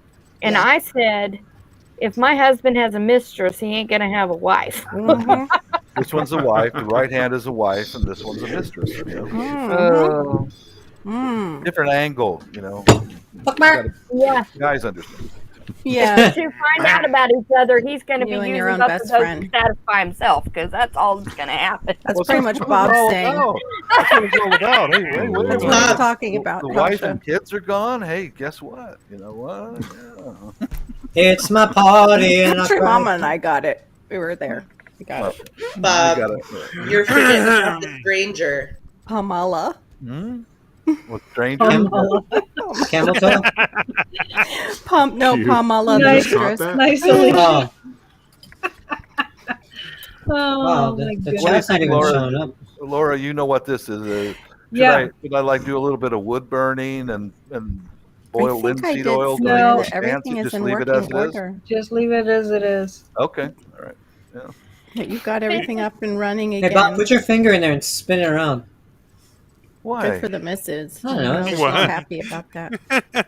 [SPEAKER 10] Yeah.
[SPEAKER 9] I said, if my husband has a mistress, he ain't gonna have a wife.
[SPEAKER 10] Mhm.
[SPEAKER 5] This one's a wife. The right hand is a wife, and this one's a mistress. You know?
[SPEAKER 10] Mhm.
[SPEAKER 9] Oh.
[SPEAKER 10] Mm.
[SPEAKER 5] Different angle. You know,
[SPEAKER 2] Bookmark.
[SPEAKER 9] Yeah.
[SPEAKER 5] guys understand.
[SPEAKER 10] Yeah.
[SPEAKER 9] To find out about each other, he's gonna be
[SPEAKER 10] You and
[SPEAKER 9] using
[SPEAKER 10] your own
[SPEAKER 9] both
[SPEAKER 10] best
[SPEAKER 9] of those
[SPEAKER 10] friend.
[SPEAKER 9] to satisfy himself, because that's all that's gonna happen.
[SPEAKER 10] That's pretty much Bob's saying.
[SPEAKER 5] That's what it's all about. Hey, wait a
[SPEAKER 10] That's what
[SPEAKER 5] minute.
[SPEAKER 10] we're talking about.
[SPEAKER 5] The wife
[SPEAKER 10] Tasha.
[SPEAKER 5] and kids are gone. Hey, guess what? You know what? Yeah.
[SPEAKER 3] It's my party and I
[SPEAKER 10] Country
[SPEAKER 3] cry.
[SPEAKER 10] Mama and I got it. We were there. We got it.
[SPEAKER 8] Bob,
[SPEAKER 5] You gotta-
[SPEAKER 8] you're forgetting about the stranger.
[SPEAKER 10] Pamela.
[SPEAKER 5] Hmm? With strangers?
[SPEAKER 10] Pamela.
[SPEAKER 3] Camel toe?
[SPEAKER 4] You-
[SPEAKER 10] Pamela
[SPEAKER 4] you just caught
[SPEAKER 10] mistress.
[SPEAKER 4] that?
[SPEAKER 6] Nice, Alicia.
[SPEAKER 3] Oh,
[SPEAKER 6] Oh,
[SPEAKER 3] wow.
[SPEAKER 6] my
[SPEAKER 3] The
[SPEAKER 6] goodness.
[SPEAKER 3] chat's not even
[SPEAKER 5] Laura.
[SPEAKER 3] showing up.
[SPEAKER 5] Laura, you know what this is.
[SPEAKER 6] Yeah.
[SPEAKER 5] Should I like do a little bit of wood burning and boil
[SPEAKER 10] I think I
[SPEAKER 5] linseed
[SPEAKER 10] did
[SPEAKER 5] oil?
[SPEAKER 10] see
[SPEAKER 6] No.
[SPEAKER 10] that
[SPEAKER 5] Fancy,
[SPEAKER 10] everything is
[SPEAKER 5] just
[SPEAKER 10] in
[SPEAKER 5] leave it
[SPEAKER 10] working
[SPEAKER 5] as it is?
[SPEAKER 10] order.
[SPEAKER 6] Just leave it as it is.
[SPEAKER 5] Okay, all right.
[SPEAKER 10] Yeah, you got everything up and running
[SPEAKER 3] Hey,
[SPEAKER 10] again.
[SPEAKER 3] Bob, put your finger in there and spin it around.
[SPEAKER 5] Why?
[SPEAKER 10] Good for the missus.
[SPEAKER 3] I don't know.
[SPEAKER 10] She's
[SPEAKER 1] What?
[SPEAKER 10] happy about that.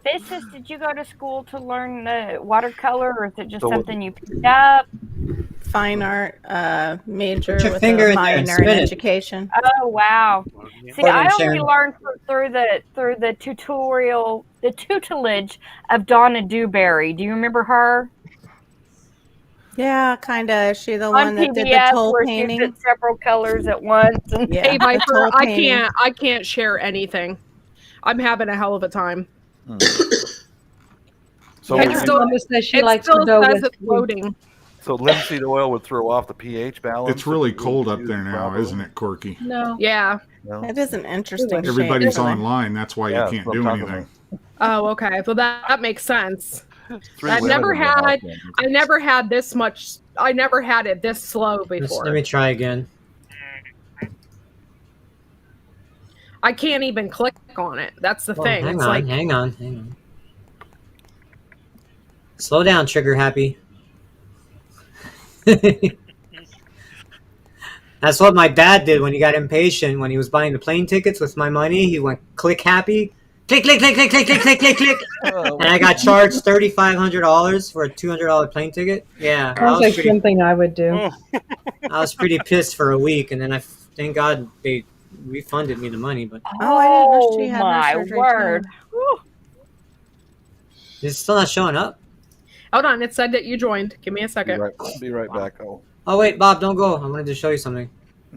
[SPEAKER 9] Vicious, did you go to school to learn the watercolor, or is it just
[SPEAKER 5] So-
[SPEAKER 9] something you picked up?
[SPEAKER 10] Fine art major
[SPEAKER 3] Put your
[SPEAKER 10] with
[SPEAKER 3] finger
[SPEAKER 10] a
[SPEAKER 3] in there and
[SPEAKER 10] minor in
[SPEAKER 3] spin it.
[SPEAKER 10] education.
[SPEAKER 9] Oh wow! See,
[SPEAKER 3] Pardon,
[SPEAKER 9] I only
[SPEAKER 3] Sharon.
[SPEAKER 9] learned through the tutelage of Donna Dewberry. Do you remember her
[SPEAKER 10] Yeah, kind of. She the
[SPEAKER 9] on
[SPEAKER 10] one that did the
[SPEAKER 9] PBS
[SPEAKER 10] toll
[SPEAKER 9] where she
[SPEAKER 10] painting.
[SPEAKER 9] did several colors at once? And
[SPEAKER 10] Yeah,
[SPEAKER 7] Hey,
[SPEAKER 10] the
[SPEAKER 7] Viper,
[SPEAKER 10] toll
[SPEAKER 7] I
[SPEAKER 10] painting.
[SPEAKER 7] can't share anything. I'm having a hell of a time.
[SPEAKER 5] So,
[SPEAKER 7] It's
[SPEAKER 6] Yeah,
[SPEAKER 7] still-
[SPEAKER 6] Mama says she
[SPEAKER 7] it
[SPEAKER 6] likes
[SPEAKER 7] still
[SPEAKER 6] to go
[SPEAKER 7] says
[SPEAKER 6] with
[SPEAKER 7] it's loading.
[SPEAKER 5] so linseed oil would throw off the pH balance.
[SPEAKER 4] It's really
[SPEAKER 5] if you
[SPEAKER 4] cold up
[SPEAKER 5] use
[SPEAKER 4] there
[SPEAKER 5] it
[SPEAKER 4] now,
[SPEAKER 5] properly?
[SPEAKER 4] isn't it, Corky?
[SPEAKER 6] No.
[SPEAKER 7] Yeah.
[SPEAKER 5] No?
[SPEAKER 10] It is an interesting
[SPEAKER 4] Everybody's
[SPEAKER 10] shape.
[SPEAKER 4] online. That's why
[SPEAKER 5] Yeah,
[SPEAKER 4] you can't
[SPEAKER 5] that's
[SPEAKER 4] do
[SPEAKER 5] what I'm talking
[SPEAKER 4] anything.
[SPEAKER 7] Oh, okay. Well, that makes sense.
[SPEAKER 5] Three
[SPEAKER 7] I've
[SPEAKER 5] women
[SPEAKER 7] never
[SPEAKER 5] in the house,
[SPEAKER 7] had-
[SPEAKER 5] man.
[SPEAKER 7] I never had this much. I never had it this slow before.
[SPEAKER 3] Let me try again.
[SPEAKER 7] I can't even click on it. That's the
[SPEAKER 3] Well,
[SPEAKER 7] thing.
[SPEAKER 3] hang
[SPEAKER 7] It's
[SPEAKER 3] on,
[SPEAKER 7] like
[SPEAKER 3] hang on. Slow down, Trigger Happy. That's what my dad did when he got impatient. When he was buying the plane tickets with my money, he went click happy. Click, click, click, click, click, click, click, click, click.
[SPEAKER 5] Oh,
[SPEAKER 3] And I got charged $3,500 for a $200 plane ticket. Yeah,
[SPEAKER 6] Sounds like something I would do.
[SPEAKER 3] I was pretty pissed for a week, and then thank God they refunded me the money. But
[SPEAKER 10] Oh, I didn't know she had her
[SPEAKER 9] my
[SPEAKER 10] surgery,
[SPEAKER 9] word!
[SPEAKER 10] too.
[SPEAKER 3] it's still not showing up.
[SPEAKER 7] hold on. It said that you joined. Give me a
[SPEAKER 5] Be
[SPEAKER 7] second.
[SPEAKER 5] right back.
[SPEAKER 3] Oh wait, Bob, don't go. I wanted to show you something.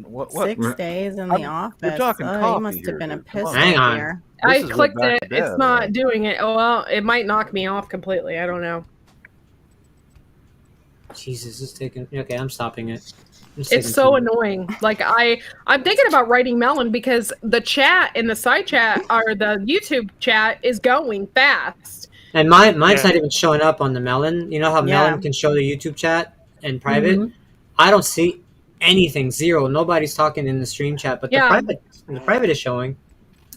[SPEAKER 5] What?
[SPEAKER 10] 6 days in the office.
[SPEAKER 5] talking
[SPEAKER 10] Oh,
[SPEAKER 5] coffee
[SPEAKER 10] you must
[SPEAKER 5] here,
[SPEAKER 10] have been a
[SPEAKER 5] dude. Come
[SPEAKER 10] piss
[SPEAKER 5] on.
[SPEAKER 3] Hang on.
[SPEAKER 10] here.
[SPEAKER 7] I
[SPEAKER 5] This is
[SPEAKER 7] clicked
[SPEAKER 5] back
[SPEAKER 7] it.
[SPEAKER 5] to
[SPEAKER 7] It's
[SPEAKER 5] bed,
[SPEAKER 7] not
[SPEAKER 5] right?
[SPEAKER 7] doing it. Oh, well, it might knock me off completely. I don't know.
[SPEAKER 3] Jesus, it's taking. Okay, I'm stopping it. It's taking
[SPEAKER 7] It's so
[SPEAKER 3] too-
[SPEAKER 7] annoying. Like I'm thinking about writing Melon because the chat in the side chat or the YouTube chat is going fast.
[SPEAKER 3] And mine's
[SPEAKER 1] Yeah.
[SPEAKER 3] not even showing up on the Melon. You know how
[SPEAKER 10] Yeah.
[SPEAKER 3] Melon can show the YouTube chat in private?
[SPEAKER 6] Mhm.
[SPEAKER 3] I don't see anything. Zero. Nobody's talking in the stream chat, but
[SPEAKER 7] Yeah.
[SPEAKER 3] the private is showing.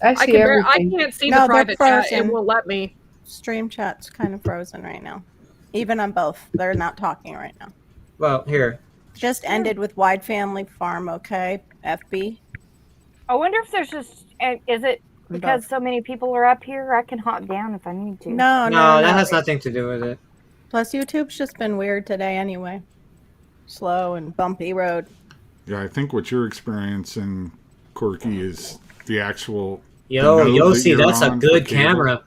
[SPEAKER 6] I
[SPEAKER 7] I
[SPEAKER 6] see
[SPEAKER 7] I
[SPEAKER 6] everything.
[SPEAKER 7] can't see
[SPEAKER 10] No,
[SPEAKER 7] the
[SPEAKER 10] they're
[SPEAKER 7] private chat. It
[SPEAKER 10] frozen.
[SPEAKER 7] won't let me.
[SPEAKER 10] Stream chat's kind of frozen right now. Even on both. They're not talking right now.
[SPEAKER 3] Well, here.
[SPEAKER 10] Just ended with Wide Family Farm, okay? FB.
[SPEAKER 9] I wonder if there's just is it because so many people are up here? I can hop down if I need to.
[SPEAKER 10] No,
[SPEAKER 3] No, that has nothing to do with it.
[SPEAKER 10] Plus, YouTube's just been weird today anyway. Slow and bumpy road.
[SPEAKER 4] Yeah, I think what you're experiencing, Corky, is the actual.
[SPEAKER 3] Yo,
[SPEAKER 4] node
[SPEAKER 3] Yossi,
[SPEAKER 4] that you're
[SPEAKER 3] that's a
[SPEAKER 4] on
[SPEAKER 3] good
[SPEAKER 4] for cable.
[SPEAKER 3] camera.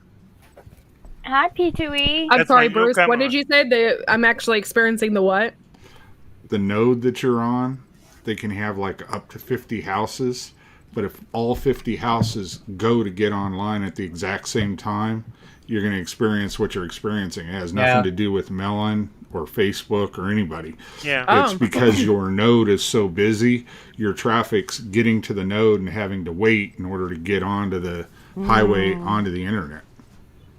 [SPEAKER 9] Hi, P2E.
[SPEAKER 7] I'm
[SPEAKER 1] That's
[SPEAKER 7] sorry,
[SPEAKER 1] my new
[SPEAKER 7] Bruce. What
[SPEAKER 1] camera.
[SPEAKER 7] did you say? I'm actually experiencing the what?
[SPEAKER 4] The node that you're on, they can have like up to 50 houses. But if all 50 houses go to get online at the exact same time, you're going to experience what you're experiencing. It has nothing
[SPEAKER 3] Yeah.
[SPEAKER 4] to do with Melon or Facebook or anybody.
[SPEAKER 1] Yeah.
[SPEAKER 4] It's because your node is so busy, your traffic's getting to the node and having to wait in order to get onto the highway, onto the internet.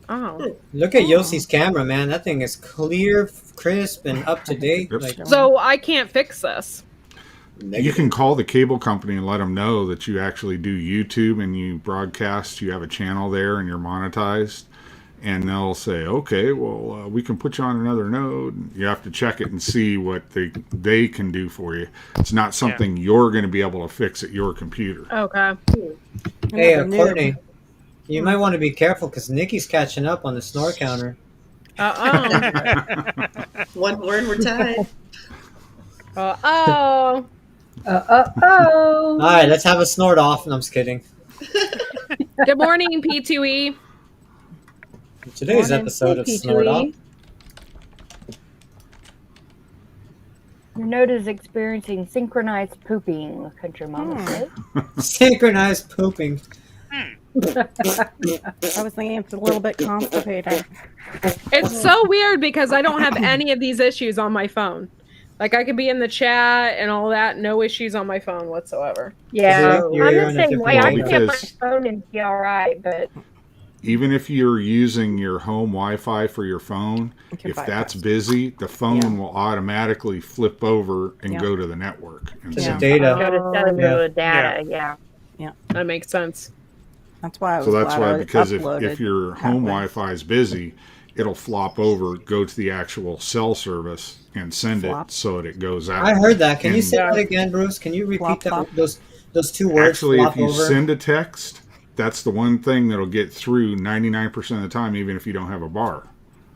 [SPEAKER 7] Oh.
[SPEAKER 3] Look at Yossi's camera, man. That thing is clear, crisp, and up to date.
[SPEAKER 4] Yep.
[SPEAKER 3] Like,
[SPEAKER 7] So I can't fix this.
[SPEAKER 4] You can call the cable company and let them know that you actually do YouTube and you broadcast, you have a channel there and you're monetized. And they'll say, okay, well, we can put you on another node. You have to check it and see what they can do for you. It's not something you're going to be able to fix at your computer.
[SPEAKER 7] Okay.
[SPEAKER 3] hey,
[SPEAKER 10] never knew.
[SPEAKER 3] Courtney, you might want to be careful because Nikki's catching up on the snore counter.
[SPEAKER 8] One word, we're tied.
[SPEAKER 7] Oh.
[SPEAKER 3] All right, let's have a snort off. No, I'm just kidding.
[SPEAKER 7] Good morning, P2E.
[SPEAKER 3] Today's
[SPEAKER 6] Morning,
[SPEAKER 3] episode of
[SPEAKER 6] P2E.
[SPEAKER 3] Snort Off.
[SPEAKER 9] Your node is experiencing synchronized pooping, Country Mama says.
[SPEAKER 3] Synchronized pooping.
[SPEAKER 10] I was thinking it's a little bit constipated.
[SPEAKER 7] It's so weird because I don't have any of these issues on my phone. Like I could be in the chat and all that, no issues on my phone whatsoever.
[SPEAKER 9] Yeah,
[SPEAKER 3] You're
[SPEAKER 9] I'm
[SPEAKER 3] on
[SPEAKER 9] the
[SPEAKER 3] a
[SPEAKER 9] same way.
[SPEAKER 3] different
[SPEAKER 9] I
[SPEAKER 4] level.
[SPEAKER 9] can get my
[SPEAKER 4] Because-
[SPEAKER 9] phone and be all right, but
[SPEAKER 4] Even if you're using your home Wi-Fi for your phone,
[SPEAKER 10] You can
[SPEAKER 4] if
[SPEAKER 10] bypass
[SPEAKER 4] that's
[SPEAKER 10] it.
[SPEAKER 4] busy, the phone
[SPEAKER 10] Yeah.
[SPEAKER 4] will automatically flip over and
[SPEAKER 10] Yeah.
[SPEAKER 4] go to the network. And
[SPEAKER 3] To the
[SPEAKER 4] send-
[SPEAKER 3] data.
[SPEAKER 9] go to cellular data. Yeah.
[SPEAKER 7] That makes sense.
[SPEAKER 10] That's why I was
[SPEAKER 4] So that's
[SPEAKER 10] glad
[SPEAKER 4] why,
[SPEAKER 10] I
[SPEAKER 4] because if
[SPEAKER 10] uploaded
[SPEAKER 4] your home
[SPEAKER 10] that way.
[SPEAKER 4] Wi-Fi is busy, it'll flop over, go to the actual cell service, and send
[SPEAKER 10] Flop.
[SPEAKER 4] it so that it goes out.
[SPEAKER 3] I heard that. Can you
[SPEAKER 4] And-
[SPEAKER 3] say that again, Bruce? Can you repeat
[SPEAKER 10] Flop,
[SPEAKER 3] that?
[SPEAKER 10] flop.
[SPEAKER 3] Those two words.
[SPEAKER 4] Actually,
[SPEAKER 3] flop
[SPEAKER 4] if you
[SPEAKER 3] over?
[SPEAKER 4] send a text, that's the one thing that'll get through 99% of the time, even if you don't have a bar.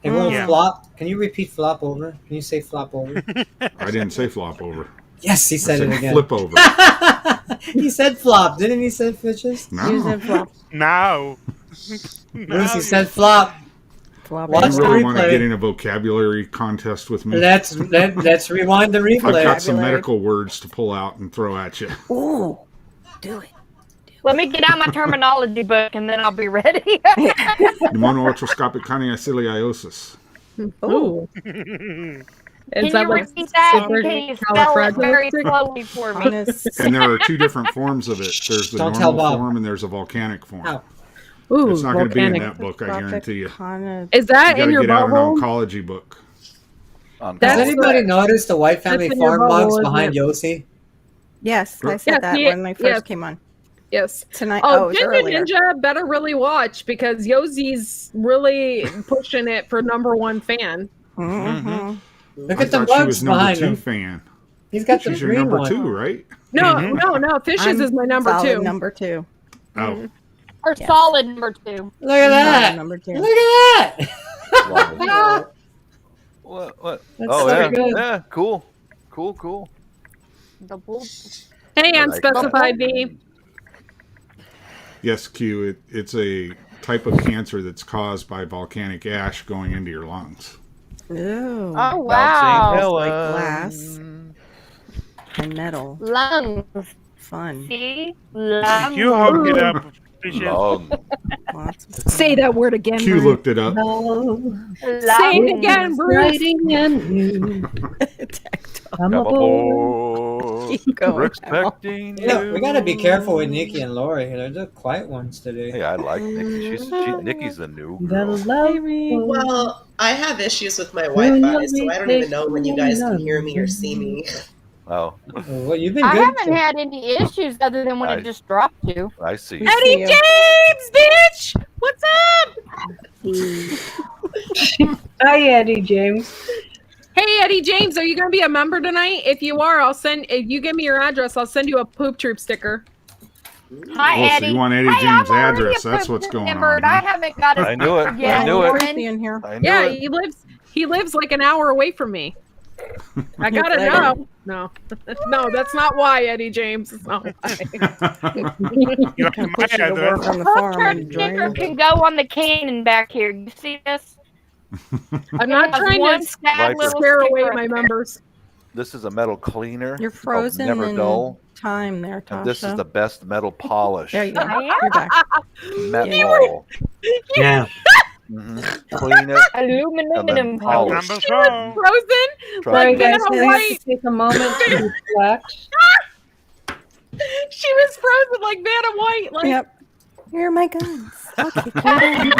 [SPEAKER 3] It won't
[SPEAKER 1] Yeah.
[SPEAKER 3] flop. Can you repeat flop over? Can you say flop over?
[SPEAKER 4] I didn't say flop over.
[SPEAKER 3] Yes, he
[SPEAKER 4] I
[SPEAKER 3] said
[SPEAKER 4] said
[SPEAKER 3] it again.
[SPEAKER 4] flip over.
[SPEAKER 3] He said flop, didn't he? Say fishes.
[SPEAKER 10] Use
[SPEAKER 4] No.
[SPEAKER 10] it flop.
[SPEAKER 1] Now.
[SPEAKER 3] Bruce, he said flop.
[SPEAKER 10] Flop.
[SPEAKER 3] Watch
[SPEAKER 4] You
[SPEAKER 3] the
[SPEAKER 4] really want to
[SPEAKER 3] replay.
[SPEAKER 4] get in a vocabulary contest with me?
[SPEAKER 3] Let's rewind the
[SPEAKER 4] I've
[SPEAKER 3] replay.
[SPEAKER 4] got some
[SPEAKER 10] Vocabulary.
[SPEAKER 4] medical words to pull out and throw at you.
[SPEAKER 10] Ooh, do it.
[SPEAKER 9] Let me get out my terminology book and then I'll be ready.
[SPEAKER 4] Pneumonoarthroscopic cardiacilia.
[SPEAKER 7] Ooh.
[SPEAKER 9] Can
[SPEAKER 7] Is that
[SPEAKER 9] you
[SPEAKER 7] like
[SPEAKER 9] repeat that? And
[SPEAKER 7] super
[SPEAKER 9] can you spell it very
[SPEAKER 7] califragilistic?
[SPEAKER 9] slowly for me?
[SPEAKER 10] Honest.
[SPEAKER 4] And there are two different forms of it. There's the
[SPEAKER 3] Don't tell
[SPEAKER 4] normal
[SPEAKER 3] Bob.
[SPEAKER 4] form and there's a volcanic form.
[SPEAKER 3] Ow.
[SPEAKER 7] Ooh,
[SPEAKER 4] It's not going to be in
[SPEAKER 7] volcanic.
[SPEAKER 4] that book, I guarantee you.
[SPEAKER 7] Is that
[SPEAKER 4] You got
[SPEAKER 7] in
[SPEAKER 4] to
[SPEAKER 7] your
[SPEAKER 4] get out an
[SPEAKER 7] bubble?
[SPEAKER 4] oncology book.
[SPEAKER 5] On
[SPEAKER 3] Does
[SPEAKER 7] That's
[SPEAKER 3] anybody
[SPEAKER 7] the-
[SPEAKER 3] notice the White Family
[SPEAKER 7] that's in your
[SPEAKER 3] Farm
[SPEAKER 7] bubble,
[SPEAKER 3] mugs
[SPEAKER 7] isn't
[SPEAKER 3] behind
[SPEAKER 7] it?
[SPEAKER 3] Yossi?
[SPEAKER 10] Yes, I said
[SPEAKER 7] Yes,
[SPEAKER 10] that
[SPEAKER 7] he-
[SPEAKER 10] when they first
[SPEAKER 7] yes.
[SPEAKER 10] came on.
[SPEAKER 7] Yes.
[SPEAKER 10] Tonight.
[SPEAKER 7] Oh,
[SPEAKER 10] it's
[SPEAKER 7] Ninja
[SPEAKER 10] earlier.
[SPEAKER 7] Ninja better really watch because Yozi's really pushing it for #1 fan.
[SPEAKER 10] Mhm.
[SPEAKER 3] Look
[SPEAKER 4] I
[SPEAKER 3] at the
[SPEAKER 4] thought she
[SPEAKER 3] mugs
[SPEAKER 4] was number
[SPEAKER 3] behind
[SPEAKER 4] 2
[SPEAKER 3] him.
[SPEAKER 4] fan.
[SPEAKER 3] He's got the
[SPEAKER 4] She's your
[SPEAKER 3] green
[SPEAKER 4] number
[SPEAKER 3] one.
[SPEAKER 4] 2, right?
[SPEAKER 7] No,
[SPEAKER 1] Mhm.
[SPEAKER 7] no, Fishes
[SPEAKER 10] I'm
[SPEAKER 7] is my number
[SPEAKER 10] solid
[SPEAKER 7] 2.
[SPEAKER 10] Number 2.
[SPEAKER 4] Oh,
[SPEAKER 9] Or
[SPEAKER 10] Yeah.
[SPEAKER 9] solid number 2.
[SPEAKER 3] Look at that.
[SPEAKER 10] Number 2.
[SPEAKER 3] Look at that.
[SPEAKER 5] What?
[SPEAKER 3] That's
[SPEAKER 5] Oh,
[SPEAKER 3] so
[SPEAKER 5] yeah.
[SPEAKER 3] good.
[SPEAKER 5] Yeah, cool.
[SPEAKER 9] The bull.
[SPEAKER 7] Hey,
[SPEAKER 5] I like
[SPEAKER 7] Unspecified B.
[SPEAKER 4] yes, Q. It's a type of cancer that's caused by volcanic ash going into your lungs.
[SPEAKER 10] Ooh.
[SPEAKER 9] Oh, wow.
[SPEAKER 10] Like glass and metal.
[SPEAKER 9] Lungs.
[SPEAKER 10] Fun.
[SPEAKER 9] See?
[SPEAKER 1] Did you hook it up, Fishes?
[SPEAKER 5] Long.
[SPEAKER 10] Lots of fun.
[SPEAKER 7] Say that word again,
[SPEAKER 4] Q
[SPEAKER 7] Bruce.
[SPEAKER 4] looked it up.
[SPEAKER 7] Say it again, Bruce.
[SPEAKER 6] Writing and you come
[SPEAKER 5] Come
[SPEAKER 6] aboard.
[SPEAKER 5] aboard.
[SPEAKER 10] Keep going.
[SPEAKER 5] We're expecting
[SPEAKER 3] Yeah,
[SPEAKER 5] you.
[SPEAKER 3] we gotta be careful with Nikki and Lori. They're the quiet ones today.
[SPEAKER 5] Hey, I like Nikki. Nikki's the new
[SPEAKER 6] The
[SPEAKER 5] girl.
[SPEAKER 6] love.
[SPEAKER 8] Well, I have issues with my Wi-Fi, so I don't even know when you guys can hear me or see me.
[SPEAKER 5] Oh,
[SPEAKER 3] Well, you've been
[SPEAKER 9] I
[SPEAKER 3] good.
[SPEAKER 9] haven't had any issues other than when
[SPEAKER 5] I-
[SPEAKER 9] it just dropped you.
[SPEAKER 5] I see.
[SPEAKER 10] We
[SPEAKER 7] Eddie
[SPEAKER 10] see you.
[SPEAKER 7] James, bitch! What's up?
[SPEAKER 6] Hi, Eddie James.
[SPEAKER 7] Hey, Eddie James, are you going to be a member tonight? If you are, if you give me your address, I'll send you a Poop Troop sticker.
[SPEAKER 9] Hi,
[SPEAKER 4] Oh, so
[SPEAKER 9] Eddie.
[SPEAKER 4] you want Eddie
[SPEAKER 9] Hey,
[SPEAKER 4] James'
[SPEAKER 9] I'm already
[SPEAKER 4] address.
[SPEAKER 9] a
[SPEAKER 4] That's
[SPEAKER 9] Poop
[SPEAKER 4] what's going
[SPEAKER 9] member,
[SPEAKER 4] on.
[SPEAKER 9] and I
[SPEAKER 4] huh?
[SPEAKER 9] haven't got his
[SPEAKER 5] I knew it.
[SPEAKER 9] yet.
[SPEAKER 5] I knew it.
[SPEAKER 10] Creepy in here.
[SPEAKER 5] I knew
[SPEAKER 7] Yeah,
[SPEAKER 5] it.
[SPEAKER 7] he lives like an hour away from me. I gotta
[SPEAKER 10] There.
[SPEAKER 7] know. No, no, that's not why, Eddie James. It's not why.
[SPEAKER 1] You have
[SPEAKER 10] Can
[SPEAKER 1] my
[SPEAKER 10] push you to work
[SPEAKER 1] address.
[SPEAKER 10] on the
[SPEAKER 9] Poop
[SPEAKER 10] farm
[SPEAKER 9] Troop
[SPEAKER 10] and
[SPEAKER 9] sticker
[SPEAKER 10] drain.
[SPEAKER 9] can go on the cannon back here. You see this?
[SPEAKER 7] I'm not
[SPEAKER 9] It has
[SPEAKER 7] trying
[SPEAKER 9] one
[SPEAKER 7] to
[SPEAKER 9] sad
[SPEAKER 5] Viper.
[SPEAKER 9] little
[SPEAKER 7] scare away
[SPEAKER 9] sticker
[SPEAKER 7] my
[SPEAKER 9] up there.
[SPEAKER 7] members.
[SPEAKER 5] This is a metal cleaner.
[SPEAKER 10] You're
[SPEAKER 5] It's called
[SPEAKER 10] frozen
[SPEAKER 5] Never
[SPEAKER 10] in
[SPEAKER 5] Dull.
[SPEAKER 10] time there, Tasha.
[SPEAKER 5] And this is the best metal polish.
[SPEAKER 10] There you go.
[SPEAKER 9] I am.
[SPEAKER 10] You're back.
[SPEAKER 5] Metal.
[SPEAKER 3] Yeah.
[SPEAKER 5] Clean it.
[SPEAKER 9] Aluminum
[SPEAKER 5] then
[SPEAKER 9] polish.
[SPEAKER 1] Number
[SPEAKER 7] She was
[SPEAKER 1] 4.
[SPEAKER 7] frozen.
[SPEAKER 5] Try
[SPEAKER 6] Sorry,
[SPEAKER 7] Like
[SPEAKER 6] guys,
[SPEAKER 7] Vanna
[SPEAKER 6] I have
[SPEAKER 7] White.
[SPEAKER 6] to take a moment to reflect.
[SPEAKER 7] She was frozen like Vanna White. Like
[SPEAKER 10] Yep. Here are my guns. Okay.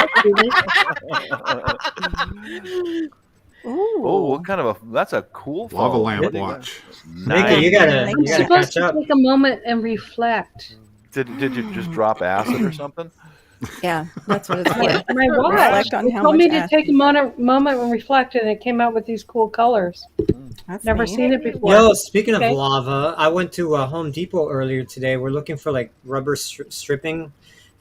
[SPEAKER 10] Ooh.
[SPEAKER 5] Oh, what kind of that's a cool
[SPEAKER 4] Lava
[SPEAKER 5] phone.
[SPEAKER 4] lamp
[SPEAKER 5] What do you
[SPEAKER 4] watch.
[SPEAKER 3] Mickey,
[SPEAKER 5] Nice.
[SPEAKER 3] you gotta
[SPEAKER 6] I'm
[SPEAKER 3] you gotta
[SPEAKER 6] supposed
[SPEAKER 3] catch
[SPEAKER 6] to
[SPEAKER 3] up.
[SPEAKER 6] take a moment and reflect.
[SPEAKER 5] Did you just drop acid or something?
[SPEAKER 10] Yeah, that's what it's for.
[SPEAKER 6] My watch.
[SPEAKER 10] Reflect on
[SPEAKER 6] It
[SPEAKER 10] how
[SPEAKER 6] told me
[SPEAKER 10] much
[SPEAKER 6] to
[SPEAKER 10] acid
[SPEAKER 6] take a moment and reflect, and it came out with these cool colors.
[SPEAKER 10] That's
[SPEAKER 6] Never
[SPEAKER 10] neat.
[SPEAKER 6] seen it before.
[SPEAKER 3] Yo, speaking of
[SPEAKER 6] Okay.
[SPEAKER 3] lava, I went to Home Depot earlier today. We're looking for like rubber stripping,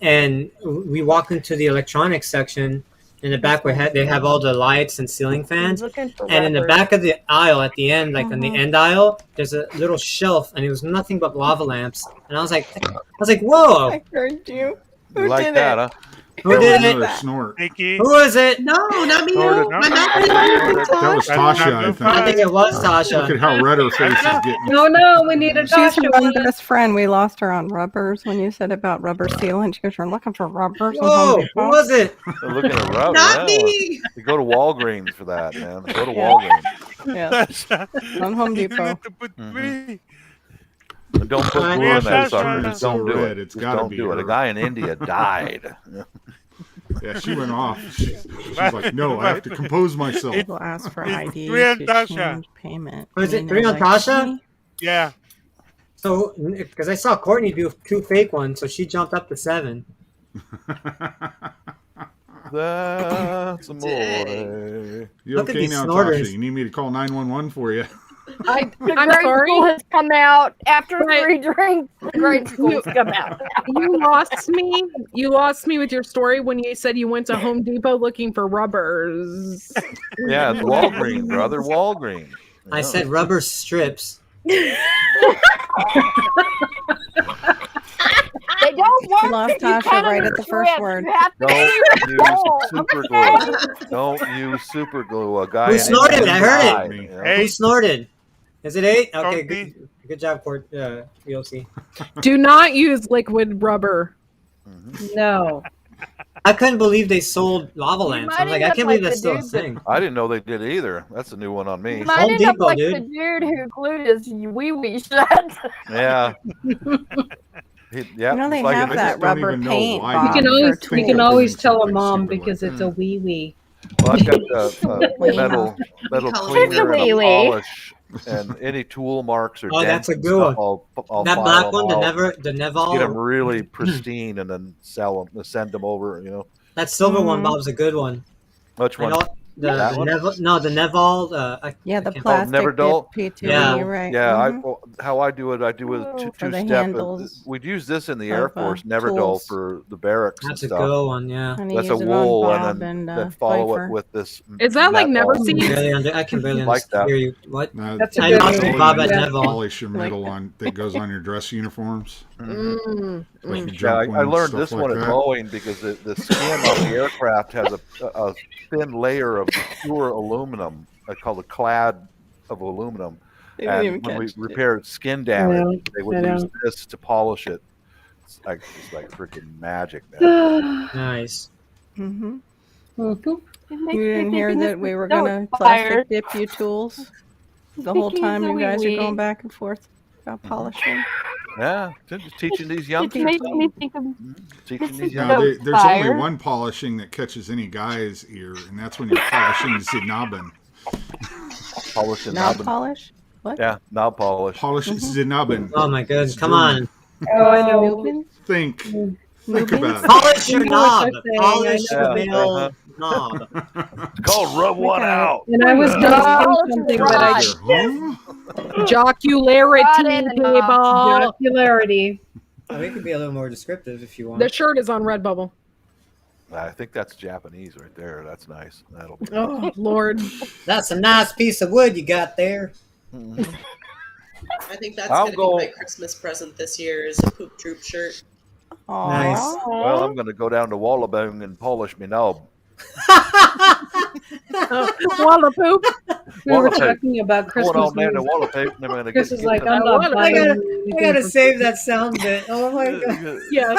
[SPEAKER 3] and we walked into the electronics section. In the back, they have all the lights and ceiling fans.
[SPEAKER 9] Looking for
[SPEAKER 3] And in the
[SPEAKER 9] rubber.
[SPEAKER 3] back of the aisle, at the end, like on the
[SPEAKER 10] Mhm.
[SPEAKER 3] end aisle, there's a little shelf, and it was nothing but lava lamps. And I was like, whoa,
[SPEAKER 10] I heard you.
[SPEAKER 5] You
[SPEAKER 10] Who
[SPEAKER 5] like
[SPEAKER 10] did
[SPEAKER 5] that,
[SPEAKER 10] it?
[SPEAKER 5] huh?
[SPEAKER 3] who did it?
[SPEAKER 4] Another snort.
[SPEAKER 1] Nikki.
[SPEAKER 3] Who was it?
[SPEAKER 8] No, not me.
[SPEAKER 5] Snorted.
[SPEAKER 8] My mouth.
[SPEAKER 4] That was
[SPEAKER 1] That's
[SPEAKER 4] Tasha,
[SPEAKER 1] number
[SPEAKER 4] I think.
[SPEAKER 3] I think it was
[SPEAKER 4] Look at
[SPEAKER 3] Tasha.
[SPEAKER 4] how red her face is getting.
[SPEAKER 6] No, we need a
[SPEAKER 10] She's
[SPEAKER 6] Tasha
[SPEAKER 10] one
[SPEAKER 6] one.
[SPEAKER 10] best friend. We lost her on rubbers when you said about rubber sealant. She goes, "We're looking for rubbers." on Home
[SPEAKER 3] Whoa, who
[SPEAKER 10] Depot."
[SPEAKER 3] was it?
[SPEAKER 5] Look at her rubber.
[SPEAKER 8] Not
[SPEAKER 5] Yeah.
[SPEAKER 8] me.
[SPEAKER 5] You go to Walgreens for that, man. Go to
[SPEAKER 10] Yeah.
[SPEAKER 5] Walgreens.
[SPEAKER 10] Yeah,
[SPEAKER 1] Tasha.
[SPEAKER 10] on Home
[SPEAKER 1] You
[SPEAKER 10] Depot.
[SPEAKER 1] need to put me.
[SPEAKER 5] And don't put
[SPEAKER 3] Right.
[SPEAKER 5] glue in that
[SPEAKER 1] Yeah,
[SPEAKER 5] sucker.
[SPEAKER 1] Tasha.
[SPEAKER 5] Just don't do
[SPEAKER 4] So
[SPEAKER 5] it.
[SPEAKER 4] red, it's
[SPEAKER 5] Just
[SPEAKER 4] gotta
[SPEAKER 5] don't
[SPEAKER 4] be
[SPEAKER 5] do it.
[SPEAKER 4] her.
[SPEAKER 5] A guy in India died.
[SPEAKER 4] Yeah, she went off. She's like, no, I have to compose myself.
[SPEAKER 10] People ask for
[SPEAKER 1] It's
[SPEAKER 10] ID
[SPEAKER 1] three on
[SPEAKER 10] to
[SPEAKER 1] Tasha.
[SPEAKER 10] change payment.
[SPEAKER 3] Was
[SPEAKER 10] You
[SPEAKER 3] it
[SPEAKER 10] know,
[SPEAKER 3] 3 on
[SPEAKER 10] like,
[SPEAKER 3] Tasha?
[SPEAKER 1] Yeah.
[SPEAKER 3] So, because I saw Courtney do 2 fake ones, so she jumped up to 7.
[SPEAKER 5] That's amore.
[SPEAKER 3] Look
[SPEAKER 4] You
[SPEAKER 3] at
[SPEAKER 4] okay
[SPEAKER 3] these
[SPEAKER 4] now,
[SPEAKER 3] snorters.
[SPEAKER 4] Tasha? You need me to call 911 for you?
[SPEAKER 7] I'm
[SPEAKER 9] Grade
[SPEAKER 7] sorry.
[SPEAKER 9] school has come out after
[SPEAKER 7] Right.
[SPEAKER 9] 3 drinks. The grade school's come out.
[SPEAKER 7] You lost me. You lost me with your story when you said you went to Home Depot looking for rubbers.
[SPEAKER 5] Yeah, it's Walgreens, brother. Walgreens.
[SPEAKER 3] I said rubber strips.
[SPEAKER 9] They don't work.
[SPEAKER 10] lost
[SPEAKER 9] if you
[SPEAKER 10] Tasha
[SPEAKER 9] cut
[SPEAKER 10] right
[SPEAKER 9] them
[SPEAKER 10] at the
[SPEAKER 9] to
[SPEAKER 10] first
[SPEAKER 9] shreds.
[SPEAKER 10] word.
[SPEAKER 9] You have to
[SPEAKER 5] Don't
[SPEAKER 9] keep
[SPEAKER 5] use
[SPEAKER 9] roll,
[SPEAKER 5] super
[SPEAKER 9] okay?
[SPEAKER 5] glue. Don't use super glue. A guy
[SPEAKER 3] Who
[SPEAKER 5] in
[SPEAKER 3] snorted?
[SPEAKER 5] India
[SPEAKER 3] I heard it.
[SPEAKER 5] died, you know?
[SPEAKER 1] Hey.
[SPEAKER 3] Who snorted? Is it 8? Okay,
[SPEAKER 1] Courtney.
[SPEAKER 3] good job, Court. VOC.
[SPEAKER 7] Do not use liquid rubber.
[SPEAKER 6] No.
[SPEAKER 3] I couldn't believe they sold lava lamps.
[SPEAKER 9] might
[SPEAKER 3] I'm like,
[SPEAKER 9] end
[SPEAKER 3] I
[SPEAKER 9] up
[SPEAKER 3] can't
[SPEAKER 9] like
[SPEAKER 3] believe that's
[SPEAKER 9] the
[SPEAKER 3] still a
[SPEAKER 9] dude that-
[SPEAKER 3] thing.
[SPEAKER 5] I didn't know they did either. That's a new one on me.
[SPEAKER 9] You might
[SPEAKER 3] Home
[SPEAKER 9] end up
[SPEAKER 3] Depot,
[SPEAKER 9] like
[SPEAKER 3] dude.
[SPEAKER 9] the dude who glued his wee shut.
[SPEAKER 5] Yeah. Yeah.
[SPEAKER 10] You know they
[SPEAKER 5] it's like
[SPEAKER 10] have
[SPEAKER 5] a-
[SPEAKER 10] that
[SPEAKER 4] don't
[SPEAKER 10] rubber
[SPEAKER 4] even know
[SPEAKER 10] paint.
[SPEAKER 4] why
[SPEAKER 10] Bob,
[SPEAKER 6] You can
[SPEAKER 4] for
[SPEAKER 6] always
[SPEAKER 10] for
[SPEAKER 6] you can
[SPEAKER 10] tools.
[SPEAKER 6] always tell a
[SPEAKER 4] Something
[SPEAKER 6] mom
[SPEAKER 4] super
[SPEAKER 6] because
[SPEAKER 4] like
[SPEAKER 6] it's a wee wee.
[SPEAKER 5] Well, I've got the
[SPEAKER 10] Wee.
[SPEAKER 5] metal
[SPEAKER 8] call it
[SPEAKER 5] cleaner and a
[SPEAKER 9] wee-wee.
[SPEAKER 5] polish, and any tool marks or
[SPEAKER 3] Oh,
[SPEAKER 5] dents
[SPEAKER 3] that's a
[SPEAKER 5] and
[SPEAKER 3] good
[SPEAKER 5] stuff,
[SPEAKER 3] one.
[SPEAKER 5] I'll
[SPEAKER 3] That
[SPEAKER 5] file
[SPEAKER 3] black
[SPEAKER 5] them
[SPEAKER 3] one,
[SPEAKER 5] out,
[SPEAKER 3] the
[SPEAKER 5] get them
[SPEAKER 3] Neval.
[SPEAKER 5] really pristine, and then sell them, send them over. You know,
[SPEAKER 3] That silver one,
[SPEAKER 10] Mhm.
[SPEAKER 3] Bob's a good one.
[SPEAKER 5] which
[SPEAKER 3] I
[SPEAKER 5] one?
[SPEAKER 3] know
[SPEAKER 5] That
[SPEAKER 3] the
[SPEAKER 5] one?
[SPEAKER 3] Neval. No, the Neval.
[SPEAKER 10] Yeah, the
[SPEAKER 3] I can't-
[SPEAKER 10] plastic
[SPEAKER 5] Never dull?
[SPEAKER 10] P2.
[SPEAKER 3] Yeah.
[SPEAKER 10] You're right.
[SPEAKER 5] Yeah,
[SPEAKER 10] Mhm.
[SPEAKER 5] how I do it, I do a
[SPEAKER 10] Oh,
[SPEAKER 5] two
[SPEAKER 10] for the
[SPEAKER 5] step.
[SPEAKER 10] handles
[SPEAKER 5] We'd use this in the Air
[SPEAKER 10] of,
[SPEAKER 5] Force, Never Dull
[SPEAKER 10] tools.
[SPEAKER 5] for the barracks
[SPEAKER 3] That's a
[SPEAKER 5] and stuff.
[SPEAKER 3] good one. Yeah.
[SPEAKER 10] And he
[SPEAKER 5] That's a
[SPEAKER 10] used it on
[SPEAKER 5] wool,
[SPEAKER 10] Bob
[SPEAKER 5] and
[SPEAKER 10] and
[SPEAKER 5] then follow
[SPEAKER 10] Pfeiffer.
[SPEAKER 5] it with this.
[SPEAKER 7] Is that like
[SPEAKER 5] metal.
[SPEAKER 7] never seen?
[SPEAKER 3] I can barely
[SPEAKER 5] Like that.
[SPEAKER 3] hear you. What?
[SPEAKER 4] No,
[SPEAKER 6] That's a
[SPEAKER 3] I
[SPEAKER 6] good
[SPEAKER 3] know
[SPEAKER 6] one.
[SPEAKER 3] some Bob at
[SPEAKER 6] Yeah.
[SPEAKER 3] Neval.
[SPEAKER 4] polish your metal on that goes on your dress uniforms.
[SPEAKER 7] Mm.
[SPEAKER 4] Like your
[SPEAKER 5] Yeah,
[SPEAKER 4] jump
[SPEAKER 5] I
[SPEAKER 4] ones,
[SPEAKER 5] learned
[SPEAKER 4] stuff
[SPEAKER 5] this
[SPEAKER 4] like
[SPEAKER 5] one at
[SPEAKER 4] that.
[SPEAKER 5] Boeing because the skin on the aircraft has a thin layer of pure aluminum, called a clad of aluminum.
[SPEAKER 10] They didn't even
[SPEAKER 5] And when we
[SPEAKER 10] catch it.
[SPEAKER 5] repaired skin damage,
[SPEAKER 6] know,
[SPEAKER 5] they would
[SPEAKER 6] I
[SPEAKER 5] use
[SPEAKER 6] know.
[SPEAKER 5] this to polish it. It's like freaking magic, man.
[SPEAKER 3] Nice.
[SPEAKER 10] Mhm.
[SPEAKER 6] Mhm.
[SPEAKER 10] You didn't hear that we were gonna plastic dip you tools the whole
[SPEAKER 9] Speaking
[SPEAKER 10] time
[SPEAKER 9] of
[SPEAKER 10] you guys are
[SPEAKER 9] wee-wee.
[SPEAKER 10] going back and forth about polishing.
[SPEAKER 5] Yeah, just teaching these
[SPEAKER 9] It
[SPEAKER 5] youngsters.
[SPEAKER 9] makes me think of
[SPEAKER 5] Teaching these
[SPEAKER 9] No,
[SPEAKER 4] No,
[SPEAKER 5] youngsters.
[SPEAKER 4] there's only
[SPEAKER 9] fire.
[SPEAKER 4] one polishing that catches any guy's ear, and that's when you're polishing Zinaben.
[SPEAKER 5] Polishing
[SPEAKER 10] Knob
[SPEAKER 5] knob.
[SPEAKER 10] polish? What?
[SPEAKER 5] Yeah, knob polish.
[SPEAKER 4] Polish Zinaben.
[SPEAKER 3] Oh my goodness! Come on.
[SPEAKER 6] Oh, I know.
[SPEAKER 10] Nubin?
[SPEAKER 4] Think
[SPEAKER 10] Nubins?
[SPEAKER 4] about it.
[SPEAKER 3] Polish your
[SPEAKER 6] You know what
[SPEAKER 3] knob.
[SPEAKER 6] they're saying,
[SPEAKER 3] Polish
[SPEAKER 5] I
[SPEAKER 3] your
[SPEAKER 5] know.
[SPEAKER 3] male knob.
[SPEAKER 5] It's called rub one
[SPEAKER 10] got it.
[SPEAKER 5] out.
[SPEAKER 6] And I was gonna
[SPEAKER 9] Oh,
[SPEAKER 6] say something, but I
[SPEAKER 9] right.
[SPEAKER 4] Huh?
[SPEAKER 7] Jocularity,
[SPEAKER 9] Got it,
[SPEAKER 7] people.
[SPEAKER 6] jocularity.
[SPEAKER 3] We could be a little more descriptive if you want.
[SPEAKER 7] The shirt is on Redbubble.
[SPEAKER 5] I think that's Japanese right there. That's nice. That'll be.
[SPEAKER 7] Oh Lord.
[SPEAKER 3] That's a nice piece of wood you got there.
[SPEAKER 8] I think that's
[SPEAKER 5] I'll
[SPEAKER 8] gonna
[SPEAKER 5] go-
[SPEAKER 8] be my Christmas present this year is a Poop Troop shirt.
[SPEAKER 10] Aw.
[SPEAKER 3] Nice.
[SPEAKER 5] Well, I'm going to go down to Wallabong and polish me knob.
[SPEAKER 7] Walla poop.
[SPEAKER 6] We were
[SPEAKER 5] Wallpaper.
[SPEAKER 6] talking about
[SPEAKER 5] Going
[SPEAKER 6] Christmas.
[SPEAKER 5] on there to
[SPEAKER 6] movies.
[SPEAKER 5] Wallpaper. Never gonna
[SPEAKER 6] Chris
[SPEAKER 5] get,
[SPEAKER 6] is like,
[SPEAKER 5] get
[SPEAKER 6] I'm
[SPEAKER 7] I
[SPEAKER 6] not
[SPEAKER 7] wanna-
[SPEAKER 6] buying
[SPEAKER 3] I
[SPEAKER 6] anything
[SPEAKER 3] gotta
[SPEAKER 6] for
[SPEAKER 3] save that sound bit. Oh my god.
[SPEAKER 7] Yeah.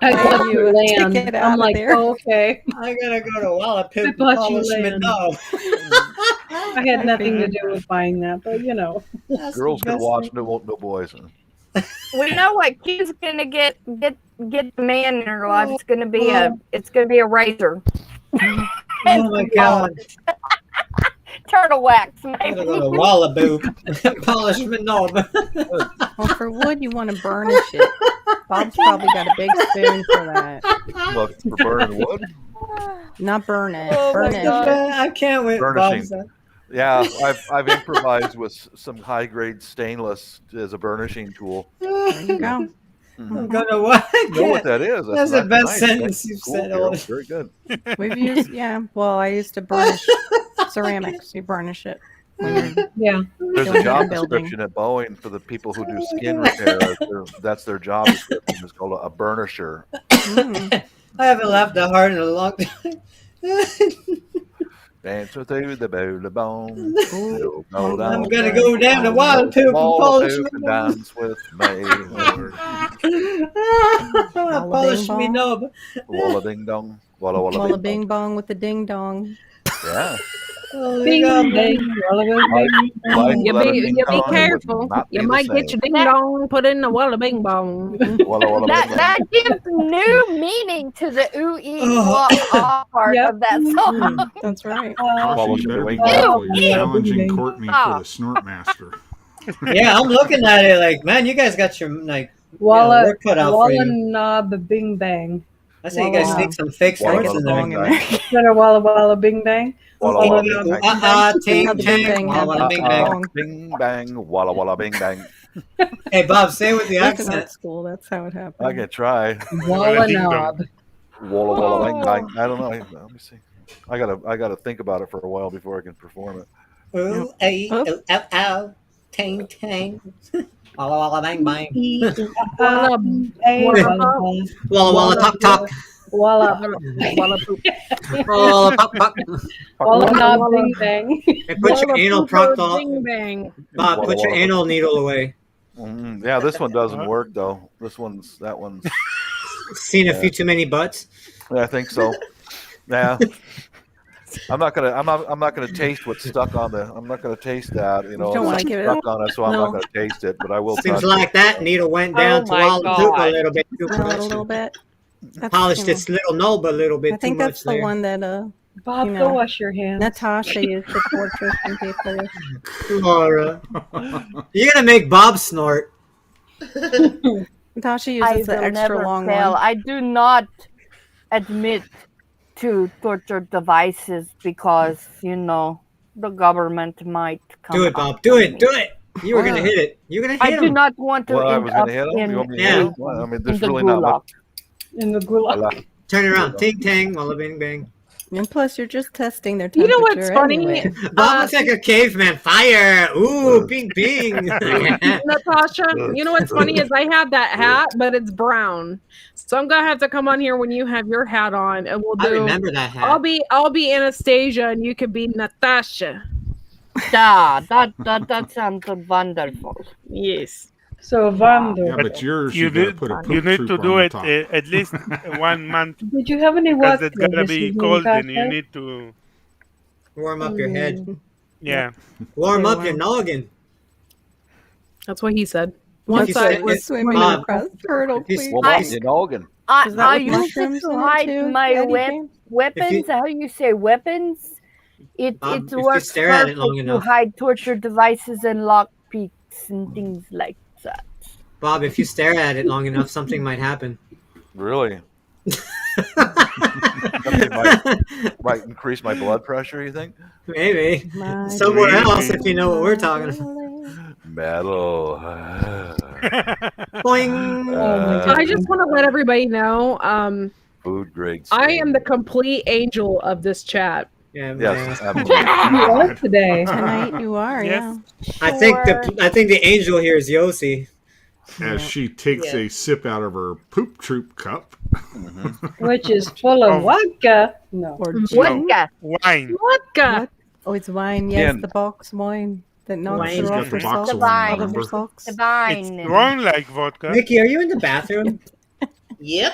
[SPEAKER 6] I got
[SPEAKER 10] You
[SPEAKER 6] you
[SPEAKER 10] would take
[SPEAKER 6] land.
[SPEAKER 10] it out
[SPEAKER 6] I'm
[SPEAKER 10] of
[SPEAKER 6] like,
[SPEAKER 10] there.
[SPEAKER 6] oh, okay.
[SPEAKER 3] I gotta go to Wallop
[SPEAKER 6] I
[SPEAKER 3] and
[SPEAKER 6] bought you
[SPEAKER 3] polish my
[SPEAKER 6] land.
[SPEAKER 3] knob.
[SPEAKER 6] I had nothing to do with buying that, but you know.
[SPEAKER 3] That's the
[SPEAKER 5] girls can
[SPEAKER 3] best
[SPEAKER 5] watch,
[SPEAKER 3] thing.
[SPEAKER 5] no boys.
[SPEAKER 9] We know what kid's gonna get the man in her life. It's gonna be a razor.
[SPEAKER 3] Oh my god.
[SPEAKER 9] Turtle wax,
[SPEAKER 3] I gotta
[SPEAKER 9] maybe.
[SPEAKER 3] go to Wallaboo. Polish my knob.
[SPEAKER 10] Well, for wood, you want to burnish it. Bob's probably got a big spoon for that.
[SPEAKER 5] Look, for burning wood.
[SPEAKER 10] Not burn it.
[SPEAKER 9] Oh my
[SPEAKER 10] burnish
[SPEAKER 9] God.
[SPEAKER 10] it.
[SPEAKER 3] I can't wait.
[SPEAKER 5] Burnishing.
[SPEAKER 3] Bob's,
[SPEAKER 5] Yeah, I've improvised with some high grade stainless as a burnishing tool.
[SPEAKER 10] There you go.
[SPEAKER 3] I'm gonna what?
[SPEAKER 5] You know what that is?
[SPEAKER 3] That's the best
[SPEAKER 5] nice.
[SPEAKER 3] sentence
[SPEAKER 5] Thank-
[SPEAKER 3] you've
[SPEAKER 5] cool,
[SPEAKER 3] said
[SPEAKER 5] Carol.
[SPEAKER 3] all.
[SPEAKER 5] Very good.
[SPEAKER 10] We've used, yeah. Well, I used to burnish ceramics. You burnish it when you're
[SPEAKER 6] Yeah.
[SPEAKER 5] There's
[SPEAKER 10] Doing
[SPEAKER 5] a job
[SPEAKER 10] building.
[SPEAKER 5] description at Boeing for the people who do skin repair. That's their job description. It's called a burnisher.
[SPEAKER 3] I haven't laughed that hard in a long time.
[SPEAKER 5] Dance through the bone.
[SPEAKER 10] Ooh.
[SPEAKER 3] I'm gonna go down to Wild Poop and polish
[SPEAKER 5] and
[SPEAKER 3] my knob.
[SPEAKER 5] dance with me.
[SPEAKER 3] Polish me
[SPEAKER 10] bing
[SPEAKER 3] knob.
[SPEAKER 5] Walla ding dong. Walla
[SPEAKER 10] Walla
[SPEAKER 5] walla
[SPEAKER 10] bing bong with the ding dong.
[SPEAKER 5] Yeah.
[SPEAKER 3] Oh my
[SPEAKER 6] Bing,
[SPEAKER 3] god.
[SPEAKER 6] bing, walla, bing, bing.
[SPEAKER 5] Like
[SPEAKER 7] You
[SPEAKER 5] letter
[SPEAKER 7] be,
[SPEAKER 5] ding
[SPEAKER 7] you be
[SPEAKER 5] dong would
[SPEAKER 7] careful.
[SPEAKER 5] not be
[SPEAKER 7] You
[SPEAKER 5] the
[SPEAKER 7] might get
[SPEAKER 5] same.
[SPEAKER 7] your ding dong put in the walla bing bong.
[SPEAKER 5] Walla walla
[SPEAKER 9] That
[SPEAKER 5] bing
[SPEAKER 9] that gives new meaning to the ooh ee
[SPEAKER 3] Oh.
[SPEAKER 9] wah part
[SPEAKER 6] Yep.
[SPEAKER 9] of that song.
[SPEAKER 10] That's right.
[SPEAKER 4] Caution,
[SPEAKER 5] Polish
[SPEAKER 4] you better be
[SPEAKER 5] the wing.
[SPEAKER 4] careful. You're
[SPEAKER 6] Ew.
[SPEAKER 4] challenging Courtney for
[SPEAKER 9] Ah.
[SPEAKER 4] the snort master.
[SPEAKER 3] Yeah, I'm looking at it like, man, you guys got your like
[SPEAKER 6] Walla,
[SPEAKER 3] work cut out for
[SPEAKER 6] walla
[SPEAKER 3] you.
[SPEAKER 6] knob, bing bang.
[SPEAKER 3] I say you guys
[SPEAKER 6] Wow.
[SPEAKER 3] sneak some fake
[SPEAKER 5] Walla
[SPEAKER 3] swords in
[SPEAKER 5] walla
[SPEAKER 3] there.
[SPEAKER 10] Bong in
[SPEAKER 5] bing
[SPEAKER 10] there.
[SPEAKER 5] bang.
[SPEAKER 6] Is walla walla bing bang?
[SPEAKER 5] Walla
[SPEAKER 6] Oh,
[SPEAKER 5] walla
[SPEAKER 6] no.
[SPEAKER 5] bing bang.
[SPEAKER 3] Ting
[SPEAKER 10] Another bing
[SPEAKER 3] tang,
[SPEAKER 10] bang,
[SPEAKER 3] walla
[SPEAKER 10] have
[SPEAKER 3] bing
[SPEAKER 10] a
[SPEAKER 3] bang.
[SPEAKER 10] bong.
[SPEAKER 5] Bing bang. Walla walla bing bang.
[SPEAKER 3] Hey Bob, say it with the
[SPEAKER 10] That's in art
[SPEAKER 3] accent.
[SPEAKER 10] school. That's how it happened.
[SPEAKER 5] I can try.
[SPEAKER 6] Walla
[SPEAKER 1] ding dong.
[SPEAKER 6] knob.
[SPEAKER 5] Walla walla bing bang. I don't know. Let me see. I gotta think about it for a while before I can perform it.
[SPEAKER 3] Ooh, ay, ooh, ow, ow, tang tang. Walla walla bang bang.
[SPEAKER 6] Walla, bang, walla,
[SPEAKER 3] Walla walla talk talk.
[SPEAKER 6] walla,
[SPEAKER 7] Walla poop.
[SPEAKER 3] Walla walla pop pop.
[SPEAKER 6] walla knob, bing bang.
[SPEAKER 3] Hey, put your
[SPEAKER 7] Walla
[SPEAKER 3] anal
[SPEAKER 7] poop
[SPEAKER 3] prop
[SPEAKER 7] or
[SPEAKER 3] on.
[SPEAKER 7] Bing bang.
[SPEAKER 3] Bob, put your anal needle away.
[SPEAKER 5] Yeah, this one doesn't work though. That one's.
[SPEAKER 3] Seen a few too many butts.
[SPEAKER 5] Yeah, I think so. Yeah. I'm not gonna taste what's stuck on the. I'm not gonna taste that. You know,
[SPEAKER 10] You don't wanna
[SPEAKER 5] it's
[SPEAKER 10] give it
[SPEAKER 5] stuck
[SPEAKER 10] up?
[SPEAKER 5] on it, so I'm
[SPEAKER 10] No.
[SPEAKER 5] not gonna taste it. But I will.
[SPEAKER 3] Seems
[SPEAKER 5] touch
[SPEAKER 3] like that needle went down to
[SPEAKER 9] my
[SPEAKER 3] Walla Poop a
[SPEAKER 9] God.
[SPEAKER 3] little bit too
[SPEAKER 10] Smell it a
[SPEAKER 3] much.
[SPEAKER 10] little bit. That's,
[SPEAKER 3] Polished
[SPEAKER 10] you know,
[SPEAKER 3] its little knob a little bit
[SPEAKER 10] I think
[SPEAKER 3] too
[SPEAKER 10] that's
[SPEAKER 3] much
[SPEAKER 10] the
[SPEAKER 3] there.
[SPEAKER 10] one that
[SPEAKER 6] Bob,
[SPEAKER 10] You
[SPEAKER 6] go
[SPEAKER 10] know.
[SPEAKER 6] wash your hands.
[SPEAKER 10] Natasha used to torture some people with.
[SPEAKER 3] Laura. You're gonna make Bob snort.
[SPEAKER 10] Natasha
[SPEAKER 9] I
[SPEAKER 10] uses the
[SPEAKER 9] will
[SPEAKER 10] extra
[SPEAKER 9] never
[SPEAKER 10] long
[SPEAKER 9] fail.
[SPEAKER 10] one.
[SPEAKER 9] I do not admit to torture devices because the government might come.
[SPEAKER 3] Do it, Bob.
[SPEAKER 9] after
[SPEAKER 3] Do it.
[SPEAKER 9] me.
[SPEAKER 3] Do it. You were gonna hit it. You're gonna
[SPEAKER 9] I
[SPEAKER 3] hit
[SPEAKER 9] do
[SPEAKER 3] him.
[SPEAKER 9] not want to
[SPEAKER 5] Well, I
[SPEAKER 9] end
[SPEAKER 5] was
[SPEAKER 9] up
[SPEAKER 5] gonna hit him.
[SPEAKER 9] in,
[SPEAKER 5] You want me to
[SPEAKER 3] Yeah.
[SPEAKER 5] hit him? Well, I mean,
[SPEAKER 9] in
[SPEAKER 5] there's
[SPEAKER 9] the
[SPEAKER 5] really not
[SPEAKER 9] gulag.
[SPEAKER 5] much.
[SPEAKER 6] In the gulag.
[SPEAKER 3] Turn around. Ting tang. Walla bing bang.
[SPEAKER 10] And plus, you're just testing their
[SPEAKER 7] You
[SPEAKER 10] temperature.
[SPEAKER 7] know what's funny?
[SPEAKER 10] Anyway.
[SPEAKER 3] Bob looks like a caveman. Fire. Ooh, ping ping.
[SPEAKER 7] Natasha, you know what's funny is I have that hat, but it's brown. So I'm gonna have to come on here when you have your hat on, and we'll
[SPEAKER 3] I
[SPEAKER 7] do.
[SPEAKER 3] remember that hat.
[SPEAKER 7] I'll be Anastasia, and you could be Natasha.
[SPEAKER 9] Yeah, that sounds wonderful.
[SPEAKER 7] Yes.
[SPEAKER 6] So, Vando,
[SPEAKER 4] Yeah, but yours,
[SPEAKER 1] You
[SPEAKER 4] you gotta
[SPEAKER 1] did-
[SPEAKER 4] put a poop
[SPEAKER 1] You need to
[SPEAKER 4] troop
[SPEAKER 1] do
[SPEAKER 4] on
[SPEAKER 1] it
[SPEAKER 4] the top.
[SPEAKER 1] at least 1 month
[SPEAKER 6] did you have any
[SPEAKER 1] because
[SPEAKER 6] vodka
[SPEAKER 1] it's gonna
[SPEAKER 6] this
[SPEAKER 1] be
[SPEAKER 6] evening,
[SPEAKER 1] cold and you
[SPEAKER 6] Tasha?
[SPEAKER 1] need to.
[SPEAKER 3] Warm up your head.
[SPEAKER 1] Yeah.
[SPEAKER 3] Warm
[SPEAKER 10] Yeah,
[SPEAKER 3] up your noggin.
[SPEAKER 7] That's what he said. One
[SPEAKER 3] If you
[SPEAKER 7] side
[SPEAKER 3] said-
[SPEAKER 7] was
[SPEAKER 10] Swimming
[SPEAKER 3] Bob,
[SPEAKER 10] across turtle,
[SPEAKER 3] if you-
[SPEAKER 10] please.
[SPEAKER 5] Well,
[SPEAKER 9] I-
[SPEAKER 5] Bob's in Oregon.
[SPEAKER 10] Is that
[SPEAKER 9] I
[SPEAKER 10] with
[SPEAKER 9] use it
[SPEAKER 10] mushrooms
[SPEAKER 9] to
[SPEAKER 10] in it
[SPEAKER 9] hide
[SPEAKER 10] too,
[SPEAKER 9] my
[SPEAKER 10] Daddy Jane?
[SPEAKER 9] weapons. How you say weapons? It
[SPEAKER 3] If you
[SPEAKER 9] works
[SPEAKER 3] stare at it
[SPEAKER 9] perfect
[SPEAKER 3] long
[SPEAKER 9] to
[SPEAKER 3] enough.
[SPEAKER 9] hide torture devices and lock picks and things like that.
[SPEAKER 3] Bob, if you stare at it long enough, something might happen.
[SPEAKER 5] Really? Something might increase my blood pressure. You think?
[SPEAKER 3] Maybe.
[SPEAKER 10] My
[SPEAKER 3] Somewhere
[SPEAKER 1] Maybe.
[SPEAKER 3] else, if you know what we're talking about.
[SPEAKER 10] darling.
[SPEAKER 5] Metal.
[SPEAKER 3] Boing.
[SPEAKER 7] I just want to let everybody know,
[SPEAKER 5] Food grade.
[SPEAKER 7] I am the complete angel of this chat.
[SPEAKER 3] Yeah, man.
[SPEAKER 5] Yes, absolutely.
[SPEAKER 6] You are today.
[SPEAKER 10] Tonight you are,
[SPEAKER 1] Yes.
[SPEAKER 3] I think the angel here is Yossi.
[SPEAKER 4] as she takes a sip out of her poop troop cup.
[SPEAKER 6] Which is full of vodka. No.
[SPEAKER 10] Or
[SPEAKER 9] Vodka.
[SPEAKER 1] Wine.
[SPEAKER 7] Vodka.
[SPEAKER 10] Oh, it's wine. Yes,
[SPEAKER 5] Again.
[SPEAKER 10] the box wine that knocks
[SPEAKER 3] Wine.
[SPEAKER 10] her off
[SPEAKER 4] Got
[SPEAKER 10] her
[SPEAKER 4] the box
[SPEAKER 10] socks.
[SPEAKER 4] of
[SPEAKER 9] wine,
[SPEAKER 10] Out of her
[SPEAKER 4] remember?
[SPEAKER 10] socks.
[SPEAKER 1] It's
[SPEAKER 9] Divine.
[SPEAKER 1] strong like vodka.
[SPEAKER 3] Mickey, are you in the bathroom?
[SPEAKER 8] Yep.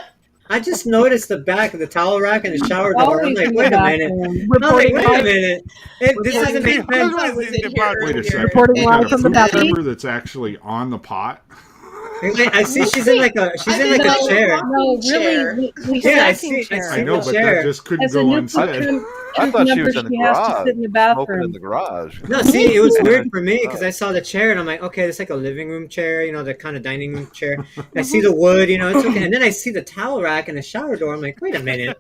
[SPEAKER 3] I just noticed the back of the towel rack and the shower door. I'm
[SPEAKER 6] Always
[SPEAKER 3] like,
[SPEAKER 6] in
[SPEAKER 3] wait
[SPEAKER 6] the
[SPEAKER 3] a minute.
[SPEAKER 6] bathroom.
[SPEAKER 3] I'm like, wait a
[SPEAKER 7] live.
[SPEAKER 3] minute. This doesn't make sense.
[SPEAKER 8] I was in here
[SPEAKER 4] Wait a
[SPEAKER 8] earlier.
[SPEAKER 4] second.
[SPEAKER 7] Reporting
[SPEAKER 4] You got
[SPEAKER 7] live
[SPEAKER 4] a
[SPEAKER 7] from the
[SPEAKER 4] poop
[SPEAKER 7] bathroom.
[SPEAKER 4] chamber that's actually on the pot.
[SPEAKER 3] I see she's in like a
[SPEAKER 6] No,
[SPEAKER 3] chair.
[SPEAKER 6] no,
[SPEAKER 8] Chair.
[SPEAKER 6] really. We
[SPEAKER 3] Yeah, I
[SPEAKER 6] stacking
[SPEAKER 3] see. I
[SPEAKER 6] chair.
[SPEAKER 3] see
[SPEAKER 4] I know,
[SPEAKER 3] the
[SPEAKER 4] but
[SPEAKER 3] chair.
[SPEAKER 4] that just couldn't
[SPEAKER 6] As a
[SPEAKER 4] go
[SPEAKER 6] new
[SPEAKER 4] unsaid.
[SPEAKER 5] I thought she
[SPEAKER 6] member,
[SPEAKER 5] was in the
[SPEAKER 6] she has to
[SPEAKER 5] garage,
[SPEAKER 6] sit in the
[SPEAKER 5] smoking in
[SPEAKER 6] bathroom.
[SPEAKER 5] the garage.
[SPEAKER 3] No, see, it was weird for me because I saw the chair and I'm like, okay, it's like a living room chair, you know, the kind of dining room chair. I see the wood, you know, it's okay. And then I see the towel rack and the shower door. I'm like, wait a minute.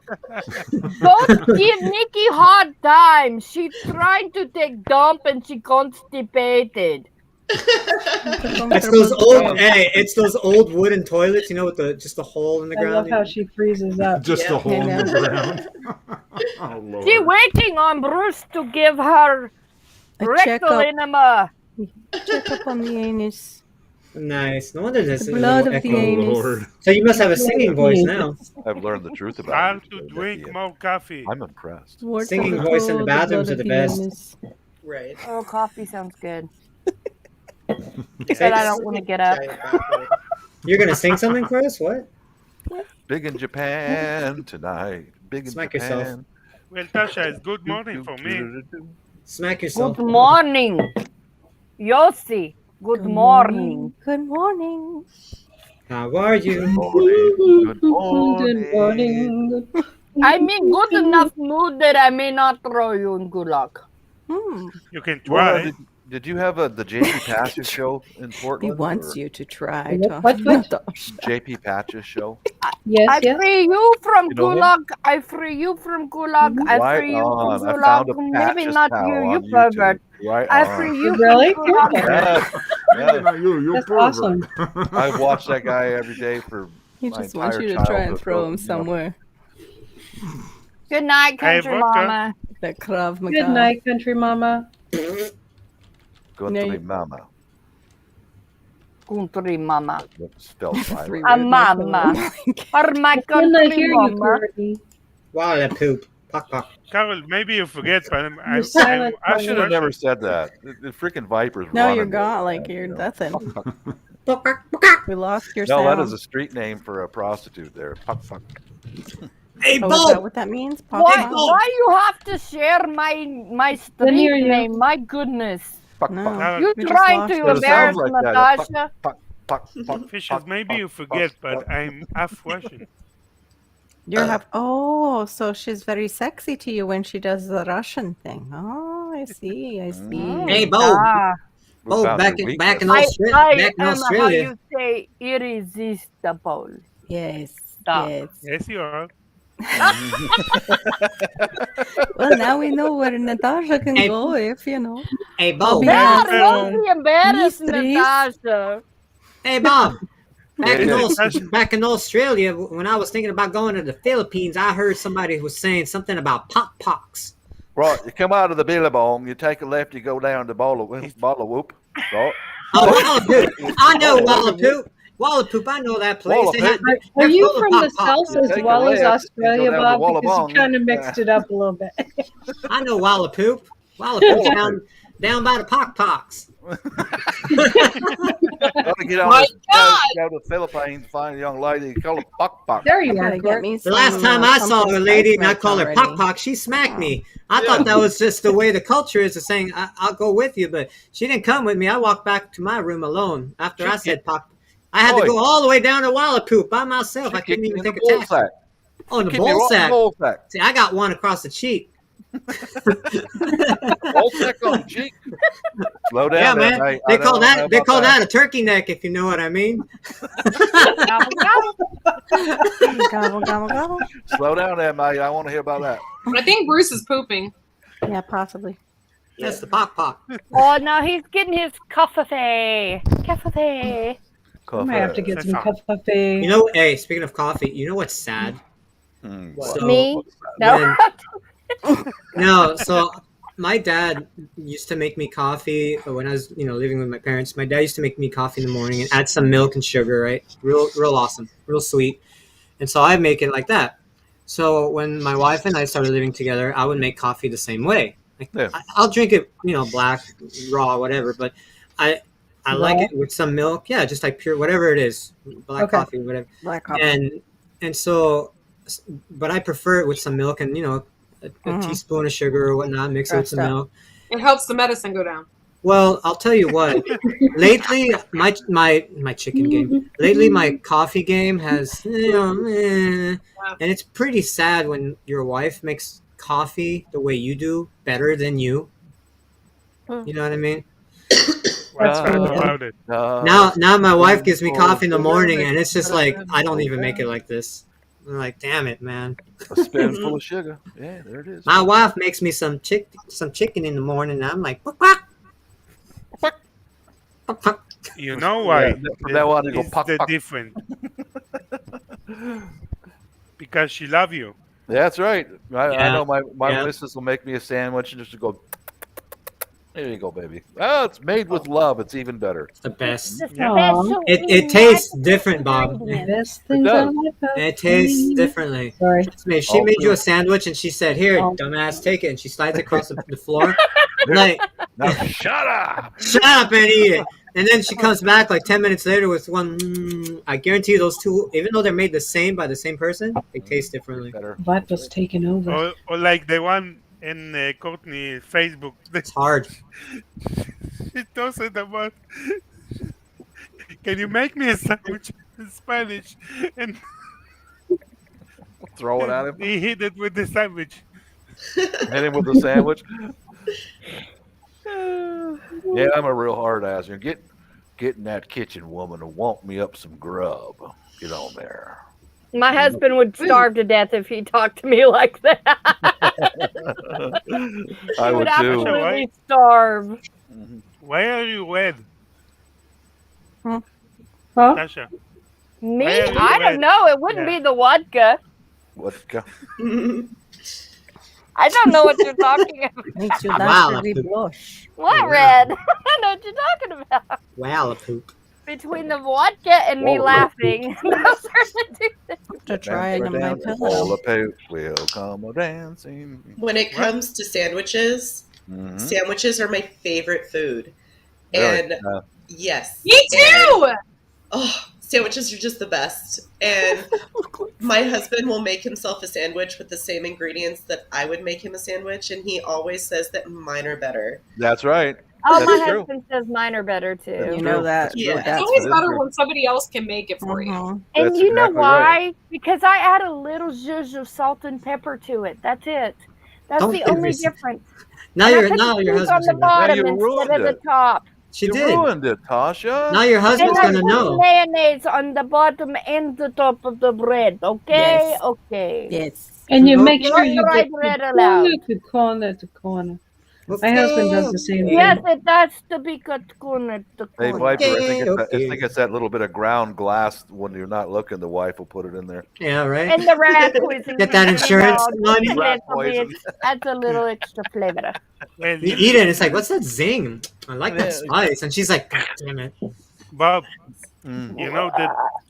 [SPEAKER 9] Don't give Nikki hard time. She's trying to take dump and she constipated.
[SPEAKER 3] It's those old, hey, it's those old wooden toilets, you know, with the just a hole in the
[SPEAKER 6] I love
[SPEAKER 3] ground.
[SPEAKER 6] how she freezes up.
[SPEAKER 4] Just
[SPEAKER 8] Yeah.
[SPEAKER 4] a hole in
[SPEAKER 10] I
[SPEAKER 4] the
[SPEAKER 10] know.
[SPEAKER 4] ground. Oh, Lord.
[SPEAKER 9] She's waiting on Bruce to give her
[SPEAKER 10] A
[SPEAKER 9] rectal
[SPEAKER 10] checkup.
[SPEAKER 9] enema.
[SPEAKER 10] Check up on the anus.
[SPEAKER 3] Nice. No wonder this
[SPEAKER 10] The
[SPEAKER 3] is a
[SPEAKER 10] blood
[SPEAKER 3] little
[SPEAKER 10] of the
[SPEAKER 3] echo.
[SPEAKER 4] Oh,
[SPEAKER 10] anus.
[SPEAKER 4] Lord.
[SPEAKER 3] So you must have a singing voice now.
[SPEAKER 5] I've learned the truth about
[SPEAKER 1] How
[SPEAKER 5] you.
[SPEAKER 1] to drink more coffee.
[SPEAKER 5] I'm impressed.
[SPEAKER 10] Words
[SPEAKER 3] Singing
[SPEAKER 10] of
[SPEAKER 3] voice in the
[SPEAKER 10] blood,
[SPEAKER 3] bathrooms
[SPEAKER 10] blood
[SPEAKER 3] are
[SPEAKER 10] of
[SPEAKER 3] the best.
[SPEAKER 10] anus.
[SPEAKER 8] Right.
[SPEAKER 9] Oh, coffee sounds good. But I don't want to get up.
[SPEAKER 8] Giant bathroom.
[SPEAKER 3] You're gonna sing something for us? What?
[SPEAKER 5] Big in Japan tonight. Big in
[SPEAKER 3] Smack
[SPEAKER 5] Japan.
[SPEAKER 3] yourself.
[SPEAKER 1] Well, Tasha, it's good morning for me.
[SPEAKER 3] Smack yourself.
[SPEAKER 9] Good morning. Yossi, good morning.
[SPEAKER 10] Good morning.
[SPEAKER 3] How are you?
[SPEAKER 5] Good
[SPEAKER 6] Good
[SPEAKER 5] morning.
[SPEAKER 6] morning.
[SPEAKER 9] I'm in good enough mood that I may not throw you in gulag.
[SPEAKER 1] You can
[SPEAKER 5] Laura,
[SPEAKER 1] try.
[SPEAKER 5] did you have the JP Patches show in
[SPEAKER 10] He
[SPEAKER 5] Portland?
[SPEAKER 10] wants
[SPEAKER 5] or
[SPEAKER 10] you to try.
[SPEAKER 6] What?
[SPEAKER 5] JP Patches show?
[SPEAKER 6] Yes,
[SPEAKER 9] I
[SPEAKER 6] yes.
[SPEAKER 9] free you from
[SPEAKER 5] You know him?
[SPEAKER 9] gulag. I free you from gulag. I
[SPEAKER 5] Right
[SPEAKER 9] free you
[SPEAKER 5] on.
[SPEAKER 9] from
[SPEAKER 5] I found a
[SPEAKER 9] gulag. Maybe
[SPEAKER 5] Patches
[SPEAKER 9] not
[SPEAKER 5] pal
[SPEAKER 9] you, you
[SPEAKER 5] on YouTube.
[SPEAKER 9] pervert.
[SPEAKER 5] Right
[SPEAKER 9] I
[SPEAKER 5] on.
[SPEAKER 9] free you
[SPEAKER 6] Really?
[SPEAKER 9] from gulag.
[SPEAKER 5] Yes,
[SPEAKER 4] Maybe
[SPEAKER 5] yes.
[SPEAKER 4] not you, you're
[SPEAKER 6] That's
[SPEAKER 4] pervert.
[SPEAKER 6] awesome.
[SPEAKER 5] I watched that guy every day for
[SPEAKER 10] He
[SPEAKER 5] my
[SPEAKER 10] just wants
[SPEAKER 5] entire
[SPEAKER 10] you to try and
[SPEAKER 5] childhood,
[SPEAKER 10] throw him
[SPEAKER 5] you know.
[SPEAKER 10] somewhere.
[SPEAKER 9] Good night,
[SPEAKER 1] Hey,
[SPEAKER 9] country
[SPEAKER 1] vodka.
[SPEAKER 9] mama.
[SPEAKER 10] That Krav Maga.
[SPEAKER 6] Good night, country mama.
[SPEAKER 5] Go
[SPEAKER 10] No,
[SPEAKER 5] to
[SPEAKER 10] you-
[SPEAKER 5] me, mama.
[SPEAKER 9] Country mama.
[SPEAKER 5] That's spelled right.
[SPEAKER 10] Three
[SPEAKER 9] A
[SPEAKER 10] word
[SPEAKER 9] mama. Or my
[SPEAKER 6] When I
[SPEAKER 9] country
[SPEAKER 6] hear you,
[SPEAKER 9] mama.
[SPEAKER 6] Courtney.
[SPEAKER 3] Wow, that poop. Puck, puck.
[SPEAKER 1] Carol, maybe you forget, but
[SPEAKER 6] You're silent.
[SPEAKER 5] I should have never said that. The freaking Vipers.
[SPEAKER 10] No,
[SPEAKER 5] running
[SPEAKER 10] you're
[SPEAKER 5] me.
[SPEAKER 10] gone. Like you're nothing.
[SPEAKER 3] Puck, puck, puck.
[SPEAKER 10] We lost your
[SPEAKER 5] No,
[SPEAKER 10] sound.
[SPEAKER 5] that is a street name for a prostitute there. Puck, fuck.
[SPEAKER 3] Hey,
[SPEAKER 10] Oh, is that
[SPEAKER 3] Bo!
[SPEAKER 10] what that means?
[SPEAKER 9] Why,
[SPEAKER 10] Papa?
[SPEAKER 9] why you have to share my
[SPEAKER 6] Then
[SPEAKER 9] street
[SPEAKER 6] hear you.
[SPEAKER 9] name? My goodness.
[SPEAKER 5] Puck,
[SPEAKER 10] No.
[SPEAKER 5] puck,
[SPEAKER 1] Carol,
[SPEAKER 9] You
[SPEAKER 10] We just
[SPEAKER 9] trying
[SPEAKER 10] lost
[SPEAKER 9] to
[SPEAKER 10] it.
[SPEAKER 5] But it
[SPEAKER 9] embarrass
[SPEAKER 5] sounds like that.
[SPEAKER 9] Natasha?
[SPEAKER 5] puck, puck, puck,
[SPEAKER 1] Fishes,
[SPEAKER 5] puck,
[SPEAKER 1] maybe
[SPEAKER 5] puck,
[SPEAKER 1] you
[SPEAKER 5] puck,
[SPEAKER 1] forget,
[SPEAKER 5] puck.
[SPEAKER 1] but I'm half Russian.
[SPEAKER 10] You're oh, so she's very sexy to you when she does the Russian thing. Oh, I see. I see.
[SPEAKER 3] Hey, Bo!
[SPEAKER 9] Ah,
[SPEAKER 5] We
[SPEAKER 3] Bo,
[SPEAKER 5] found
[SPEAKER 3] back
[SPEAKER 5] your
[SPEAKER 3] in, back in
[SPEAKER 5] weakness.
[SPEAKER 3] Australia.
[SPEAKER 9] I
[SPEAKER 3] Back in
[SPEAKER 9] am
[SPEAKER 3] Australia.
[SPEAKER 9] how you say irresistible.
[SPEAKER 10] Yes.
[SPEAKER 9] Stop.
[SPEAKER 10] Yes.
[SPEAKER 1] Yes, you are.
[SPEAKER 10] Well, now we know where Natasha can
[SPEAKER 3] Hey.
[SPEAKER 10] go if you know.
[SPEAKER 3] Hey, Bo!
[SPEAKER 10] I'll be
[SPEAKER 3] Back,
[SPEAKER 9] There, don't be embarrassed,
[SPEAKER 10] Mysteries.
[SPEAKER 9] Natasha.
[SPEAKER 3] hey, Bob! Back in,
[SPEAKER 5] Yeah.
[SPEAKER 3] Back in Australia, when I was thinking about going to the Philippines, I heard somebody was saying something about pox.
[SPEAKER 5] Right, you come out of the Billabong, you take a left, you go down to Bottle Whoop. Right?
[SPEAKER 3] Oh, Wallapoop! I know Wallapoop. Wallapoop, I know that place. They had-
[SPEAKER 6] Are
[SPEAKER 3] they're
[SPEAKER 6] you
[SPEAKER 3] full of
[SPEAKER 6] from the
[SPEAKER 3] Pop-Pops.
[SPEAKER 6] South as
[SPEAKER 5] Take a
[SPEAKER 6] well as
[SPEAKER 5] left and go
[SPEAKER 6] Australia,
[SPEAKER 5] down to
[SPEAKER 6] Bob? Because
[SPEAKER 5] Wollongong.
[SPEAKER 6] you kind of mixed it up a little bit.
[SPEAKER 3] I know Wallapoop. Wallapoop's down by the pox.
[SPEAKER 5] Gotta get on
[SPEAKER 7] My
[SPEAKER 5] go to the Philippines, find a young lady, call her Puck.
[SPEAKER 6] There
[SPEAKER 10] I
[SPEAKER 6] you
[SPEAKER 10] gotta
[SPEAKER 6] are,
[SPEAKER 10] get
[SPEAKER 6] Court.
[SPEAKER 10] me
[SPEAKER 3] The
[SPEAKER 10] some.
[SPEAKER 3] last time I saw
[SPEAKER 10] pumpkin
[SPEAKER 3] a lady
[SPEAKER 10] spice
[SPEAKER 3] and I
[SPEAKER 10] nuts
[SPEAKER 3] call her
[SPEAKER 10] already.
[SPEAKER 3] Pock, she smacked me. I thought that was just the way the culture is of saying, I'll go with you, but she didn't come with me. I walked back to my room alone after I said Pock. I had to
[SPEAKER 5] Oi.
[SPEAKER 3] go all the way down to Wallapoop by myself. I couldn't even take a taxi.
[SPEAKER 5] sack.
[SPEAKER 3] Oh, in the
[SPEAKER 5] Kick me
[SPEAKER 3] ball
[SPEAKER 5] right in the
[SPEAKER 3] sack.
[SPEAKER 5] ball sack.
[SPEAKER 3] See, I got one across the cheek.
[SPEAKER 5] Ball sack on the cheek. Slow down,
[SPEAKER 3] Yeah,
[SPEAKER 5] there,
[SPEAKER 3] man.
[SPEAKER 5] mate. I
[SPEAKER 3] They
[SPEAKER 5] don't
[SPEAKER 3] call
[SPEAKER 5] know
[SPEAKER 3] that
[SPEAKER 5] about
[SPEAKER 3] that a turkey neck, if you know what I mean.
[SPEAKER 9] Gobble, gobble.
[SPEAKER 10] Gobble, gobble, gobble.
[SPEAKER 5] Slow down there, mate. I want to hear about that.
[SPEAKER 7] I think Bruce is pooping.
[SPEAKER 10] Yeah, possibly.
[SPEAKER 3] That's the Pock.
[SPEAKER 9] Oh, now he's getting his coffee. Coffee.
[SPEAKER 6] I might have to get some coffee.
[SPEAKER 3] You know, hey, speaking of coffee, you know what's sad?
[SPEAKER 5] Hmm.
[SPEAKER 3] So,
[SPEAKER 9] Me? No.
[SPEAKER 3] No, so my dad used to make me coffee when I was, living with my parents. My dad used to make me coffee in the morning and add some milk and sugar, right? Real awesome, real sweet. And so I make it like that. So when my wife and I started living together, I would make coffee the same way. Like,
[SPEAKER 5] Yeah.
[SPEAKER 3] I'll drink it, black, raw, whatever. But I like it with some milk. Yeah, just like pure, whatever it is, black
[SPEAKER 6] Okay.
[SPEAKER 3] coffee, whatever.
[SPEAKER 10] Black coffee.
[SPEAKER 3] And so, but I prefer it with some milk and a
[SPEAKER 10] Mhm.
[SPEAKER 3] teaspoon of sugar or whatnot. Mix it with some
[SPEAKER 10] Crushed up.
[SPEAKER 3] milk.
[SPEAKER 7] It helps the medicine go down.
[SPEAKER 3] Well, I'll tell you what. Lately, my chicken game. Lately, my coffee game has, and it's pretty sad when your wife makes coffee the way you do better than you. You know what I mean?
[SPEAKER 1] What's
[SPEAKER 6] That's
[SPEAKER 1] bad
[SPEAKER 6] right.
[SPEAKER 1] about it?
[SPEAKER 3] Now my wife gives me coffee in the morning, and it's just like I don't even make it like this. I'm like, damn it, man.
[SPEAKER 5] A spoonful of sugar. Yeah, there it is.
[SPEAKER 3] My wife makes me some chicken in the morning, and I'm like, quack, quack. Quack, quack, quack.
[SPEAKER 1] You know why?
[SPEAKER 5] From now on, they go
[SPEAKER 1] It's
[SPEAKER 5] puck,
[SPEAKER 1] the
[SPEAKER 5] puck.
[SPEAKER 1] different. Because she love you.
[SPEAKER 5] That's right. I
[SPEAKER 3] Yeah.
[SPEAKER 5] know my
[SPEAKER 3] Yeah.
[SPEAKER 5] missus will make me a sandwich and just go, there you go, baby. Oh, it's made with love. It's even better.
[SPEAKER 3] It's the best.
[SPEAKER 6] Aw.
[SPEAKER 3] It tastes different, Bob.
[SPEAKER 6] Best things
[SPEAKER 5] does.
[SPEAKER 6] on my puppy.
[SPEAKER 3] It tastes differently.
[SPEAKER 6] Sorry.
[SPEAKER 3] She made you
[SPEAKER 5] Also-
[SPEAKER 3] a sandwich, and she said, "Here,
[SPEAKER 6] Oh.
[SPEAKER 3] dumbass, take it." And she slides it across the floor. Like,
[SPEAKER 5] Now, shut up.
[SPEAKER 3] shut up and eat it. And then she comes back like 10 minutes later with one. I guarantee you, those two, even though they're made the same by the same person, they taste differently.
[SPEAKER 5] Better.
[SPEAKER 6] Vipa's taking over.
[SPEAKER 1] Or like the one in Courtney Facebook.
[SPEAKER 3] It's hard.
[SPEAKER 1] She told it about. Can you make me a sandwich in Spanish? And
[SPEAKER 5] Throw it at him.
[SPEAKER 1] he hit it with the sandwich.
[SPEAKER 5] Hit him with a sandwich. Yeah, I'm a real hard ass. Get in that kitchen, woman, and want me up some grub. Get on there.
[SPEAKER 9] My husband would starve to death if he talked to me like that.
[SPEAKER 5] I
[SPEAKER 9] He
[SPEAKER 5] would
[SPEAKER 9] would
[SPEAKER 5] too.
[SPEAKER 9] absolutely starve.
[SPEAKER 1] Why are you red,
[SPEAKER 6] Huh?
[SPEAKER 1] Tasha?
[SPEAKER 9] Me?
[SPEAKER 1] Why are you
[SPEAKER 9] I don't
[SPEAKER 1] red?
[SPEAKER 9] know. It wouldn't
[SPEAKER 1] Yeah.
[SPEAKER 9] be the vodka.
[SPEAKER 5] What?
[SPEAKER 9] I don't know what you're talking about.
[SPEAKER 10] Makes you
[SPEAKER 3] Wow,
[SPEAKER 10] naturally
[SPEAKER 3] that's-
[SPEAKER 10] blush.
[SPEAKER 9] What
[SPEAKER 3] wow.
[SPEAKER 9] red? I know what you're talking about.
[SPEAKER 3] Wow, a poop.
[SPEAKER 9] Between the vodka and me
[SPEAKER 5] Whoa.
[SPEAKER 9] laughing. Those are the two things.
[SPEAKER 10] To try it on my
[SPEAKER 5] All
[SPEAKER 10] pillow.
[SPEAKER 5] the poop will come a dancing.
[SPEAKER 8] When it comes to sandwiches,
[SPEAKER 5] Mhm.
[SPEAKER 8] sandwiches are my favorite food.
[SPEAKER 5] Really?
[SPEAKER 8] And yes.
[SPEAKER 7] Me too.
[SPEAKER 8] Oh, sandwiches are just the best. And my husband will make himself a sandwich with the same ingredients that I would make him a sandwich, and he always says that mine are better.
[SPEAKER 5] That's right.
[SPEAKER 9] Oh,
[SPEAKER 5] That's
[SPEAKER 9] my
[SPEAKER 5] true.
[SPEAKER 9] husband says mine are better too.
[SPEAKER 10] You know that.
[SPEAKER 8] Yeah.
[SPEAKER 7] It's
[SPEAKER 10] that's
[SPEAKER 7] always
[SPEAKER 5] what it
[SPEAKER 7] better
[SPEAKER 5] is.
[SPEAKER 7] when somebody else can make it for you.
[SPEAKER 10] Mhm.
[SPEAKER 9] And
[SPEAKER 5] That's
[SPEAKER 9] you know
[SPEAKER 5] exactly
[SPEAKER 9] why?
[SPEAKER 5] right.
[SPEAKER 9] Because I add a little zhuzh of salt and pepper to it. That's it. That's
[SPEAKER 3] Don't
[SPEAKER 9] the
[SPEAKER 3] give
[SPEAKER 9] only
[SPEAKER 3] yourself-
[SPEAKER 9] difference.
[SPEAKER 3] Now
[SPEAKER 9] And I
[SPEAKER 3] your
[SPEAKER 9] put
[SPEAKER 3] now
[SPEAKER 9] the
[SPEAKER 3] your
[SPEAKER 9] cheese on
[SPEAKER 3] husband's
[SPEAKER 9] the
[SPEAKER 3] gonna know.
[SPEAKER 9] bottom
[SPEAKER 5] you
[SPEAKER 9] instead
[SPEAKER 5] ruined
[SPEAKER 9] of the
[SPEAKER 5] it.
[SPEAKER 9] top.
[SPEAKER 3] She
[SPEAKER 5] You
[SPEAKER 3] did.
[SPEAKER 5] ruined it, Tasha.
[SPEAKER 3] Now your
[SPEAKER 9] And
[SPEAKER 3] husband's
[SPEAKER 9] I
[SPEAKER 3] gonna
[SPEAKER 9] put
[SPEAKER 3] know.
[SPEAKER 9] mayonnaise on the bottom and the top of the bread. Okay,
[SPEAKER 10] Yes.
[SPEAKER 9] okay.
[SPEAKER 10] Yes.
[SPEAKER 6] And you
[SPEAKER 3] Nope.
[SPEAKER 6] make sure
[SPEAKER 9] Not
[SPEAKER 6] you
[SPEAKER 9] the
[SPEAKER 6] get
[SPEAKER 9] right bread allowed.
[SPEAKER 6] corner to corner. My husband does the same thing.
[SPEAKER 9] Yes, it has to be cut corner to
[SPEAKER 5] Hey,
[SPEAKER 9] corner.
[SPEAKER 5] Viper, I think,
[SPEAKER 3] Okay.
[SPEAKER 5] it's that little bit of ground glass when you're not looking. The wife will put it in there.
[SPEAKER 3] Yeah, right.
[SPEAKER 9] And the rat poison.
[SPEAKER 3] Get that insurance money.
[SPEAKER 9] Just a
[SPEAKER 5] Rat
[SPEAKER 9] little bit.
[SPEAKER 5] poison.
[SPEAKER 9] Adds a little extra flavor.
[SPEAKER 1] Well,
[SPEAKER 3] You eat it, and it's like, what's that zing? I like that
[SPEAKER 5] Yeah.
[SPEAKER 3] spice. And she's like, God damn it.
[SPEAKER 1] Bob,
[SPEAKER 5] Mm.
[SPEAKER 1] you know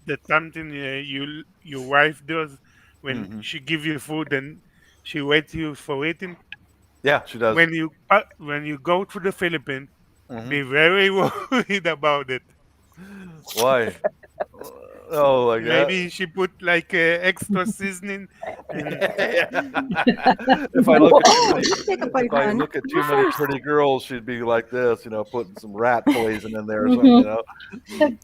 [SPEAKER 1] that something your wife does when
[SPEAKER 5] Mhm.
[SPEAKER 1] she give you food and she waits you for eating.
[SPEAKER 5] Yeah, she does.
[SPEAKER 1] When you go to the Philippines,
[SPEAKER 5] Mhm.
[SPEAKER 1] be very worried about it.
[SPEAKER 5] Why? Oh my god.
[SPEAKER 1] Maybe she put like extra seasoning. And
[SPEAKER 5] if I look
[SPEAKER 10] Take a
[SPEAKER 5] if
[SPEAKER 10] bite,
[SPEAKER 5] I
[SPEAKER 10] hon.
[SPEAKER 5] look at too many pretty girls, she'd be like this, putting some rat poison in there or something,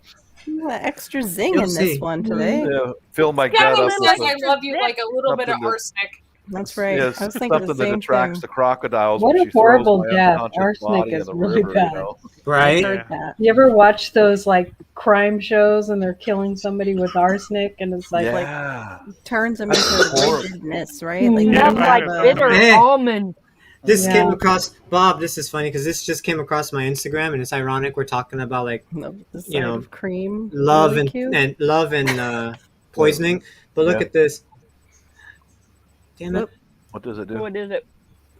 [SPEAKER 10] Extra zing
[SPEAKER 3] You'll
[SPEAKER 10] in
[SPEAKER 3] see.
[SPEAKER 10] this one today.
[SPEAKER 5] Yeah, fill my
[SPEAKER 7] Yeah,
[SPEAKER 5] gut
[SPEAKER 7] it
[SPEAKER 5] up
[SPEAKER 7] says
[SPEAKER 5] with
[SPEAKER 7] I love you like a little bit of
[SPEAKER 5] something that-
[SPEAKER 7] arsenic.
[SPEAKER 10] That's right.
[SPEAKER 5] yes,
[SPEAKER 10] I was thinking
[SPEAKER 5] something
[SPEAKER 10] the
[SPEAKER 5] that
[SPEAKER 10] same
[SPEAKER 5] attracts
[SPEAKER 10] thing.
[SPEAKER 5] the crocodiles.
[SPEAKER 6] What
[SPEAKER 5] when
[SPEAKER 6] a
[SPEAKER 5] she throws
[SPEAKER 6] horrible
[SPEAKER 5] my
[SPEAKER 6] death.
[SPEAKER 5] unconscious
[SPEAKER 6] Arsenic
[SPEAKER 5] body in
[SPEAKER 6] is
[SPEAKER 5] the
[SPEAKER 6] really
[SPEAKER 5] river,
[SPEAKER 6] bad.
[SPEAKER 3] Right?
[SPEAKER 10] Heard that.
[SPEAKER 6] You ever watch those like crime shows and they're killing somebody with arsenic and it's like
[SPEAKER 5] Yeah.
[SPEAKER 10] Turns them into
[SPEAKER 5] horrible.
[SPEAKER 10] rigidness, right? Like
[SPEAKER 1] Yeah,
[SPEAKER 9] Smells
[SPEAKER 1] right.
[SPEAKER 9] like bitter
[SPEAKER 3] Hey.
[SPEAKER 9] almond.
[SPEAKER 3] This
[SPEAKER 6] Yeah.
[SPEAKER 3] came across, Bob, this is funny because this just came across my Instagram, and it's ironic we're talking about like
[SPEAKER 10] the side
[SPEAKER 3] You know,
[SPEAKER 10] of cream.
[SPEAKER 3] love
[SPEAKER 10] Really
[SPEAKER 3] and,
[SPEAKER 10] cute.
[SPEAKER 3] and love and poisoning. But look
[SPEAKER 5] Yeah.
[SPEAKER 3] at this. Damn it.
[SPEAKER 10] Oop.
[SPEAKER 5] What does it do?
[SPEAKER 9] What is it?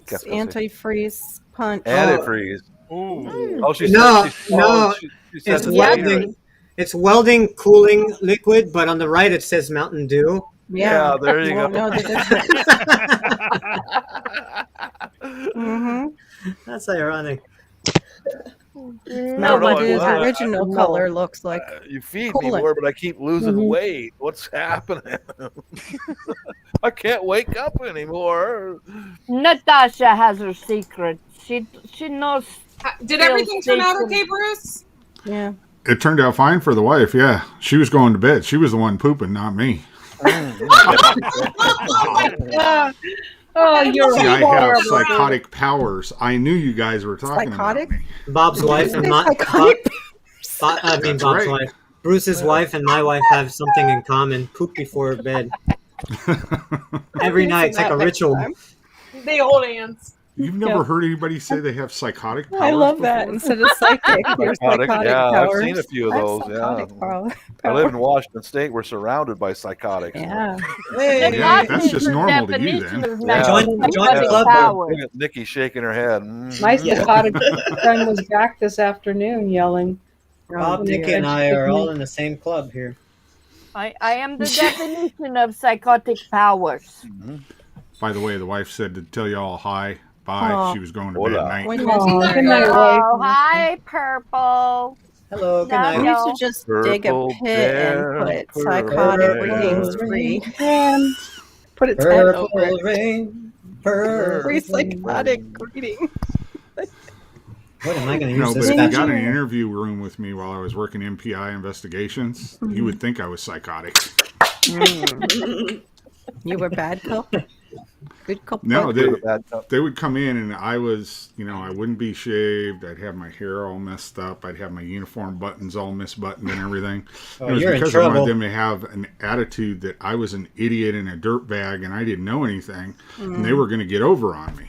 [SPEAKER 5] Qu'est-ce que c'est?
[SPEAKER 10] Antifreeze punch.
[SPEAKER 5] Antifreeze.
[SPEAKER 1] Ooh.
[SPEAKER 5] Oh, she
[SPEAKER 3] No,
[SPEAKER 5] said,
[SPEAKER 3] no,
[SPEAKER 5] she
[SPEAKER 3] It's
[SPEAKER 5] says it's
[SPEAKER 3] welding. It's welding cooling liquid, but on the right it says Mountain Dew.
[SPEAKER 5] Yeah, there you go.
[SPEAKER 10] Won't know the difference. Mm-hmm.
[SPEAKER 3] That's ironic.
[SPEAKER 5] I
[SPEAKER 10] No,
[SPEAKER 5] don't know
[SPEAKER 10] but
[SPEAKER 5] what
[SPEAKER 10] his
[SPEAKER 5] it was.
[SPEAKER 10] original
[SPEAKER 9] No.
[SPEAKER 10] color looks like.
[SPEAKER 5] You feed
[SPEAKER 10] Coolant.
[SPEAKER 5] me more, but I keep losing
[SPEAKER 10] Mhm.
[SPEAKER 5] weight. What's happening? I can't wake up anymore.
[SPEAKER 9] Natasha has her secret. She knows.
[SPEAKER 7] Did everything turn out okay, Bruce?
[SPEAKER 10] Yeah.
[SPEAKER 4] It turned out fine for the wife. Yeah, she was going to bed. She was the one pooping, not me.
[SPEAKER 6] Oh, you're
[SPEAKER 4] See, I have
[SPEAKER 6] horrible.
[SPEAKER 4] psychotic powers. I knew you guys were talking
[SPEAKER 10] Psychotic?
[SPEAKER 4] about me.
[SPEAKER 3] Bob's wife and my
[SPEAKER 10] Psychotic.
[SPEAKER 4] That's
[SPEAKER 3] Bob's
[SPEAKER 4] right.
[SPEAKER 3] wife. Bruce's wife and my wife have something in common. Poop before bed. Every night. It's like a ritual.
[SPEAKER 7] They hold hands.
[SPEAKER 4] You've never heard anybody say they have psychotic powers
[SPEAKER 10] I love that
[SPEAKER 4] before?
[SPEAKER 10] instead of psychic. There's
[SPEAKER 5] Psychotic,
[SPEAKER 10] psychotic
[SPEAKER 5] yeah,
[SPEAKER 10] powers.
[SPEAKER 5] I've seen a few of
[SPEAKER 10] I have
[SPEAKER 5] those. Yeah,
[SPEAKER 10] psychotic power.
[SPEAKER 5] I live in Washington State. We're surrounded by psychotics.
[SPEAKER 10] Yeah.
[SPEAKER 3] Hey,
[SPEAKER 4] Yeah, that's just normal to you then.
[SPEAKER 5] Yeah.
[SPEAKER 3] Join the
[SPEAKER 9] Psychotic
[SPEAKER 3] club.
[SPEAKER 9] power.
[SPEAKER 5] Look at Nikki shaking her head. Mm.
[SPEAKER 6] My psychotic friend was back this afternoon yelling.
[SPEAKER 3] Bob, Nikki, and I are all in the same club here.
[SPEAKER 9] I am the definition of psychotic powers.
[SPEAKER 4] By the way, the wife said to tell you all hi, bye.
[SPEAKER 10] Aw.
[SPEAKER 4] She was going to
[SPEAKER 5] Hola.
[SPEAKER 4] bed at night.
[SPEAKER 10] When
[SPEAKER 6] Oh, good night, wife.
[SPEAKER 9] Oh, hi, Purple.
[SPEAKER 3] Hello, good
[SPEAKER 9] No,
[SPEAKER 3] night.
[SPEAKER 10] we
[SPEAKER 9] no.
[SPEAKER 10] used to just dig a
[SPEAKER 5] Purple
[SPEAKER 10] pit
[SPEAKER 5] bear,
[SPEAKER 10] and put
[SPEAKER 5] purple
[SPEAKER 10] psychotic
[SPEAKER 5] bear.
[SPEAKER 10] readings free.
[SPEAKER 6] And
[SPEAKER 10] Put a tent
[SPEAKER 3] Purple
[SPEAKER 10] over it.
[SPEAKER 3] rain, purple
[SPEAKER 10] Free psychotic reading.
[SPEAKER 3] What am I going to
[SPEAKER 4] No,
[SPEAKER 3] use
[SPEAKER 4] but
[SPEAKER 3] this
[SPEAKER 4] if you
[SPEAKER 3] patch?
[SPEAKER 4] got in an interview room with me while I was working MPI investigations, you would think I was psychotic.
[SPEAKER 10] You were bad cop? Good cop?
[SPEAKER 4] No,
[SPEAKER 5] Good or bad cup.
[SPEAKER 4] they would come in and I was, I wouldn't be shaved. I'd have my hair all messed up. I'd have my uniform buttons all misbuttoned and everything.
[SPEAKER 3] Oh,
[SPEAKER 4] It was
[SPEAKER 3] you're in
[SPEAKER 4] because I wanted
[SPEAKER 3] trouble.
[SPEAKER 4] them to have an attitude that I was an idiot and a dirtbag and I didn't know anything and they were going to get over on me.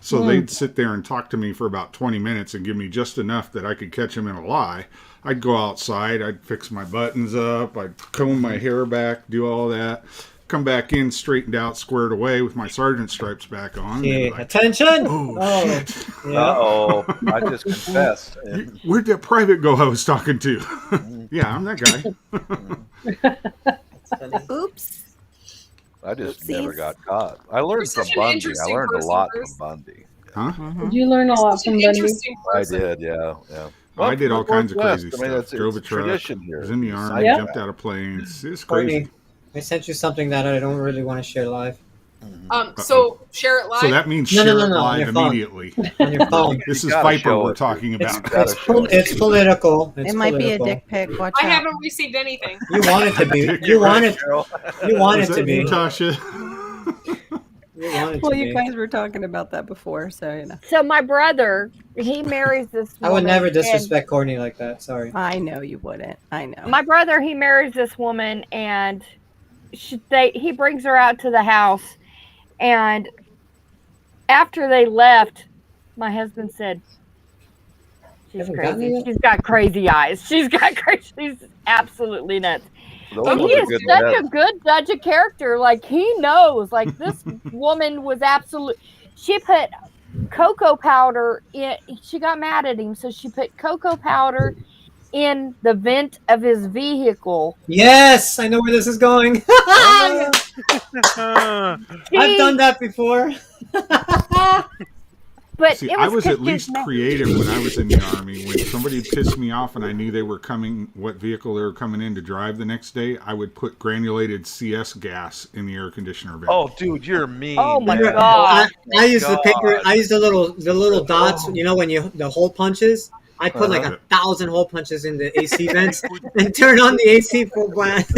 [SPEAKER 4] So they'd sit there and talk to me for about 20 minutes and give me just enough that I could catch them in a lie. I'd go outside, I'd fix my buttons up, I'd comb my hair back, do all that. Come back in, straightened out, squared away with my sergeant stripes back on. and they'd
[SPEAKER 3] Okay,
[SPEAKER 4] be like,
[SPEAKER 3] attention!
[SPEAKER 4] oh, shit.
[SPEAKER 3] Yeah.
[SPEAKER 5] Uh-oh. I just confessed.
[SPEAKER 4] Where'd that private go I was talking to? Yeah, I'm that guy.
[SPEAKER 10] Oops.
[SPEAKER 5] I just
[SPEAKER 10] Oopsies.
[SPEAKER 5] never got caught. I learned
[SPEAKER 7] You're
[SPEAKER 5] from
[SPEAKER 7] such an
[SPEAKER 5] Bundy. I
[SPEAKER 7] interesting
[SPEAKER 5] learned a
[SPEAKER 7] person,
[SPEAKER 5] lot
[SPEAKER 7] Bruce.
[SPEAKER 5] from Bundy.
[SPEAKER 4] Huh?
[SPEAKER 6] Did you learn a lot
[SPEAKER 7] Such an
[SPEAKER 6] from Bundy?
[SPEAKER 7] interesting
[SPEAKER 5] I
[SPEAKER 7] person.
[SPEAKER 5] did, yeah.
[SPEAKER 4] I did all kinds of crazy
[SPEAKER 5] Northwest. I mean,
[SPEAKER 4] stuff.
[SPEAKER 5] it's
[SPEAKER 4] Drove a truck,
[SPEAKER 5] tradition here.
[SPEAKER 4] was in the army,
[SPEAKER 6] Yeah.
[SPEAKER 4] jumped out of planes. It's crazy.
[SPEAKER 3] Courtney, I sent you something that I don't really want to share live
[SPEAKER 7] So share it live.
[SPEAKER 4] So that means
[SPEAKER 3] No,
[SPEAKER 4] share
[SPEAKER 3] no,
[SPEAKER 4] it
[SPEAKER 3] no, on
[SPEAKER 4] live
[SPEAKER 3] your phone.
[SPEAKER 4] immediately.
[SPEAKER 3] on your phone.
[SPEAKER 4] This
[SPEAKER 5] You
[SPEAKER 4] is
[SPEAKER 5] gotta
[SPEAKER 4] Viper
[SPEAKER 5] show
[SPEAKER 4] we're
[SPEAKER 5] it.
[SPEAKER 4] talking
[SPEAKER 5] You
[SPEAKER 4] about.
[SPEAKER 5] gotta show it.
[SPEAKER 3] It's political. It's
[SPEAKER 10] It might be a
[SPEAKER 3] political.
[SPEAKER 10] dick pic. Watch
[SPEAKER 7] I
[SPEAKER 10] out.
[SPEAKER 7] haven't received anything.
[SPEAKER 3] You want it to be.
[SPEAKER 4] Dick,
[SPEAKER 3] You
[SPEAKER 4] you're
[SPEAKER 3] want
[SPEAKER 4] right,
[SPEAKER 3] it.
[SPEAKER 5] Carol.
[SPEAKER 3] You want
[SPEAKER 4] Was
[SPEAKER 3] it to
[SPEAKER 4] that you,
[SPEAKER 3] be.
[SPEAKER 4] Tasha?
[SPEAKER 3] You want it
[SPEAKER 10] Well,
[SPEAKER 3] to
[SPEAKER 10] you
[SPEAKER 3] be.
[SPEAKER 10] guys were talking about that before, so you know.
[SPEAKER 9] So my brother, he marries this
[SPEAKER 3] I would
[SPEAKER 9] woman,
[SPEAKER 3] never
[SPEAKER 9] and
[SPEAKER 3] disrespect Courtney like that. Sorry.
[SPEAKER 10] I know you wouldn't. I know.
[SPEAKER 9] my brother, he marries this woman, and he brings her out to the house, and after they left, my husband said, "She's
[SPEAKER 3] Haven't gotten it
[SPEAKER 9] crazy.
[SPEAKER 3] yet?
[SPEAKER 9] She's got crazy eyes. She's got crazy. She's absolutely nuts."
[SPEAKER 5] Those
[SPEAKER 9] And
[SPEAKER 5] are
[SPEAKER 9] he is
[SPEAKER 5] good
[SPEAKER 9] such
[SPEAKER 5] bets.
[SPEAKER 9] a good judge of character. Like, he knows. Like, this woman was absolute. She put cocoa powder in. She got mad at him, so she put cocoa powder in the vent of his vehicle.
[SPEAKER 3] Yes, I know where this is going.
[SPEAKER 1] Ah,
[SPEAKER 3] I've done that before.
[SPEAKER 9] But
[SPEAKER 4] See,
[SPEAKER 9] it
[SPEAKER 4] I
[SPEAKER 9] was
[SPEAKER 4] was
[SPEAKER 9] 'cause
[SPEAKER 4] at least
[SPEAKER 9] his ma-
[SPEAKER 4] creative when I was in the army. When somebody pissed me off and I knew they were coming, what vehicle they were coming in to drive the next day, I would put granulated CS gas in the air conditioner vent.
[SPEAKER 5] Oh, dude, you're mean.
[SPEAKER 9] Oh, my
[SPEAKER 5] man.
[SPEAKER 9] God.
[SPEAKER 3] I use the paper.
[SPEAKER 5] God.
[SPEAKER 3] I use the little dots. You know when the hole punches. I put like 1,000 hole punches in the AC vents and turn on the AC full blast.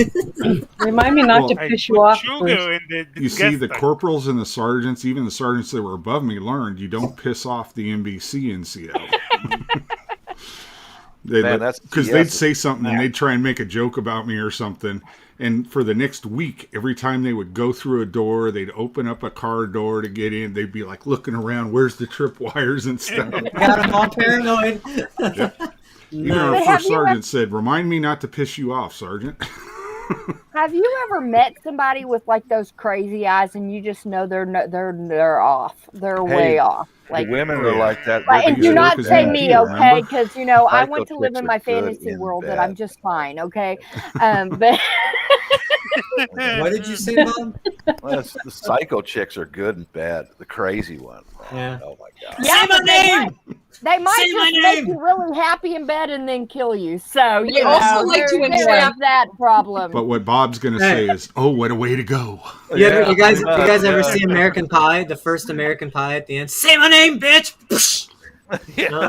[SPEAKER 6] Remind me not
[SPEAKER 4] Well,
[SPEAKER 6] to
[SPEAKER 1] I
[SPEAKER 6] piss
[SPEAKER 1] put
[SPEAKER 6] you off.
[SPEAKER 1] sugar
[SPEAKER 6] Bruce.
[SPEAKER 1] in the
[SPEAKER 4] You see, the
[SPEAKER 1] gas tank.
[SPEAKER 4] corporals and the sergeants, even the sergeants that were above me, learned you don't piss off the NBC in Seattle.
[SPEAKER 5] Man, that's
[SPEAKER 4] because they'd
[SPEAKER 5] CS.
[SPEAKER 4] say something and they'd try and make a joke about me or something. And for the next week, every time they would go through a door, they'd open up a car door to get in. They'd be like looking around, where's the tripwires and stuff.
[SPEAKER 3] Got them all paranoid.
[SPEAKER 4] Even our
[SPEAKER 9] But have
[SPEAKER 4] first
[SPEAKER 9] you
[SPEAKER 4] sergeant said, "Remind me not to piss you off, Sergeant."
[SPEAKER 9] Have you ever met somebody with like those crazy eyes, and you just know they're off, they're way off? Like,
[SPEAKER 5] women are like that.
[SPEAKER 9] Like,
[SPEAKER 5] They're
[SPEAKER 9] and
[SPEAKER 5] the
[SPEAKER 9] do
[SPEAKER 5] usual
[SPEAKER 9] not say
[SPEAKER 5] cause
[SPEAKER 9] me,
[SPEAKER 5] you
[SPEAKER 9] okay?
[SPEAKER 5] remember?
[SPEAKER 9] Because you know I
[SPEAKER 5] Psycho
[SPEAKER 9] want to live
[SPEAKER 5] chicks
[SPEAKER 9] in
[SPEAKER 5] are
[SPEAKER 9] my
[SPEAKER 5] good
[SPEAKER 9] fantasy
[SPEAKER 5] in
[SPEAKER 9] world that
[SPEAKER 5] bed.
[SPEAKER 9] I'm just fine, okay? But
[SPEAKER 3] What did you say, Bob?
[SPEAKER 5] Well, the psycho chicks are good and bad. The crazy ones.
[SPEAKER 3] Yeah.
[SPEAKER 5] Oh my god.
[SPEAKER 9] yeah,
[SPEAKER 3] Say my
[SPEAKER 9] but
[SPEAKER 3] name!
[SPEAKER 9] they might
[SPEAKER 3] Say my
[SPEAKER 9] just make
[SPEAKER 3] name!
[SPEAKER 9] you really happy in bed and then kill you. So
[SPEAKER 7] They
[SPEAKER 9] you
[SPEAKER 7] also
[SPEAKER 9] know,
[SPEAKER 7] like to
[SPEAKER 9] there
[SPEAKER 7] entrap-
[SPEAKER 9] is that problem.
[SPEAKER 4] But what Bob's going to say is, "Oh, what a way to go!"
[SPEAKER 3] You guys ever
[SPEAKER 5] yeah.
[SPEAKER 3] see American Pie? The first American Pie at the end. Say my name, bitch.
[SPEAKER 5] Yeah,
[SPEAKER 3] No?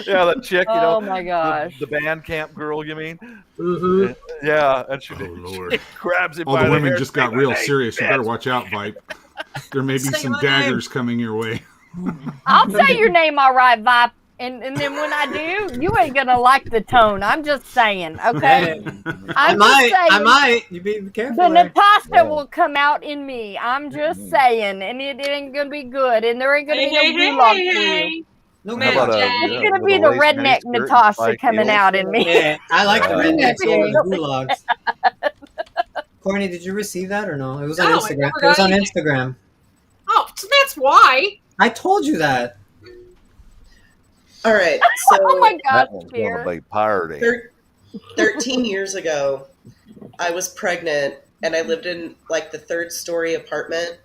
[SPEAKER 5] yeah, that chick, you know,
[SPEAKER 9] Oh my gosh.
[SPEAKER 5] the band camp girl, you mean?
[SPEAKER 3] Mm-hmm.
[SPEAKER 5] Yeah, and she,
[SPEAKER 4] Oh, Lord.
[SPEAKER 5] she grabs him
[SPEAKER 4] All
[SPEAKER 5] by
[SPEAKER 4] the women
[SPEAKER 5] hair,
[SPEAKER 4] just
[SPEAKER 5] "Say
[SPEAKER 4] got
[SPEAKER 5] my
[SPEAKER 4] real
[SPEAKER 5] name,
[SPEAKER 4] serious. You better
[SPEAKER 5] bitch."
[SPEAKER 4] watch out, Vipe. There may be
[SPEAKER 3] Say
[SPEAKER 4] some
[SPEAKER 3] my name.
[SPEAKER 4] daggers coming your way.
[SPEAKER 9] I'll say your name all right, Vibe. And then when I do, you ain't gonna like the tone. I'm just saying, okay?
[SPEAKER 3] I
[SPEAKER 9] I'm
[SPEAKER 3] might.
[SPEAKER 9] just saying.
[SPEAKER 3] I might. You be careful.
[SPEAKER 9] The
[SPEAKER 3] there.
[SPEAKER 9] Natasha will come out in me. I'm just saying, and it ain't gonna be good, and there ain't gonna be no gulag for you.
[SPEAKER 3] No
[SPEAKER 5] How about
[SPEAKER 3] gulag.
[SPEAKER 5] a,
[SPEAKER 9] It's gonna be the redneck Natasha coming out in me.
[SPEAKER 3] Yeah, I like the
[SPEAKER 5] Yeah.
[SPEAKER 3] rednecks over the gulags. Courtney, did you receive that or no? It was on
[SPEAKER 7] No, I
[SPEAKER 3] Instagram.
[SPEAKER 7] never
[SPEAKER 3] It was
[SPEAKER 7] got
[SPEAKER 3] on
[SPEAKER 7] anything.
[SPEAKER 3] Instagram.
[SPEAKER 7] Oh, so that's why.
[SPEAKER 3] I told you that.
[SPEAKER 8] All right. So
[SPEAKER 9] Oh my gosh,
[SPEAKER 5] That one's going
[SPEAKER 9] Spear.
[SPEAKER 5] to be party.
[SPEAKER 8] 13 years ago, I was pregnant and I lived in like the third story apartment,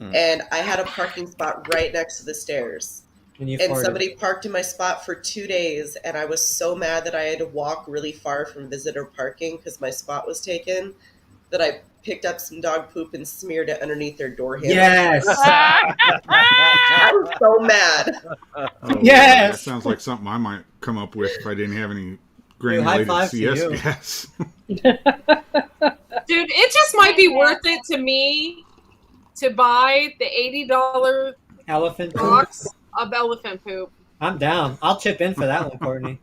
[SPEAKER 8] and I had a parking spot right next to the stairs.
[SPEAKER 3] And you
[SPEAKER 8] And
[SPEAKER 3] farted.
[SPEAKER 8] somebody parked in my spot for 2 days, and I was so mad that I had to walk really far from visitor parking because my spot was taken, that I picked up some dog poop and smeared it underneath their door handle.
[SPEAKER 3] Yes.
[SPEAKER 8] I was so mad.
[SPEAKER 4] Oh,
[SPEAKER 3] Yes.
[SPEAKER 4] That sounds like something I might come up with if I didn't have any
[SPEAKER 3] Dude, high
[SPEAKER 4] granulated
[SPEAKER 3] five to
[SPEAKER 4] CS
[SPEAKER 3] you.
[SPEAKER 4] gas.
[SPEAKER 7] Dude, it just might be worth it to me to buy the $80
[SPEAKER 3] Elephant poop.
[SPEAKER 7] box of elephant poop.
[SPEAKER 3] I'm down. I'll chip in for that one, Courtney.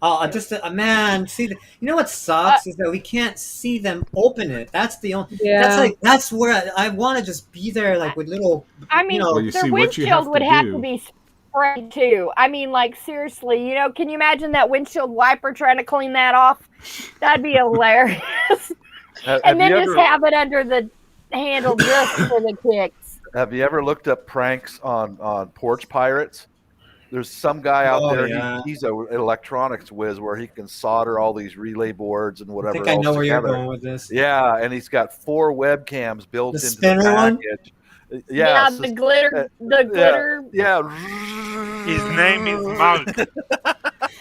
[SPEAKER 3] Oh, man. See, you know what sucks is that we can't see them open it. That's the only.
[SPEAKER 6] Yeah.
[SPEAKER 3] That's where I want to just be there, like with little.
[SPEAKER 9] I mean,
[SPEAKER 3] You know,
[SPEAKER 4] Well, you
[SPEAKER 9] their
[SPEAKER 4] see, what you have
[SPEAKER 9] windshield would
[SPEAKER 4] to
[SPEAKER 9] have
[SPEAKER 4] do-
[SPEAKER 9] to be sprayed too. I mean, like seriously, you know, can you imagine that windshield wiper trying to clean that off? That'd be hilarious. And then just have it under the handle just for the kicks.
[SPEAKER 5] Have you ever looked up pranks on Porch Pirates? There's some guy out
[SPEAKER 3] Oh,
[SPEAKER 5] there.
[SPEAKER 3] yeah.
[SPEAKER 5] He's an electronics whiz where he can solder all these relay boards and
[SPEAKER 3] I
[SPEAKER 5] whatever.
[SPEAKER 3] think I know
[SPEAKER 5] else
[SPEAKER 3] where you're
[SPEAKER 5] together.
[SPEAKER 3] going with this.
[SPEAKER 5] Yeah, and he's got 4 webcams built
[SPEAKER 3] The
[SPEAKER 5] into
[SPEAKER 3] spinner
[SPEAKER 5] the
[SPEAKER 3] one?
[SPEAKER 5] package.
[SPEAKER 9] Yeah,
[SPEAKER 5] so-
[SPEAKER 9] the glitter, the glitter.
[SPEAKER 5] Yeah.
[SPEAKER 1] His name is Mark.
[SPEAKER 3] Yeah,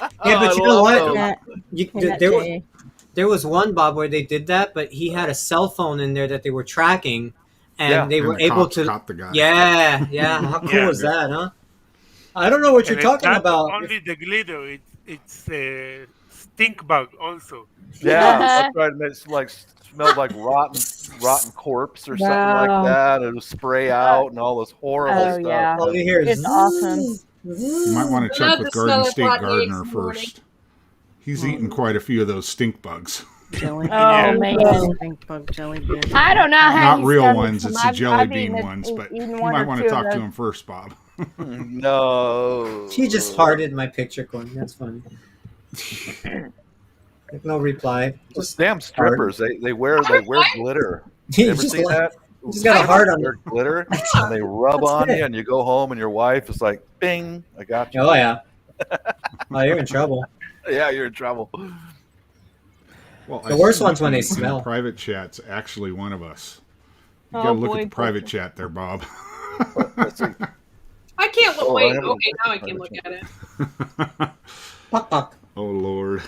[SPEAKER 5] Oh,
[SPEAKER 3] but
[SPEAKER 5] I
[SPEAKER 3] you know
[SPEAKER 5] love
[SPEAKER 3] what?
[SPEAKER 5] those.
[SPEAKER 10] Yeah.
[SPEAKER 3] There was one, Bob, where they did that, but he had a cell phone in there that they were tracking, and
[SPEAKER 5] Yeah.
[SPEAKER 3] they were
[SPEAKER 4] And the
[SPEAKER 3] able
[SPEAKER 4] cops
[SPEAKER 3] to.
[SPEAKER 4] caught the guy.
[SPEAKER 3] Yeah. How cool
[SPEAKER 1] Yeah.
[SPEAKER 3] is that, huh? I don't know what you're
[SPEAKER 1] And
[SPEAKER 3] talking
[SPEAKER 1] it's not
[SPEAKER 3] about.
[SPEAKER 1] only the glitter, it's stink bug also.
[SPEAKER 5] Yeah, that's right. And it's like smelled like rotten corpse or something
[SPEAKER 6] Wow.
[SPEAKER 5] like that. It was spray out and all this horrible
[SPEAKER 9] Oh
[SPEAKER 5] stuff.
[SPEAKER 9] yeah,
[SPEAKER 3] All you hear is
[SPEAKER 9] it's awesome.
[SPEAKER 4] You might want to
[SPEAKER 7] Love
[SPEAKER 4] check
[SPEAKER 7] the
[SPEAKER 4] with
[SPEAKER 7] smell
[SPEAKER 4] Garden
[SPEAKER 7] of
[SPEAKER 4] State
[SPEAKER 7] rotten eggs
[SPEAKER 4] Gardener
[SPEAKER 7] in the morning.
[SPEAKER 4] first. He's eaten quite a few of those stink bugs.
[SPEAKER 10] Jelly bean.
[SPEAKER 9] Oh man,
[SPEAKER 10] Stink bug jelly bean.
[SPEAKER 9] I don't know how
[SPEAKER 4] Not
[SPEAKER 9] you
[SPEAKER 4] real
[SPEAKER 9] stomach
[SPEAKER 4] ones,
[SPEAKER 9] them.
[SPEAKER 4] it's the
[SPEAKER 9] I've
[SPEAKER 4] jelly
[SPEAKER 9] eaten
[SPEAKER 4] bean
[SPEAKER 9] it-
[SPEAKER 4] ones, but
[SPEAKER 9] eaten
[SPEAKER 4] you
[SPEAKER 9] one
[SPEAKER 4] might
[SPEAKER 9] or
[SPEAKER 4] want
[SPEAKER 9] two
[SPEAKER 4] to
[SPEAKER 9] of
[SPEAKER 4] talk to
[SPEAKER 9] those.
[SPEAKER 4] him first, Bob.
[SPEAKER 5] No.
[SPEAKER 3] She just hearted my picture, Courtney. That's funny. Like, no reply.
[SPEAKER 5] Those
[SPEAKER 3] Just
[SPEAKER 5] damn strippers, they wear glitter.
[SPEAKER 3] you
[SPEAKER 5] You ever
[SPEAKER 3] just
[SPEAKER 5] seen
[SPEAKER 3] like-
[SPEAKER 5] that?
[SPEAKER 3] you just got a heart on
[SPEAKER 5] Wear
[SPEAKER 3] it.
[SPEAKER 5] glitter, and they rub
[SPEAKER 3] That's
[SPEAKER 5] on
[SPEAKER 3] it.
[SPEAKER 5] you, and you go home, and your wife is like, "Bing, I got you."
[SPEAKER 3] Oh yeah. Oh, you're in trouble.
[SPEAKER 5] Yeah, you're in trouble.
[SPEAKER 4] Well,
[SPEAKER 3] The
[SPEAKER 4] I
[SPEAKER 3] worst
[SPEAKER 4] see
[SPEAKER 3] ones when they
[SPEAKER 4] in
[SPEAKER 3] smell.
[SPEAKER 4] Private chat's actually one of us. You
[SPEAKER 9] Oh,
[SPEAKER 4] gotta look
[SPEAKER 9] boy,
[SPEAKER 4] at the private
[SPEAKER 9] boy.
[SPEAKER 4] chat there, Bob.
[SPEAKER 5] Let's see.
[SPEAKER 7] I can't look.
[SPEAKER 5] Oh, I
[SPEAKER 7] Wait,
[SPEAKER 5] haven't
[SPEAKER 7] okay, now I
[SPEAKER 5] looked
[SPEAKER 7] can
[SPEAKER 5] at
[SPEAKER 7] look
[SPEAKER 5] it.
[SPEAKER 7] at it.
[SPEAKER 3] Puck puck.
[SPEAKER 4] Oh Lord.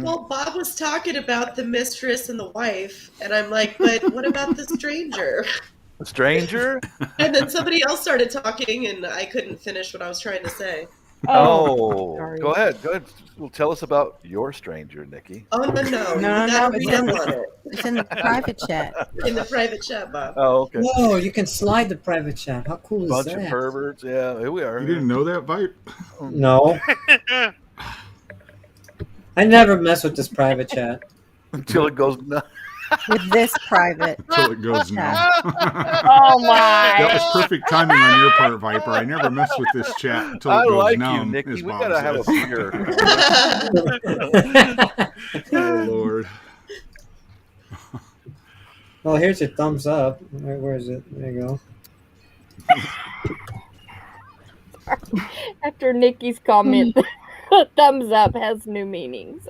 [SPEAKER 8] Well, Bob was talking about the mistress and the wife, and I'm like, but what about the stranger?
[SPEAKER 5] A stranger?
[SPEAKER 8] And then somebody else started talking, and I couldn't finish what I was trying to say.
[SPEAKER 5] Oh,
[SPEAKER 10] sorry.
[SPEAKER 5] go ahead. Well, tell us about your stranger, Nikki.
[SPEAKER 8] Oh, no.
[SPEAKER 10] No,
[SPEAKER 8] You gotta
[SPEAKER 10] it's
[SPEAKER 8] read
[SPEAKER 10] in-
[SPEAKER 8] up on it
[SPEAKER 10] It's in the private chat.
[SPEAKER 8] in the private chat, Bob.
[SPEAKER 5] Oh, okay.
[SPEAKER 3] Whoa, you can slide the private chat. How cool is
[SPEAKER 5] Bunch
[SPEAKER 3] that?
[SPEAKER 5] of perverts. Yeah, here we are.
[SPEAKER 4] You didn't know that, Vipe?
[SPEAKER 3] No. I never mess with this private chat.
[SPEAKER 5] Until it goes nuts.
[SPEAKER 10] with this private.
[SPEAKER 4] Till it goes numb.
[SPEAKER 9] Oh my!
[SPEAKER 4] That was perfect timing on your part, Viper. I never mess with this chat until
[SPEAKER 5] I
[SPEAKER 4] it goes
[SPEAKER 5] like
[SPEAKER 4] numb.
[SPEAKER 5] you, Nikki.
[SPEAKER 4] as
[SPEAKER 5] We
[SPEAKER 4] Bob
[SPEAKER 5] gotta have a
[SPEAKER 4] says.
[SPEAKER 5] beer.
[SPEAKER 4] Oh Lord.
[SPEAKER 3] Well, here's your thumbs up. Where is it? There you go.
[SPEAKER 9] After Nikki's comment, thumbs up has new meanings.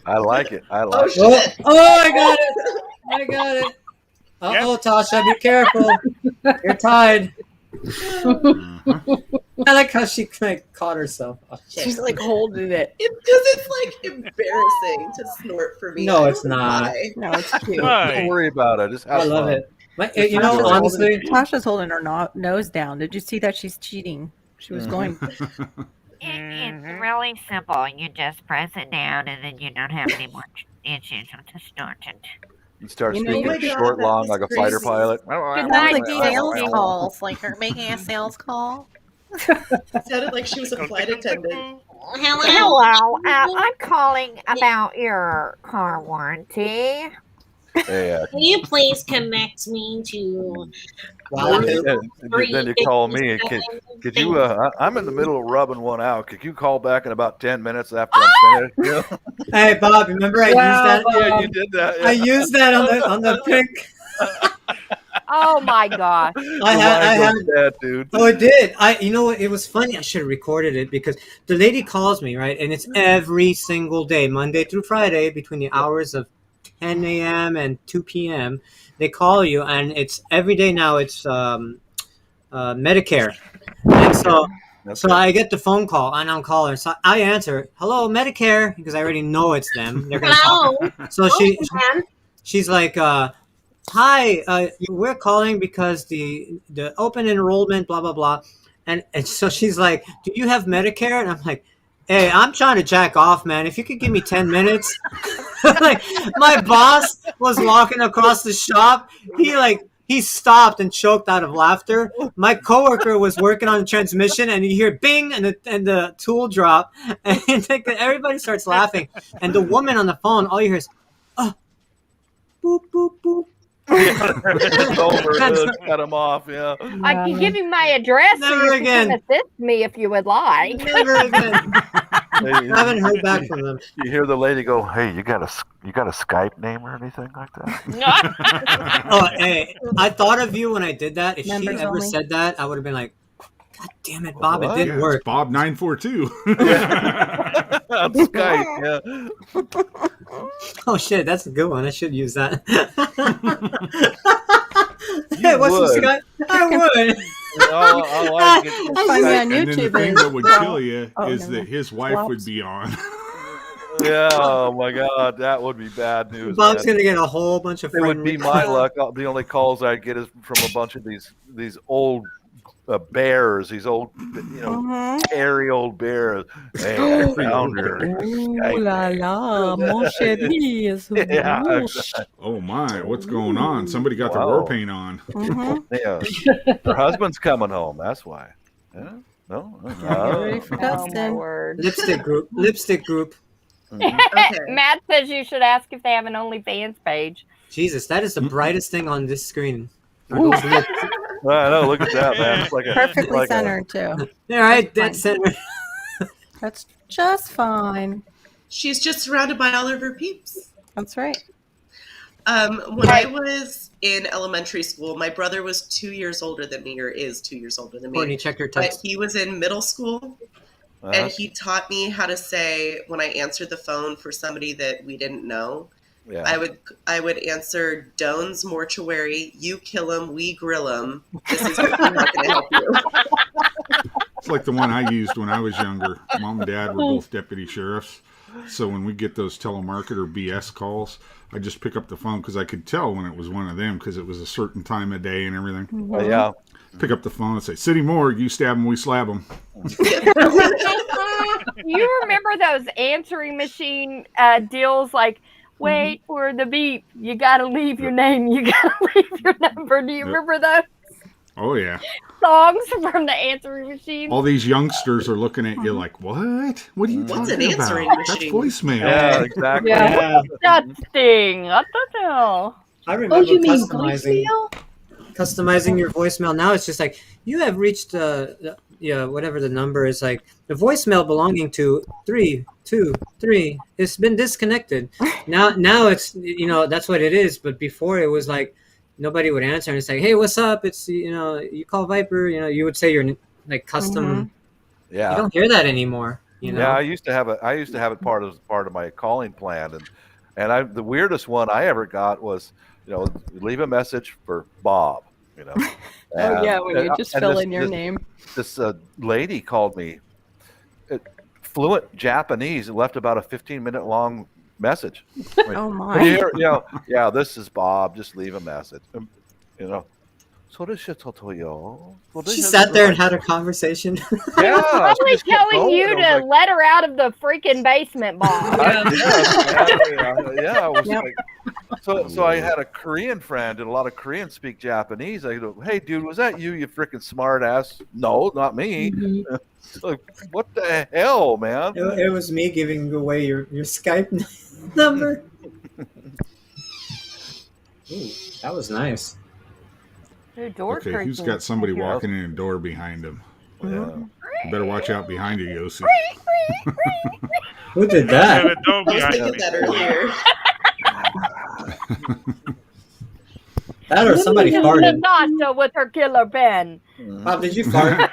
[SPEAKER 5] I like it. I like it.
[SPEAKER 3] Oh, I got it! I got it! Uh-oh, Tasha, be careful. You're tied. I like how she like, caught herself. Oh, shit.
[SPEAKER 9] She's like holding it.
[SPEAKER 8] Because it's like embarrassing to snort for me.
[SPEAKER 3] No,
[SPEAKER 8] I
[SPEAKER 3] it's
[SPEAKER 8] don't know
[SPEAKER 3] not.
[SPEAKER 8] why.
[SPEAKER 10] No, it's cute.
[SPEAKER 1] Why?
[SPEAKER 5] Don't worry about it. Just have
[SPEAKER 3] I love
[SPEAKER 5] fun.
[SPEAKER 3] it. You know, honestly,
[SPEAKER 10] Tasha's holding her nose down. Did you see that? She's cheating. She was going.
[SPEAKER 2] It's really simple. You just press it down, and then you don't have any more issues with the snorting.
[SPEAKER 5] You start
[SPEAKER 10] You know,
[SPEAKER 5] speaking
[SPEAKER 8] oh my God,
[SPEAKER 5] short,
[SPEAKER 8] that
[SPEAKER 5] long,
[SPEAKER 8] was
[SPEAKER 5] like a fighter
[SPEAKER 8] crazy.
[SPEAKER 5] pilot.
[SPEAKER 10] Sounds
[SPEAKER 9] night,
[SPEAKER 10] like
[SPEAKER 9] dear.
[SPEAKER 10] sales calls, like her making a sales call.
[SPEAKER 8] Sounded like she was a flight attendant.
[SPEAKER 2] Hello, I'm calling about your car warranty.
[SPEAKER 5] Yeah.
[SPEAKER 11] Can you please connect me to
[SPEAKER 3] wow.
[SPEAKER 5] Then you call me. Could you? I'm in the middle of rubbing one out. Could you call back in about 10 minutes after I'm finished? Yeah.
[SPEAKER 3] Hey, Bob, remember I used that?
[SPEAKER 5] Yeah, you did that.
[SPEAKER 3] I used that on the pink.
[SPEAKER 9] Oh my gosh!
[SPEAKER 3] I had
[SPEAKER 5] that, dude.
[SPEAKER 3] Oh, it did. You know what? It was funny. I should have recorded it because the lady calls me, right? And it's every single day, Monday through Friday, between the hours of 10 a.m. and 2 p.m. They call you, and it's every day now. It's Medicare, and so I get the phone call, and I'm calling. So I answer, "Hello, Medicare," because I already know it's them. They're gonna
[SPEAKER 11] Hello.
[SPEAKER 3] talk. So she's like, "Hi, we're calling because the open enrollment, blah blah blah," and so she's like, "Do you have Medicare?" And I'm like, "Hey, I'm trying to jack off, man. If you could give me 10 minutes." Like, my boss was walking across the shop. He stopped and choked out of laughter. My coworker was working on the transmission, and you hear bing, and the tool drop, and everybody starts laughing. And the woman on the phone, all you hear is, "Oh, boop boop boop."
[SPEAKER 5] It's over. Cut him off. Yeah.
[SPEAKER 9] I can give you my address.
[SPEAKER 3] Never
[SPEAKER 9] so you
[SPEAKER 3] again.
[SPEAKER 9] can assist me if you would like.
[SPEAKER 3] Never again. I haven't heard back from them.
[SPEAKER 5] You hear the lady go, "Hey, you got a Skype name or anything like that?"
[SPEAKER 3] Oh, hey, I thought of you when I did that. If
[SPEAKER 10] Members
[SPEAKER 3] she ever
[SPEAKER 10] only.
[SPEAKER 3] said that, I would have been like, "God damn it, Bob,
[SPEAKER 5] What?
[SPEAKER 3] it didn't work."
[SPEAKER 4] Bob 942.
[SPEAKER 5] On Skype. Yeah.
[SPEAKER 3] Oh shit, that's a good one. I should use that.
[SPEAKER 5] You
[SPEAKER 3] Hey, what's
[SPEAKER 5] would.
[SPEAKER 3] this guy? I would.
[SPEAKER 5] All I get is
[SPEAKER 10] Find me on
[SPEAKER 4] And then the
[SPEAKER 10] YouTube.
[SPEAKER 4] thing
[SPEAKER 10] is-
[SPEAKER 4] that would kill you
[SPEAKER 10] Oh,
[SPEAKER 4] is
[SPEAKER 10] never
[SPEAKER 4] that
[SPEAKER 10] mind.
[SPEAKER 4] his wife would be on.
[SPEAKER 5] Yeah, oh my God, that would be bad news.
[SPEAKER 3] Bob's
[SPEAKER 5] man.
[SPEAKER 3] gonna get a whole bunch of
[SPEAKER 5] It would
[SPEAKER 3] friend
[SPEAKER 5] be my luck. The only calls I'd get is from a bunch of these old bears, these old,
[SPEAKER 10] Mhm.
[SPEAKER 5] hairy old bears. Hey, I found her.
[SPEAKER 10] Ooh la la, mon chéri is
[SPEAKER 5] Yeah,
[SPEAKER 10] rouge.
[SPEAKER 4] Oh my, what's going on? Somebody got the
[SPEAKER 5] Wow.
[SPEAKER 4] war paint on.
[SPEAKER 10] Mhm.
[SPEAKER 5] Yeah, her husband's coming home. That's why. Yeah? No.
[SPEAKER 10] Ready for
[SPEAKER 9] Oh my
[SPEAKER 10] Dustin.
[SPEAKER 9] word!
[SPEAKER 3] Lipstick group.
[SPEAKER 8] Okay.
[SPEAKER 9] Matt says you should ask if they have an OnlyFans page.
[SPEAKER 3] Jesus, that is the brightest thing on this screen.
[SPEAKER 5] Ooh. I know. Look at that, man. It's like a
[SPEAKER 10] Perfectly
[SPEAKER 5] like
[SPEAKER 10] centered too.
[SPEAKER 3] All right, dead center.
[SPEAKER 10] That's just fine.
[SPEAKER 8] She's just surrounded by all of her peeps.
[SPEAKER 10] That's right.
[SPEAKER 8] When I was in elementary school, my brother was 2 years older than me, or is 2 years older than me.
[SPEAKER 3] Courtney, check your
[SPEAKER 8] But
[SPEAKER 3] text.
[SPEAKER 8] he was in middle school, and he taught me how to say, when I answered the phone for somebody that we didn't know,
[SPEAKER 5] Yeah.
[SPEAKER 8] I would answer Doan's Mortuary. You kill him, we grill him. This is not going to help you.
[SPEAKER 4] It's like the one I used when I was younger. Mom and Dad were both deputy sheriffs. So when we get those telemarketer BS calls, I just pick up the phone because I could tell when it was one of them because it was a certain time of day and everything.
[SPEAKER 5] Yeah.
[SPEAKER 4] Pick up the phone and say, City Morgue, you stab them, we slab them.
[SPEAKER 9] You remember those answering machine deals like, wait for the beep, you gotta leave your name, you gotta leave your number. Do you
[SPEAKER 4] Yep.
[SPEAKER 9] remember those?
[SPEAKER 4] Oh, yeah.
[SPEAKER 9] songs from the answering machine.
[SPEAKER 4] All these youngsters are looking at you like, what? What are you
[SPEAKER 8] What's
[SPEAKER 4] talking
[SPEAKER 8] an
[SPEAKER 4] about?
[SPEAKER 8] answering
[SPEAKER 4] That's
[SPEAKER 8] machine?
[SPEAKER 4] voicemail.
[SPEAKER 5] Yeah, exactly.
[SPEAKER 3] Yeah.
[SPEAKER 9] That thing. What the hell?
[SPEAKER 3] I
[SPEAKER 6] Oh,
[SPEAKER 3] remember
[SPEAKER 6] you mean
[SPEAKER 3] customizing your voicemail. Now it's just like you have reached whatever the number is, like the voicemail belonging to 323. It's been disconnected. Now it's that's what it is. But before it was like nobody would answer, and it's like, hey, what's up? It's you call Viper. You would say your like custom.
[SPEAKER 5] Yeah.
[SPEAKER 3] You don't hear that anymore.
[SPEAKER 5] Yeah, I used to have it part of my calling plan, and the weirdest one I ever got was leave a message for Bob.
[SPEAKER 10] Oh yeah, when you just fill in your
[SPEAKER 5] this,
[SPEAKER 10] name.
[SPEAKER 5] This lady called me, fluent Japanese, and left about a 15-minute long message.
[SPEAKER 10] Oh my.
[SPEAKER 5] Here, yeah, this is Bob. Just leave a message.
[SPEAKER 3] She sat there and had a conversation.
[SPEAKER 5] Yeah,
[SPEAKER 9] Probably telling you to let her out of the freaking basement, Bob.
[SPEAKER 5] I was like, so I had a Korean friend, and a lot of Koreans speak Japanese. I go, hey, dude, was that you freaking smart ass? No, not me. Like, what the hell, man?
[SPEAKER 3] It was me giving away your Skype number. Ooh, that was nice.
[SPEAKER 9] Dude, door
[SPEAKER 4] Okay, who's
[SPEAKER 9] creaking.
[SPEAKER 4] got somebody walking in a door behind him?
[SPEAKER 5] Yeah.
[SPEAKER 4] You better watch out behind you, Yossi.
[SPEAKER 3] Who did
[SPEAKER 1] I have
[SPEAKER 3] that?
[SPEAKER 1] a dog
[SPEAKER 8] I was
[SPEAKER 1] behind
[SPEAKER 8] thinking
[SPEAKER 1] me.
[SPEAKER 8] that earlier.
[SPEAKER 3] That or somebody farted.
[SPEAKER 9] Natasha with her killer pen.
[SPEAKER 3] Bob, did you fart?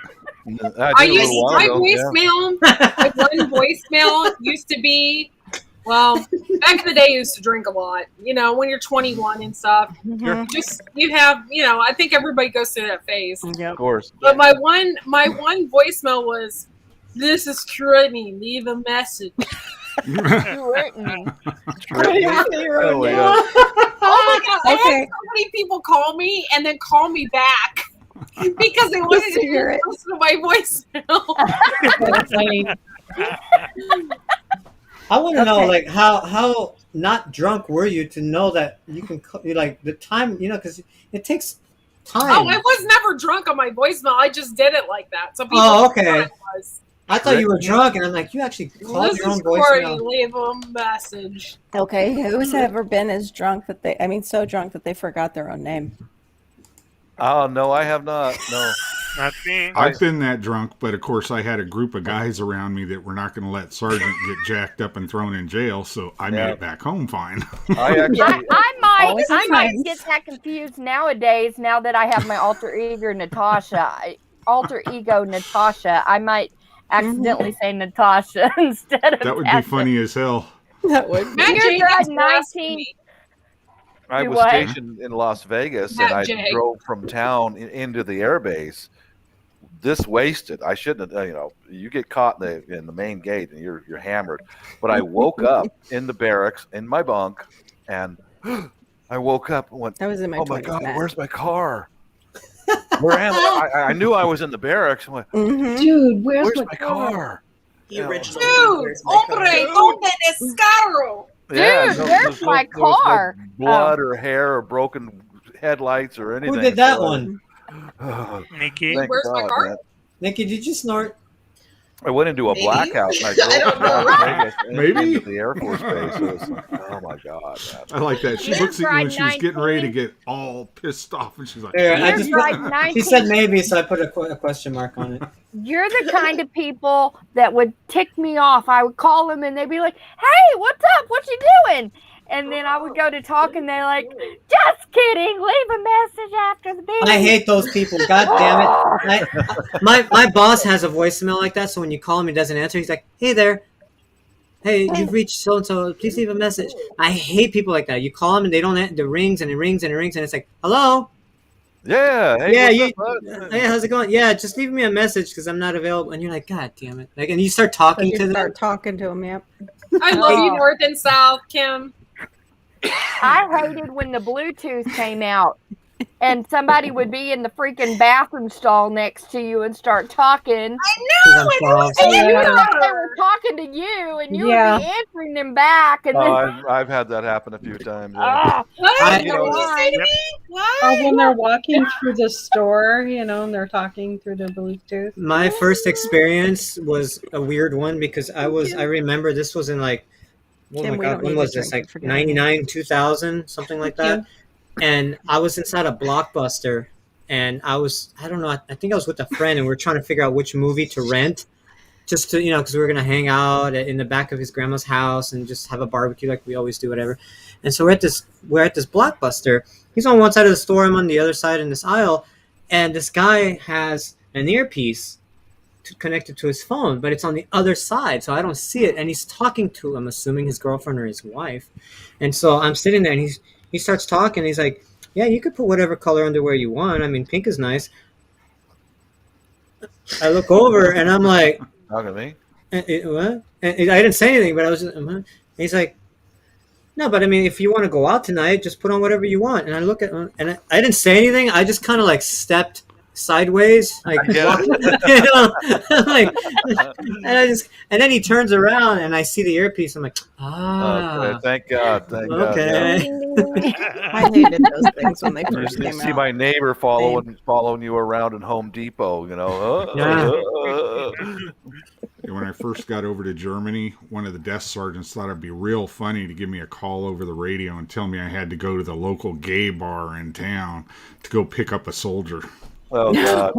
[SPEAKER 7] I used my voicemail. My one voicemail used to be, well, back in the day, I used to drink a lot. When you're 21 and stuff, you have, I think everybody goes through that phase.
[SPEAKER 5] Of course.
[SPEAKER 7] But my one voicemail was, "This is Courtney. Leave a message."
[SPEAKER 5] Oh my God.
[SPEAKER 7] Oh my God! I
[SPEAKER 10] Okay.
[SPEAKER 7] had so many people call me and then call me back because they wanted to
[SPEAKER 10] hear it.
[SPEAKER 7] listen to my voicemail.
[SPEAKER 6] That's funny.
[SPEAKER 3] I want to know,
[SPEAKER 10] Okay.
[SPEAKER 3] like, how not drunk were you to know that you can, like, the time, because it takes time.
[SPEAKER 7] Oh, I was never drunk on my voicemail. I just did it like that. So people
[SPEAKER 3] Oh,
[SPEAKER 7] thought
[SPEAKER 3] okay.
[SPEAKER 7] I was.
[SPEAKER 3] I thought you were drunk, and I'm like, you actually called
[SPEAKER 7] This
[SPEAKER 3] your own
[SPEAKER 7] is Corey.
[SPEAKER 3] voicemail.
[SPEAKER 7] Leave a message.
[SPEAKER 10] Okay, who's ever been as drunk that so drunk that they forgot their own name?
[SPEAKER 5] Oh no, I have not. No.
[SPEAKER 1] Not me.
[SPEAKER 4] I've been that drunk, but of course I had a group of guys around me that were not going to let Sergeant get jacked up and thrown in jail, so I made it back home fine.
[SPEAKER 5] I actually.
[SPEAKER 10] Always
[SPEAKER 9] I might
[SPEAKER 10] friends.
[SPEAKER 9] get that confused nowadays. Now that I have my alter ego Natasha, I might accidentally say Natasha instead of
[SPEAKER 4] That would be
[SPEAKER 9] Patrick.
[SPEAKER 4] funny as hell.
[SPEAKER 10] That would be.
[SPEAKER 7] Matt
[SPEAKER 9] You're
[SPEAKER 7] Jenkins
[SPEAKER 9] at
[SPEAKER 7] asked
[SPEAKER 9] 19.
[SPEAKER 7] me.
[SPEAKER 5] I
[SPEAKER 9] Do
[SPEAKER 5] was
[SPEAKER 9] what?
[SPEAKER 5] stationed in Las Vegas, and I
[SPEAKER 7] Matt Jay.
[SPEAKER 5] drove from town into the airbase. This wasted. I shouldn't have. You get caught in the main gate, and you're hammered. But I woke up in the barracks in my bunk, and I woke up and went,
[SPEAKER 10] That was in my
[SPEAKER 5] "Oh my
[SPEAKER 10] 20s,
[SPEAKER 5] God,
[SPEAKER 10] Matt.
[SPEAKER 5] where's my car? Where am I?" I knew I was in the barracks. I went,
[SPEAKER 10] Mhm.
[SPEAKER 6] Dude, where's
[SPEAKER 5] "Where's
[SPEAKER 6] my
[SPEAKER 5] my car?"
[SPEAKER 8] The original.
[SPEAKER 7] Dude,
[SPEAKER 8] Where's my car?
[SPEAKER 7] hombre, ¿dónde descaro?
[SPEAKER 9] Dude, where's my
[SPEAKER 5] there was
[SPEAKER 9] car?
[SPEAKER 5] no blood or hair or broken headlights or anything.
[SPEAKER 3] Who did that
[SPEAKER 5] So,
[SPEAKER 3] one?
[SPEAKER 1] Nikki.
[SPEAKER 5] thank
[SPEAKER 7] Where's my
[SPEAKER 5] God,
[SPEAKER 7] car?
[SPEAKER 5] man.
[SPEAKER 3] Nikki, did you snort?
[SPEAKER 5] I went into a
[SPEAKER 8] Maybe.
[SPEAKER 5] blackout and I
[SPEAKER 8] I
[SPEAKER 5] drove
[SPEAKER 8] don't
[SPEAKER 5] to Las
[SPEAKER 8] know.
[SPEAKER 5] Vegas
[SPEAKER 4] Maybe.
[SPEAKER 5] into the Air Force Base. It was like, oh my God, man.
[SPEAKER 4] I like that. She
[SPEAKER 9] You're
[SPEAKER 4] looks at you when
[SPEAKER 9] fried
[SPEAKER 4] she was getting ready to
[SPEAKER 9] 19.
[SPEAKER 4] get all pissed off, and she's like,
[SPEAKER 3] Here, I
[SPEAKER 9] You're
[SPEAKER 3] just
[SPEAKER 9] right,
[SPEAKER 3] she
[SPEAKER 9] 19.
[SPEAKER 3] said maybe, so I put a question mark on it.
[SPEAKER 9] You're the kind of people that would tick me off. I would call them and they'd be like, "Hey, what's up? What you doing?" And then I would go to talk and they're like, "Just kidding. Leave a message after the beep."
[SPEAKER 3] I hate those people. God damn it! My boss has a voicemail like that, so when you call him, he doesn't answer. He's like, "Hey there, hey, you've reached so and so. Please leave a message." I hate people like that. You call them and they don't. It rings and it rings and it rings and it's like, "Hello,
[SPEAKER 5] Yeah. Hey,
[SPEAKER 3] yeah,
[SPEAKER 5] what's up, bud?
[SPEAKER 3] hey, how's it going? Yeah, just leave me a message because I'm not available." And you're like, "God damn it!" Like, and you start talking
[SPEAKER 10] You
[SPEAKER 3] to them.
[SPEAKER 10] start talking to him, yep.
[SPEAKER 7] I love you,
[SPEAKER 9] Oh.
[SPEAKER 7] North and South, Kim.
[SPEAKER 9] I hated when the Bluetooth came out and somebody would be in the freaking bathroom stall next to you and start talking.
[SPEAKER 3] I'm soft.
[SPEAKER 9] And you
[SPEAKER 6] Yeah.
[SPEAKER 9] thought they were talking to you, and you
[SPEAKER 6] Yeah.
[SPEAKER 9] would be answering them back. And then,
[SPEAKER 5] I've had that happen a few times. Yeah.
[SPEAKER 9] ah,
[SPEAKER 11] What?
[SPEAKER 3] I-
[SPEAKER 11] What did you say to me? What?
[SPEAKER 6] Or when they're walking through the store, and they're talking through the Bluetooth.
[SPEAKER 3] My first experience was a weird one because I remember this was in like, oh
[SPEAKER 10] Tim,
[SPEAKER 3] my
[SPEAKER 10] we
[SPEAKER 3] God,
[SPEAKER 10] don't
[SPEAKER 3] when
[SPEAKER 10] need
[SPEAKER 3] was
[SPEAKER 10] to
[SPEAKER 3] this?
[SPEAKER 10] drink
[SPEAKER 3] Like
[SPEAKER 10] it, forget it.
[SPEAKER 3] 99, 2000, something like that. And I was inside a Blockbuster and I don't know, I think I was with a friend and we were trying to figure out which movie to rent just to, because we were going to hang out in the back of his grandma's house and just have a barbecue like we always do, whatever. And so we're at this Blockbuster. He's on one side of the store, I'm on the other side in this aisle, and this guy has an earpiece connected to his phone, but it's on the other side, so I don't see it. And he's talking to, I'm assuming, his girlfriend or his wife. And so I'm sitting there, and he starts talking. He's like, "Yeah, you could put whatever color underwear you want. I mean, pink is nice." I look over, and I'm like,
[SPEAKER 5] Talking to me?
[SPEAKER 3] "What?" And I didn't say anything, but I was just, and he's like, "No, but I mean, if you want to go out tonight, just put on whatever you want." And I look at, and I didn't say anything. I just kind of like stepped sideways, like,
[SPEAKER 5] Yeah.
[SPEAKER 3] like, and then he turns around, and I see the earpiece. I'm like,
[SPEAKER 5] Okay, thank God. Thank God.
[SPEAKER 3] okay.
[SPEAKER 10] I hated those things when they
[SPEAKER 5] You
[SPEAKER 10] first came
[SPEAKER 5] see
[SPEAKER 10] out.
[SPEAKER 5] my neighbor following you around in Home Depot,
[SPEAKER 4] When I first got over to Germany, one of the desk sergeants thought it'd be real funny to give me a call over the radio and tell me I had to go to the local gay bar in town to go pick up a soldier.
[SPEAKER 5] Oh God.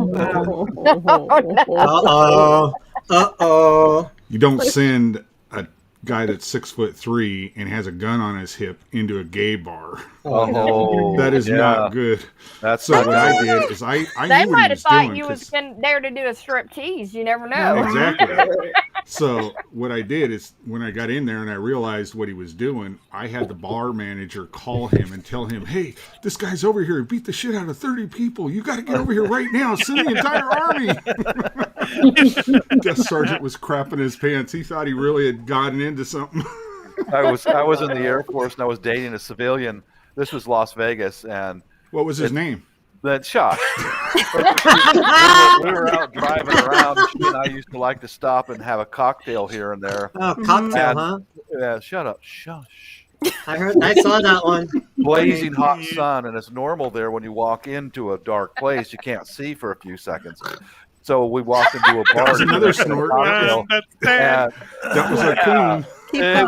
[SPEAKER 3] Uh-oh.
[SPEAKER 4] You don't send a guy that's 6'3" and has a gun on his hip into a gay bar.
[SPEAKER 5] Oh,
[SPEAKER 4] That is
[SPEAKER 5] yeah.
[SPEAKER 4] not good.
[SPEAKER 5] That's
[SPEAKER 4] So what I did is I
[SPEAKER 9] they
[SPEAKER 4] knew what
[SPEAKER 9] might
[SPEAKER 4] he
[SPEAKER 9] have
[SPEAKER 4] was
[SPEAKER 9] thought
[SPEAKER 4] doing.
[SPEAKER 9] you was
[SPEAKER 4] 'Cause-
[SPEAKER 9] there to do a strip tease. You never know.
[SPEAKER 4] Exactly. So what I did is when I got in there and I realized what he was doing, I had the bar manager call him and tell him, "Hey, this guy's over here. He beat the shit out of 30 people. You got to get over here right now. Send the entire army." Desk sergeant was crapping his pants. He thought he really had gotten into something.
[SPEAKER 5] I was in the Air Force and I was dating a civilian. This was Las Vegas, and
[SPEAKER 4] What was his name?
[SPEAKER 5] that Josh. we were out driving around. And she and I used to like to stop and have a cocktail here and there.
[SPEAKER 3] Oh, cocktail,
[SPEAKER 5] And-
[SPEAKER 3] huh?
[SPEAKER 5] Yeah, shut up, shush.
[SPEAKER 3] I saw that one.
[SPEAKER 5] Blazing hot sun, and it's normal there when you walk into a dark place. You can't see for a few seconds. So we walked into a bar.
[SPEAKER 4] That was another
[SPEAKER 5] to get a
[SPEAKER 4] snort.
[SPEAKER 5] cocktail,
[SPEAKER 1] That's sad.
[SPEAKER 5] and
[SPEAKER 4] That was our queen.
[SPEAKER 10] Keep
[SPEAKER 5] It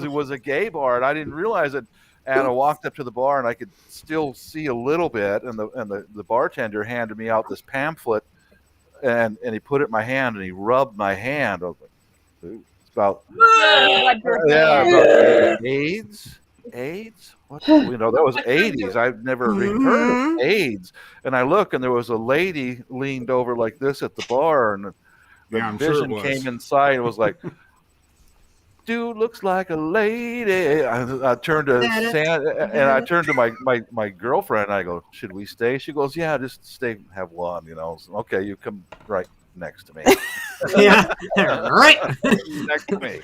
[SPEAKER 10] going.
[SPEAKER 5] was a gay bar, and I didn't realize it. And I walked up to the bar, and I could still see a little bit. And the bartender handed me out this pamphlet, and he put it in my hand, and he rubbed my hand. I was like, "Ooh, it's about about AIDS. What? That was 80s. I've never even heard of AIDS. And I look, and there was a lady leaned over like this at the bar, and the
[SPEAKER 4] Yeah, I'm sure it
[SPEAKER 5] vision
[SPEAKER 4] was.
[SPEAKER 5] came inside. It was like, "Dude looks like a lady." I turned to and I turned to my girlfriend, and I go, "Should we stay?" She goes, "Yeah, just stay and have one." So, okay, you come right next to me.
[SPEAKER 3] Yeah, right.
[SPEAKER 5] Next to me.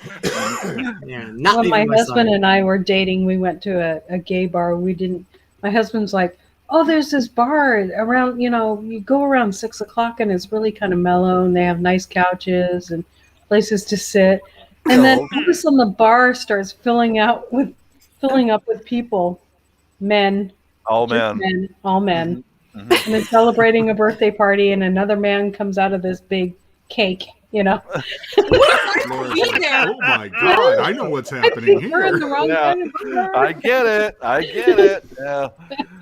[SPEAKER 3] Yeah, not
[SPEAKER 6] When
[SPEAKER 3] even
[SPEAKER 6] my husband
[SPEAKER 3] side.
[SPEAKER 6] and I were dating, we went to a gay bar. My husband's like, "Oh, there's this bar around, you go around 6 o'clock and it's really kind of mellow and they have nice couches and places to sit." And then all of a sudden the bar starts filling up with people, men,
[SPEAKER 5] All
[SPEAKER 6] just
[SPEAKER 5] men.
[SPEAKER 6] all men.
[SPEAKER 5] Mhm.
[SPEAKER 6] And then celebrating a birthday party, and another man comes out of this big cake,
[SPEAKER 4] Lord, oh my God! I know what's happening
[SPEAKER 6] We're in the
[SPEAKER 4] here.
[SPEAKER 6] wrong
[SPEAKER 5] Yeah.
[SPEAKER 6] kind of bar.
[SPEAKER 5] I get it. Yeah.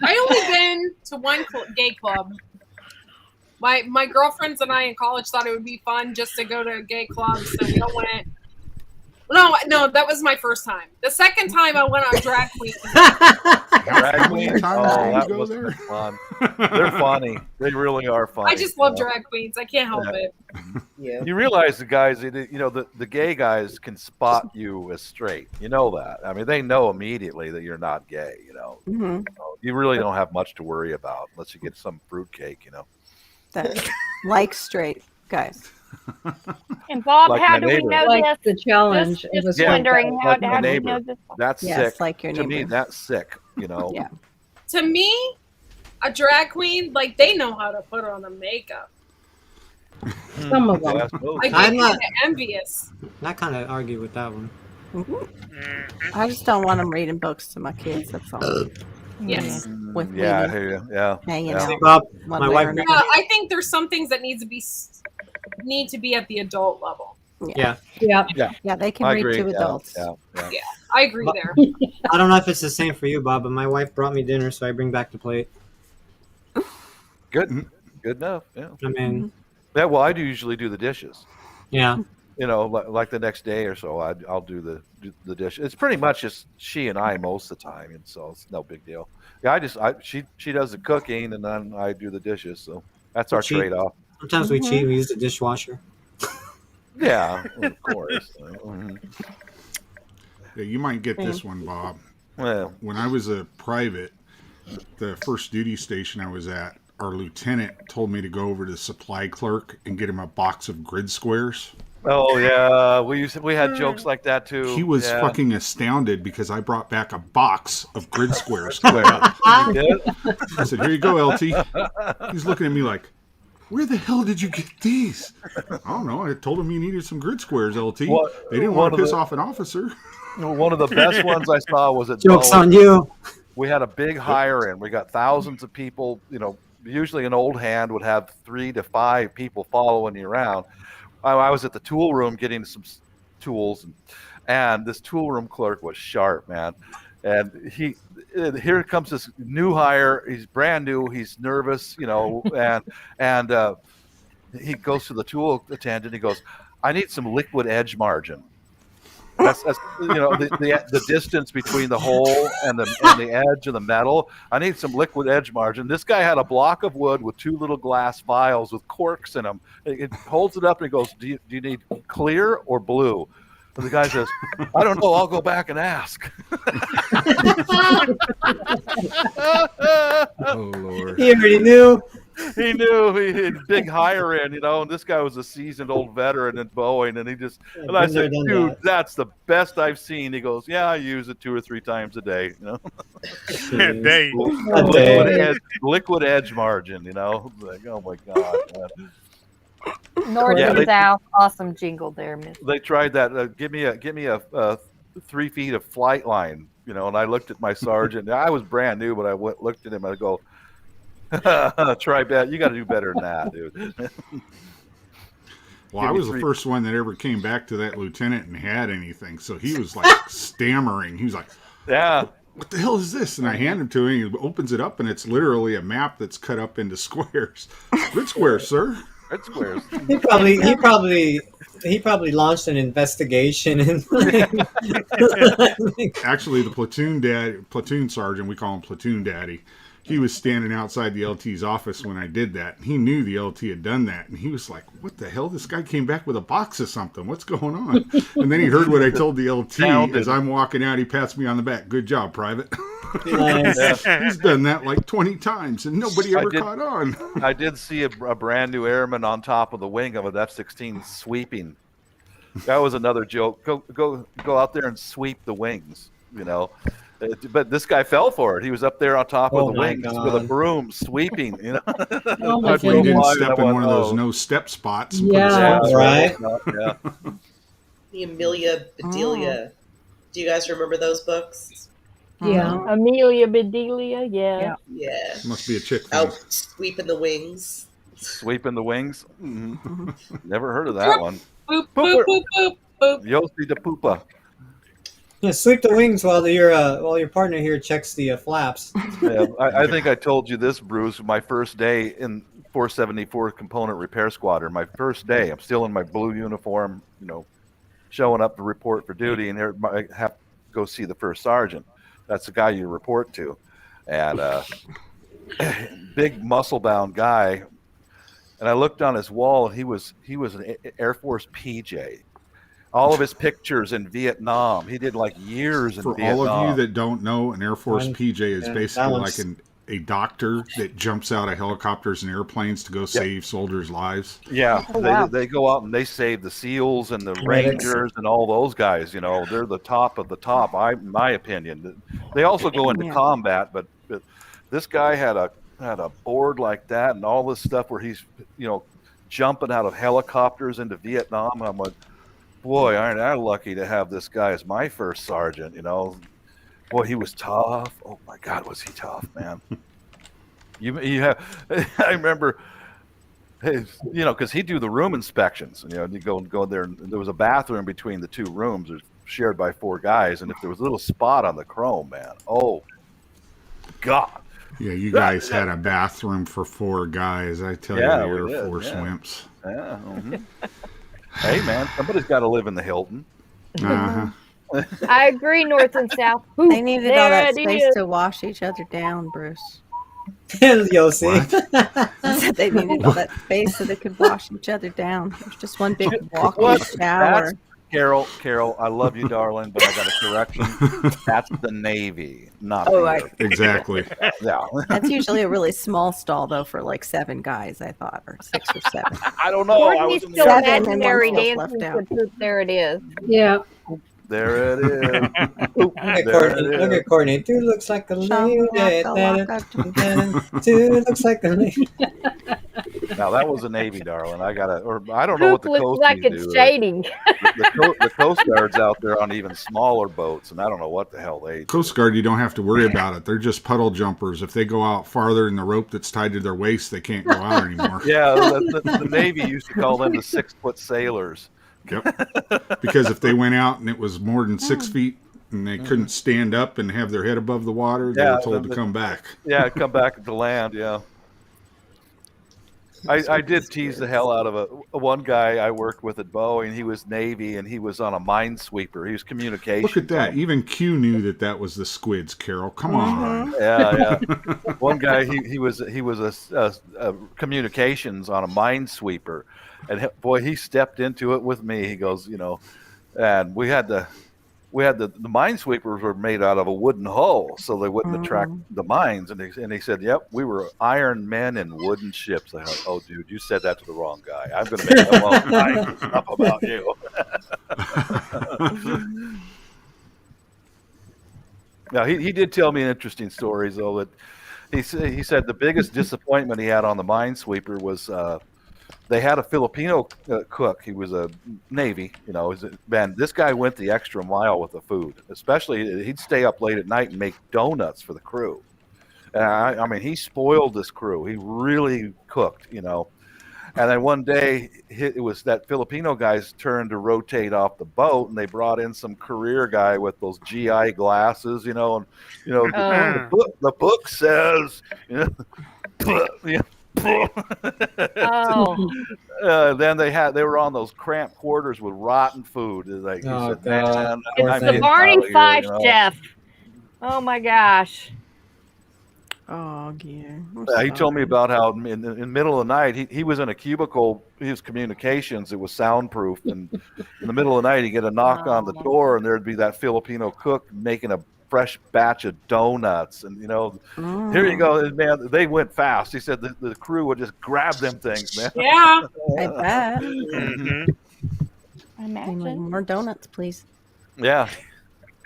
[SPEAKER 7] I only been to one gay club. My girlfriends and I in college thought it would be fun just to go to a gay club, so we all went. No, that was my first time. The second time I went on Drag Queen.
[SPEAKER 5] Drag
[SPEAKER 4] How many
[SPEAKER 5] queens.
[SPEAKER 4] times
[SPEAKER 5] Oh,
[SPEAKER 4] did you
[SPEAKER 5] that
[SPEAKER 4] go
[SPEAKER 5] was
[SPEAKER 4] there?
[SPEAKER 5] fun. They're funny. They really are funny.
[SPEAKER 7] I just love drag queens. I can't help it.
[SPEAKER 5] You realize the guys, the gay guys can spot you as straight. You know that. I mean, they know immediately that you're not gay.
[SPEAKER 10] Mhm.
[SPEAKER 5] You really don't have much to worry about unless you get some fruitcake.
[SPEAKER 10] That, like straight guys.
[SPEAKER 9] And Bob,
[SPEAKER 5] Like
[SPEAKER 9] how
[SPEAKER 5] my
[SPEAKER 9] do we
[SPEAKER 5] neighbor.
[SPEAKER 9] know
[SPEAKER 6] Like
[SPEAKER 9] this?
[SPEAKER 6] the challenge.
[SPEAKER 9] Just,
[SPEAKER 6] it was
[SPEAKER 5] Yeah,
[SPEAKER 9] wondering how,
[SPEAKER 5] like my
[SPEAKER 9] how do we
[SPEAKER 5] neighbor.
[SPEAKER 9] know this?
[SPEAKER 5] That's
[SPEAKER 10] Yes,
[SPEAKER 5] sick.
[SPEAKER 10] like your
[SPEAKER 5] To me,
[SPEAKER 10] neighbor.
[SPEAKER 5] that's sick.
[SPEAKER 10] Yeah.
[SPEAKER 7] To me, a drag queen, like they know how to put on the makeup.
[SPEAKER 6] Some of them.
[SPEAKER 5] Yeah, I suppose.
[SPEAKER 7] I
[SPEAKER 3] I'm
[SPEAKER 7] get
[SPEAKER 3] not-
[SPEAKER 7] kind of envious.
[SPEAKER 3] I kind of argue with that one.
[SPEAKER 10] I just don't want them reading books to my kids. That's all.
[SPEAKER 7] Yes.
[SPEAKER 10] With
[SPEAKER 5] Yeah, I
[SPEAKER 10] women
[SPEAKER 5] hear you. Yeah.
[SPEAKER 10] hanging
[SPEAKER 5] Yeah.
[SPEAKER 10] out.
[SPEAKER 3] Bob,
[SPEAKER 10] one
[SPEAKER 3] my
[SPEAKER 10] way
[SPEAKER 3] wife-
[SPEAKER 10] or
[SPEAKER 7] Yeah,
[SPEAKER 10] another.
[SPEAKER 7] I think there's some things that need to be at the adult level.
[SPEAKER 3] Yeah.
[SPEAKER 6] Yeah.
[SPEAKER 10] Yeah, they can
[SPEAKER 5] I
[SPEAKER 10] read
[SPEAKER 5] agree.
[SPEAKER 10] to
[SPEAKER 5] Yeah,
[SPEAKER 10] adults.
[SPEAKER 5] yeah.
[SPEAKER 7] I agree there.
[SPEAKER 3] I don't know if it's the same for you, Bob, but my wife brought me dinner, so I bring back the plate.
[SPEAKER 5] Good. Good enough. Yeah.
[SPEAKER 3] I mean,
[SPEAKER 5] Yeah. Well, I do usually do the dishes.
[SPEAKER 3] yeah.
[SPEAKER 5] You know, like the next day or so, I'll do the dish. It's pretty much just she and I most of the time, and so it's no big deal. Yeah, she does the cooking, and then I do the dishes. So that's our
[SPEAKER 3] Cheap.
[SPEAKER 5] trade-off.
[SPEAKER 3] Sometimes we cheat. We use the dishwasher.
[SPEAKER 5] Yeah, of course. Mhm.
[SPEAKER 4] Yeah, you might get this one, Bob.
[SPEAKER 5] Well,
[SPEAKER 4] When I was a private, the first duty station I was at, our lieutenant told me to go over to the supply clerk and get him a box of grid squares.
[SPEAKER 5] oh yeah, we had jokes like that too.
[SPEAKER 4] He was
[SPEAKER 5] Yeah.
[SPEAKER 4] fucking astounded because I brought back a box of grid squares.
[SPEAKER 5] You did?
[SPEAKER 4] I said, "Here you go, LT." He's looking at me like, "Where the hell did you get these?" I don't know. I told him you needed some grid squares, LT.
[SPEAKER 5] What-
[SPEAKER 4] They didn't
[SPEAKER 5] one
[SPEAKER 4] want
[SPEAKER 5] of
[SPEAKER 4] to piss
[SPEAKER 5] the-
[SPEAKER 4] off an officer.
[SPEAKER 5] One of the best ones I saw was at
[SPEAKER 3] Joke's
[SPEAKER 5] Boeing.
[SPEAKER 3] on you.
[SPEAKER 5] We had a big hire in. We got thousands of people. You know, usually an old hand would have 3 to 5 people following you around. I was at the tool room getting some tools, and this tool room clerk was sharp, man. And here comes this new hire. He's brand new. He's nervous, you know, and he goes to the tool attendant. He goes, "I need some liquid edge margin." That's you know the distance between the hole and the edge of the metal. I need some liquid edge margin. This guy had a block of wood with 2 little glass vials with corks in them. It holds it up and he goes, "Do you need clear or blue?" And the guy says, "I don't know. I'll go back and ask."
[SPEAKER 4] Oh Lord!
[SPEAKER 3] He already knew.
[SPEAKER 5] He knew he had big hire in, you know, and this guy was a seasoned old veteran at Boeing, and and I
[SPEAKER 3] been there,
[SPEAKER 5] said,
[SPEAKER 3] done
[SPEAKER 5] "Dude,
[SPEAKER 3] that."
[SPEAKER 5] that's the best I've seen." He goes, "Yeah, I use it 2 or 3 times a day, you know."
[SPEAKER 1] Day.
[SPEAKER 3] A day.
[SPEAKER 5] Liquid edge margin, you know. Like, oh my god, man.
[SPEAKER 9] North
[SPEAKER 5] Yeah,
[SPEAKER 9] and
[SPEAKER 5] they-
[SPEAKER 9] south, awesome jingle there, Miss.
[SPEAKER 5] They tried that. Give me a 3 feet of flight line, you know. And I looked at my sergeant. I was brand new, but I looked at him and I go, "Try that. You got to do better than that, dude."
[SPEAKER 4] Well, I
[SPEAKER 5] Give me
[SPEAKER 4] was the
[SPEAKER 5] 3.
[SPEAKER 4] first one that ever came back to that lieutenant and had anything, so he was like stammering. He was like,
[SPEAKER 5] Yeah.
[SPEAKER 4] "What the hell is this?" And I hand him to him. He opens it up, and it's literally a map that's cut up into squares. Grid squares, sir.
[SPEAKER 5] Red squares.
[SPEAKER 3] He probably launched an investigation and
[SPEAKER 4] Actually, the platoon sergeant, we call him Platoon Daddy. He was standing outside the LT's office when I did that. He knew the LT had done that, and he was like, "What the hell? This guy came back with a box of something. What's going on?" And then he heard what I told the LT
[SPEAKER 5] Sounded.
[SPEAKER 4] as I'm walking out. He pats me on the back. "Good job, Private."
[SPEAKER 3] Nice.
[SPEAKER 4] He's done that like 20 times, and nobody
[SPEAKER 5] I
[SPEAKER 4] ever
[SPEAKER 5] did-
[SPEAKER 4] caught on.
[SPEAKER 5] I did see a brand new airman on top of the wing of an F-16 sweeping. That was another joke. Go out there and sweep the wings, you know. But this guy fell for it. He was up there on top
[SPEAKER 3] Oh
[SPEAKER 5] of the
[SPEAKER 3] my
[SPEAKER 5] wings with a
[SPEAKER 3] God.
[SPEAKER 5] broom sweeping, you know.
[SPEAKER 6] Oh my
[SPEAKER 5] I
[SPEAKER 4] Hopefully, he
[SPEAKER 5] drove
[SPEAKER 4] didn't
[SPEAKER 5] by
[SPEAKER 4] step
[SPEAKER 5] and
[SPEAKER 4] in
[SPEAKER 5] I
[SPEAKER 4] one of
[SPEAKER 5] went,
[SPEAKER 4] those
[SPEAKER 5] "Oh."
[SPEAKER 4] no step spots.
[SPEAKER 6] Yeah.
[SPEAKER 3] All right.
[SPEAKER 5] Yeah.
[SPEAKER 8] The Amelia Bedelia. Do you guys remember those books?
[SPEAKER 6] Yeah.
[SPEAKER 9] Amelia Bedelia, yeah.
[SPEAKER 8] Yeah.
[SPEAKER 4] Must be a chick thing.
[SPEAKER 8] Out sweeping the wings.
[SPEAKER 5] Sweeping the wings. Never heard of that one.
[SPEAKER 7] Boop, boop, boop, boop, boop.
[SPEAKER 5] Yossi de Poopa.
[SPEAKER 3] Yeah, sweep the wings while your partner here checks the flaps.
[SPEAKER 5] Yeah, I think I told you this, Bruce. My first day in 474 Component Repair Squadron. My first day. I'm still in my blue uniform, you know, showing up to report for duty, and here I have to go see the first sergeant. That's the guy you report to, and big muscle-bound guy. And I looked on his wall, and he was an Air Force PJ. All of his pictures in Vietnam. He did like years in
[SPEAKER 4] For
[SPEAKER 5] Vietnam.
[SPEAKER 4] all of you that don't know, an Air Force
[SPEAKER 3] Fine.
[SPEAKER 4] PJ is
[SPEAKER 3] Yeah,
[SPEAKER 4] basically
[SPEAKER 3] balance.
[SPEAKER 4] like a doctor that jumps out of helicopters and airplanes to go save soldiers' lives.
[SPEAKER 5] Yeah,
[SPEAKER 9] Oh, wow.
[SPEAKER 5] they go out and they save the SEALs and the
[SPEAKER 3] Medics.
[SPEAKER 5] Rangers and all those guys. You know, they're the top of the top. In my opinion, they also go into
[SPEAKER 10] Yeah.
[SPEAKER 5] combat, but this guy had a had a board like that and all this stuff where he's, jumping out of helicopters into Vietnam. And I'm like, boy, aren't I lucky to have this guy as my first sergeant, Boy, he was tough. Oh my God, was he tough, man. You have, I remember, because he'd do the room inspections, and you go there, and there was a bathroom between the two rooms. It was shared by 4 guys, and if there was a little spot on the chrome, man, oh God.
[SPEAKER 4] Yeah, you guys had a bathroom for 4 guys. I tell you, the Air Force wimps.
[SPEAKER 5] Yeah. Mm-hmm. Hey, man, somebody's got to live in the Hilton.
[SPEAKER 4] Uh-huh.
[SPEAKER 9] I agree, North and South.
[SPEAKER 10] They needed all
[SPEAKER 9] There
[SPEAKER 10] that
[SPEAKER 9] it
[SPEAKER 10] space
[SPEAKER 9] is.
[SPEAKER 10] to wash each other down, Bruce.
[SPEAKER 3] You'll see.
[SPEAKER 10] I said they needed all that space so they could wash each other down. It was just one big walk-in
[SPEAKER 5] What?
[SPEAKER 10] shower.
[SPEAKER 5] Carol, I love you, darling, but I got a correction. That's the Navy, not
[SPEAKER 9] Oh,
[SPEAKER 5] the
[SPEAKER 9] I-
[SPEAKER 5] Air Force.
[SPEAKER 4] Exactly.
[SPEAKER 5] Yeah.
[SPEAKER 10] That's usually a really small stall, though, for like 7 guys, I thought, or 6 or 7.
[SPEAKER 5] I don't know. I
[SPEAKER 9] Courtney's
[SPEAKER 5] was in
[SPEAKER 9] still
[SPEAKER 10] Seven and
[SPEAKER 9] imaginary
[SPEAKER 10] one feels
[SPEAKER 9] dancing
[SPEAKER 10] left
[SPEAKER 9] for
[SPEAKER 10] out.
[SPEAKER 9] poop. There it is.
[SPEAKER 6] Yeah.
[SPEAKER 5] There it is.
[SPEAKER 3] Look at
[SPEAKER 5] There
[SPEAKER 3] Courtney.
[SPEAKER 5] it
[SPEAKER 3] Look
[SPEAKER 5] is.
[SPEAKER 3] at Courtney. Dude looks like a lady.
[SPEAKER 10] Shakalaka.
[SPEAKER 3] Dude looks like a lady.
[SPEAKER 5] Now that was a Navy, darling. I don't know what
[SPEAKER 9] Poop
[SPEAKER 5] the
[SPEAKER 9] looks
[SPEAKER 5] Coast
[SPEAKER 9] like
[SPEAKER 5] Guard
[SPEAKER 9] it's
[SPEAKER 5] do.
[SPEAKER 9] shading.
[SPEAKER 5] The Coast Guard's out there on even smaller boats, and I don't know what the hell they do.
[SPEAKER 4] Coast Guard, you don't have to worry about it. They're just puddle jumpers. If they go out farther than the rope that's tied to their waist, they can't go out anymore.
[SPEAKER 5] Yeah, the Navy used to call them the 6-foot sailors.
[SPEAKER 4] Yep. Because if they went out and it was more than 6 feet and they couldn't stand up and have their head above the water, they
[SPEAKER 5] Yeah,
[SPEAKER 4] were told to come back.
[SPEAKER 5] Yeah, come back to land. Yeah. I did tease the hell out of one guy I worked with at Boeing. He was Navy and he was on a minesweeper. He was communications.
[SPEAKER 4] Look at that. Even Q knew that was the squids, Carol. Come on.
[SPEAKER 5] Yeah. One guy, he was a communications on a minesweeper, and boy, he stepped into it with me. He goes, and we had the minesweepers were made out of a wooden hull, so they wouldn't attract the mines. And he said, "Yep, we were iron men in wooden ships." I thought, "Oh, dude, you said that to the wrong guy. I'm going to make up all kinds of stuff about you." Now he did tell me interesting stories though. That he said the biggest disappointment he had on the minesweeper was they had a Filipino cook. He was a Navy, man, this guy went the extra mile with the food. Especially he'd stay up late at night and make donuts for the crew. I mean, he spoiled this crew. He really cooked, And then one day, it was that Filipino guy's turn to rotate off the boat, and they brought in some career guy with those GI glasses, and the book says, then they were on those cramped quarters with rotten food. Like,
[SPEAKER 3] Oh,
[SPEAKER 5] said,
[SPEAKER 3] God.
[SPEAKER 5] "Man,
[SPEAKER 9] It's
[SPEAKER 5] I'm
[SPEAKER 9] the
[SPEAKER 5] getting
[SPEAKER 9] Barney
[SPEAKER 5] out of here,"
[SPEAKER 9] Fife, Jeff. Oh my gosh.
[SPEAKER 10] Oh, yeah.
[SPEAKER 5] He told me about how in the middle of the night, he was in a cubicle, his communications, it was soundproof. And in the middle of the night, he'd get a knock on the door, and there'd be that Filipino cook making a fresh batch of donuts. And, here you go. And, man, they went fast. He said the crew would just grab them things, man.
[SPEAKER 11] Yeah.
[SPEAKER 10] I bet.
[SPEAKER 1] Mhm.
[SPEAKER 10] Anyway, more donuts, please.
[SPEAKER 5] Yeah.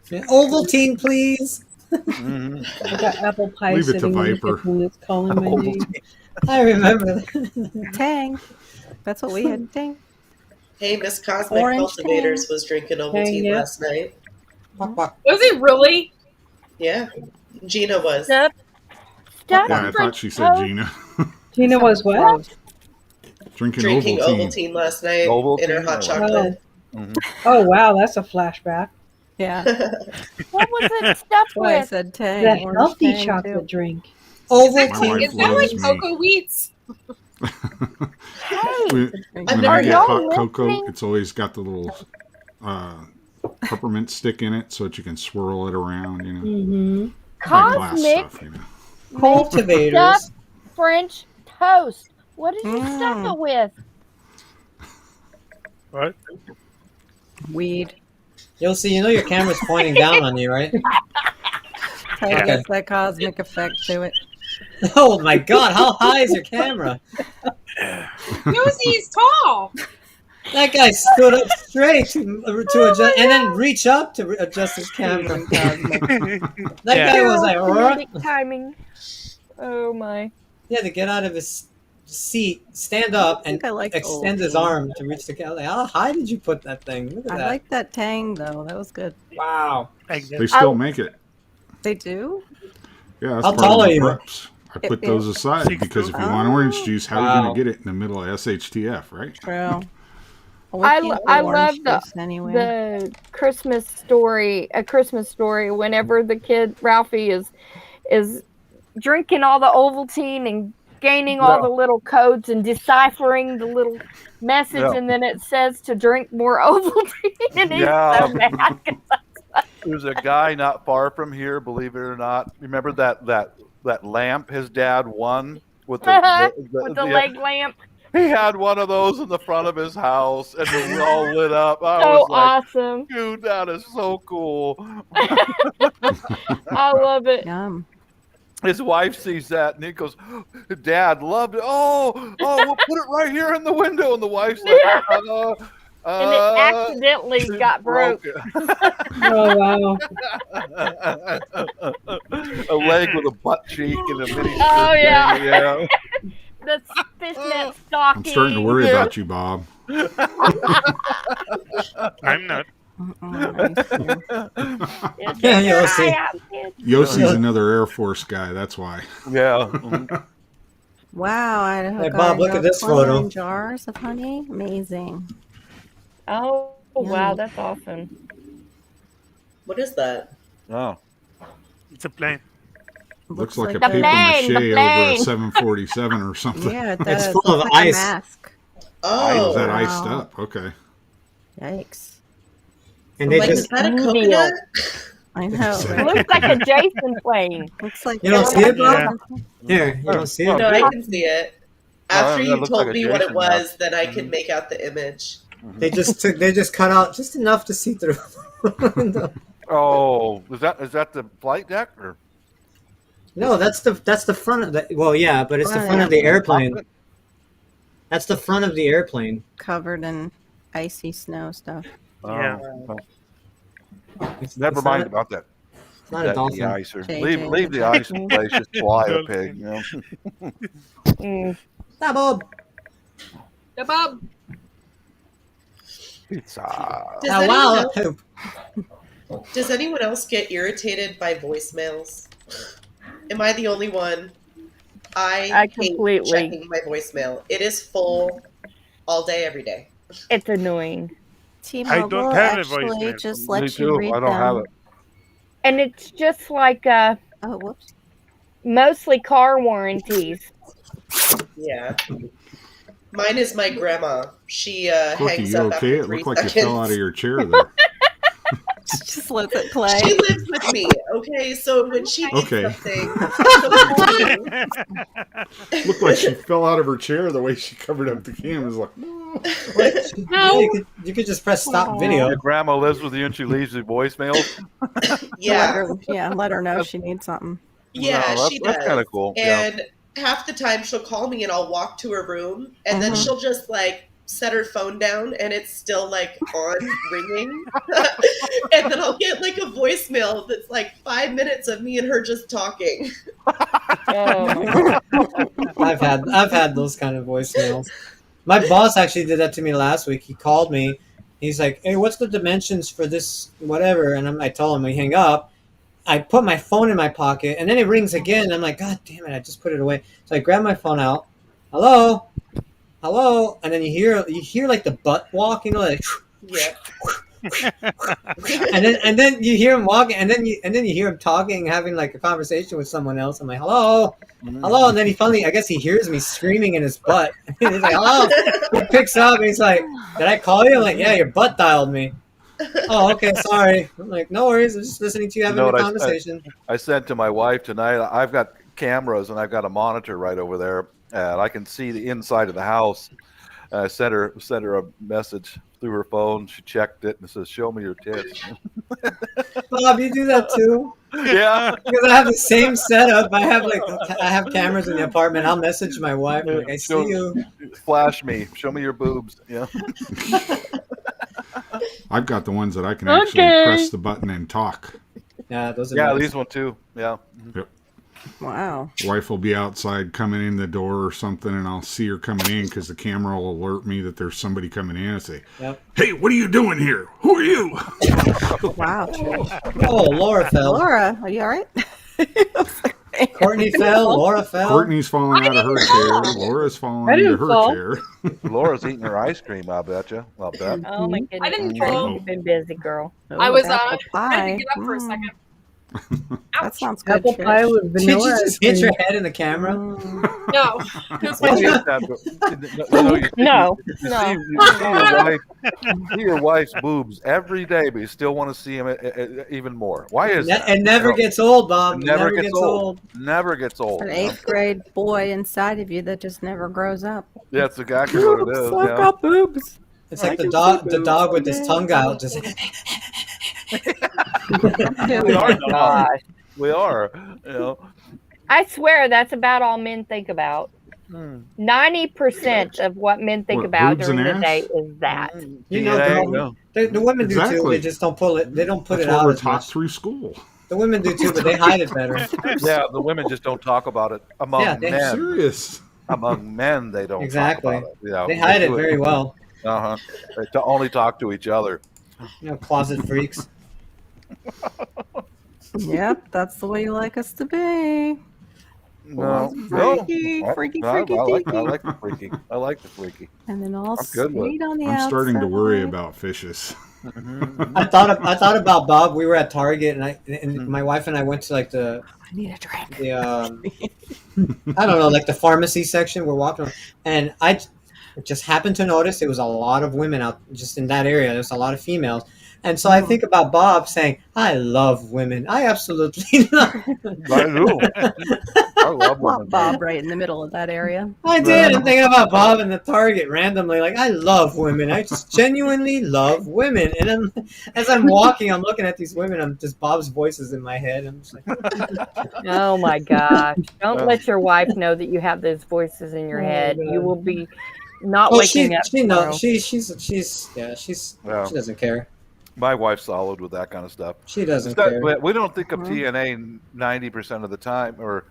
[SPEAKER 3] Ovaltine, please.
[SPEAKER 5] Mhm.
[SPEAKER 6] I got apple pie
[SPEAKER 4] Leave it to
[SPEAKER 6] sitting in the
[SPEAKER 4] Viper.
[SPEAKER 6] kitchen that's calling my name.
[SPEAKER 3] I remember that.
[SPEAKER 10] Tang. That's what we had. Tang.
[SPEAKER 8] Hey, Miss Cosmic
[SPEAKER 10] Orange
[SPEAKER 8] Cultivators was drinking Ovaltine
[SPEAKER 6] yeah.
[SPEAKER 8] last night.
[SPEAKER 11] Was he really?
[SPEAKER 8] Yeah, Gina was.
[SPEAKER 9] Stop. Stop.
[SPEAKER 4] Yeah, I thought she said Gina.
[SPEAKER 6] Gina was what?
[SPEAKER 4] Drinking
[SPEAKER 8] Drinking
[SPEAKER 4] Ovaltine.
[SPEAKER 8] Ovaltine last night
[SPEAKER 5] Ovaltine,
[SPEAKER 8] in her
[SPEAKER 5] I
[SPEAKER 8] hot
[SPEAKER 5] like
[SPEAKER 8] chocolate.
[SPEAKER 6] Oh, wow, that's a flashback.
[SPEAKER 10] Yeah.
[SPEAKER 9] What was it stuffed
[SPEAKER 10] Why I
[SPEAKER 9] with?
[SPEAKER 10] said Tang.
[SPEAKER 6] That
[SPEAKER 10] orange
[SPEAKER 6] healthy
[SPEAKER 10] Tang,
[SPEAKER 6] chocolate
[SPEAKER 10] too.
[SPEAKER 6] drink.
[SPEAKER 4] My
[SPEAKER 3] Ovaltine.
[SPEAKER 4] wife
[SPEAKER 11] Is that like
[SPEAKER 4] loves me.
[SPEAKER 11] cocoa wheats?
[SPEAKER 4] When
[SPEAKER 8] I've
[SPEAKER 4] I
[SPEAKER 8] never
[SPEAKER 4] get
[SPEAKER 9] y'all
[SPEAKER 4] hot cocoa,
[SPEAKER 9] listening?
[SPEAKER 4] it's always got the little peppermint stick in it so that you can swirl it around,
[SPEAKER 6] Mm-hmm.
[SPEAKER 4] High class
[SPEAKER 9] Cosmic
[SPEAKER 4] stuff,
[SPEAKER 3] Cultivators.
[SPEAKER 9] stuffed French toast. What did you stuff
[SPEAKER 10] Mm.
[SPEAKER 9] it with?
[SPEAKER 1] What?
[SPEAKER 10] Weed.
[SPEAKER 3] You'll see, your camera's pointing down on you, right?
[SPEAKER 10] Tang gets that cosmic effect to it.
[SPEAKER 3] Oh my god, how high is your camera?
[SPEAKER 11] Josie is tall.
[SPEAKER 3] That guy stood up straight to adjust, and then reach up to adjust his camera. That
[SPEAKER 1] Yeah.
[SPEAKER 3] guy was like, "What?"
[SPEAKER 9] Comedic timing. Oh my.
[SPEAKER 3] He had to get out of his seat, stand up, and
[SPEAKER 10] I like
[SPEAKER 3] extend his arm to reach the camera. Like, how high did you put that thing? Look at
[SPEAKER 10] I
[SPEAKER 3] that.
[SPEAKER 10] like that Tang though. That was good.
[SPEAKER 3] Wow.
[SPEAKER 4] They still make it.
[SPEAKER 10] They do.
[SPEAKER 4] Yeah, that's
[SPEAKER 3] How
[SPEAKER 4] part
[SPEAKER 3] tall
[SPEAKER 4] of
[SPEAKER 3] are
[SPEAKER 4] the
[SPEAKER 3] you?
[SPEAKER 4] preps. I put those aside because if you want orange juice, how are you
[SPEAKER 3] Wow.
[SPEAKER 4] going to get it in the middle of SHTF, right?
[SPEAKER 10] True.
[SPEAKER 9] I
[SPEAKER 10] I
[SPEAKER 9] love the
[SPEAKER 10] anyway.
[SPEAKER 9] the Christmas story. A Christmas Story. Whenever the kid Ralphie is drinking all the Ovaltine and gaining all the little codes and deciphering the little message,
[SPEAKER 5] Yeah.
[SPEAKER 9] and then it says to drink more Ovaltine, and he's
[SPEAKER 5] Yeah.
[SPEAKER 9] so mad.
[SPEAKER 5] There's a guy not far from here, believe it or not. Remember that lamp his dad won with the
[SPEAKER 9] With the leg lamp.
[SPEAKER 5] He had one of those in the front of his house, and it was all lit up. I
[SPEAKER 9] So
[SPEAKER 5] was like,
[SPEAKER 9] awesome.
[SPEAKER 5] dude, that is so cool.
[SPEAKER 9] I love it.
[SPEAKER 10] Yum.
[SPEAKER 5] His wife sees that, and he goes, Dad loved it. Oh, we'll put it right here in the window. And the wife's like,
[SPEAKER 9] And it accidentally got broke.
[SPEAKER 6] Oh wow.
[SPEAKER 5] A leg with a butt cheek and a mini.
[SPEAKER 9] Oh, yeah.
[SPEAKER 5] thing, yeah.
[SPEAKER 9] The fishnet stocking.
[SPEAKER 4] I'm starting to worry about you, Bob.
[SPEAKER 1] I'm not.
[SPEAKER 3] Yeah, Yossi.
[SPEAKER 4] Yossi's another Air Force guy. That's why.
[SPEAKER 5] Yeah.
[SPEAKER 10] Wow, Idaho.
[SPEAKER 3] Hey, Bob, look at this photo.
[SPEAKER 10] Jars of honey. Amazing.
[SPEAKER 9] Oh, wow, that's awesome.
[SPEAKER 8] What is that?
[SPEAKER 5] Oh.
[SPEAKER 1] It's a plane.
[SPEAKER 4] Looks like a
[SPEAKER 10] like
[SPEAKER 4] paper
[SPEAKER 9] the
[SPEAKER 4] mache
[SPEAKER 9] plane, the
[SPEAKER 4] over a
[SPEAKER 9] plane.
[SPEAKER 4] 747 or something.
[SPEAKER 10] Yeah, it
[SPEAKER 3] It's
[SPEAKER 10] does.
[SPEAKER 3] full of
[SPEAKER 10] Looks like a
[SPEAKER 3] ice.
[SPEAKER 10] mask.
[SPEAKER 8] Oh,
[SPEAKER 4] Is that
[SPEAKER 10] wow.
[SPEAKER 4] iced up? Okay.
[SPEAKER 10] Yikes.
[SPEAKER 3] And they
[SPEAKER 8] like,
[SPEAKER 3] just
[SPEAKER 8] is that a
[SPEAKER 9] Deal.
[SPEAKER 8] coconut?
[SPEAKER 10] I know.
[SPEAKER 4] Exactly.
[SPEAKER 10] Right?
[SPEAKER 9] Looks like a Jason plane.
[SPEAKER 10] Looks like
[SPEAKER 3] You don't see it, Bob?
[SPEAKER 1] Yeah.
[SPEAKER 3] Here, you don't see it?
[SPEAKER 8] No, I can see it. After
[SPEAKER 5] that
[SPEAKER 8] you
[SPEAKER 5] looks
[SPEAKER 8] told
[SPEAKER 5] like a
[SPEAKER 8] me what it
[SPEAKER 5] Jason
[SPEAKER 8] was, then I could make out the image.
[SPEAKER 3] They just cut out just enough to see through.
[SPEAKER 5] Oh, is that the flight deck or?
[SPEAKER 3] No, that's the front of the. Well, yeah, but it's the front of the airplane. That's the front of the airplane.
[SPEAKER 10] covered in icy snow stuff.
[SPEAKER 1] Yeah.
[SPEAKER 5] Never
[SPEAKER 3] It's
[SPEAKER 5] mind
[SPEAKER 3] not-
[SPEAKER 5] about that.
[SPEAKER 3] It's not a
[SPEAKER 5] The
[SPEAKER 3] dolphin.
[SPEAKER 5] icer.
[SPEAKER 10] JJ.
[SPEAKER 5] Leave the ice in place. Just fly a pig. You know?
[SPEAKER 9] Mm.
[SPEAKER 3] Stop, Bob.
[SPEAKER 11] Yeah, Bob.
[SPEAKER 5] Pizza.
[SPEAKER 8] Does,
[SPEAKER 3] Oh,
[SPEAKER 8] anyone
[SPEAKER 3] wow.
[SPEAKER 8] else, does anyone else get irritated by voicemails? Am I the only one? I hate
[SPEAKER 9] completely-
[SPEAKER 8] checking my voicemail. It is full all day, every day.
[SPEAKER 9] It's annoying.
[SPEAKER 10] T-Mobile
[SPEAKER 1] don't have a
[SPEAKER 10] actually
[SPEAKER 1] voicemail.
[SPEAKER 10] just
[SPEAKER 5] Me
[SPEAKER 10] lets you
[SPEAKER 5] too.
[SPEAKER 10] read
[SPEAKER 5] I don't
[SPEAKER 10] them.
[SPEAKER 5] have it.
[SPEAKER 9] And it's just like
[SPEAKER 10] Oh, whoops.
[SPEAKER 9] mostly car warranties.
[SPEAKER 8] Yeah. Mine is my grandma. She
[SPEAKER 4] Corky,
[SPEAKER 8] hangs
[SPEAKER 4] you
[SPEAKER 8] up
[SPEAKER 4] okay?
[SPEAKER 8] after
[SPEAKER 4] It
[SPEAKER 8] 3
[SPEAKER 4] looked like you
[SPEAKER 8] seconds.
[SPEAKER 4] fell out of your chair there.
[SPEAKER 10] Just lets it play.
[SPEAKER 8] She lives with me, okay? So when she needs
[SPEAKER 4] Okay.
[SPEAKER 8] something, she'll call me.
[SPEAKER 4] Looked like she fell out of her chair the way she covered up the camera. It was like, no.
[SPEAKER 3] Yeah, you could just press stop video.
[SPEAKER 5] Your grandma lives with you and she leaves you voicemails.
[SPEAKER 8] Yeah.
[SPEAKER 10] Let her know she needs something.
[SPEAKER 8] Yeah,
[SPEAKER 5] No,
[SPEAKER 8] she
[SPEAKER 5] that's
[SPEAKER 8] does.
[SPEAKER 5] kind of cool. Yeah.
[SPEAKER 8] And half the time she'll call me and I'll walk to her room and then she'll just like set her phone down and it's still like on ringing. And then I'll get like a voicemail that's like 5 minutes of me and her just talking.
[SPEAKER 9] Oh.
[SPEAKER 3] I've had those kind of voicemails. My boss actually did that to me last week. He called me. He's like, "Hey, what's the dimensions for this whatever?" And I told him. We hang up. I put my phone in my pocket, and then it rings again. I'm like, "God damn it! I just put it away." So I grab my phone out. Hello, hello, and then you hear like the butt walk, like,
[SPEAKER 8] Yeah.
[SPEAKER 3] and then you hear him walking, and then you hear him talking, having like a conversation with someone else. I'm like, hello, hello, and then he finally, I guess he hears me screaming in his butt. He's like, hello. He picks up, and he's like, did I call you? I'm like, yeah, your butt dialed me. Oh, okay, sorry. I'm like, no worries. I'm just listening to you having
[SPEAKER 5] know
[SPEAKER 3] a
[SPEAKER 5] what
[SPEAKER 3] conversation.
[SPEAKER 5] I said to my wife tonight, I've got cameras and I've got a monitor right over there, and I can see the inside of the house. I sent her a message through her phone. She checked it and it says, "Show me your tits."
[SPEAKER 3] Bob, you do that too?
[SPEAKER 5] Yeah,
[SPEAKER 3] Because I have the same setup. I have cameras in the apartment. I'll message my wife. I'm like, I see you.
[SPEAKER 5] Flash me. Show me your boobs. Yeah.
[SPEAKER 4] I've got the ones that I can actually
[SPEAKER 9] Okay.
[SPEAKER 4] press the button and talk.
[SPEAKER 3] Yeah, those are
[SPEAKER 5] Yeah,
[SPEAKER 3] nice.
[SPEAKER 5] these one too. Yeah.
[SPEAKER 4] Yep.
[SPEAKER 10] Wow.
[SPEAKER 4] Wife will be outside coming in the door or something, and I'll see her coming in because the camera will alert me that there's somebody coming in. I say,
[SPEAKER 3] Yep.
[SPEAKER 4] "Hey, what are you doing here? Who are you?"
[SPEAKER 10] Wow.
[SPEAKER 3] Oh, Laura fell.
[SPEAKER 10] Laura, are you all right?
[SPEAKER 3] Courtney fell. Laura fell.
[SPEAKER 4] Courtney's falling out of her chair. Laura's falling
[SPEAKER 6] I
[SPEAKER 4] into
[SPEAKER 6] didn't
[SPEAKER 4] her
[SPEAKER 6] fall.
[SPEAKER 4] chair.
[SPEAKER 5] Laura's eating her ice cream. I bet you. I'll bet.
[SPEAKER 9] Oh my goodness.
[SPEAKER 11] I didn't
[SPEAKER 9] Tracy,
[SPEAKER 11] fall.
[SPEAKER 9] You've been busy, girl.
[SPEAKER 11] I was
[SPEAKER 10] apple
[SPEAKER 11] trying
[SPEAKER 10] pie.
[SPEAKER 11] to get up for a second.
[SPEAKER 10] That sounds good.
[SPEAKER 6] Apple pie
[SPEAKER 10] Trish.
[SPEAKER 6] with
[SPEAKER 3] Did
[SPEAKER 6] vanilla.
[SPEAKER 3] you just
[SPEAKER 6] ice
[SPEAKER 3] hit
[SPEAKER 6] cream.
[SPEAKER 3] your head in the camera?
[SPEAKER 11] No, because
[SPEAKER 5] Well,
[SPEAKER 11] my
[SPEAKER 5] you
[SPEAKER 9] No,
[SPEAKER 5] see your wife's boobs every day, but you still want to see them even more. Why is that?
[SPEAKER 3] It never gets old, Bob.
[SPEAKER 5] It never gets old. Never gets old.
[SPEAKER 10] An
[SPEAKER 5] you know?
[SPEAKER 10] 8th grade boy inside of you that just never grows up.
[SPEAKER 5] Yeah, that's exactly what it is.
[SPEAKER 10] I've
[SPEAKER 5] Yeah.
[SPEAKER 10] got boobs.
[SPEAKER 3] It's
[SPEAKER 10] I
[SPEAKER 3] like
[SPEAKER 10] can
[SPEAKER 3] the
[SPEAKER 10] see
[SPEAKER 3] dog with
[SPEAKER 10] boobs.
[SPEAKER 3] his tongue out. Just
[SPEAKER 5] We are.
[SPEAKER 9] gosh.
[SPEAKER 5] We are. You know.
[SPEAKER 9] I swear that's about all men think about. 90% of what men think
[SPEAKER 4] What,
[SPEAKER 9] about
[SPEAKER 4] boobs
[SPEAKER 9] during
[SPEAKER 4] and
[SPEAKER 9] the
[SPEAKER 4] ass?
[SPEAKER 9] day is that.
[SPEAKER 3] You know,
[SPEAKER 5] DNA,
[SPEAKER 3] girl, the women do too.
[SPEAKER 4] Exactly.
[SPEAKER 3] They just don't pull it. They don't put
[SPEAKER 4] That's
[SPEAKER 3] it
[SPEAKER 4] what
[SPEAKER 3] out
[SPEAKER 4] we're
[SPEAKER 3] as
[SPEAKER 4] taught
[SPEAKER 3] much.
[SPEAKER 4] through school.
[SPEAKER 3] The women do too, but they hide it better.
[SPEAKER 5] Yeah, the women just don't talk about it among
[SPEAKER 3] Yeah, they-
[SPEAKER 5] men.
[SPEAKER 4] Serious.
[SPEAKER 5] Among men, they don't
[SPEAKER 3] Exactly.
[SPEAKER 5] talk about it. You know,
[SPEAKER 3] They hide it
[SPEAKER 5] do
[SPEAKER 3] very well.
[SPEAKER 5] Uh-huh. They only talk to each other.
[SPEAKER 3] You know, closet freaks.
[SPEAKER 10] Yep, that's the way you like us to be.
[SPEAKER 5] No,
[SPEAKER 10] Freaky,
[SPEAKER 5] no.
[SPEAKER 10] freaky,
[SPEAKER 5] I
[SPEAKER 10] freaky,
[SPEAKER 5] like
[SPEAKER 10] freaky.
[SPEAKER 5] the freaky. I like the freaky.
[SPEAKER 10] And then all
[SPEAKER 5] I'm good with it.
[SPEAKER 10] sweet on the
[SPEAKER 4] I'm
[SPEAKER 10] outside.
[SPEAKER 4] starting to worry about fishes.
[SPEAKER 3] I thought about Bob. We were at Target, and my wife and I went to like
[SPEAKER 10] I need a drink.
[SPEAKER 3] the I don't know, like the pharmacy section. We're walking around, and I just happened to notice there was a lot of women out just in that area. There's a lot of females. And so I think about Bob saying, I love women. I absolutely love
[SPEAKER 5] I do. I love
[SPEAKER 10] Well,
[SPEAKER 5] women.
[SPEAKER 10] Bob right in the middle of that area.
[SPEAKER 3] I did. I'm thinking about Bob in the Target randomly. Like, I love women. I just genuinely love women. And as I'm walking, I'm looking at these women. I'm just Bob's voices in my head. I'm just like,
[SPEAKER 9] Oh my gosh. Don't let your wife know that you have those voices in your
[SPEAKER 3] Oh,
[SPEAKER 9] head.
[SPEAKER 3] God.
[SPEAKER 9] You will be not
[SPEAKER 3] oh,
[SPEAKER 9] waking up.
[SPEAKER 3] she
[SPEAKER 9] tomorrow.
[SPEAKER 3] knows. She's
[SPEAKER 5] Yeah.
[SPEAKER 3] she doesn't care.
[SPEAKER 5] My wife's solid with that kind of stuff.
[SPEAKER 3] She doesn't
[SPEAKER 5] It's not-
[SPEAKER 3] care.
[SPEAKER 5] but we don't think of TNA 90% of the time, or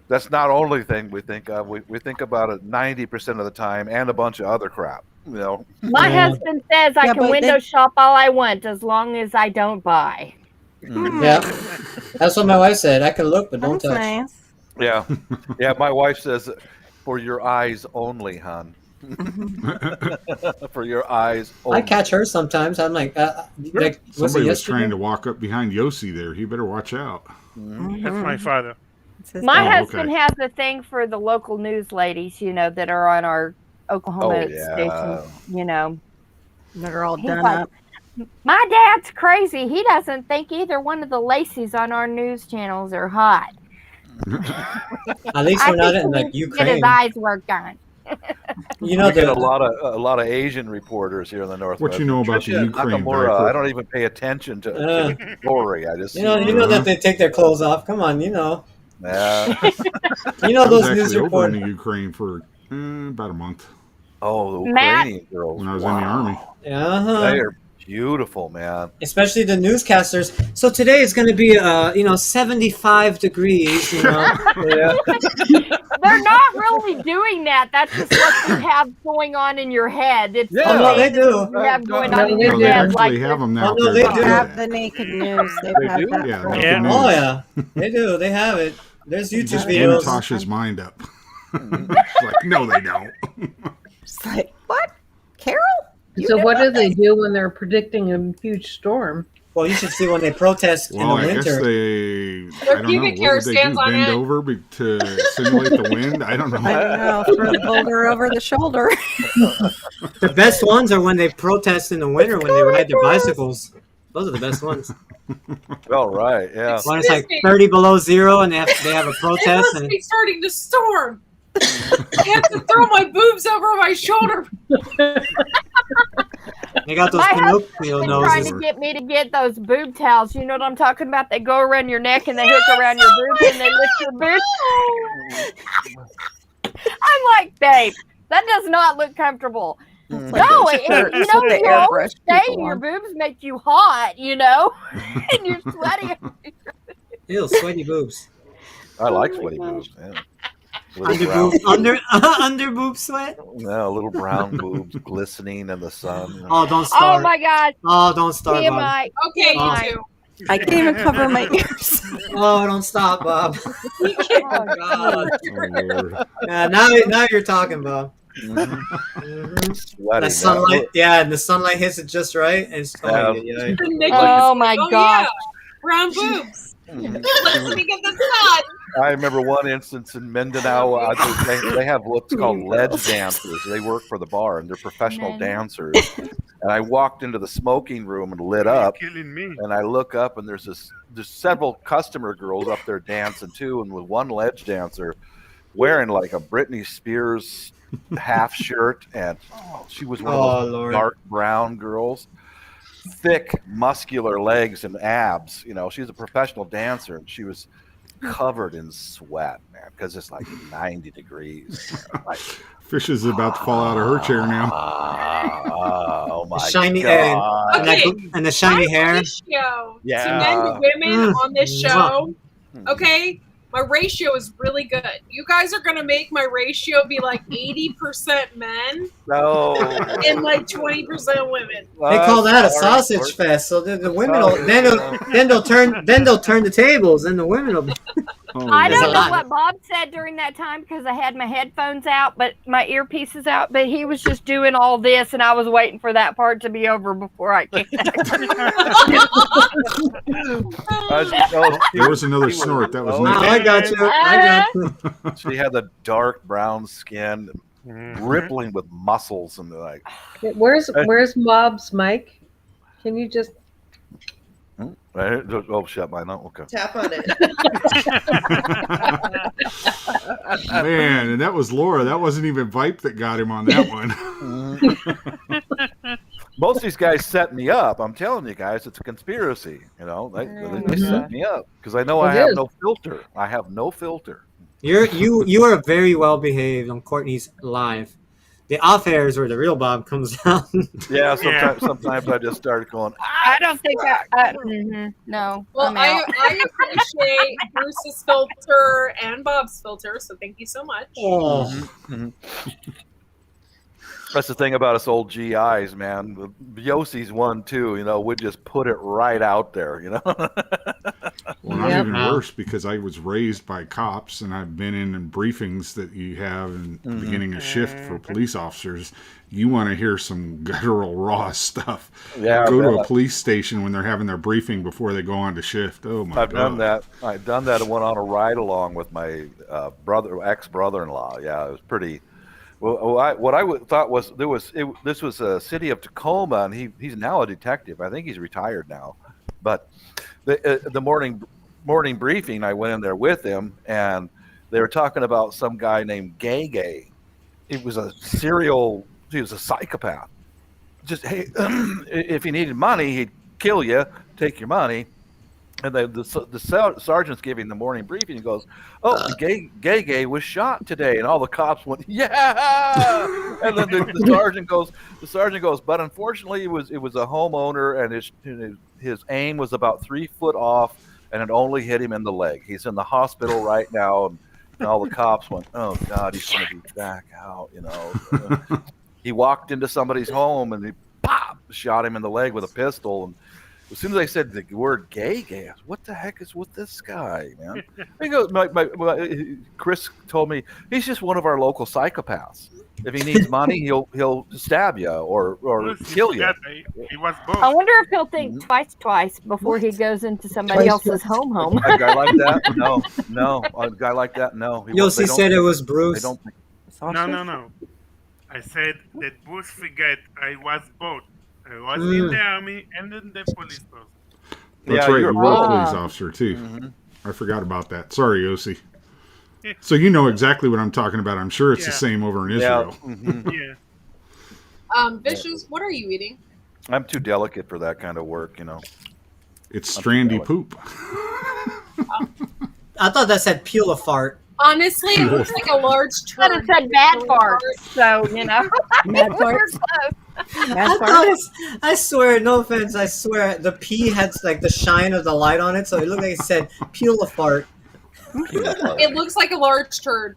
[SPEAKER 5] that's not only thing we think of. We think about it 90% of the time, and a bunch of other crap. You know,
[SPEAKER 9] My
[SPEAKER 3] Yeah.
[SPEAKER 9] husband says I
[SPEAKER 10] Yeah,
[SPEAKER 9] can
[SPEAKER 10] but
[SPEAKER 9] window
[SPEAKER 10] they-
[SPEAKER 9] shop all I want as long as I don't buy.
[SPEAKER 3] Yeah, that's what my wife said. I can look, but don't
[SPEAKER 10] That's
[SPEAKER 3] touch.
[SPEAKER 10] nice.
[SPEAKER 5] yeah, yeah. My wife says, "For your eyes only, hon." For your eyes only.
[SPEAKER 3] I catch her sometimes. I'm like was it
[SPEAKER 4] Somebody was
[SPEAKER 3] yesterday?
[SPEAKER 4] trying to walk up behind Yossi there. He better watch out.
[SPEAKER 1] That's my father.
[SPEAKER 10] It's his
[SPEAKER 9] My
[SPEAKER 4] Oh,
[SPEAKER 9] husband
[SPEAKER 4] okay.
[SPEAKER 9] has a thing for the local news ladies, that are on our Oklahoma
[SPEAKER 5] Oh, yeah.
[SPEAKER 9] station,
[SPEAKER 10] that are all
[SPEAKER 9] He's
[SPEAKER 10] done
[SPEAKER 9] like-
[SPEAKER 10] up.
[SPEAKER 9] My dad's crazy. He doesn't think either one of the Lacey's on our news channels are hot.
[SPEAKER 3] At least
[SPEAKER 9] I
[SPEAKER 3] we're not
[SPEAKER 9] think
[SPEAKER 3] in
[SPEAKER 9] he
[SPEAKER 3] like
[SPEAKER 9] needs to get
[SPEAKER 3] Ukraine.
[SPEAKER 9] his eyes worked on.
[SPEAKER 3] You know
[SPEAKER 5] we get
[SPEAKER 3] the
[SPEAKER 5] a lot of Asian reporters here in the Northwest.
[SPEAKER 4] What you know about the
[SPEAKER 5] Tricia
[SPEAKER 4] Ukraine
[SPEAKER 5] Nakamura,
[SPEAKER 4] diaper?
[SPEAKER 5] I don't even pay attention to
[SPEAKER 3] Uh.
[SPEAKER 5] glory. I just
[SPEAKER 3] you know that they take their clothes off. Come on, you know.
[SPEAKER 5] Yeah.
[SPEAKER 3] You know
[SPEAKER 4] I was
[SPEAKER 3] those news
[SPEAKER 4] actually over in
[SPEAKER 3] reporters.
[SPEAKER 4] the Ukraine for about a month
[SPEAKER 5] Oh, the
[SPEAKER 9] Matt-
[SPEAKER 5] Ukrainian girls.
[SPEAKER 4] when I was in the army.
[SPEAKER 3] Uh-huh.
[SPEAKER 5] They are beautiful, man.
[SPEAKER 3] Especially the newscasters. So today is going to be 75 degrees, Yeah.
[SPEAKER 9] They're not really doing that. That's just what you have going on in your head. It's
[SPEAKER 5] Yeah.
[SPEAKER 3] Oh, no, they do.
[SPEAKER 9] you have going
[SPEAKER 6] No,
[SPEAKER 9] on in
[SPEAKER 6] they
[SPEAKER 9] your
[SPEAKER 4] No,
[SPEAKER 6] do.
[SPEAKER 4] they
[SPEAKER 9] head.
[SPEAKER 4] actually
[SPEAKER 9] Like
[SPEAKER 4] have them now.
[SPEAKER 3] Oh, no,
[SPEAKER 4] up
[SPEAKER 3] they
[SPEAKER 4] there.
[SPEAKER 3] do.
[SPEAKER 10] Have the naked news. They've
[SPEAKER 5] They
[SPEAKER 10] had
[SPEAKER 5] do?
[SPEAKER 10] that
[SPEAKER 4] Yeah,
[SPEAKER 10] for a
[SPEAKER 4] naked
[SPEAKER 1] Yeah.
[SPEAKER 10] while.
[SPEAKER 3] Oh yeah, they do. They have it. There's YouTube
[SPEAKER 4] Just
[SPEAKER 3] videos.
[SPEAKER 4] Natasha's mind up. She's like, no, they don't.
[SPEAKER 10] It's like, what? Carol? You
[SPEAKER 6] So
[SPEAKER 10] did
[SPEAKER 6] what do
[SPEAKER 10] that?
[SPEAKER 6] they do when they're predicting a huge storm?
[SPEAKER 3] Well, you should see when they protest
[SPEAKER 4] Well,
[SPEAKER 3] in the
[SPEAKER 4] I guess
[SPEAKER 3] winter.
[SPEAKER 11] Their
[SPEAKER 4] I don't know.
[SPEAKER 11] pubic
[SPEAKER 4] What
[SPEAKER 11] hair
[SPEAKER 4] would they do?
[SPEAKER 11] stands on
[SPEAKER 4] Bend
[SPEAKER 11] end.
[SPEAKER 4] over to simulate the wind? I don't know.
[SPEAKER 10] I don't know. Throw the boulder over the shoulder.
[SPEAKER 3] The best ones are when they protest in the winter when they ride their bicycles. Those are the best ones.
[SPEAKER 5] All right, yeah.
[SPEAKER 3] When it's like 30 below zero and they have a
[SPEAKER 11] It
[SPEAKER 3] protest
[SPEAKER 11] must
[SPEAKER 3] and
[SPEAKER 11] be starting to storm. I have to throw my boobs over my shoulder.
[SPEAKER 3] they got those
[SPEAKER 9] My
[SPEAKER 3] Pinocchio
[SPEAKER 9] been trying
[SPEAKER 3] noses.
[SPEAKER 9] to get me to get those boob towels. You know what I'm talking about? They go around your neck and they hook around your boobs and they lift your boobs. I'm like, babe, that does not look comfortable.
[SPEAKER 10] It's
[SPEAKER 9] No,
[SPEAKER 10] those
[SPEAKER 9] it,
[SPEAKER 10] shirts
[SPEAKER 9] you know,
[SPEAKER 10] with the
[SPEAKER 9] you always
[SPEAKER 10] airbrush
[SPEAKER 9] say
[SPEAKER 10] people
[SPEAKER 9] your
[SPEAKER 10] on.
[SPEAKER 9] boobs make you hot, and you're sweaty.
[SPEAKER 3] Ew, sweaty boobs.
[SPEAKER 5] I like sweaty boobs. Yeah. Little
[SPEAKER 3] Under
[SPEAKER 5] brown,
[SPEAKER 3] boob, under boob sweat.
[SPEAKER 5] no, little brown boobs glistening in the sun. You know.
[SPEAKER 3] Oh, don't
[SPEAKER 9] Oh
[SPEAKER 3] start.
[SPEAKER 9] my God.
[SPEAKER 3] Oh, don't start, Bob.
[SPEAKER 9] TMI.
[SPEAKER 11] Okay, you
[SPEAKER 9] TMI.
[SPEAKER 11] two.
[SPEAKER 10] I can't even cover my ears.
[SPEAKER 3] Oh, don't stop, Bob.
[SPEAKER 9] Oh,
[SPEAKER 3] God.
[SPEAKER 4] Oh, Lord.
[SPEAKER 3] Yeah, now you're talking, Bob.
[SPEAKER 5] Mhm.
[SPEAKER 3] Mhm.
[SPEAKER 5] Sweaty,
[SPEAKER 3] The
[SPEAKER 5] man.
[SPEAKER 3] sunlight, yeah, and the sunlight hits it just right, and it's
[SPEAKER 5] Yeah.
[SPEAKER 3] yeah.
[SPEAKER 11] Nikki,
[SPEAKER 9] Oh my
[SPEAKER 11] oh,
[SPEAKER 9] gosh.
[SPEAKER 11] yeah. Brown boobs.
[SPEAKER 5] Mhm.
[SPEAKER 11] Listening in the sun.
[SPEAKER 5] I remember one instance in Mindanao. They have what's called ledge dancers. They work for the bar and they're professional dancers. And I walked into the smoking room and lit up.
[SPEAKER 1] Killing me.
[SPEAKER 5] And I look up and there's several customer girls up there dancing too, and with one ledge dancer wearing like a Britney Spears half shirt, and she was one of those
[SPEAKER 3] Lord.
[SPEAKER 5] dark brown girls, thick, muscular legs and abs. You know, she's a professional dancer, and she was covered in sweat, man, because it's like 90 degrees. Like,
[SPEAKER 4] Fish is about to fall out of her chair now.
[SPEAKER 5] oh my
[SPEAKER 3] Shiny
[SPEAKER 5] god!
[SPEAKER 3] and the shiny
[SPEAKER 11] My
[SPEAKER 3] hair.
[SPEAKER 11] ratio
[SPEAKER 5] Yeah.
[SPEAKER 11] to men to women on this show,
[SPEAKER 5] Mhm.
[SPEAKER 11] okay? My ratio is really good. You guys are gonna make my ratio be like 80% men
[SPEAKER 5] No,
[SPEAKER 11] and like 20% women.
[SPEAKER 3] They call that a
[SPEAKER 5] Sorry,
[SPEAKER 3] sausage
[SPEAKER 5] Lord.
[SPEAKER 3] fest. So the women will,
[SPEAKER 5] Sorry.
[SPEAKER 3] then they'll turn the tables, and the women will.
[SPEAKER 4] Oh,
[SPEAKER 9] I
[SPEAKER 3] There's
[SPEAKER 9] don't
[SPEAKER 3] a
[SPEAKER 9] know
[SPEAKER 3] lot.
[SPEAKER 9] what Bob said during that time because I had my headphones out, but my earpieces out. But he was just doing all this, and I was waiting for that part to be over before I came back.
[SPEAKER 4] There was another snort. That was
[SPEAKER 5] Oh,
[SPEAKER 3] No,
[SPEAKER 4] Nick.
[SPEAKER 3] I got you. I got you.
[SPEAKER 5] She had the dark brown skin, rippling with muscles, and like,
[SPEAKER 6] Where's Bob's mic? Can you just
[SPEAKER 5] right? Oh, shut mine out. Okay.
[SPEAKER 8] Tap on it.
[SPEAKER 4] Man, and that was Laura. That wasn't even Vipe that got him on that one.
[SPEAKER 5] Most of these guys set me up. I'm telling you guys, it's a conspiracy. You know, they set me up because I know I
[SPEAKER 6] It
[SPEAKER 5] have
[SPEAKER 6] is.
[SPEAKER 5] no filter. I have no filter.
[SPEAKER 3] You are very well behaved on Courtney's live. The off airs where the real Bob comes out.
[SPEAKER 5] Yeah, sometimes I just start going.
[SPEAKER 9] I don't think no.
[SPEAKER 11] Well,
[SPEAKER 9] I'm out.
[SPEAKER 11] I appreciate Bruce's filter and Bob's filter, so thank you so much.
[SPEAKER 3] Oh.
[SPEAKER 5] Mhm. That's the thing about us old GIs, man. Yossi's one too. You know, we just put it right out there. You know.
[SPEAKER 4] Well, I'm
[SPEAKER 6] Yep.
[SPEAKER 4] even worse because I was raised by cops, and I've been in briefings that you have in the beginning of shift for police officers. You want to hear some guttural, raw stuff.
[SPEAKER 5] Yeah,
[SPEAKER 4] Go to
[SPEAKER 5] I
[SPEAKER 4] a
[SPEAKER 5] bet.
[SPEAKER 4] police station when they're having their briefing before they go on to shift. Oh my
[SPEAKER 5] I've
[SPEAKER 4] god!
[SPEAKER 5] done that. I've done that and went on a ride along with my ex-brother-in-law. Yeah, it was pretty. Well, what I thought was this was a city of Tacoma, and he's now a detective. I think he's retired now. But the morning briefing, I went in there with him, and they were talking about some guy named Gay. He was a psychopath. Just, hey, if he needed money, he'd kill you, take your money. And the sergeant's giving the morning briefing. He goes, "Oh, Gay was shot today," and all the cops went, "Yeah!" And then the sergeant goes, "But unfortunately, it was a homeowner, and his aim was about 3 foot off, and it only hit him in the leg. He's in the hospital right now." And all the cops went, "Oh God, he's going to be back out," you know. He walked into somebody's home and he shot him in the leg with a pistol. And as soon as I said the word gay, I was, what the heck is with this guy, man? He goes, Chris told me he's just one of our local psychopaths. If he needs money, he'll stab you or kill you.
[SPEAKER 1] He was both.
[SPEAKER 9] I wonder if he'll think twice before he goes into somebody else's home.
[SPEAKER 5] A guy like that? No. A guy like that? No.
[SPEAKER 3] Yossi said it was Bruce.
[SPEAKER 5] I don't think.
[SPEAKER 1] No. I said that Bruce forget I was both. I was in the army and in the police force.
[SPEAKER 4] That's
[SPEAKER 5] Yeah,
[SPEAKER 4] right.
[SPEAKER 5] you're
[SPEAKER 4] You were a
[SPEAKER 5] wrong.
[SPEAKER 4] police officer too. I forgot about that. Sorry, Yossi. So you know exactly what I'm talking about. I'm sure it's the same over in Israel.
[SPEAKER 1] Yeah.
[SPEAKER 11] Vicious, what are you eating?
[SPEAKER 5] I'm too delicate for that kind of work, you know.
[SPEAKER 4] It's strandy poop.
[SPEAKER 3] I thought that said peel a fart.
[SPEAKER 11] Honestly, it looks like a large
[SPEAKER 9] But
[SPEAKER 11] turd.
[SPEAKER 9] it said bad fart, so you know.
[SPEAKER 10] Mad
[SPEAKER 9] We're
[SPEAKER 10] farts.
[SPEAKER 9] close.
[SPEAKER 3] I thought I swear, no offense, I swear the P had like the shine of the light on it, so it looked like it said peel a fart.
[SPEAKER 11] It looks like a large turd.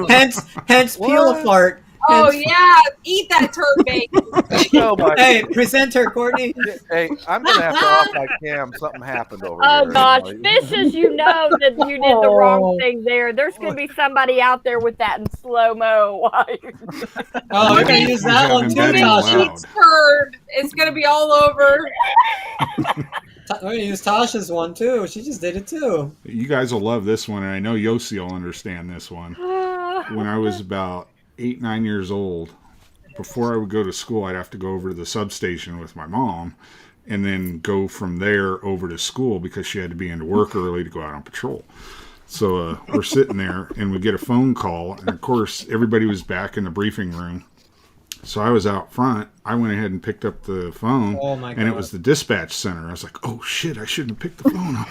[SPEAKER 3] Hence peel a fart.
[SPEAKER 11] Oh
[SPEAKER 3] Hence-
[SPEAKER 11] yeah, eat that turd bacon.
[SPEAKER 5] Oh my.
[SPEAKER 3] Hey, presenter Courtney.
[SPEAKER 5] Hey, I'm gonna have to off my cam. Something happened over
[SPEAKER 9] Oh
[SPEAKER 5] here.
[SPEAKER 9] gosh,
[SPEAKER 5] You know?
[SPEAKER 9] Fishes, you know that you did the wrong thing there. There's gonna be somebody out there with that in slow mo.
[SPEAKER 3] Oh, we're gonna use that one too,
[SPEAKER 4] Embedding
[SPEAKER 3] Tasha.
[SPEAKER 4] loud.
[SPEAKER 11] Turd. It's gonna be all over.
[SPEAKER 3] We're gonna use Tasha's one too. She just did it too.
[SPEAKER 4] You guys will love this one, and I know Yossi will understand this one. When I was about 8, 9 years old, before I would go to school, I'd have to go over to the substation with my mom and then go from there over to school because she had to be into work early to go out on patrol. So we're sitting there and we get a phone call, and of course everybody was back in the briefing room. So I was out front. I went ahead and picked up the phone,
[SPEAKER 3] Oh my
[SPEAKER 4] and it
[SPEAKER 3] God.
[SPEAKER 4] was the dispatch center. I was like, "Oh shit, I shouldn't have picked the phone up."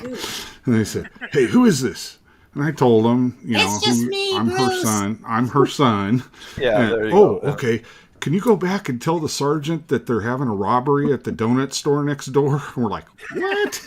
[SPEAKER 4] And they said, "Hey, who is this?" And I told them,
[SPEAKER 8] It's just me,
[SPEAKER 4] I'm her
[SPEAKER 8] Bruce."
[SPEAKER 4] son. I'm her son.
[SPEAKER 5] Yeah,
[SPEAKER 4] And,
[SPEAKER 5] there you
[SPEAKER 4] oh,
[SPEAKER 5] go.
[SPEAKER 4] okay. Can you go back and tell the sergeant that they're having a robbery at the donut store next door? And we're like, what?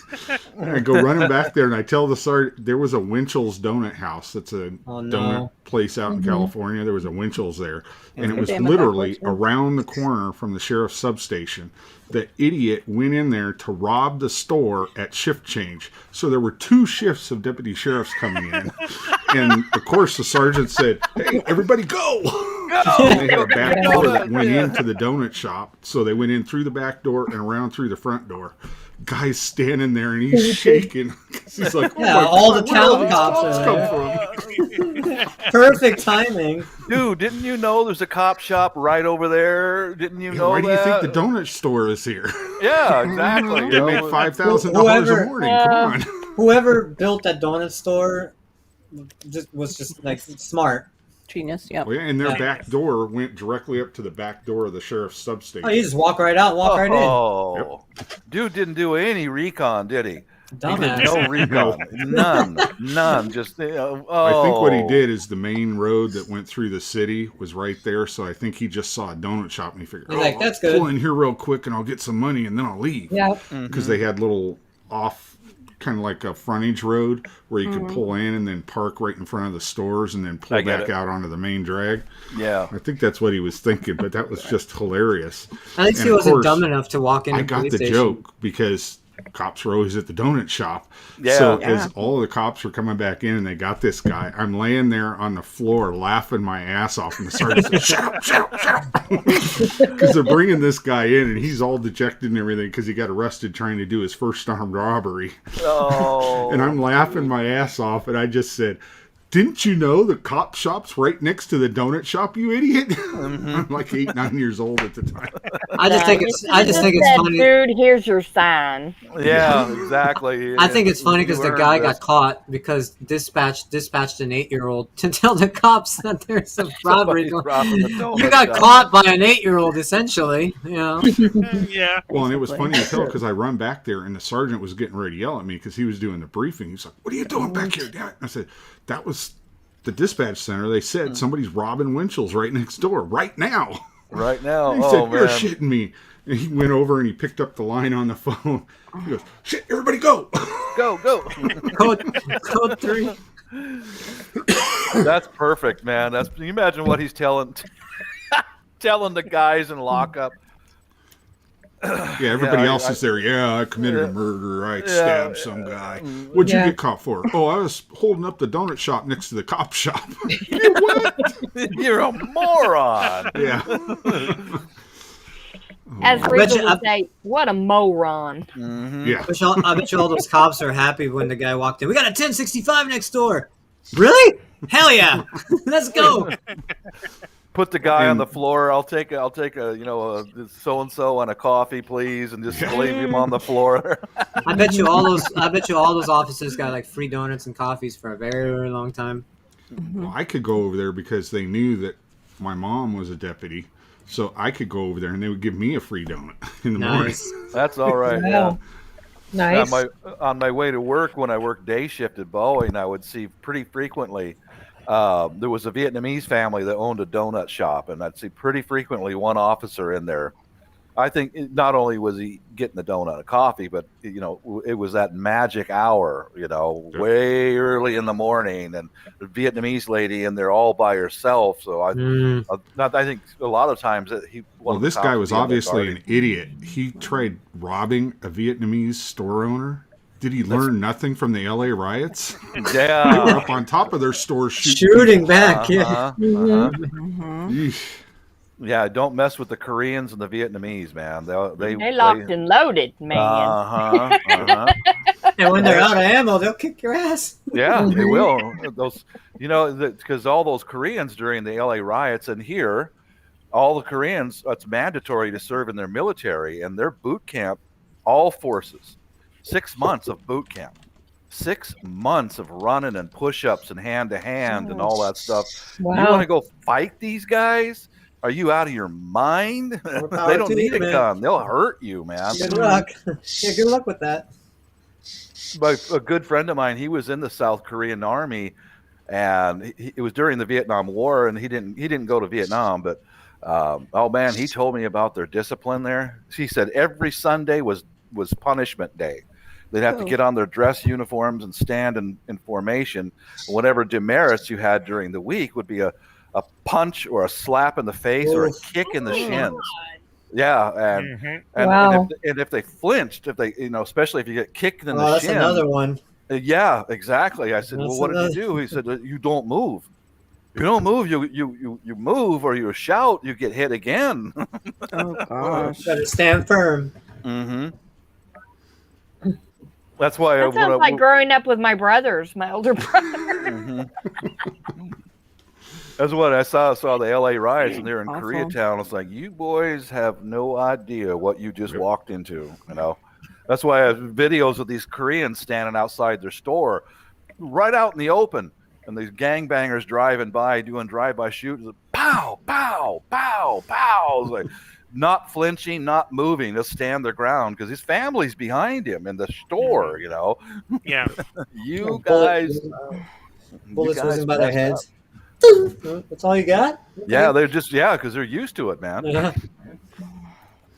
[SPEAKER 4] And I go running back there, and I tell the sergeant there was a Winchell's Donut House. That's a
[SPEAKER 3] Oh, no.
[SPEAKER 4] donut place out in California. There was a Winchell's there, and it was
[SPEAKER 10] Damn it,
[SPEAKER 4] literally
[SPEAKER 10] that was-
[SPEAKER 4] around the corner from the sheriff's substation. The idiot went in there to rob the store at shift change. So there were 2 shifts of deputy sheriffs coming in. And of course the sergeant said, "Hey, everybody go!" And they had a back door that went into the donut shop. So they went in through the back door and around through the front door. Guy's standing there and he's shaking. He's like, "Oh
[SPEAKER 3] Yeah,
[SPEAKER 4] my
[SPEAKER 3] all
[SPEAKER 4] God,
[SPEAKER 3] the
[SPEAKER 4] where
[SPEAKER 3] town
[SPEAKER 4] did these
[SPEAKER 3] cops
[SPEAKER 4] cops
[SPEAKER 3] are
[SPEAKER 4] come from?"
[SPEAKER 3] Perfect timing.
[SPEAKER 5] Dude, didn't you know there's a cop shop right over there? Didn't you
[SPEAKER 4] Yeah,
[SPEAKER 5] know
[SPEAKER 4] why do you think
[SPEAKER 5] that?
[SPEAKER 4] the donut store is here?
[SPEAKER 5] Yeah, exactly.
[SPEAKER 4] They make $5,000 a morning. Come on.
[SPEAKER 3] Whoever built that donut store was just like smart.
[SPEAKER 10] Genius. Yep.
[SPEAKER 4] Well, yeah, and their
[SPEAKER 3] Yeah.
[SPEAKER 4] back door went directly up to the back door of the sheriff's substation.
[SPEAKER 3] Oh, you just walk right out, walk right in.
[SPEAKER 5] Oh, dude didn't do any recon, did he? He did
[SPEAKER 3] Dumbass.
[SPEAKER 5] no recon, none. Just oh.
[SPEAKER 4] I think what he did is the main road that went through the city was right there, so I think he just saw a donut shop and he figured,
[SPEAKER 3] He's like, "That's
[SPEAKER 4] I'll
[SPEAKER 3] good."
[SPEAKER 4] pull in here real quick and I'll get some money and then I'll leave.
[SPEAKER 6] Yeah.
[SPEAKER 4] Because they had little off, kind of like a frontage road where you could pull in and then park right in front of the stores and then pull
[SPEAKER 5] I get
[SPEAKER 4] back
[SPEAKER 5] it.
[SPEAKER 4] out onto the main drag.
[SPEAKER 5] Yeah.
[SPEAKER 4] I think that's what he was thinking, but that was just hilarious.
[SPEAKER 3] At least
[SPEAKER 4] And
[SPEAKER 3] he
[SPEAKER 4] of
[SPEAKER 3] wasn't
[SPEAKER 4] course,
[SPEAKER 3] dumb enough to walk in.
[SPEAKER 4] I
[SPEAKER 3] a
[SPEAKER 4] got
[SPEAKER 3] police
[SPEAKER 4] the
[SPEAKER 3] station.
[SPEAKER 4] joke because cops were always at the donut shop.
[SPEAKER 5] Yeah.
[SPEAKER 4] So
[SPEAKER 10] Yeah.
[SPEAKER 4] as all the cops were coming back in and they got this guy, I'm laying there on the floor laughing my ass off, and the sergeant said, "Shut up, shut up, shut up," because they're bringing this guy in and he's all dejected and everything because he got arrested trying to do his first armed robbery.
[SPEAKER 5] Oh.
[SPEAKER 4] And I'm laughing my ass off, and I just said, "Didn't you know the cop shop's right next to the donut shop, you idiot?" I'm like 8, 9 years old at the time.
[SPEAKER 3] I just think it's
[SPEAKER 9] Said,
[SPEAKER 3] funny.
[SPEAKER 9] dude, here's your sign.
[SPEAKER 5] Yeah, exactly.
[SPEAKER 3] I think it's funny because the
[SPEAKER 5] You
[SPEAKER 3] guy
[SPEAKER 5] earned
[SPEAKER 3] got caught because dispatched an 8-year-old to tell the cops that there's a robbery
[SPEAKER 5] Somebody's
[SPEAKER 3] going.
[SPEAKER 5] robbing the donut
[SPEAKER 3] You got
[SPEAKER 5] shop.
[SPEAKER 3] caught by an 8-year-old, essentially. You know.
[SPEAKER 1] Yeah.
[SPEAKER 4] Well, and it was funny as hell because I run back there and the sergeant was getting ready to yell at me because he was doing the briefing. He's like, "What are you doing back here, Dad?" I said, "That was the dispatch center. They said somebody's robbing Winchell's right next door, right now."
[SPEAKER 5] Right now.
[SPEAKER 4] He
[SPEAKER 5] Oh
[SPEAKER 4] said, "You're
[SPEAKER 5] man.
[SPEAKER 4] shitting me." And he went over and he picked up the line on the phone. He goes, "Shit, everybody go."
[SPEAKER 5] Go, go.
[SPEAKER 3] Code 3.
[SPEAKER 5] That's perfect, man. Can you imagine what he's telling the guys in lockup?
[SPEAKER 4] Yeah, everybody
[SPEAKER 5] Yeah,
[SPEAKER 4] else
[SPEAKER 5] I-
[SPEAKER 4] is there. "Yeah, I committed
[SPEAKER 5] Yeah.
[SPEAKER 4] a murder. I
[SPEAKER 5] Yeah.
[SPEAKER 4] stabbed some guy. What'd you
[SPEAKER 6] Yeah.
[SPEAKER 4] get caught for?" "Oh, I was holding up the donut shop next to the cop shop." "You what?"
[SPEAKER 5] You're a moron.
[SPEAKER 4] Yeah.
[SPEAKER 9] As
[SPEAKER 3] bet
[SPEAKER 9] Regal
[SPEAKER 3] you-
[SPEAKER 9] would say, what a moron.
[SPEAKER 5] Mhm.
[SPEAKER 4] Yeah.
[SPEAKER 3] I bet you all those cops are happy when the guy walked in. "We got a 1065 next door." Really? Hell yeah! Let's go.
[SPEAKER 5] Put the guy on
[SPEAKER 4] And-
[SPEAKER 5] the floor. I'll take a so and so on a coffee, please, and just leave him on the floor.
[SPEAKER 3] I bet you all those officers got like free donuts and coffees for a very, very long time.
[SPEAKER 4] Well, I could go over there because they knew that my mom was a deputy, so I could go over there and they would give me a free donut in the morning.
[SPEAKER 3] Nice.
[SPEAKER 5] That's all right. Yeah.
[SPEAKER 6] Wow. Nice.
[SPEAKER 5] On my way to work, when I worked day shift at Boeing, I would see pretty frequently. There was a Vietnamese family that owned a donut shop, and I'd see pretty frequently one officer in there I think not only was he getting the donut and coffee, but it was that magic hour, way early in the morning, and the Vietnamese lady in there all by herself. So I think a lot of times that he.
[SPEAKER 4] Well, this guy was obviously an idiot. He tried robbing a Vietnamese store owner. Did he learn nothing from the LA riots?
[SPEAKER 5] Yeah,
[SPEAKER 4] they were up on top of their store
[SPEAKER 3] shooting back. Yeah.
[SPEAKER 5] Yeah, don't mess with the Koreans and the Vietnamese, man. They
[SPEAKER 9] locked and loaded, man.
[SPEAKER 3] And when they're out of ammo, they'll kick your ass.
[SPEAKER 5] Yeah, they will. Those, because all those Koreans during the LA riots and here, all the Koreans, it's mandatory to serve in their military and their boot camp, all forces, 6 months of boot camp. 6 months of running and push-ups and hand-to-hand and all that stuff.
[SPEAKER 6] Wow.
[SPEAKER 5] You want to go fight these guys? Are you out of your mind? They don't need a gun. They'll hurt you, man.
[SPEAKER 3] Good luck. Yeah, good luck with that.
[SPEAKER 5] A good friend of mine, he was in the South Korean army, and it was during the Vietnam War, and he didn't go to Vietnam, but oh man, he told me about their discipline there. He said every Sunday was punishment day. They'd have to get on their dress uniforms and stand in formation. Whatever demerits you had during the week would be a punch or a slap in the face or a kick in the shins. Yeah, and if they flinched, if they especially if you get kicked in the
[SPEAKER 3] that's
[SPEAKER 5] shin,
[SPEAKER 3] another one.
[SPEAKER 5] Yeah, exactly. I said, well, what did you do? He said, you don't move. You don't move. You move or you shout, you get hit again.
[SPEAKER 10] Oh gosh!
[SPEAKER 3] Got to stand firm.
[SPEAKER 5] Mm-hmm. That's why
[SPEAKER 9] that sounds like growing up with my brothers, my older brother.
[SPEAKER 5] Mm-hmm. That's what I saw the LA riots, and they're in Koreatown. It's like, you boys have no idea what you just walked into. That's why I have videos of these Koreans standing outside their store, right out in the open, and these gangbangers driving by, doing drive-by shooting. Pow, pow, pow, pow. It's like, not flinching, not moving, just stand their ground because his family's behind him in the store.
[SPEAKER 1] Yeah.
[SPEAKER 5] You guys,
[SPEAKER 3] bullets whizzing by their heads. That's all you got?
[SPEAKER 5] Yeah, they're just because they're used to it, man.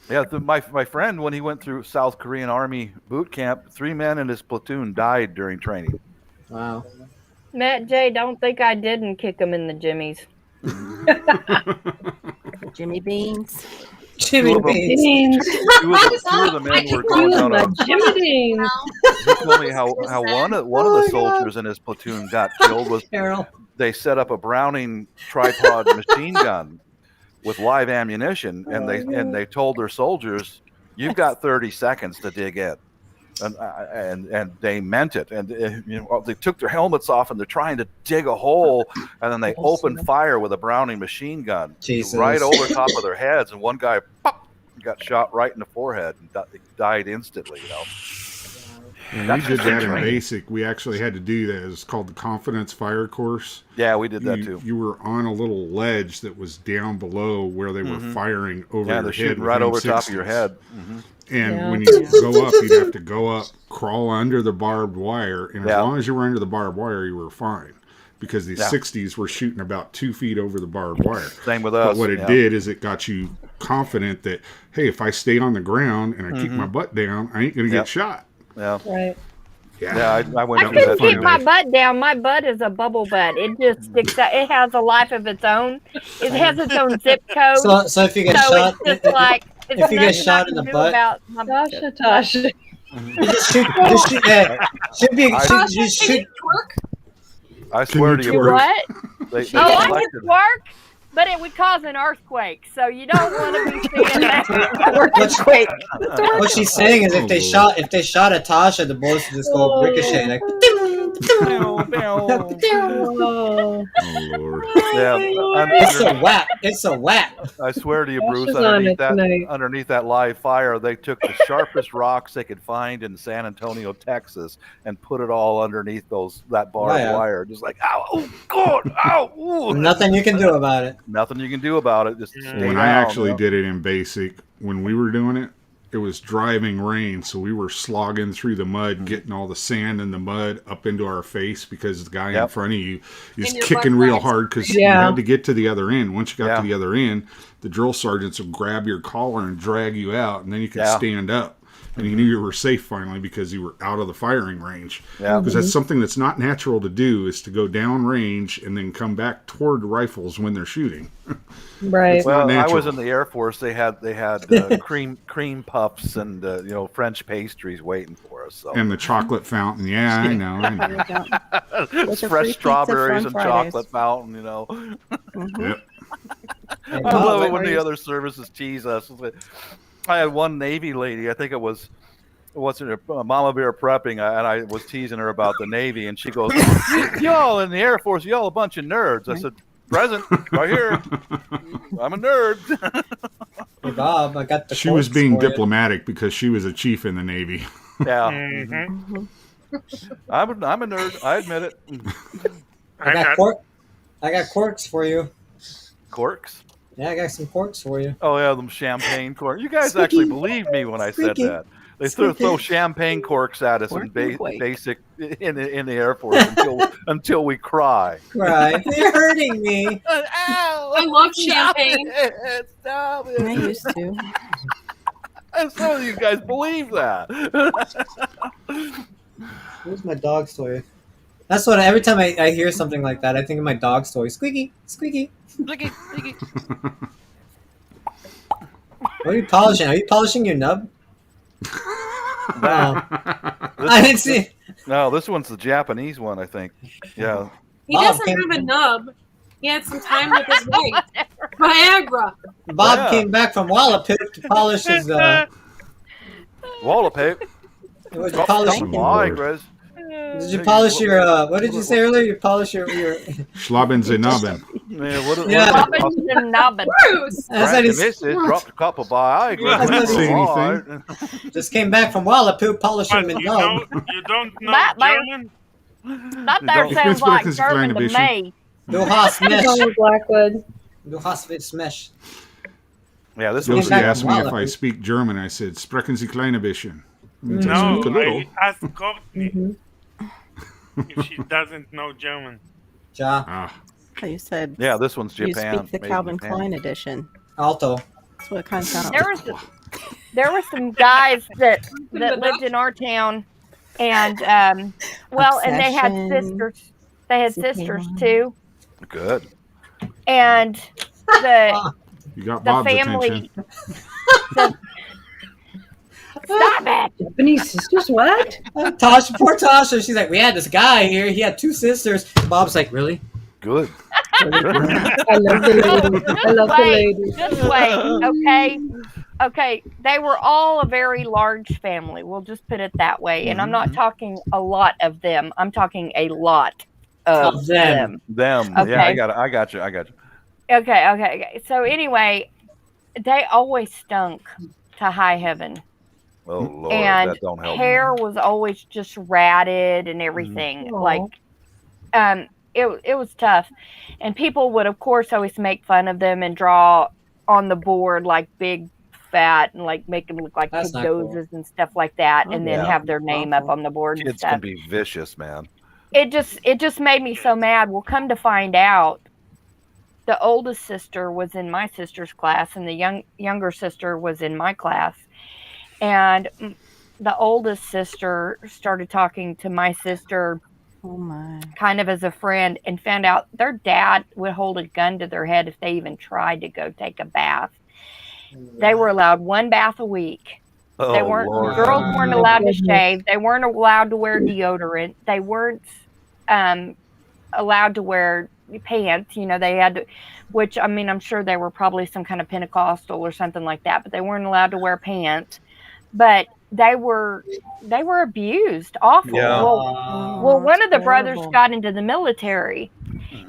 [SPEAKER 5] Yeah, my friend, when he went through South Korean Army boot camp, 3 men in his platoon died during training.
[SPEAKER 3] Wow.
[SPEAKER 9] Matt J, don't think I didn't kick him in the jimmies.
[SPEAKER 10] Jimmy Beans.
[SPEAKER 3] Jimmy Beans.
[SPEAKER 5] Two of the men were going down a
[SPEAKER 6] Jimmy Beans.
[SPEAKER 5] He told me how one of the soldiers in his platoon got killed was they set up a Browning tripod machine gun with live ammunition, and they told their soldiers, "You've got 30 seconds to dig in," and they meant it. And they took their helmets off and they're trying to dig a hole, and then they opened fire with a Browning machine gun right over top of their heads, and one guy got shot right in the forehead and died instantly.
[SPEAKER 4] And we did that in basic. We actually had to do that. It's called the Confidence Fire Course.
[SPEAKER 5] Yeah, we did that too.
[SPEAKER 4] You were on a little ledge that was down below where they were firing over your head.
[SPEAKER 5] Shooting right over top of your head. Mm-hmm.
[SPEAKER 4] And when you go up, you'd have to go up, crawl under the barbed wire, and as long as you were under the barbed wire, you were fine. Because these 60s were shooting about 2 feet over the barbed wire.
[SPEAKER 5] Same with us.
[SPEAKER 4] But what it did is it got you confident that, hey, if I stay on the ground and I keep my butt down, I ain't going to get shot.
[SPEAKER 5] Yeah.
[SPEAKER 6] Right.
[SPEAKER 5] Yeah, I went
[SPEAKER 9] I couldn't keep my butt down. My butt is a bubble butt. It just sticks out. It has a life of its own. It has its own zip code.
[SPEAKER 3] So if you get shot,
[SPEAKER 9] it's just like
[SPEAKER 3] if you get shot in the butt,
[SPEAKER 6] Tasha.
[SPEAKER 5] I swear to you, Bruce.
[SPEAKER 9] What? I can twerk, but it would cause an earthquake. So you don't want to be seeing that earthquake.
[SPEAKER 3] What she's saying is, if they shot at Tasha, the bullets would just go ricochet like.
[SPEAKER 4] Oh Lord!
[SPEAKER 5] Yeah,
[SPEAKER 3] It's a whack.
[SPEAKER 5] I swear to you, Bruce.
[SPEAKER 6] Tasha's
[SPEAKER 5] Underneath that live fire, they took the sharpest rocks they could find in San Antonio, Texas, and put it all underneath that barbed wire. Just like, ow, oh God, ow, ooh.
[SPEAKER 3] Nothing you can do about it.
[SPEAKER 5] Nothing you can do about it. Just stay
[SPEAKER 4] when
[SPEAKER 5] down,
[SPEAKER 4] I actually did it in basic, when we were doing it, it was driving rain, so we were slogging through the mud, getting all the sand and the mud up into our face because the guy in front of you is
[SPEAKER 11] In your
[SPEAKER 4] kicking
[SPEAKER 11] butt
[SPEAKER 4] real
[SPEAKER 11] cracks.
[SPEAKER 4] hard because you had to get to the other end. Once you got to the other end, the drill sergeants would grab your collar and drag you out, and then you could stand up. And you knew you were safe finally because you were out of the firing range.
[SPEAKER 5] Yeah.
[SPEAKER 4] Because that's something that's not natural to do, is to go down range and then come back toward the rifles when they're shooting.
[SPEAKER 6] Right.
[SPEAKER 4] It's not
[SPEAKER 5] Well, I
[SPEAKER 4] natural.
[SPEAKER 5] was in the Air Force. They had cream puffs and French pastries waiting for us. So.
[SPEAKER 4] And the chocolate fountain. Yeah, I know.
[SPEAKER 10] With a free
[SPEAKER 5] Fresh
[SPEAKER 10] pizza
[SPEAKER 5] strawberries
[SPEAKER 10] from
[SPEAKER 5] and
[SPEAKER 10] Fridays.
[SPEAKER 5] chocolate fountain.
[SPEAKER 4] Yep.
[SPEAKER 5] I love it when the other services tease us. I had one Navy lady. I think it was. What's her Mama Bear prepping, and I was teasing her about the Navy, and she goes, "Y'all in the Air Force, y'all a bunch of nerds." I said, "Present, right here. I'm a nerd."
[SPEAKER 3] Hey, Bob, I got the.
[SPEAKER 4] She was
[SPEAKER 3] quotes
[SPEAKER 4] being
[SPEAKER 3] for you.
[SPEAKER 4] diplomatic because she was a chief in the Navy.
[SPEAKER 5] Yeah,
[SPEAKER 1] Mm-hmm.
[SPEAKER 5] I'm a nerd. I admit it.
[SPEAKER 3] I got I got corks for you.
[SPEAKER 5] Corks.
[SPEAKER 3] Yeah, I got some corks for you.
[SPEAKER 5] Oh yeah, them champagne corks. You guys
[SPEAKER 3] Squeaky.
[SPEAKER 5] actually believed me when I said
[SPEAKER 3] Squeaky.
[SPEAKER 5] that. They throw
[SPEAKER 3] Squeaky.
[SPEAKER 5] champagne corks at us in
[SPEAKER 10] Cork and quake.
[SPEAKER 5] basic in the Air Force until we cry.
[SPEAKER 3] Right. You're hurting me.
[SPEAKER 11] I love champagne.
[SPEAKER 5] Stop
[SPEAKER 10] I
[SPEAKER 5] it.
[SPEAKER 10] used to.
[SPEAKER 5] And some of you guys believe that.
[SPEAKER 3] Where's my dog story? That's what every time I hear something like that, I think of my dog story. Squeaky, squeaky.
[SPEAKER 5] Squeaky, squeaky.
[SPEAKER 3] What are you polishing? Are you polishing your nub? Oh, I didn't see.
[SPEAKER 5] No, this one's the Japanese one, I think. Yeah.
[SPEAKER 11] He
[SPEAKER 3] Bob
[SPEAKER 11] doesn't
[SPEAKER 3] came-
[SPEAKER 11] have a nub. He had some time with his wife. Viagra.
[SPEAKER 3] Bob
[SPEAKER 5] Yeah.
[SPEAKER 3] came back from Wallapip to polish his.
[SPEAKER 5] Wallpaper.
[SPEAKER 3] What did you polish?
[SPEAKER 4] Some
[SPEAKER 5] Why,
[SPEAKER 4] word.
[SPEAKER 5] Chris?
[SPEAKER 3] Did you polish your? What did you say earlier? You polish your.
[SPEAKER 4] Schlaben sie Nabben.
[SPEAKER 5] Yeah, what,
[SPEAKER 3] Yeah.
[SPEAKER 5] what,
[SPEAKER 2] and nubbin.
[SPEAKER 11] Bruce.
[SPEAKER 3] I said he's
[SPEAKER 5] Mrs. dropped a couple by. I agree.
[SPEAKER 4] I didn't say anything.
[SPEAKER 3] just came back from Wallapip polishing
[SPEAKER 1] But
[SPEAKER 3] his
[SPEAKER 1] you
[SPEAKER 3] nub.
[SPEAKER 1] don't know
[SPEAKER 2] That there-
[SPEAKER 1] German?
[SPEAKER 2] That there
[SPEAKER 5] don't-
[SPEAKER 2] sounds like
[SPEAKER 4] It's
[SPEAKER 2] German to
[SPEAKER 4] Kleine
[SPEAKER 2] me.
[SPEAKER 3] Du hast mich.
[SPEAKER 6] Donald Blackwood.
[SPEAKER 3] Du hast mich smash.
[SPEAKER 5] Yeah, this one's
[SPEAKER 4] Josie
[SPEAKER 3] back
[SPEAKER 4] asked
[SPEAKER 3] from
[SPEAKER 4] me if I
[SPEAKER 3] Wallapip.
[SPEAKER 4] speak German. I said, "Sprechen Sie kleine bisschen?" Means I
[SPEAKER 1] No,
[SPEAKER 4] speak a little.
[SPEAKER 1] I asked Courtney
[SPEAKER 3] Mm-hmm.
[SPEAKER 1] if she doesn't know German.
[SPEAKER 3] Ja.
[SPEAKER 4] Ah,
[SPEAKER 10] You said
[SPEAKER 5] yeah, this one's
[SPEAKER 10] you
[SPEAKER 5] Japan.
[SPEAKER 10] speak the
[SPEAKER 5] made in
[SPEAKER 10] Calvin
[SPEAKER 5] Japan.
[SPEAKER 10] Klein edition.
[SPEAKER 3] Alto.
[SPEAKER 10] That's what it kind of sounds
[SPEAKER 2] There were some guys that lived in our town, and and they had
[SPEAKER 10] Obsession.
[SPEAKER 2] sisters. They had sisters
[SPEAKER 10] CK1.
[SPEAKER 2] too,
[SPEAKER 5] Good.
[SPEAKER 2] and the
[SPEAKER 4] you got
[SPEAKER 2] the
[SPEAKER 4] Bob's
[SPEAKER 2] family.
[SPEAKER 4] attention.
[SPEAKER 2] Stop it!
[SPEAKER 6] Japanese sisters, what?
[SPEAKER 3] Tasha, poor Tasha. She's like, we had this guy here. He had two sisters. Bob's like, really?
[SPEAKER 5] Good.
[SPEAKER 6] I love the lady. I love the
[SPEAKER 2] Wait,
[SPEAKER 6] lady.
[SPEAKER 2] just wait, okay? Okay, they were all a very large family. We'll just put it that way. And I'm not talking a lot of them. I'm talking a lot of
[SPEAKER 3] Of them.
[SPEAKER 2] them.
[SPEAKER 5] Them. Yeah,
[SPEAKER 2] Okay.
[SPEAKER 5] I got you.
[SPEAKER 2] Okay. So anyway, they always stunk to high heaven.
[SPEAKER 5] Oh Lord,
[SPEAKER 2] And
[SPEAKER 5] that don't help.
[SPEAKER 2] hair was always just ratted and everything.
[SPEAKER 6] Aw.
[SPEAKER 2] Like, it was tough, and people would of course always make fun of them and draw on the board like big fat and like make them look like
[SPEAKER 3] That's
[SPEAKER 2] pig
[SPEAKER 3] not cool.
[SPEAKER 2] noses and stuff like that, and then
[SPEAKER 5] Yeah.
[SPEAKER 2] have their name up on the board and
[SPEAKER 5] Kids
[SPEAKER 2] stuff.
[SPEAKER 5] can be vicious, man.
[SPEAKER 2] It just made me so mad. Well, come to find out, the oldest sister was in my sister's class, and the younger sister was in my class. And the oldest sister started talking to my sister
[SPEAKER 10] Oh my.
[SPEAKER 2] kind of as a friend, and found out their dad would hold a gun to their head if they even tried to go take a bath. They were allowed one bath a week.
[SPEAKER 5] Oh
[SPEAKER 2] They weren't
[SPEAKER 5] Lord.
[SPEAKER 2] girls weren't allowed to
[SPEAKER 6] Goodness.
[SPEAKER 2] shave. They weren't allowed to wear deodorant. They weren't allowed to wear pants. You know, they had to, which I mean, I'm sure they were probably some kind of Pentecostal or something like that, but they weren't allowed to wear pants. But they were abused awful.
[SPEAKER 5] Yeah.
[SPEAKER 2] Well, one of the brothers
[SPEAKER 10] horrible.
[SPEAKER 2] got into the military,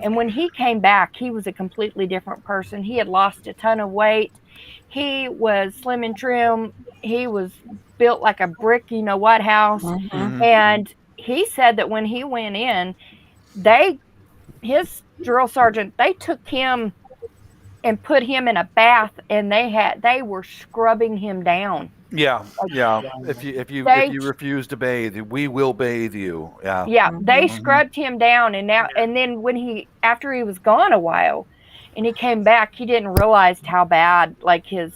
[SPEAKER 2] and when he came back, he was a completely different person. He had lost a ton of weight. He was slim and trim. He was built like a brick, you know what house.
[SPEAKER 5] Mhm.
[SPEAKER 2] And he said that when he went in, his drill sergeant, they took him and put him in a bath, and they were scrubbing him down.
[SPEAKER 5] Yeah, yeah. If you refuse to bathe, we will bathe you. Yeah.
[SPEAKER 2] Yeah, they
[SPEAKER 5] Mhm.
[SPEAKER 2] scrubbed him down, and then when after he was gone a while, and he came back, he didn't realize how bad like the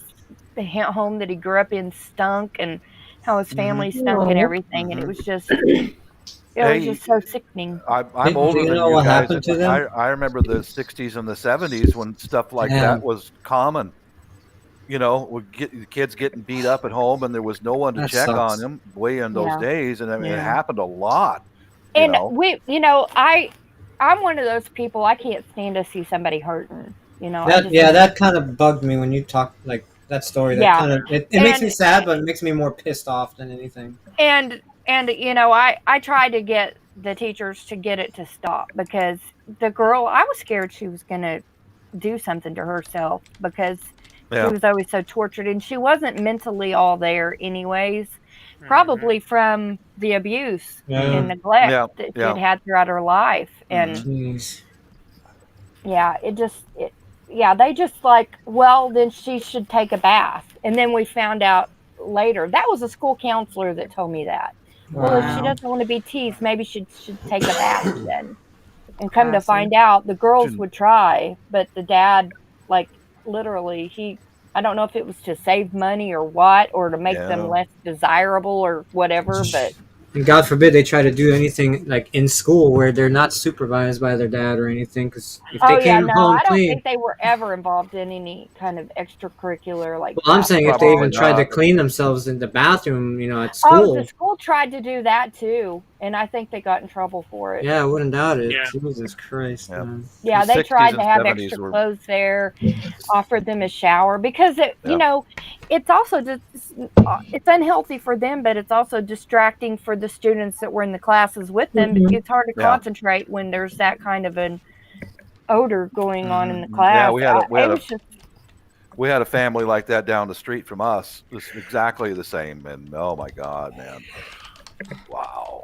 [SPEAKER 2] home that he grew up in stunk, and how his family stunk and everything, and it was just so sickening.
[SPEAKER 5] I'm older
[SPEAKER 3] Do you
[SPEAKER 5] than
[SPEAKER 3] know
[SPEAKER 5] you
[SPEAKER 3] what
[SPEAKER 5] guys.
[SPEAKER 3] happened to
[SPEAKER 5] and
[SPEAKER 3] them?
[SPEAKER 5] I remember the 60s and the 70s when stuff like
[SPEAKER 3] Damn.
[SPEAKER 5] that was common. You know, the kids getting beat up at home, and there was no one to
[SPEAKER 3] That
[SPEAKER 5] check
[SPEAKER 3] sucks.
[SPEAKER 5] on them way in those
[SPEAKER 2] Yeah.
[SPEAKER 5] days, and I mean, it
[SPEAKER 3] Yeah.
[SPEAKER 5] happened a lot.
[SPEAKER 2] And
[SPEAKER 5] know.
[SPEAKER 2] I'm one of those people. I can't stand to see somebody hurting.
[SPEAKER 3] That kind of bugged me when you talked like that story. That
[SPEAKER 2] Yeah.
[SPEAKER 3] kind of it makes me sad, but it makes me more pissed off than anything.
[SPEAKER 2] And I tried to get the teachers to get it to stop, because the girl, I was scared she was gonna do something to herself, because
[SPEAKER 5] Yeah.
[SPEAKER 2] she was always so tortured, and she wasn't mentally all there anyways, probably from the abuse and neglect that she had throughout her life. And
[SPEAKER 3] Jeez.
[SPEAKER 2] they just like, well, then she should take a bath. And then we found out later that was a school counselor that told me that. Well, if she doesn't want to be teased, maybe she should take a bath then. And come to find out, the girls would try, but the dad, like, literally, I don't know if it was to save money or what, or to make them less desirable or whatever, but
[SPEAKER 3] And God forbid they try to do anything like in school where they're not supervised by their dad or anything. Because if they came home
[SPEAKER 2] I don't
[SPEAKER 3] clean,
[SPEAKER 2] think they were ever involved in any kind of extracurricular like.
[SPEAKER 3] well, I'm saying if they even
[SPEAKER 5] Probably
[SPEAKER 3] tried to
[SPEAKER 5] not.
[SPEAKER 3] clean themselves in the bathroom, at
[SPEAKER 2] Oh,
[SPEAKER 3] school.
[SPEAKER 2] the school tried to do that too, and I think they got in trouble for it.
[SPEAKER 3] Yeah, I wouldn't doubt it.
[SPEAKER 1] Yeah.
[SPEAKER 3] Jesus Christ, man.
[SPEAKER 2] Yeah,
[SPEAKER 5] The
[SPEAKER 2] they
[SPEAKER 5] 60s
[SPEAKER 2] tried to
[SPEAKER 5] and
[SPEAKER 2] have
[SPEAKER 5] 70s
[SPEAKER 2] extra
[SPEAKER 5] were-
[SPEAKER 2] clothes there, offered them a shower, because it's also just it's unhealthy for them, but it's also distracting for the students that were in the classes with them. It's hard to
[SPEAKER 5] Yeah.
[SPEAKER 2] concentrate when there's that kind of an odor going on in the class.
[SPEAKER 5] Yeah, we had a family like that down the street from us. It was exactly the same, and oh my God, man, wow.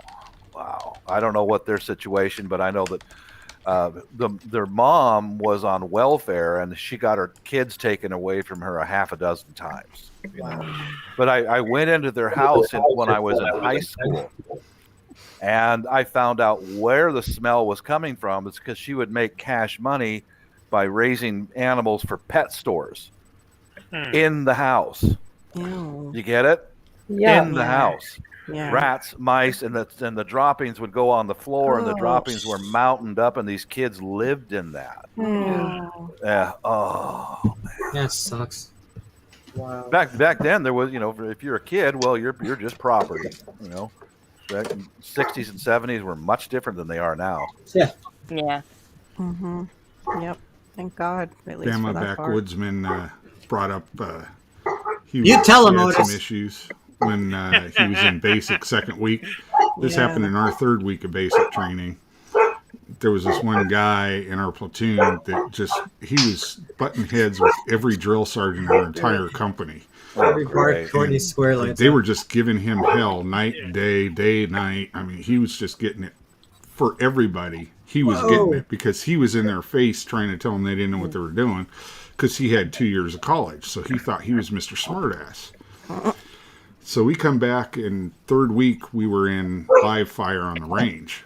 [SPEAKER 5] I don't know what their situation, but I know that their mom was on welfare, and she got her kids taken away from her a half a dozen times. But I went into their house when I was in high school, and I found out where the smell was coming from. It's because she would make cash money by raising animals for pet stores in the house.
[SPEAKER 10] Ew.
[SPEAKER 5] You get it?
[SPEAKER 6] Yeah.
[SPEAKER 5] In the house.
[SPEAKER 10] Yeah.
[SPEAKER 5] Rats, mice, and the droppings would go on the floor, and the droppings were mountained up, and these kids lived in that. Yeah. Oh,
[SPEAKER 3] That sucks. Wow.
[SPEAKER 5] back then there was, if you're a kid, well, you're just property. Back in 60s and 70s were much different than they are now.
[SPEAKER 3] Yeah.
[SPEAKER 2] Yeah.
[SPEAKER 10] Mm-hmm. Yep. Thank God. At least
[SPEAKER 4] Bama
[SPEAKER 10] for that part.
[SPEAKER 4] backwoodsman brought up he
[SPEAKER 3] You tell him,
[SPEAKER 4] he had some
[SPEAKER 3] Otis.
[SPEAKER 4] issues when he was in basic second week. This
[SPEAKER 10] Yeah.
[SPEAKER 4] happened in our third week of basic training. There was this one guy in our platoon that he was butting heads with every drill sergeant in our entire company.
[SPEAKER 3] Every
[SPEAKER 5] Oh,
[SPEAKER 3] part
[SPEAKER 5] great.
[SPEAKER 3] Courtney Square lights.
[SPEAKER 4] They were just giving him hell night and day and night. I mean, he was just getting it for everybody. He was getting it because he was in their face trying to tell them they didn't know what they were doing because he had 2 years of college. So he thought he was Mr. Smartass. So we come back, and third week we were in live fire on the range.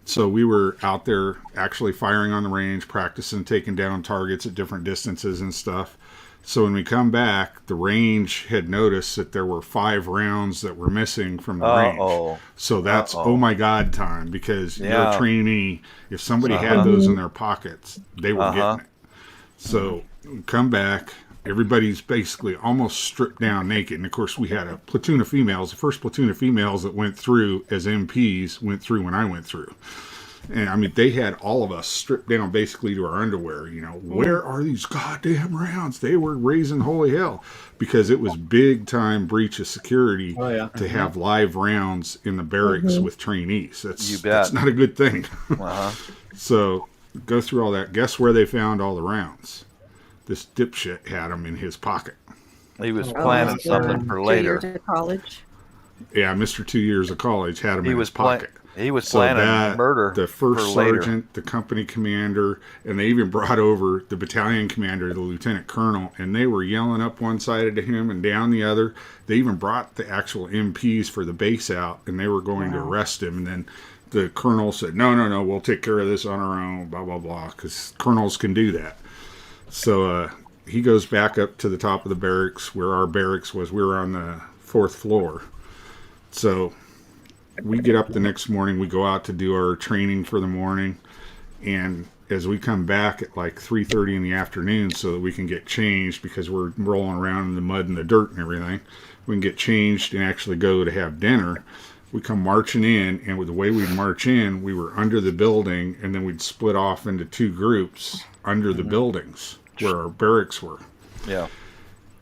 [SPEAKER 4] So we were out there actually firing on the range, practicing taking down targets at different distances and stuff. So when we come back, the range had noticed that there were 5 rounds that were missing from the range. So that's oh my God time, because you're a trainee. If somebody had those in their pockets, they were getting it. So we come back, everybody's basically almost stripped down naked. And of course, we had a platoon of females. The first platoon of females that went through as MPs went through when I went through. And I mean, they had all of us stripped down basically to our underwear. Where are these goddamn rounds? They were raising holy hell because it was big time breach of security to have live rounds in the barracks with trainees. That's not a good thing. So go through all that. Guess where they found all the rounds? This dipshit had them in his pocket.
[SPEAKER 5] He was planning something for
[SPEAKER 10] 2
[SPEAKER 5] later.
[SPEAKER 10] years of college.
[SPEAKER 4] Yeah, Mr. 2 years of college had him
[SPEAKER 5] He
[SPEAKER 4] in
[SPEAKER 5] was
[SPEAKER 4] his pocket.
[SPEAKER 5] He was
[SPEAKER 4] So
[SPEAKER 5] planning
[SPEAKER 4] that,
[SPEAKER 5] murder.
[SPEAKER 4] the first
[SPEAKER 5] for later.
[SPEAKER 4] sergeant, the company commander, and they even brought over the battalion commander, the lieutenant colonel, and they were yelling up one side of him and down the other. They even brought the actual MPs for the base out, and they were going to arrest him. And then the colonel said, no, we'll take care of this on our own, blah, blah, blah, because colonels can do that. So he goes back up to the top of the barracks where our barracks was. We were on the 4th floor. So we get up the next morning, we go out to do our training for the morning, and as we come back at like 3:30 in the afternoon so that we can get changed because we're rolling around in the mud and the dirt and everything, we can get changed and actually go to have dinner. We come marching in, and with the way we'd march in, we were under the building, and then we'd split off into 2 groups under the buildings where our barracks were.
[SPEAKER 5] Yeah.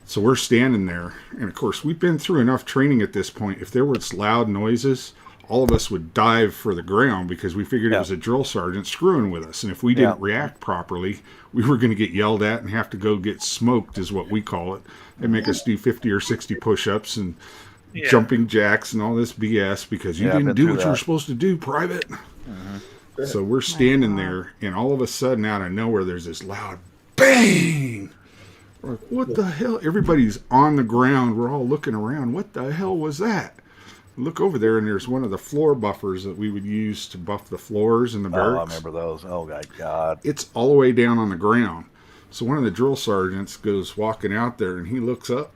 [SPEAKER 4] So we're standing there, and of course we've been through enough training at this point. If there was loud noises, all of us would dive for the ground because we figured it was a drill sergeant screwing with us. And if we didn't react properly, we were going to get yelled at and have to go get smoked, is what we call it. They make us do 50 or 60 push-ups and jumping jacks and all this BS because you didn't do what you were supposed to do, private. So we're standing there, and all of a sudden, out of nowhere, there's this loud bang. We're like, what the hell? Everybody's on the ground. We're all looking around. What the hell was that? Look over there, and there's one of the floor buffers that we would use to buff the floors in the barracks.
[SPEAKER 5] Oh, I remember those. Oh, my God.
[SPEAKER 4] It's all the way down on the ground. So one of the drill sergeants goes walking out there, and he looks up,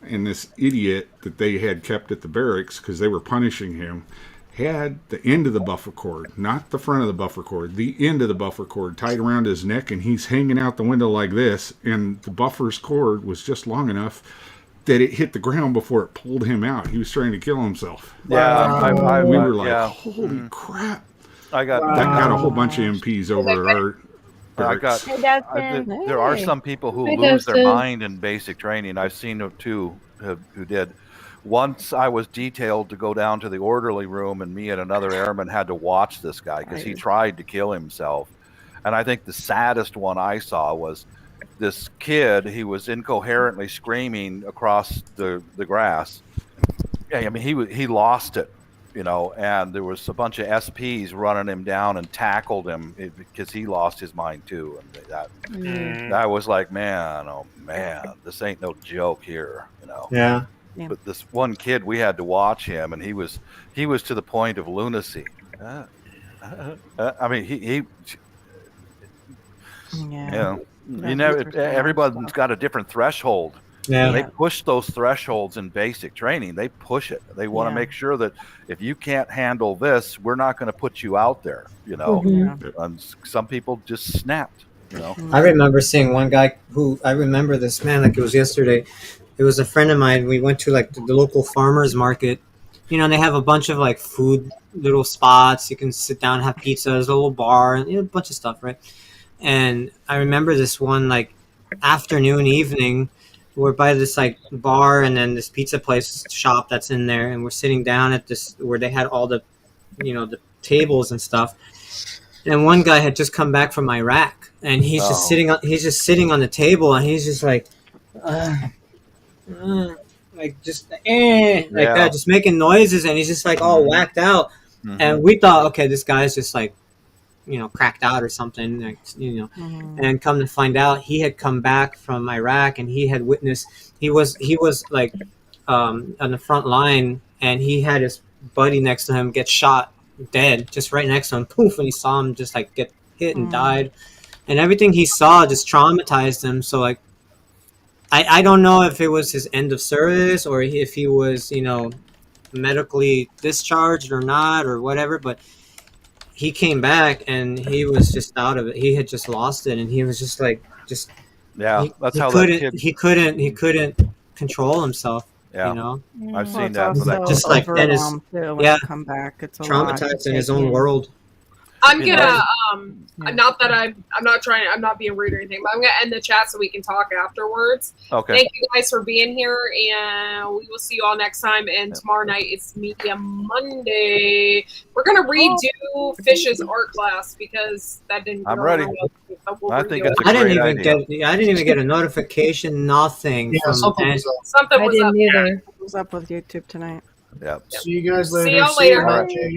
[SPEAKER 4] and this idiot that they had kept at the barracks because they were punishing him had the end of the buffer cord, not the front of the buffer cord, the end of the buffer cord tied around his neck, and he's hanging out the window like this, and the buffer's cord was just long enough that it hit the ground before it pulled him out. He was trying to kill himself.
[SPEAKER 5] Yeah,
[SPEAKER 4] we were like, holy crap.
[SPEAKER 5] I got
[SPEAKER 4] That got a whole bunch of MPs over at our barracks.
[SPEAKER 5] There are some people who lose their mind in basic training. I've seen them too who did. Once I was detailed to go down to the orderly room, and me and another airman had to watch this guy because he tried to kill himself. And I think the saddest one I saw was this kid. He was incoherently screaming across the grass. I mean, he lost it, you know, and there was a bunch of SPs running him down and tackled him because he lost his mind too. And that was like, man, oh man, this ain't no joke here, you know.
[SPEAKER 3] Yeah.
[SPEAKER 5] But this one kid, we had to watch him, and he was to the point of lunacy. I mean, you know, everybody's got a different threshold.
[SPEAKER 3] Yeah.
[SPEAKER 5] They push those thresholds in basic training. They push it. They want to make sure that if you can't handle this, we're not going to put you out there, you know. And some people just snapped, you know.
[SPEAKER 3] I remember seeing one guy I remember this man like it was yesterday. It was a friend of mine. We went to like the local farmer's market. You know, they have a bunch of like food little spots. You can sit down and have pizza. There's a little bar and a bunch of stuff, right? And I remember this one like afternoon, evening, we're by this like bar and then this pizza place shop that's in there, and we're sitting down at this where they had all the, you know, the tables and stuff. And one guy had just come back from Iraq, and he's just sitting on the table, and he's just like like just like that, just making noises, and he's just like all whacked out. And we thought, okay, this guy's just like, you know, cracked out or something, like, you know. And come to find out, he had come back from Iraq, and he had witnessed. He was like on the front line, and he had his buddy next to him get shot dead, just right next to him. Poof! And he saw him just like get hit and died, and everything he saw just traumatized him. So like, I don't know if it was his end of service or if he was, you know, medically discharged or not or whatever, but he came back and he was just out of it. He had just lost it, and he was just like, that's how he couldn't control himself.
[SPEAKER 5] Yeah,
[SPEAKER 3] you know,
[SPEAKER 5] I've seen that.
[SPEAKER 3] Just like Dennis,
[SPEAKER 10] come back. It's
[SPEAKER 3] traumatized in his own world.
[SPEAKER 11] I'm gonna not that I'm not being rude or anything, but I'm gonna end the chat so we can talk afterwards.
[SPEAKER 5] Okay.
[SPEAKER 11] Thank you guys for being here, and we will see you all next time. And tomorrow night it's Media Monday. We're gonna redo Fish's art class because that didn't.
[SPEAKER 5] I'm ready. I think it's a
[SPEAKER 3] I didn't
[SPEAKER 5] great idea.
[SPEAKER 3] I didn't even get a notification. Nothing.
[SPEAKER 11] Yeah,
[SPEAKER 3] from
[SPEAKER 11] something was
[SPEAKER 6] I
[SPEAKER 11] up.
[SPEAKER 6] didn't either. It was up with YouTube tonight.
[SPEAKER 5] Yeah.
[SPEAKER 12] See you guys
[SPEAKER 11] See
[SPEAKER 12] later.
[SPEAKER 11] y'all
[SPEAKER 12] See you,
[SPEAKER 11] later.
[SPEAKER 12] Jay.